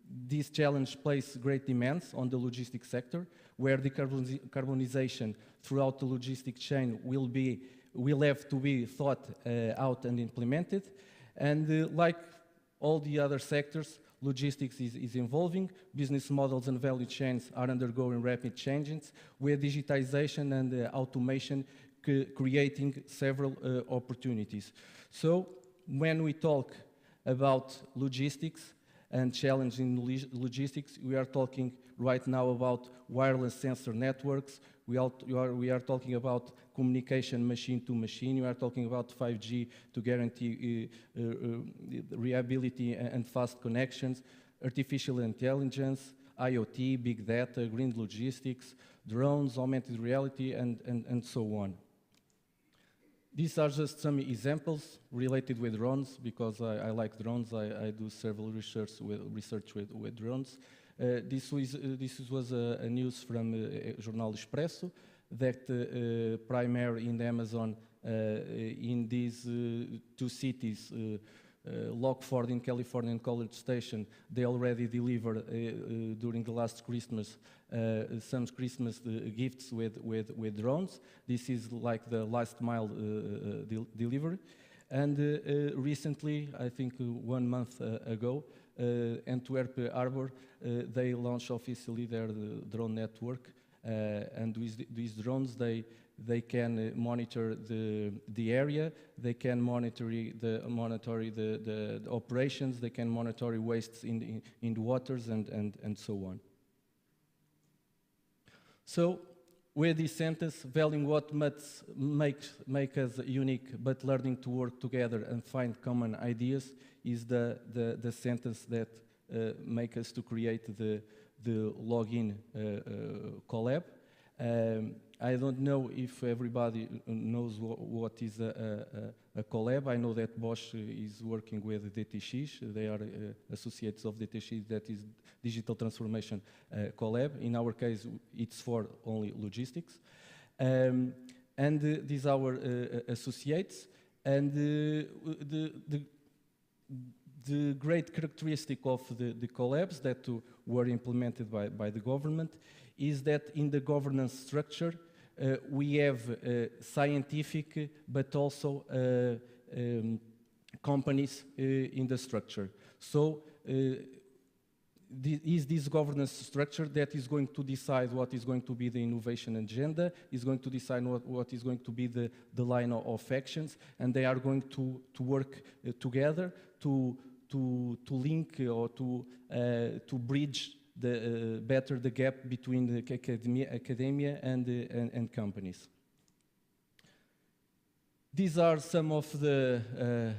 this challenge places great demands on the logistics sector, where decarbonization throughout the logistic chain will have to be thought out and implemented. And like all the other sectors, logistics is evolving, business models and value chains are undergoing rapid changes, with digitization and automation creating several opportunities. So when we talk about logistics and challenging logistics, we are talking right now about wireless sensor networks, we are talking about communication machine to machine, we are talking about 5G to guarantee reliability and fast connections, artificial intelligence, IoT, big data, green logistics, drones, augmented reality, and so on. These are just some examples related with drones, because I like drones. I do several research with drones. This was a news from Jornal Expresso that primary in the Amazon in these two cities, Lockford in California and College Station, they already delivered during the last Christmas some Christmas gifts with drones. This is like the last mile delivery. And recently, I think 1 month ago, Antwerp Harbour, they launched officially their drone network. And with these drones, they can monitor the area, they can monitor the operations, they can monitor wastes in the waters and so on. So, with this sentence, valuing what must make us unique, but learning to work together and find common ideas is the sentence that make us to create the login collab. I don't know if everybody knows what is a collab. I know that Bosch is working with DTX. They are associates of DTX, that is Digital Transformation Collab. In our case, it's for only logistics. And these are our associates. And the great characteristic of the collabs that were implemented by the government is that in the governance structure, we have scientific but also companies in the structure. So is this governance structure that is going to decide what is going to be the innovation agenda, is going to decide what is going to be the line of actions, and they are going to work together to link or to bridge better the gap between the academia and companies. These are some of the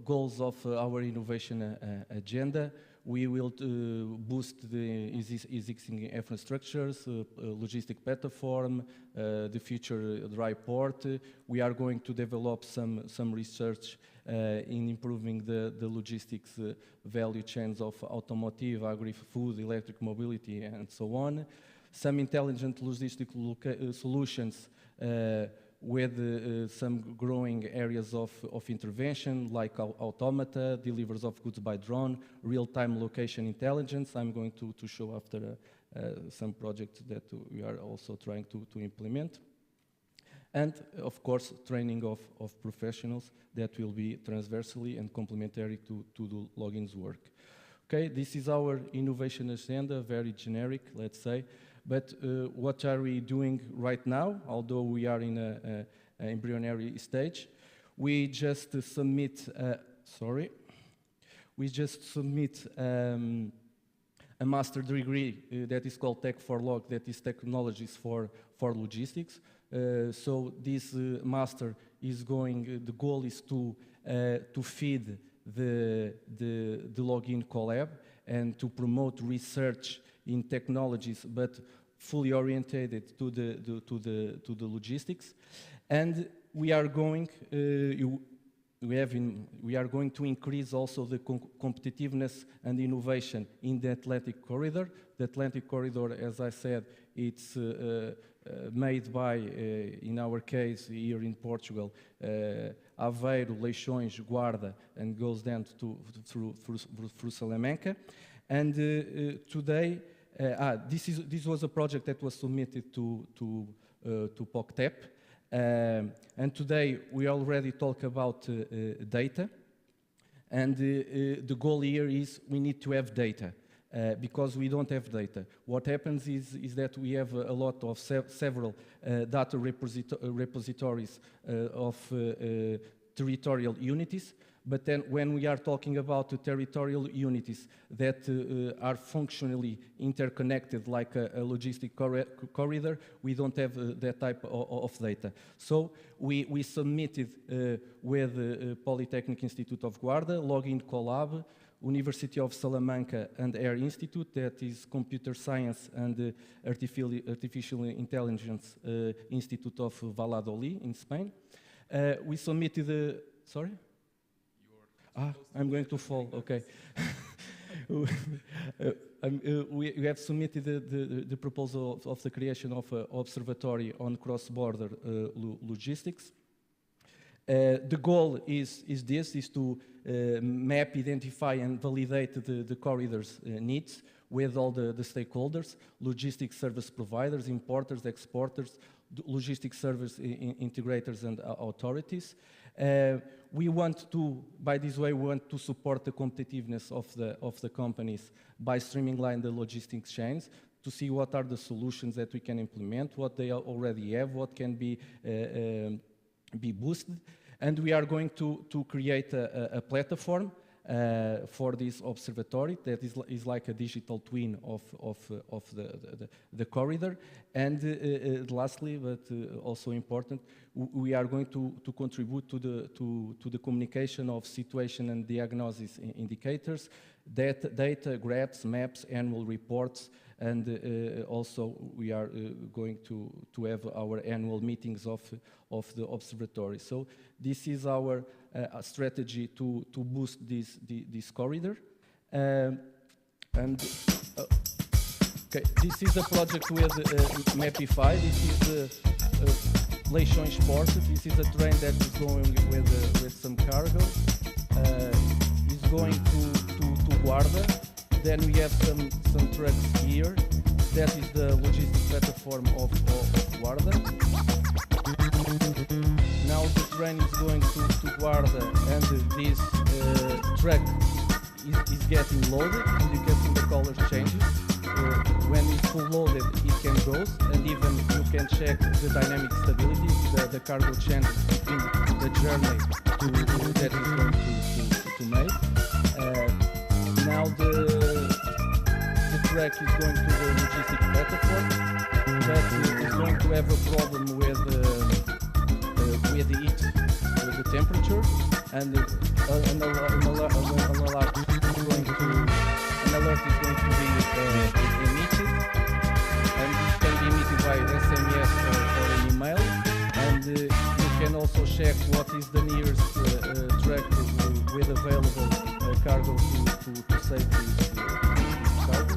goals of our innovation agenda. We will boost the existing infrastructures, logistic platform, the future dry port. We are going to develop some research in improving the logistics value chains of automotive, agri-food, electric mobility, and so on. some intelligent logistical solutions with some growing areas of intervention, like automata, deliveries of goods by drone, real-time location intelligence. I'm going to show after some projects that we are also trying to implement. And, of course, training of professionals that will be transversally and complementary to the logins work. Okay, this is our innovation agenda, very generic, let's say. But what are we doing right now, although we are in an embryonic stage? We just submit, a master degree that is called Tech for Log, that is technologies for logistics. So this master is going, the goal is to feed the Login Collab and to promote research in technologies, but fully oriented to the logistics. And we are going we are going to increase also the competitiveness and innovation in the Atlantic Corridor. The Atlantic Corridor, as I said, it's made by, in our case here in Portugal, Aveiro, Leixões, Guarda, and goes down through Salamanca. And today, this was a project that was submitted to POCTEP. And today we already talk about data, and the goal here is we need to have data because we don't have data. What happens is that we have a lot of several data repositories of territorial unities, but then when we are talking about the territorial unities that are functionally interconnected like a logistic corridor, we don't have that type of data. So we submitted with Polytechnic Institute of Guarda, Login Collab, University of Salamanca and Air Institute, that is Computer Science and Artificial Intelligence Institute of Valladolid in Spain. We submitted sorry? I'm going to fall, okay. We have submitted the proposal of the creation of an observatory on cross-border logistics. The goal is to map, identify and validate the corridor's needs with all the stakeholders, logistics service providers, importers, exporters, logistics service integrators and authorities. We want to, by this way, we want to support the competitiveness of the companies by streamlining the logistics chains to see what are the solutions that we can implement, what they already have, what can be boosted. And we are going to create a platform for this observatory that is like a digital twin of the corridor. And lastly, but also important, we are going to contribute to the communication of situation and diagnosis indicators, data, graphs, maps, annual reports, and also we are going to have our annual meetings of the observatory. So this is our strategy to boost this corridor. Okay, this is a project with Mapify. This is Leixões Port. This is a train that is going with some cargo. It's going to Guarda. Then we have some trucks here. That is the logistics platform of Guarda. Now the train is going to Guarda, and this truck is getting loaded, and you can see the color changes. When it's full loaded, it can go, and even you can check the dynamic stability, the cargo changes between the journey that is going to make. Now the track is going to the logistic platform, but it's going to have a problem with the heat, with the temperature, and an alert is going to be emitted, and it can be emitted by SMS or an email, and you can also check what is the nearest track with available cargo to save this cargo.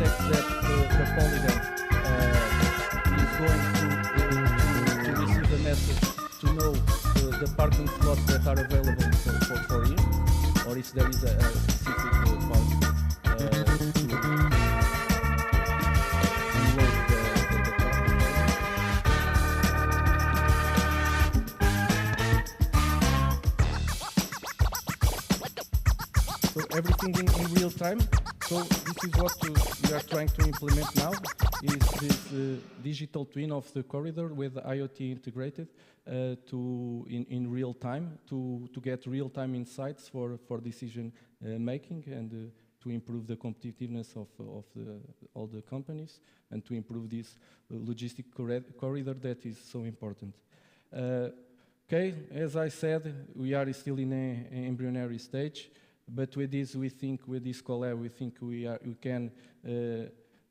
accepts that the polygon is going to receive a message to know the parking slots that are available for him, or if there is a specific park to load the car. So everything in real time. So this is what we are trying to implement now, is this digital twin of the corridor with IoT integrated in real time to get real time insights for decision making and to improve the competitiveness of all the companies and to improve this logistic corridor that is so important. Okay, as I said, we are still in an embryonic stage. But with this, we think, with this collab, we think we can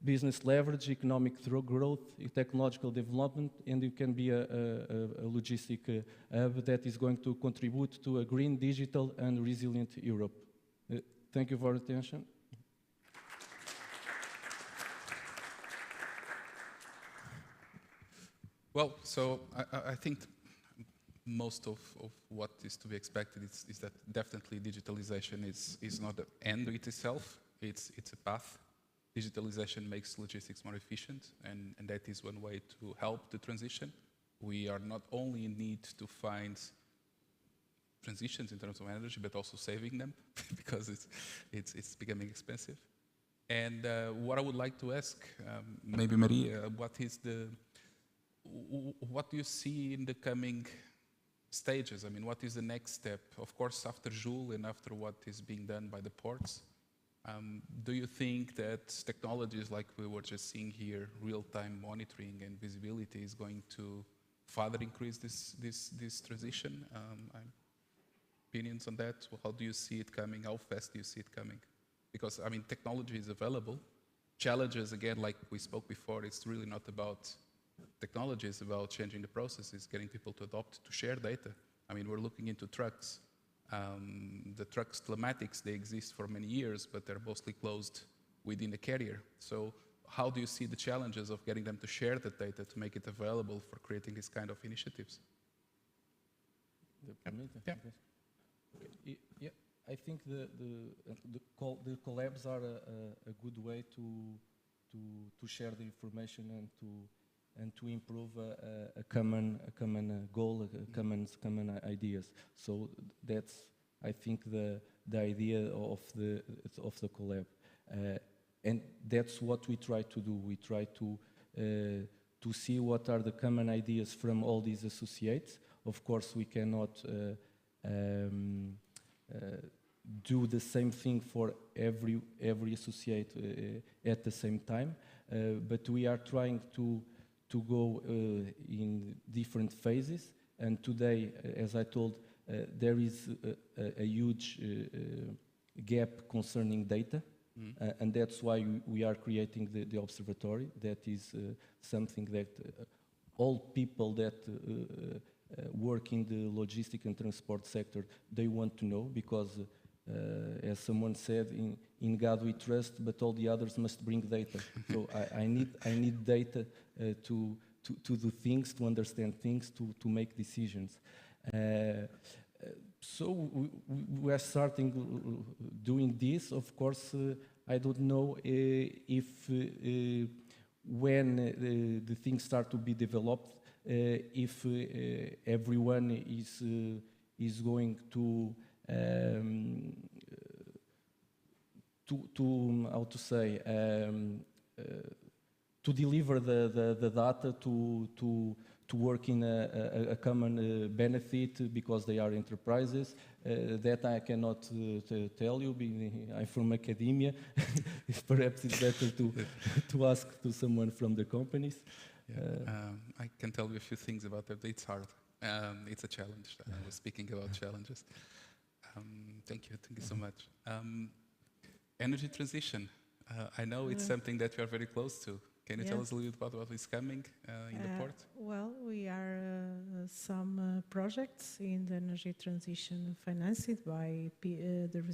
business leverage, economic growth, technological development, and it can be a logistic hub that is going to contribute to a green, digital, and resilient Europe. Thank you for your attention. Well, so I think most of what is to be expected is that definitely digitalization is not the end in itself, it's a path. Digitalization makes logistics more efficient, and that is one way to help the transition. We are not only in need to find transitions in terms of energy, but also saving them, because it's becoming expensive. And what I would like to ask, maybe Maria, what do you see in the coming stages? I mean, what is the next step? Of course, after Joule and after what is being done by the ports, do you think that technologies like we were just seeing here, real-time monitoring and visibility, is going to further increase this transition? Opinions on that? How do you see it coming? How fast do you see it coming? Because, I mean, technology is available. Challenges, again, like we spoke before, it's really not about technology, is about changing the processes, getting people to adopt, to share data. I mean, we're looking into trucks. The trucks telematics, they exist for many years, but they're mostly closed within the carrier. So how do you see the challenges of getting them to share the data, to make it available for creating these kind of initiatives? Yeah, I think the collabs are a good way to share the information and to improve a common goal, common ideas. So that's, I think, the idea of the collab, and that's what we try to do. We try to see what are the common ideas from all these associates. Of course, we cannot do the same thing for every associate at the same time, but we are trying to go in different phases. And today, as I told, there is a huge gap concerning data, and that's why we are creating the observatory. That is something that all people that work in the logistic and transport sector, they want to know, because as someone said, in God we trust, but all the others must bring data. So I need data to do things, to understand things, to make decisions. So we are starting doing this. Of course, I don't know if when the things start to be developed, if everyone is going to how to say, to deliver the data to work in a common benefit, because they are enterprises. That I cannot tell you. I'm from academia. Perhaps it's better to ask to someone from the companies. I can tell you a few things about that. It's hard. It's a challenge. I was speaking about challenges. Thank you so much. Energy transition. I know it's something that you are very close to. Can you tell us a little bit about what is coming in the port? Well, we are some projects in the energy transition financed by the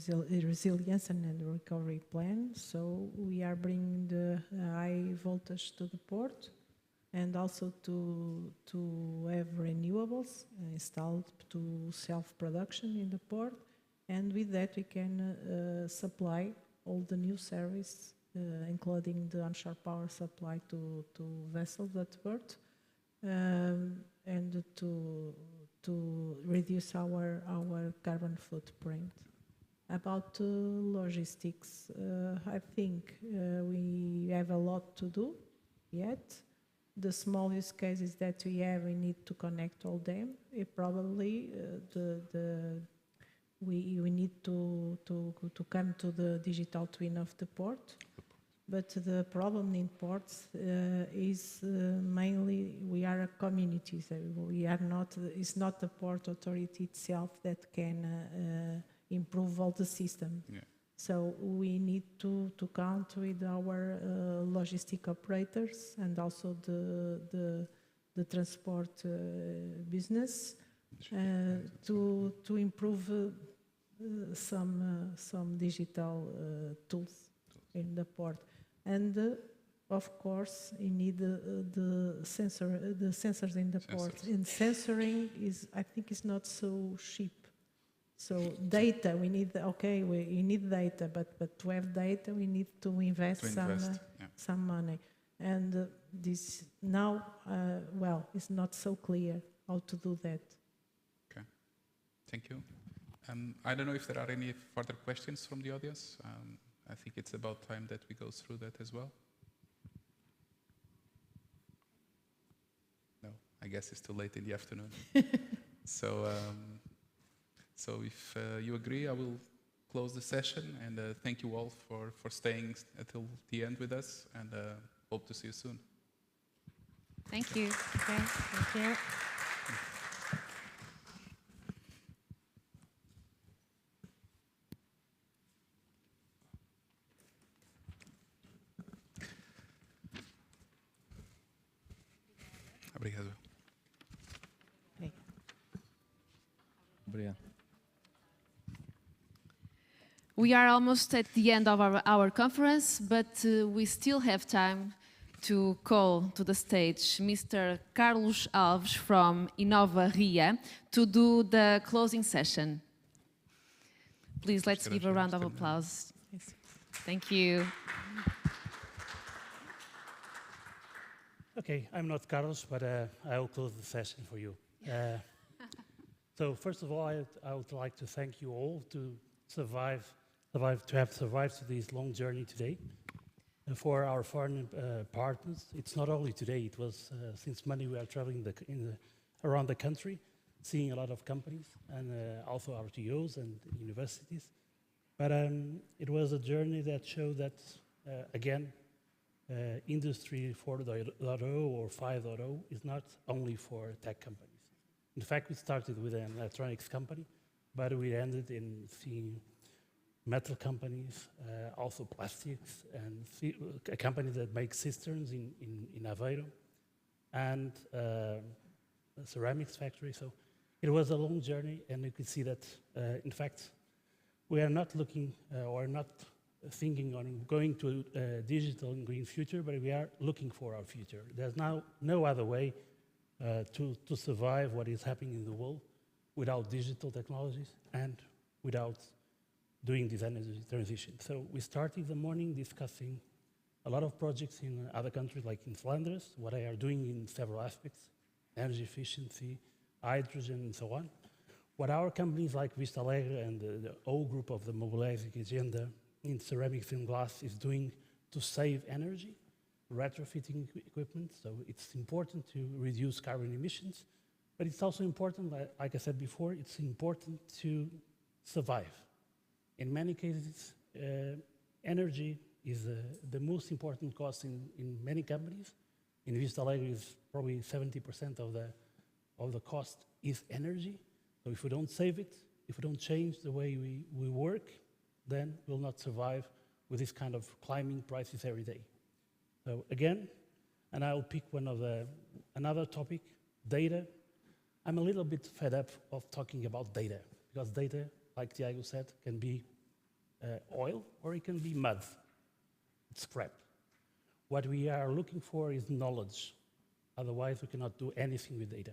resilience and the recovery plan. So we are bringing the high voltage to the port, and also to have renewables installed to self-production in the port. And with that, we can supply all the new service, including the onshore power supply to vessels at port, and to reduce our carbon footprint. About logistics, I think we have a lot to do yet. The small use cases that we have, we need to connect all them. Probably we need to come to the digital twin of the port. But the problem in ports is mainly we are a community. So we are not. It's not the port authority itself that can improve all the system. Yeah. So we need to count with our logistic operators and also the transport business to improve some digital tools in the port. And of course, you need the sensors in the port. And sensoring is, I think, is not so cheap. So data, we need, you need data, but to have data, we need to invest some money. And this now, it's not so clear how to do that. Okay, thank you. I don't know if there are any further questions from the audience. I think it's about time that we go through that as well. No, I guess it's too late in the afternoon. So if you agree, I will close the session, and thank you all for staying until the end with us, and hope to see you soon. Thank you. Okay, thank you. Obrigado. Obrigado. We are almost at the end of our conference, but we still have time to call to the stage Mr. Carlos Alves from Inova RIA to do the closing session. Please, let's give a round of applause. Thank you. Okay, I'm not Carlos, but I will close the session for you. So first of all, I would like to thank you all to have survived this long journey today. And for our foreign partners, it's not only today, it was since Monday we are traveling around the country, seeing a lot of companies and also RTOs and universities. But it was a journey that showed that, again, Industry 4.0 or 5.0 is not only for tech companies. In fact, we started with an electronics company, but we ended in seeing metal companies, also plastics, and a company that makes cisterns in Aveiro, and a ceramics factory. So it was a long journey, and you could see that, in fact, we are not looking or not thinking on going to a digital and green future, but we are looking for our future. There's now no other way to survive what is happening in the world without digital technologies and without doing this energy transition. So we started the morning discussing a lot of projects in other countries, like in Flanders, what they are doing in several aspects, energy efficiency, hydrogen, and so on. What our companies like Vista Alegre and the whole group of the Mobilizing Agenda in ceramics and glass is doing to save energy, retrofitting equipment. So it's important to reduce carbon emissions, but it's also important, like I said before, it's important to survive. In many cases, energy is the most important cost in many companies. In Vista Alegre, is probably 70% of the cost is energy. So if we don't save it, if we don't change the way we work, then we'll not survive with this kind of climbing prices every day. So again, and I'll pick another topic, data. I'm a little bit fed up of talking about data, because data, like Tiago said, can be oil or it can be mud. It's crap. What we are looking for is knowledge. Otherwise, we cannot do anything with data.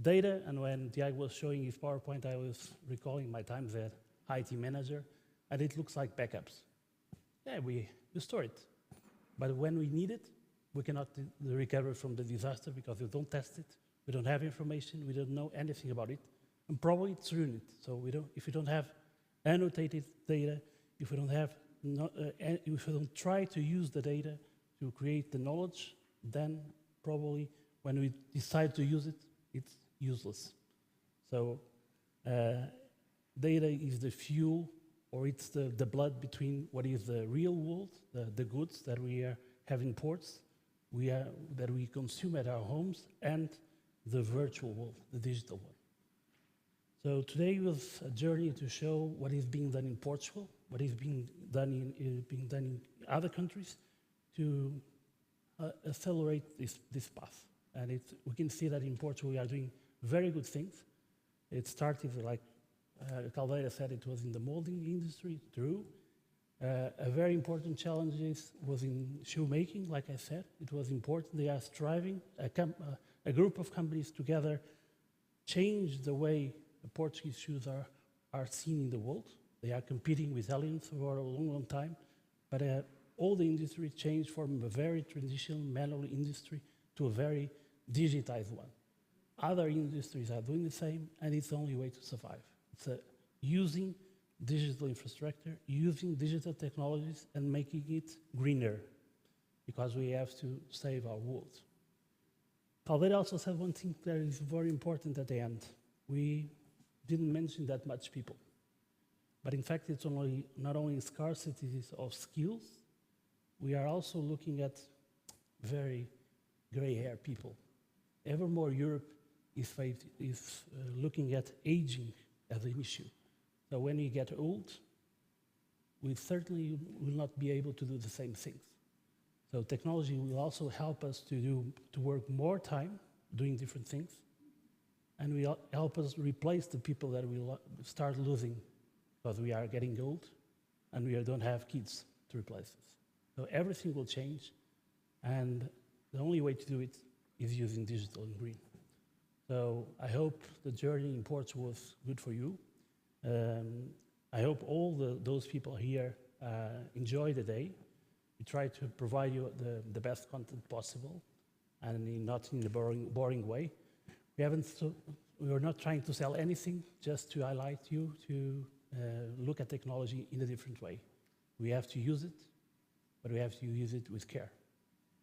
Data, and when Tiago was showing his PowerPoint, I was recalling my time as IT manager, and it looks like backups. Yeah, we store it. But when we need it, we cannot recover from the disaster because we don't test it, we don't have information, we don't know anything about it, and probably it's ruined. So if we don't have annotated data, if we don't try to use the data to create the knowledge, then probably when we decide to use it, it's useless. So data is the fuel, or it's the blood between what is the real world, the goods that we have in ports, that we consume at our homes, and the virtual world, the digital one. So today was a journey to show what is being done in Portugal, what is being done in other countries to accelerate this path. And we can see that in Portugal we are doing very good things. It started, like Caldeira said, it was in the molding industry, true. A very important challenge was in shoemaking, like I said. It was important. They are striving, a group of companies together changed the way the Portuguese shoes are seen in the world. They are competing with aliens for a long, long time. But all the industry changed from a very traditional manual industry to a very digitized one. Other industries are doing the same, and it's the only way to survive. It's using digital infrastructure, using digital technologies, and making it greener, because we have to save our world. Caldeira also said one thing that is very important at the end. We didn't mention that much people. But in fact, it's not only scarcity of skills, we are also looking at very gray-haired people. Ever more Europe is looking at aging as an issue. So when we get old, we certainly will not be able to do the same things. So technology will also help us to work more time doing different things, and will help us replace the people that we start losing because we are getting old and we don't have kids to replace us. So everything will change, and the only way to do it is using digital and green. So I hope the journey in Portugal was good for you. I hope all those people here enjoy the day. We try to provide you the best content possible, and not in a boring way. We are not trying to sell anything, just to highlight you to look at technology in a different way. We have to use it, but we have to use it with care.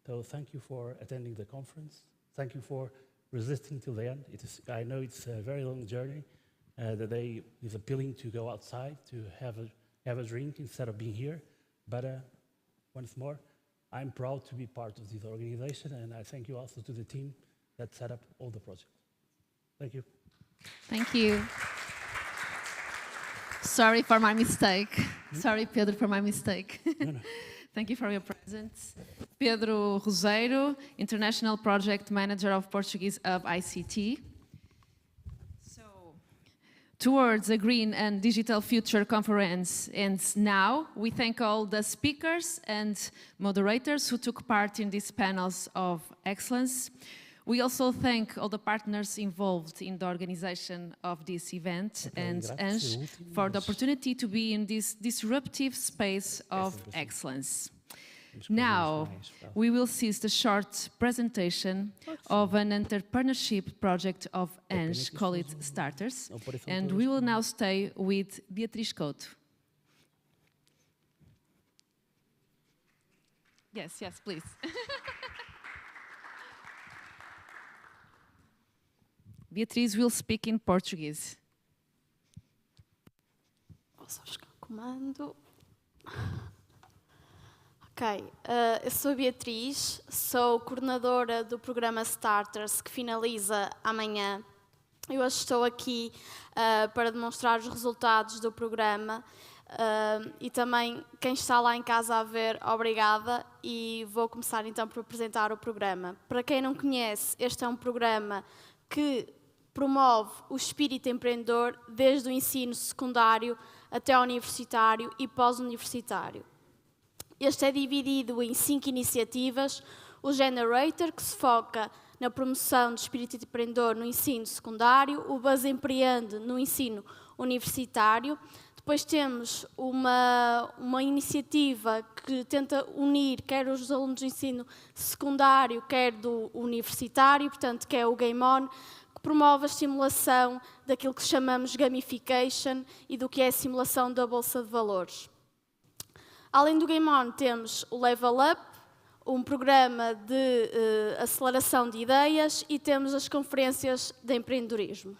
So thank you for attending the conference. Thank you for resisting till the end. I know it's a very long journey. The day is appealing to go outside, to have a drink instead of being here. But once more, I'm proud to be part of this organization, and I thank you also to the team that set up all the projects. Thank you. Thank you. Sorry for my mistake. Sorry, Pedro, for my mistake. No. Thank you for your presence. Pedro Roseiro, International Project Manager of Portuguese of ICT. So, towards a green and digital future conference ends now. We thank all the speakers and moderators who took part in these panels of excellence. We also thank all the partners involved in the organization of this event and Ange for the opportunity to be in this disruptive space of excellence. Now, we will see the short presentation of an entrepreneurship project of Ange called Starters, and we will now stay with Beatriz Couto. Yes, please. Beatriz will speak in Portuguese. Vou só buscar o comando. Ok, eu sou a Beatriz, sou coordenadora do programa Starters, que finaliza amanhã. Eu hoje estou aqui para demonstrar os resultados do programa e também quem está lá em casa a ver, obrigada, e vou começar então por apresentar o programa. Para quem não conhece, este é um programa que promove o espírito empreendedor desde o ensino secundário até ao universitário e pós-universitário. Este é dividido em 5 iniciativas: o Generator, que se foca na promoção do espírito empreendedor no ensino secundário, o Buzz Empreende no ensino universitário. Depois temos uma iniciativa que tenta unir quer os alunos do ensino secundário, quer do universitário, portanto, que é o Game On, que promove a estimulação daquilo que chamamos gamification e do que é a simulação da Bolsa de Valores. Além do Game On, temos o Level Up, um programa de aceleração de ideias, e temos as conferências de empreendedorismo.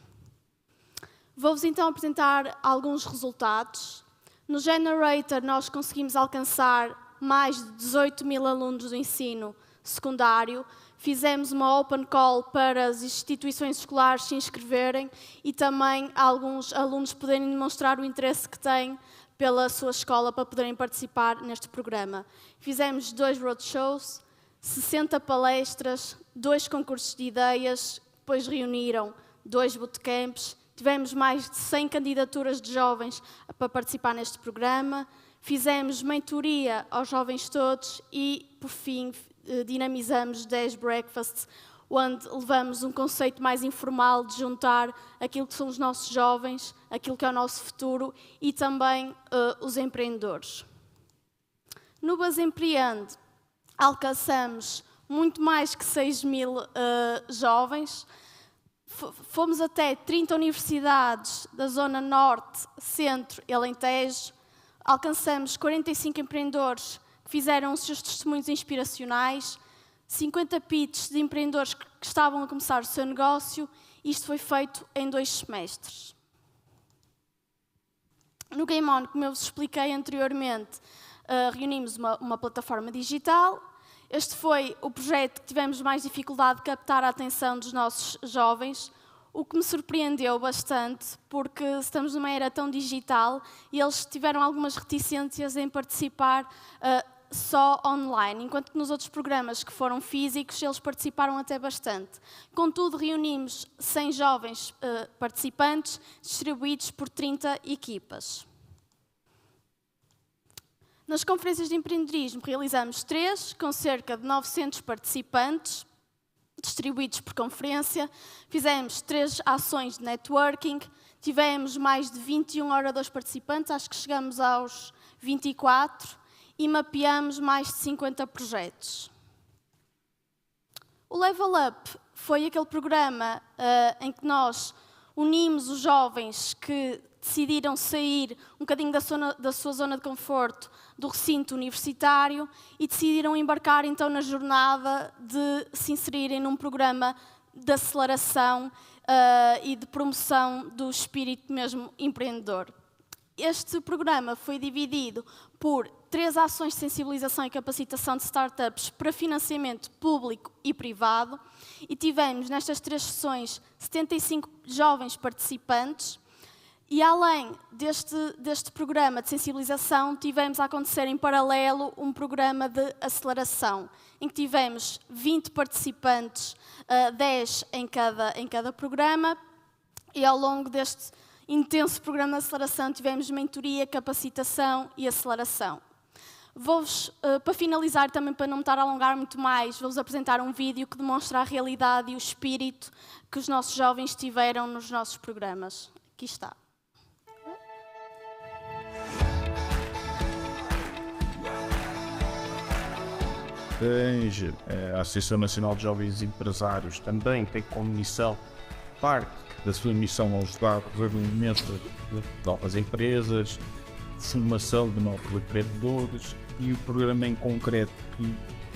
Vou-vos então apresentar alguns resultados. No Generator, nós conseguimos alcançar mais de 18 mil alunos do ensino secundário. Fizemos uma open call para as instituições escolares se inscreverem e também alguns alunos poderem demonstrar o interesse que têm pela sua escola para poderem participar neste programa. Fizemos 2 roadshows, 60 palestras, 2 concursos de ideias, depois reuniram 2 bootcamps. Tivemos mais de 100 candidaturas de jovens para participar neste programa. Fizemos mentoria aos jovens todos e, por fim, dinamizamos 10 breakfasts, onde levamos um conceito mais informal de juntar aquilo que são os nossos jovens, aquilo que é o nosso futuro e também os empreendedores. No Buzz Empreende, alcançamos muito mais que 6 mil jovens. Fomos até 30 universidades da Zona Norte, Centro e Alentejo. Alcançamos 45 empreendedores que fizeram os seus testemunhos inspiracionais, 50 pitches de empreendedores que estavam a começar o seu negócio. Isto foi feito em 2 semestres. No Game On, como eu vos expliquei anteriormente, reunimos uma plataforma digital. Este foi o projeto que tivemos mais dificuldade de captar a atenção dos nossos jovens, o que me surpreendeu bastante, porque estamos numa era tão digital e eles tiveram algumas reticências em participar só online, enquanto que nos outros programas que foram físicos eles participaram até bastante. Contudo, reunimos 100 jovens participantes, distribuídos por 30 equipas. Nas conferências de empreendedorismo realizamos 3, com cerca de 900 participantes, distribuídos por conferência. Fizemos 3 ações de networking, tivemos mais de 21 oradores participantes, acho que chegamos aos 24, e mapeamos mais de 50 projetos. O Level Up foi aquele programa em que nós unimos os jovens que decidiram sair um bocadinho da sua zona de conforto, do recinto universitário, e decidiram embarcar então na jornada de se inserirem num programa de aceleração e de promoção do espírito mesmo empreendedor. Este programa foi dividido por 3 ações de sensibilização e capacitação de startups para financiamento público e privado, e tivemos nestas 3 sessões 75 jovens participantes. E além deste programa de sensibilização, tivemos a acontecer em paralelo um programa de aceleração, em que tivemos 20 participantes, 10 em cada programa, e ao longo deste intenso programa de aceleração tivemos mentoria, capacitação e aceleração. Vou-vos, para finalizar, também para não me estar a alongar muito mais, vou-vos apresentar um vídeo que demonstra a realidade e o espírito que os nossos jovens tiveram nos nossos programas. Aqui está. A Associação Nacional de Jovens Empresários também tem como missão, parte da sua missão, ajudar o desenvolvimento de novas empresas, formação de novos empreendedores, e o programa em concreto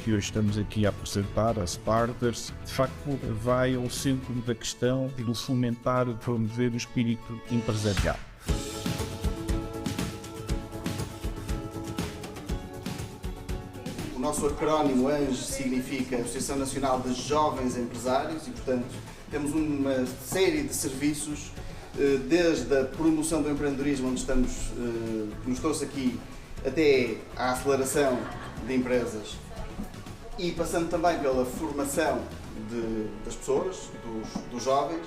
que hoje estamos aqui a apresentar, a Starters, de facto vai ao centro da questão de fomentar e promover o espírito empresarial. O nosso acrónimo ANJ significa Associação Nacional de Jovens Empresários e, portanto, temos uma série de serviços, desde a promoção do empreendedorismo, onde estamos, que nos trouxe aqui, até à aceleração de empresas, e passando também pela formação das pessoas, dos jovens,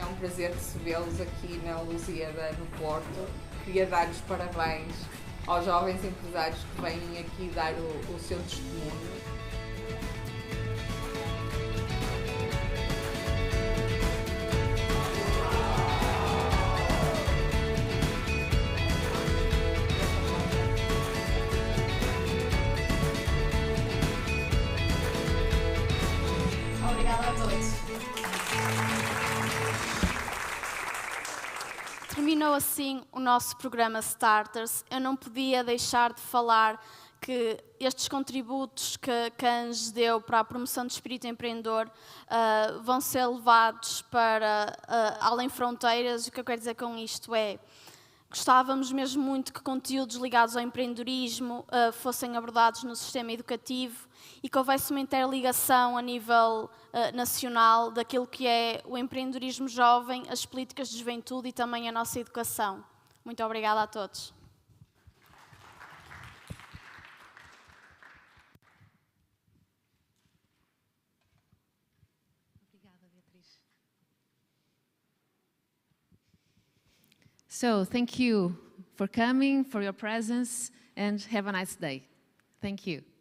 É um prazer recebê-los aqui na Lusíada, no Porto. Queria dar os parabéns aos jovens empresários que vêm aqui dar o seu testemunho. Obrigada a todos. Terminou assim o nosso programa Starters. Eu não podia deixar de falar que estes contributos que a ANGES deu para a promoção do espírito empreendedor vão ser levados para além fronteiras. O que eu quero dizer com isto é, gostávamos mesmo muito que conteúdos ligados ao empreendedorismo fossem abordados no sistema educativo e que houvesse uma interligação a nível nacional daquilo que é o empreendedorismo jovem, as políticas de juventude e também a nossa educação. Muito obrigada a todos. So, thank you for coming, for your presence, and have a nice day. Thank you.